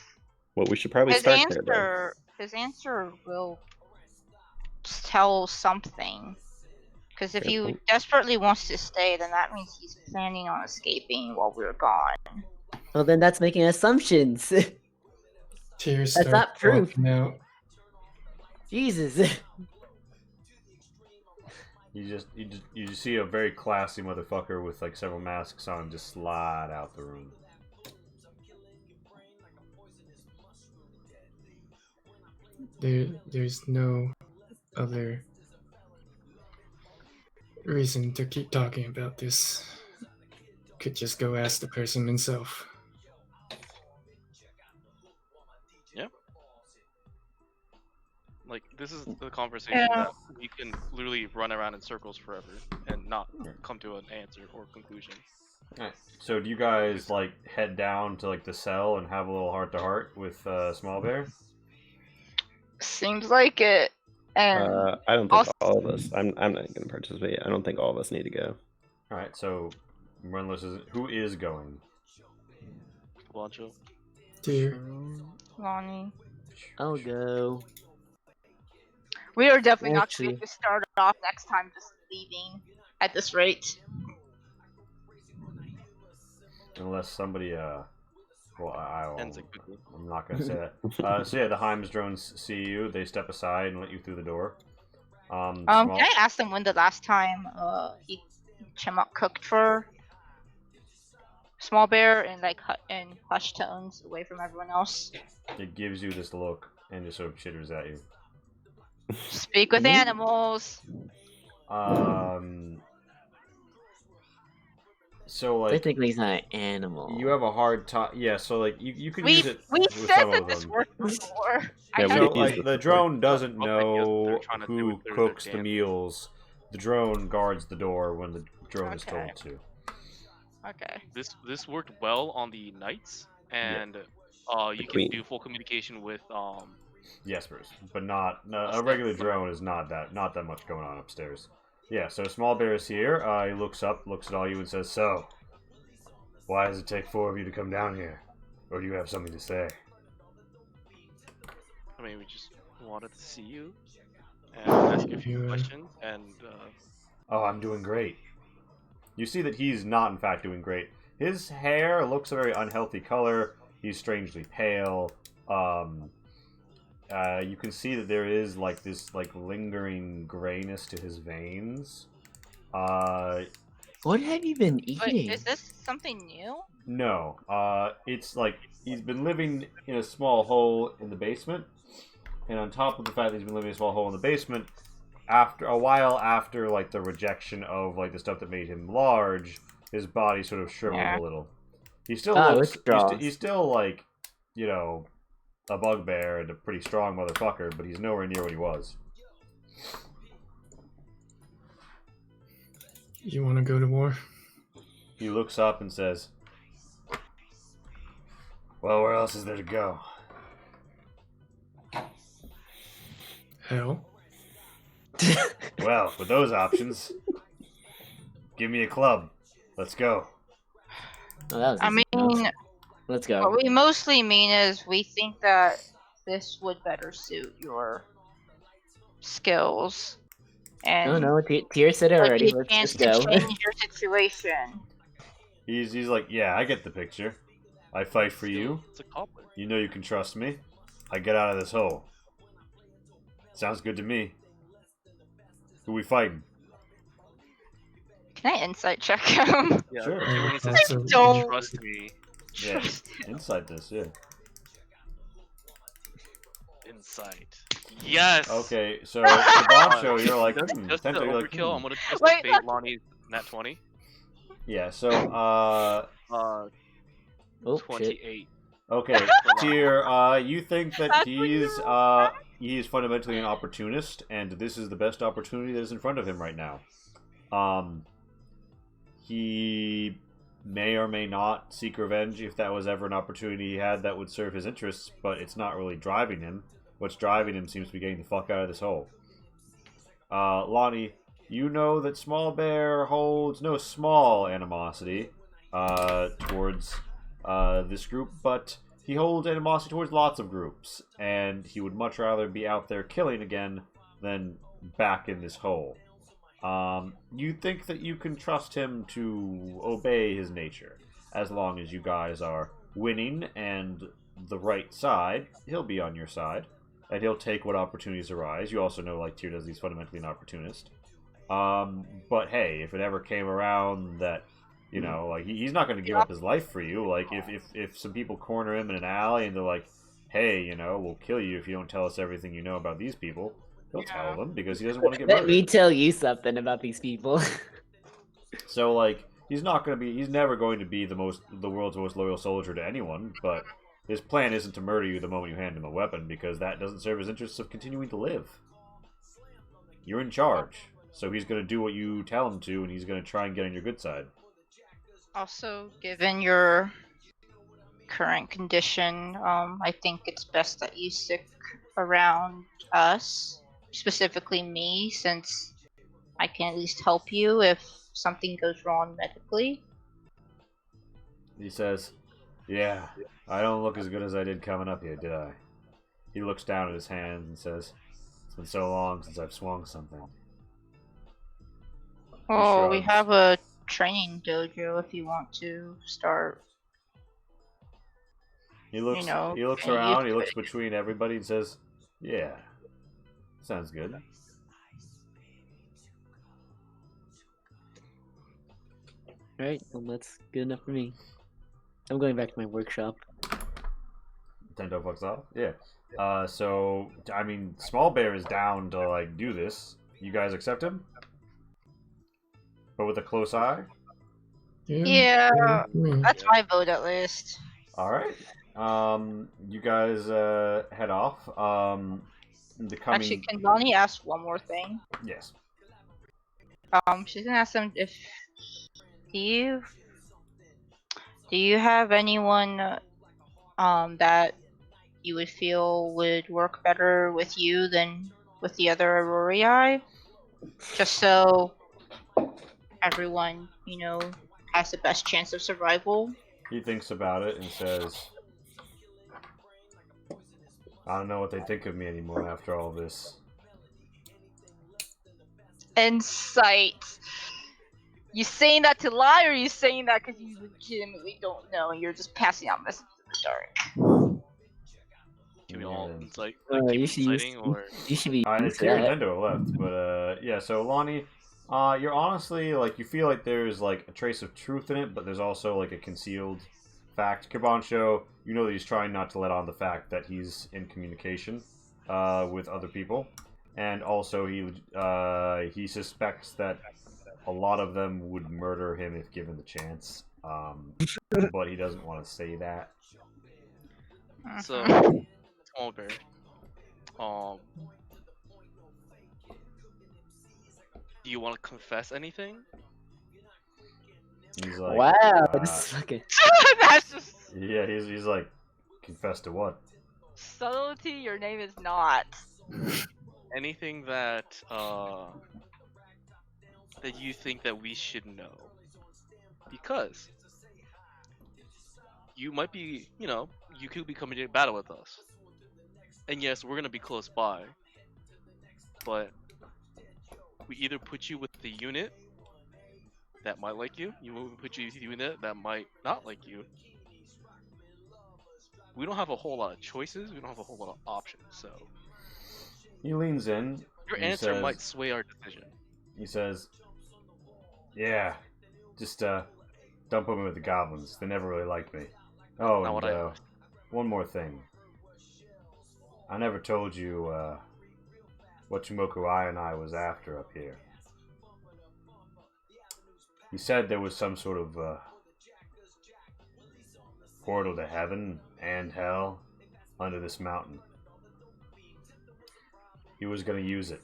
Well, we should probably his start there, though. answer will tell something. Because if Fair he point. desperately wants to stay, then that means he's planning on escaping while we're gone. Well, then that's making assumptions. Tears That's start not proof. falling out. Jesus. You just see a very classy motherfucker with like several masks on just slide out the room. There's no other reason to keep talking about this. Could just go ask the person himself. Like, this is the conversation Yeah. that we can literally run around in circles forever and not come to an answer or conclusion. Alright. So do you guys like head down to like the cell and have a little heart to heart with Small Bear? Seems like it. And I don't think also- all of us. I'm not going to participate. I don't think all of us need to go. All right. So who is going? Blancho. Dear, Lonnie. I'll go. We are definitely not going Actually- to start off next time just leaving at this rate. Unless somebody well Ends it quickly. I'm not gonna say that. So yeah, the Heims drones see you. They step aside and let you through the door. Can I ask them when the last time Chimok cooked for Small Bear in like in hushed tones away from everyone else? It gives you this look and just sort of chitters at you. Speak with animals. So like Technically, he's not an animal. you have a hard time. Yeah. So like you can We use it. we with said some that of this them. worked before. Yeah, I we So know. did use like it the before. drone doesn't Well, I guess know they're trying to do who it through their cooks the dance. meals. The drone guards the door when the drone is Okay. told to. Okay. This worked well on the knights, and you queen. can do full communication with Yes, but not no, a Upstairs. regular drone is not that much going on upstairs. Yeah, so Small Bear is here. He looks up, looks at all you, and says, "So, why does it take 4 of you to come down here? Or do you have something to say?" I mean, we just wanted to see you. and ask you a few Yeah. questions. And Oh, I'm doing great. You see that he's not, in fact, doing great. His hair looks a very unhealthy color. He's strangely pale. You can see that there is like this like lingering grayness to his veins. What have you been Wait, eating? is this something new? No. It's like he's been living in a small hole in the basement, and on top of the fact that he's been living in a small hole in the basement, after a while after like the rejection of like the stuff that made him large, his body sort of shriveled Yeah. a little. He still Ah, looks. withdrawals. He's still like, you know, a bugbear and a pretty strong motherfucker, but he's nowhere near what he was. You want to go to war? He looks up and says, "Well, where else is there to go?" Hell. Well, with those options, give me a club. Let's go. Oh, that was I easy enough. mean, Let's go. what we mostly mean is we think that this would better suit your skills. And No, Tier said it give already. you a Let's chance just to go. change your situation. He's like, yeah, I get the picture. I fight for you. it's a goblin. You know you can trust me. I get out of this hole. Sounds good to me. Who we fighting? Can I insight check him? Yeah. Sure. okay, when he says Also, don't- trust me, Yeah, inside this, yeah. insight. Yes. Okay, so Kabancho, you're like, Just, just Tento, to you're like, overkill, I'm gonna just Wait, bait Lonnie's nat 20. Yeah, so, Uh, Oh, shit. 28. okay, Tyr, you think that That's what he's, you he is fundamentally an opportunist, and this is the best opportunity that is in front of him right now. He may or may not seek revenge if that was ever an opportunity he had that would serve his interests, but it's not really driving him. What's driving him seems to be getting the fuck out of this hole. Lonnie, you know that Small Bear holds no small animosity towards this group, but he holds animosity towards lots of groups, and he would much rather be out there killing again than back in this hole. You think that you can trust him to obey his nature. As long as you guys are winning and the right side, he'll be on your side. And he'll take what opportunities arise. You also know, like, Tyr does, he's fundamentally an opportunist. But hey, if it ever came around that, you know, like, he's not going to give up his life for you. Like, if some people corner him in an alley and they're like, hey, you know, we'll kill you if you don't tell us everything you know about these people, he'll tell them because he doesn't want to get Let me murdered. tell you something about these people. So, like, he's never going to be the world's most loyal soldier to anyone, but his plan isn't to murder you the moment you hand him a weapon, because that doesn't serve his interests of continuing to live. You're in charge, so he's going to do what you tell him to, and he's going to try and get on your good side. Also, given your current condition, I think it's best that you stick around us, specifically me, since I can at least help you if something goes wrong medically. He says, yeah, I don't look as good as I did coming up here, did I? He looks down at his hands and says, it's been so long since I've swung something. Oh, we shrugs. have a training dojo if you want to start. He looks, know, he looks getting around, he used to looks it. between everybody and says, yeah, sounds good. Alright, well, that's good enough for me. I'm going back to my workshop. Tento fucks off? Yeah. So, I mean, Small Bear is down to, like, do this. You guys accept him? But with a close eye? Yeah, Hmm. that's my vote at least. Alright. You guys, head off. The coming... Actually, can Lonnie ask one more thing? Yes. She's gonna ask them if do you have anyone that you would feel would work better with you than with the other Aurorai? Just so everyone, you know, has the best chance of survival. He thinks about it and says, I don't know what they think of me anymore after all this. Insight. You saying that to lie, or are you saying that because you legitimately don't know and you're just passing out messages in the dark? Give me all insight. Uh, Like, keep you should use- inciting, or You should be It's used to here that. Nintendo left, but yeah. So Lonnie, you're honestly like you feel like there's like a trace of truth in it, but there's also like a concealed fact. Kibancho, you know that he's trying not to let on the fact that he's in communication with other people, and also he suspects that a lot of them would murder him if given the chance, but he doesn't want to say that. so small bear. Do you want to confess anything? He's like, Wow, this is fucking. That's just yeah, he's like, confess to what? subtlety. Your name is not. Anything that that you think that we should know? Because you might be, you could be coming to battle with us. And yes, we're gonna be close by. But we either put you with the unit that might like you, put you with the unit that might not like you. We don't have a whole lot of choices, we don't have a whole lot of options, so He leans in. your He answer says- might sway our decision. He says, "Yeah, just don't put me with the goblins. They never really liked me. Oh, Not what and I asked. one more thing. I never told you what Chimoku Ai and I was after up here. He said there was some sort of portal to heaven and hell under this mountain. He was going to use it.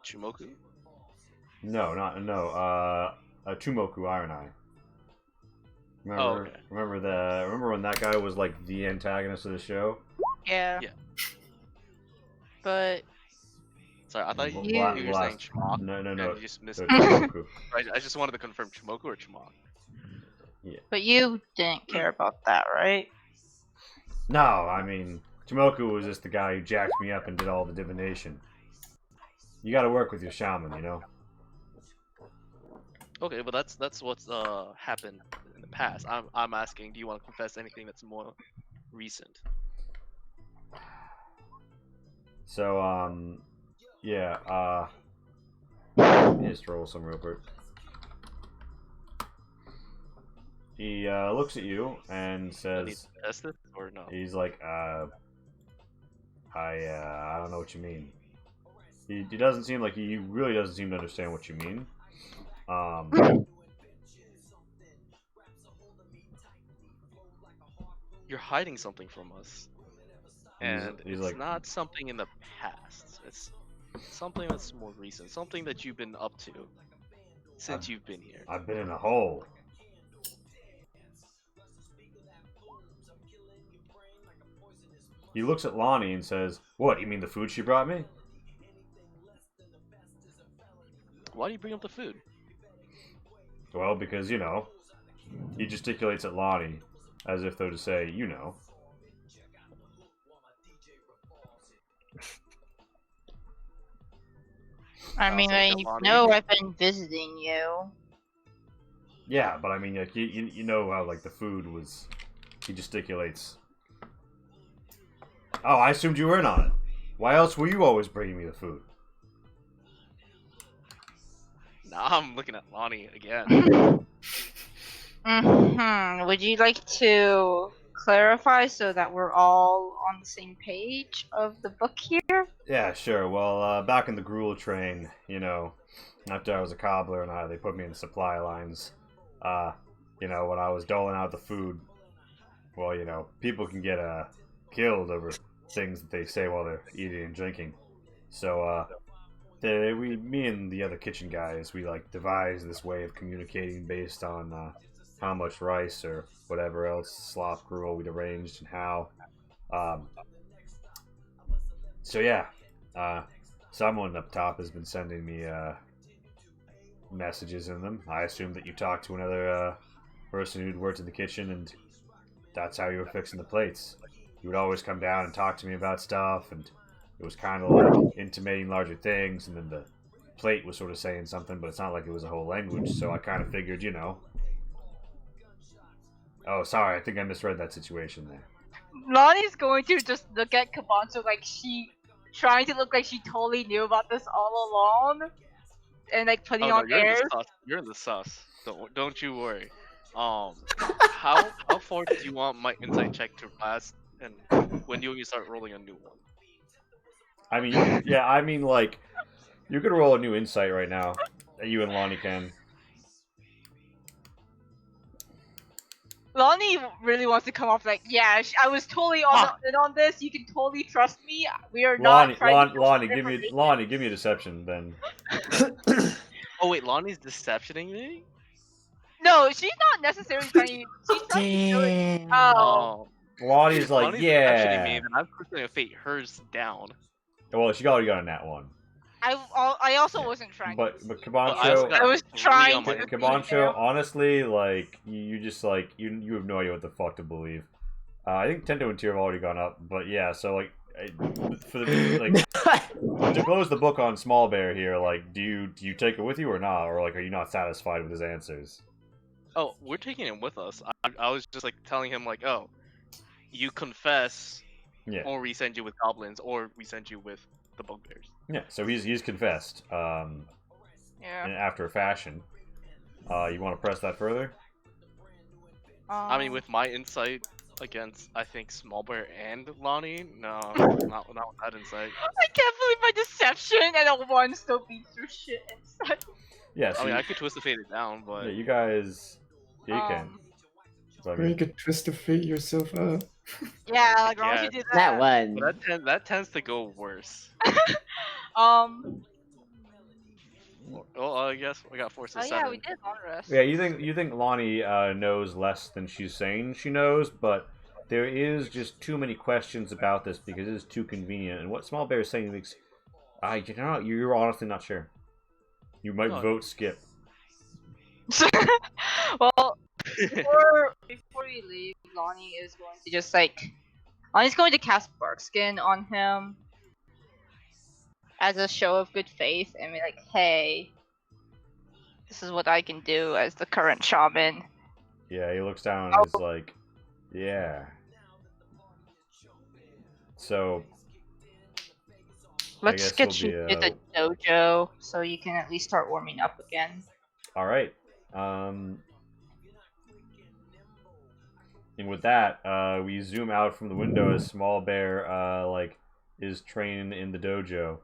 Chumoku? No. Chumoku Iron Eye. Remember? okay. Remember when that guy was like the antagonist of the show? Yeah. Yeah. But Sorry, I thought you, Yeah. you were saying Chumok. No. And you just missed So it. Chumoku. I just wanted to confirm Chumoku or Chumok. you didn't care about that, right? No, I mean Chumoku was just the guy who jacked me up and did all the divination. You got to work with your shaman, you know. Okay, but that's what's happened in the past. I'm asking, do you want to confess anything that's more recent? So yeah, just roll some real quick. He looks at you and Do I need says, to test it or no? he's like, I don't know what you mean. He doesn't seem like he really doesn't seem to understand what you mean. You're hiding something from us, and he's it's like- not something in the past. It's something that's more recent, something that you've been up to since you've been here. I've been in a hole. He looks at Lonnie and says, "What? You mean the food she brought me?" Why do you bring up the food? Well, because, you know, he gesticulates at Lonnie as if though to say, you know. I I'll mean, take I it, Lonnie. know I've been visiting you. Yeah, but I mean, like, you know how, like, the food was... He gesticulates. Oh, I assumed you were in on it. Why else were you always bringing me the food? Now I'm looking at Lonnie again. Would you like to clarify so that we're all on the same page of the book here? Yeah, sure. Well, back in the Gruel train, you know, after I was a cobbler and they put me in supply lines, you know, when I was doling out the food, well, you know, people can get killed over things that they say while they're eating and drinking. So, me and the other kitchen guys, we like devised this way of communicating based on how much rice or whatever else slop gruel we'd arranged and how. So yeah, someone up top has been sending me messages in them. I assume that you talked to another person who'd worked in the kitchen, and that's how you were fixing the plates. You would always come down and talk to me about stuff, and it was kind of like intimating larger things, and then the plate was sort of saying something, but it's not like it was a whole language. So I kind of figured, you know. Oh, sorry, I think I misread that situation there. Lonnie's going to just look at Kabancho like she trying to look like she totally knew about this all along, and like putting Oh no, on you're in airs. the sus. You're in the sus. Don't you worry. How far do you want my insight check to last, and when do you start rolling a new one? I mean, yeah, I mean, like, you could roll a new insight right now. You and Lonnie can. Lonnie really wants to come off like, yeah, I was totally in on this. You can totally trust me. We are not trying to Lonnie, give me a deception then. Oh wait, Lonnie's deceptioning me? No, she's not necessarily trying to. She's trying to do it. Damn. Oh. Lonnie's like, Lonnie's deceptioning me, yeah. then I'm pushing a fate hers down. Well, she already got a nat one. I also wasn't trying. But I Cabancho, I was three trying on my to. Cabancho, honestly, like, you just like you have no idea what the fuck to believe. I think Tento and Tier have already gone up, but yeah. So like, for the like to close the book on Small Bear here, like, do you take it with you or not, or like, are you not satisfied with his answers? Oh, we're taking him with us. I was just like telling him like, oh, you confess, Yeah. or we send you with goblins, or we send you with the bugbears. Yeah. So he's confessed. Yeah. In after a fashion. You want to press that further? I mean, with my insight against, I think, Small Bear and Lonnie, no, not with that insight. I can't believe my deception and a 1 still beats your shit inside. Yeah. So I mean, I could twist the fate down, but yeah, you guys, yeah, you can. So, I Or you mean, could twist the fate yourself up. Yeah, like why Yeah. don't you do That that? one. that tends to go worse. Well, I guess we got forces. Oh yeah, we did long rest. yeah, you think Lonnie knows less than she's saying she knows, but there is just too many questions about this because it is too convenient. And what Small Bear is saying makes, you're honestly not sure. You might No. vote skip. Well, before we leave, Lonnie is going to just like, Lonnie's going to cast Barkskin on him as a show of good faith and be like, hey, this is what I can do as the current shaman. Yeah, he looks down and is like, yeah. So Let's guess get we'll you be, to the dojo so you can at least start warming up again. all right. And with that, we zoom out from the window as Small Bear like is training in the dojo.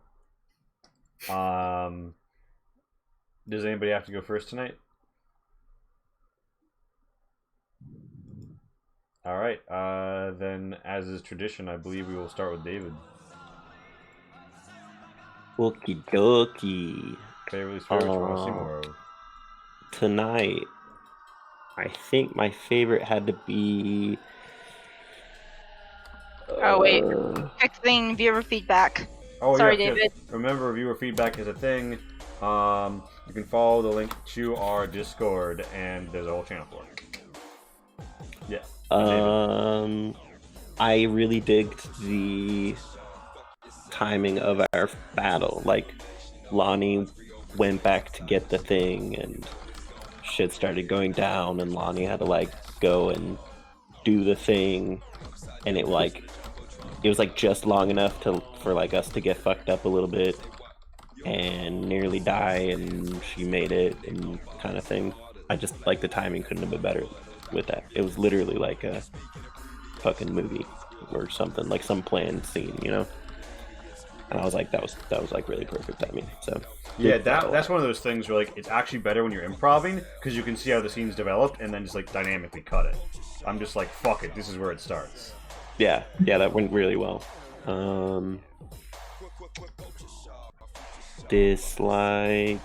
Does anybody have to go first tonight? All right. Then, as is tradition, I believe we will start with David. Okie dokie. Favorite spirits you want to see more of? Tonight, I think my favorite had to be. Oh wait, fixing viewer feedback. Oh, Sorry, yeah, David. remember, viewer feedback is a thing. You can follow the link to our Discord, and there's a whole channel for it. Yeah. I really digged the timing of our battle. Like, Lonnie went back to get the thing, and shit started going down, and Lonnie had to like go and do the thing, and it was like just long enough for like us to get fucked up a little bit and nearly die, and she made it, and kind of thing. I just like the timing couldn't have been better with that. It was literally like a fucking movie or something, like some planned scene, you know. And I was like, that was like really perfect timing. So Yeah, that's one of those things where like it's actually better when you're improvising because you can see how the scene's developed and then just like dynamically cut it. I'm just like, fuck it, this is where it starts. yeah, that went really well. Dislikes.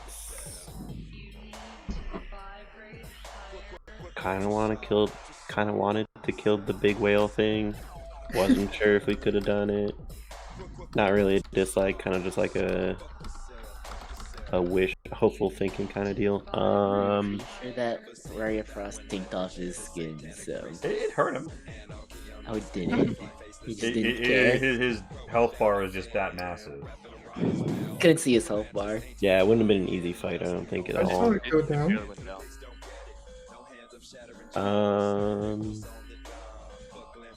Kind of wanted to kill the big whale thing. Wasn't sure if we could have done it. Not really a dislike, kind of just like a wish, hopeful thinking kind of deal. Sure that Warrior Frost tanked off his skin, so It hurt him. Oh, it didn't. He just didn't care. His health bar is just that massive. Couldn't see his health bar. Yeah, it wouldn't have been an easy fight, I don't think, at I just all. want to go down. Really went down.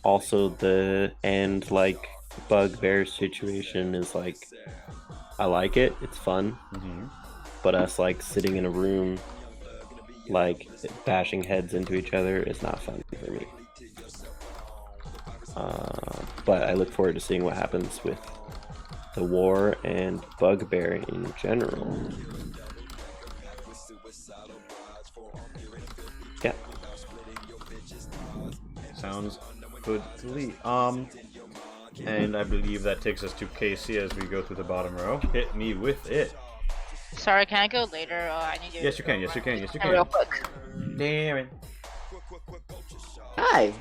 Also, the end, like, bugbear situation is like, I like it, it's fun, but us, like, sitting in a room, like, bashing heads into each other is not fun for me. But I look forward to seeing what happens with the war and bugbear in general. Yeah. Sounds good to me. And I believe that takes us to Casey as we go through the bottom row. Hit me with it. Sorry, can I go later? I need to. Yes, you can. Yes, you can. Yes, you can. Real quick. Damn it. Hi.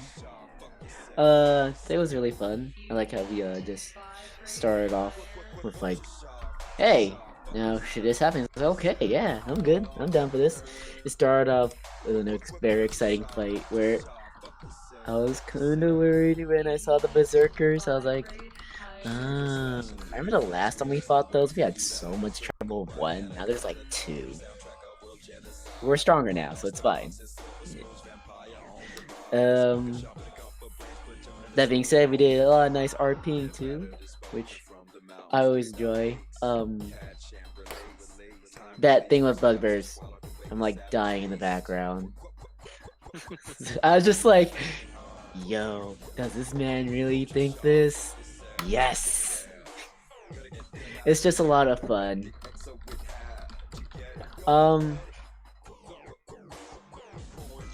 Today was really fun. I like how we just started off with like, hey, now should this happen? It's like, okay, yeah, I'm good. I'm down for this. It started off with a very exciting fight where I was kind of worried when I saw the berserkers. I was like, remember the last time we fought those? We had so much trouble with one. Now there's like two. We're stronger now, so it's fine. That being said, we did a lot of nice RPing too, which I always enjoy. That thing with bugbears, I'm like dying in the background. I was just like, yo, does this man really think this? Yes! It's just a lot of fun.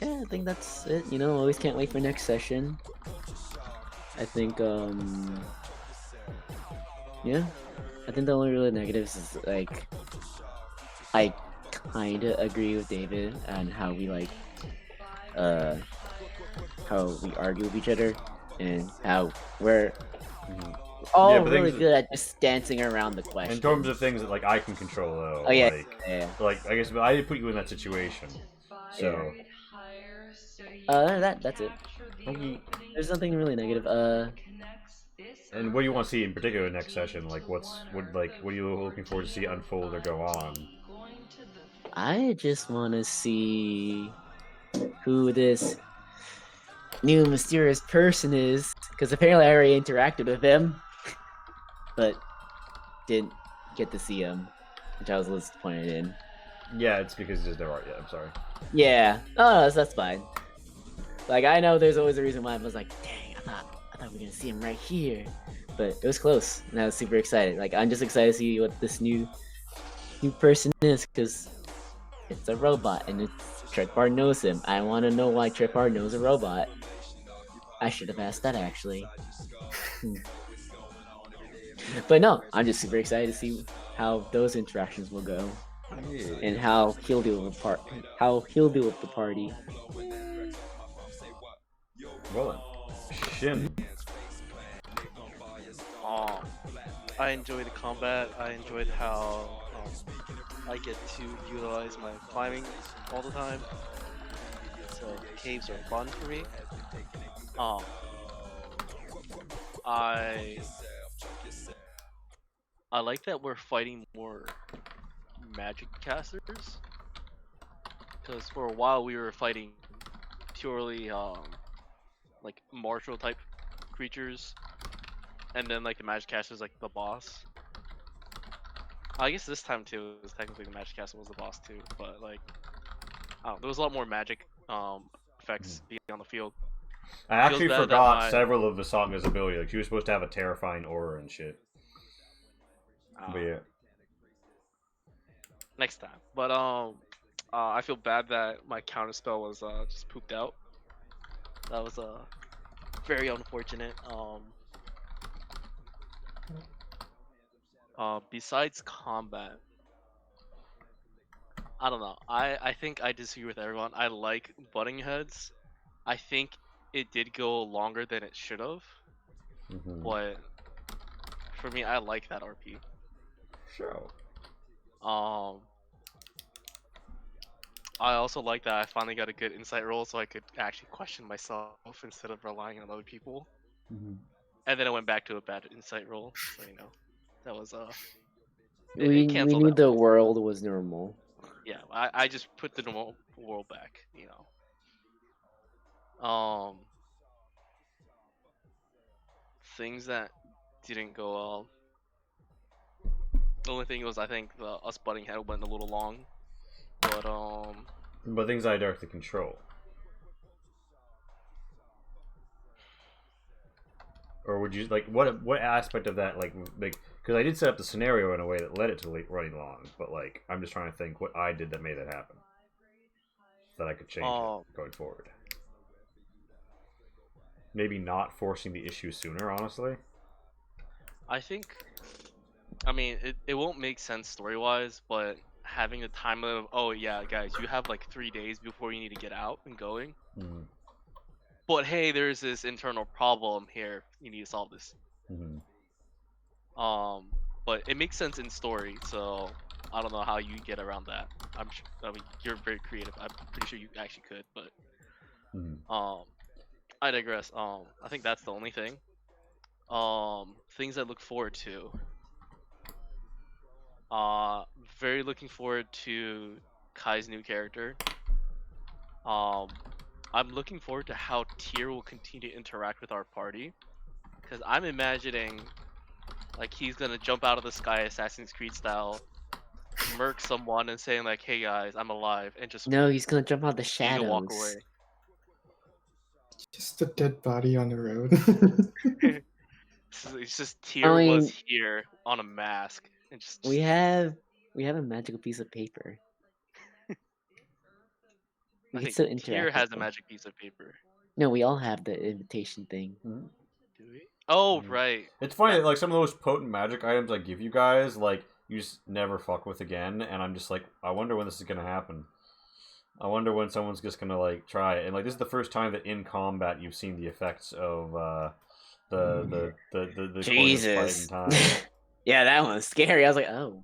Yeah, I think that's it. You know, always can't wait for next session. I think, yeah. I think the only really negatives is, like, I kinda agree with David on how we, like, how we argue with each other, and how we're all really good at just dancing around the question. In terms of things that like I can control, though. Oh yeah, Like, yeah. like I guess I did put you in that situation, so. That's it. Okay. There's nothing really negative. And what do you want to see in particular next session? Like, what are you looking forward to see unfold or go on? I just want to see who this new mysterious person is, because apparently I already interacted with him, but didn't get to see him, which I was a little disappointed in. Yeah, it's because there are. Yeah, I'm sorry. Yeah, no, that's fine. Like, I know there's always a reason why I was like, dang, I thought we were gonna see him right here, but it was close, and I was super excited. Like, I'm just excited to see what this new person is, because it's a robot, and Trekbar knows him. I want to know why Trekbar knows a robot. I should have asked that, actually. But no, I'm just super excited to see how those interactions will go, and how he'll deal with the party. Well, Shin. I enjoyed the combat. I enjoyed how I get to utilize my climbing all the time. So caves are fun for me. I like that we're fighting more magic casters, because for a while we were fighting purely like martial type creatures, and then like the magic caster is like the boss. I guess this time too is technically the magic caster was the boss too, but like there was a lot more magic effects being on the field. I actually forgot several of Visanga's ability. Like, she was supposed to have a terrifying aura and shit. But yeah. Next time. But I feel bad that my counterspell was just pooped out. That was very unfortunate. Besides combat, I don't know. I think I disagree with everyone. I like butting heads. I think it did go longer than it should have, but for me, I like that RP. I also like that I finally got a good insight roll, so I could actually question myself instead of relying on other people. Mhm. And then I went back to a bad insight roll, so that was it We canceled knew out. the world was normal. Yeah, I just put the normal world back, Things that didn't go well. The only thing was I think us butting head went a little long, but But things I directly control. Or would you like what aspect of that like because I did set up the scenario in a way that led it to running long, but like I'm just trying to think what I did that made that happen, that I could change it going forward. Maybe not forcing the issue sooner, honestly. I think, I mean, it won't make sense story-wise, but having a time limit of, oh yeah, guys, you have like 3 days before you need to get out and going. Mm-hmm. But hey, there's this internal problem here. You need to solve this. Mm-hmm. But it makes sense in story, so I don't know how you get around that. I mean, you're very creative. I'm pretty sure you actually could, but I digress. I think that's the only thing. Things I look forward to. Very looking forward to Kai's new character. I'm looking forward to how Tyr will continue to interact with our party, because I'm imagining like he's gonna jump out of the sky Assassin's Creed style, murk someone and saying like, "Hey guys, I'm alive," and just No, he's gonna jump out the continue to walk shadows. away. Just a dead body on the road. It's just Tyr I was mean, here on a mask and just we have a magical piece of paper. We I can think still Tyr interact has with a them. magic piece of paper. No, we all have the invitation thing. Mm-hmm. Do we? Oh, right. It's funny that like some of those potent magic items I give you guys, like you just never fuck with again, and I'm just like, I wonder when this is gonna happen. I wonder when someone's just gonna like try it. And like this is the first time that in combat you've seen the effects of the Jesus. fight in time. Yeah, that one's scary. I was like, oh.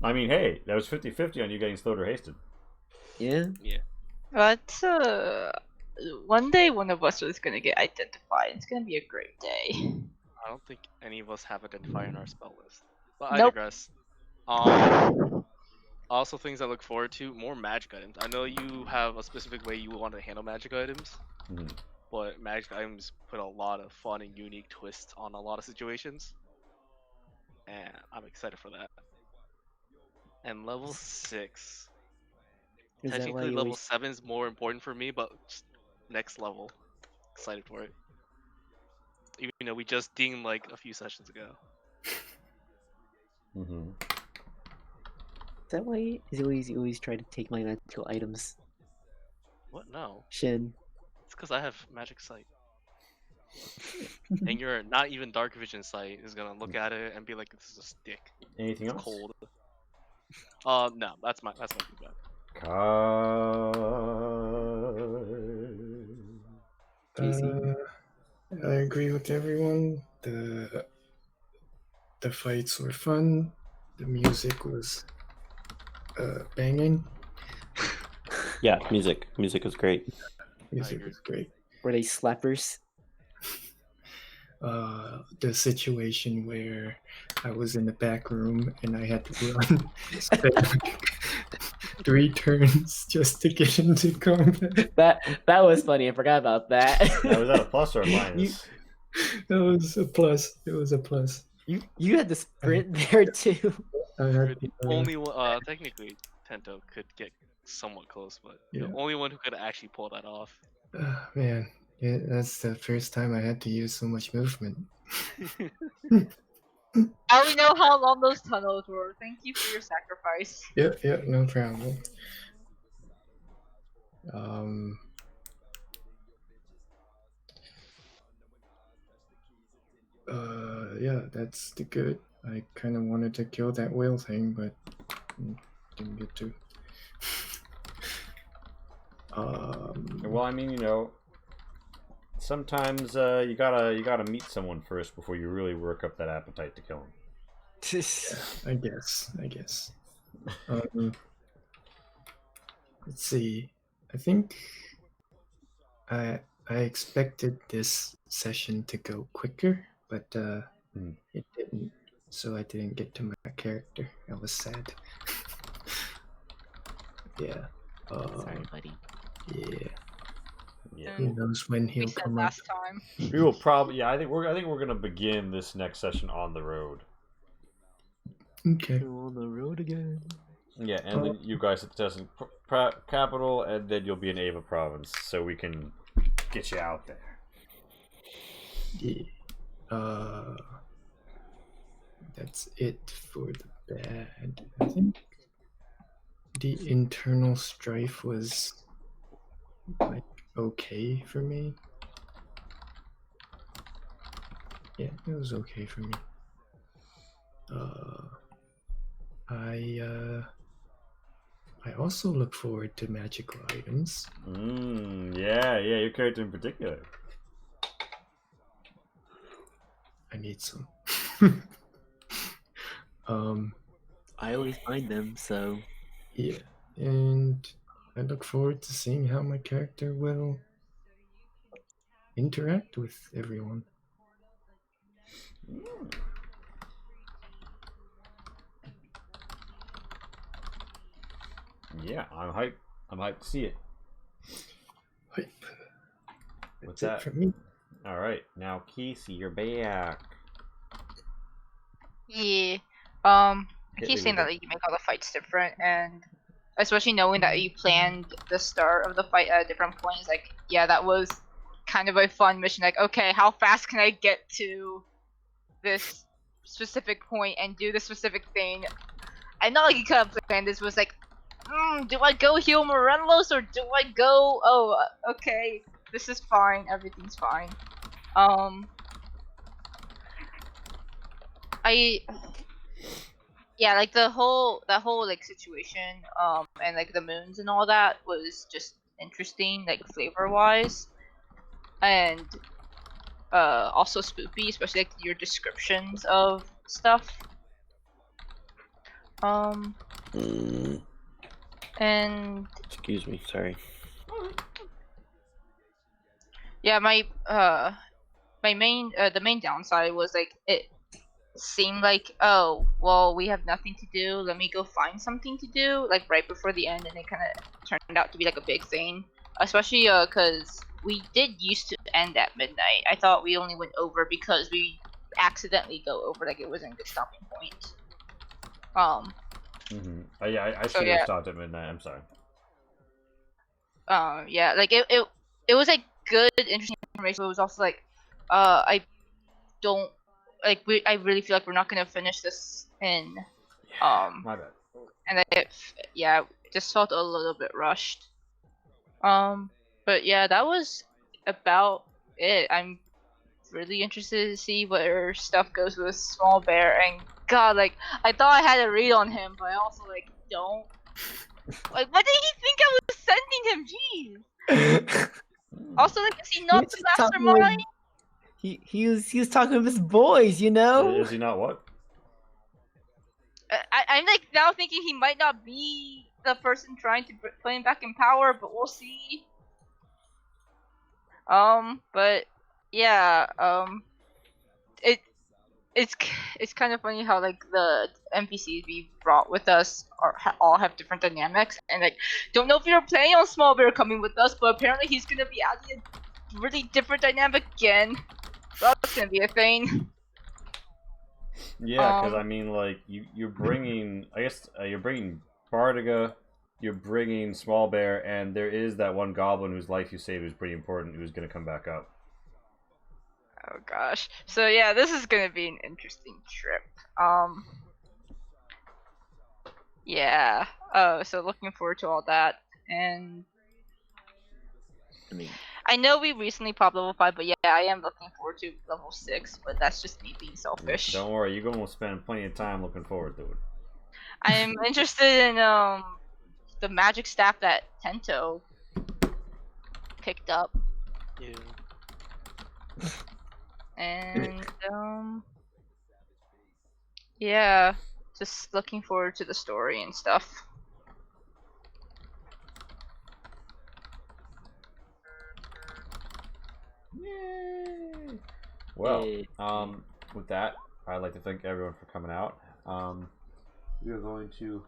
I mean, hey, that was 50-50 on you getting slowed or hasted. Yeah. Yeah. But one day one of us is gonna get identified. It's gonna be a great day. I don't think any of us have identifier in our spell list. But I Nope. digress. Also things I look forward to, more magic items. I know you have a specific way you want to handle magic items, but magic items put a lot of fun and unique twists on a lot of situations. And I'm excited for that. And level 6. Is that why Technically you level always... 7 is more important for me, but just next level. Excited for it. Even though we just dinged like a few sessions ago. Mm-hmm. Is that why you always try to take my magical items? What? No. Shin. It's because I have magic sight. And your not even dark vision sight is gonna look at it and be like, "This is a stick." Anything It's else? cold. No, that's my feedback. I agree with everyone. The fights were fun. The music was banging. Yeah, music was great. Music was great. Were they slappers? The situation where I was in the back room and I had to run 3 turns just to get into combat. That was funny. I forgot about that. That was at a plus or a minus? That was a plus. It was a plus. You had to sprint there too. The only one, technically, Tento could get somewhat close, but Yeah. the only one who could actually pull that off. Man, yeah, that's the first time I had to use so much movement. Now we know how long those tunnels were. Thank you for your sacrifice. Yep, no problem. Yeah, that's the good. I kind of wanted to kill that whale thing, but didn't get to. Well, I mean, sometimes you gotta meet someone first before you really work up that appetite to kill him. I guess. let's see. I think I expected this session to go quicker, but it didn't. So I didn't get to my character. I was sad. Yeah. Sorry, buddy. Yeah. Yeah. Who knows when We he'll said come up? last time. We will probably. Yeah, I think we're gonna begin this next session on the road. Okay. On the road again. Yeah, and then you guys at the Tessin capital, and then you'll be in Ava province, so we can get you out there. Yeah. That's it for the bad. I think the internal strife was like okay for me. Yeah, it was okay for me. I also look forward to magical items. Yeah, your character in particular. I need some. I always find them, so Yeah, and I look forward to seeing how my character will interact with everyone. Yeah, I'm hyped. I'm hyped to see it. Hype. What's That's that? it for me. All right, now Casey, you're back. Yeah. I Hit keep me saying with that it. like, you make all the fights different, and especially knowing that you planned the start of the fight at a different point is like, yeah, that was kind of a fun mission. Like, okay, how fast can I get to this specific point and do this specific thing? I not like you could have planned this. Was like, do I go heal Morelos or do I go? Oh, okay, this is fine. Everything's fine. Yeah, like that whole like situation, and like the moons and all that was just interesting, like flavor wise, and also spoopy, especially like your descriptions of stuff. And Excuse me, sorry. yeah, my main the main downside was like it seemed like, oh well, we have nothing to do, let me go find something to do, like right before the end, and it kind of turned out to be like a big thing, especially because we did used to end at midnight. I thought we only went over because we accidentally go over, like it wasn't a good stopping point. Yeah, I So, should have yeah. stopped at midnight. I'm sorry. Yeah, like it was like good, interesting information, but it was also like, I don't like I really feel like we're not gonna finish this in, My bad. and it just felt a little bit rushed. But yeah, that was about it. I'm really interested to see where stuff goes with Small Bear, and God, like I thought I had a read on him, but I also like don't. Like, what did he think I was sending him? Jeez. Also, like, is he not was the just talking with- mastermind? he was talking with his boys, you know. Is he not what? I'm like now thinking he might not be the person trying to put him back in power, but we'll see. But yeah, it's kind of funny how like the NPCs we brought with us all have different dynamics, and like don't know if you're planning on Small Bear coming with us, but apparently he's gonna be adding a really different dynamic again. So that's gonna be a thing. Yeah, because I mean, like you're bringing, I guess you're bringing Bardiga, you're bringing Small Bear, and there is that one goblin whose life you saved who's pretty important, who's gonna come back up. Oh gosh. So yeah, this is gonna be an interesting trip. Yeah. So looking forward to all that, and I mean, I know we recently popped level 5, but yeah, I am looking forward to level 6. But that's just me being selfish. Don't worry, you're gonna spend plenty of time looking forward to it. I'm interested in the magic staff that Tento picked up, Yeah. and yeah, just looking forward to the story and stuff. Yay! Well, Yay. with that, I'd like to thank everyone for coming out. We are going to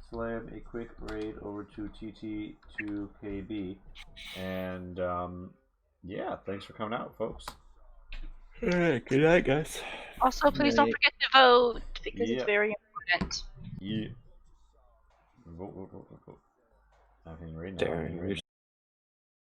slam a quick raid over to TT2KB, and yeah, thanks for coming out, folks. Alright, good night, guys. Also, please don't Right. forget to vote because Yeah. it's very important. Yeah. Vote. Nothing right now. Darren,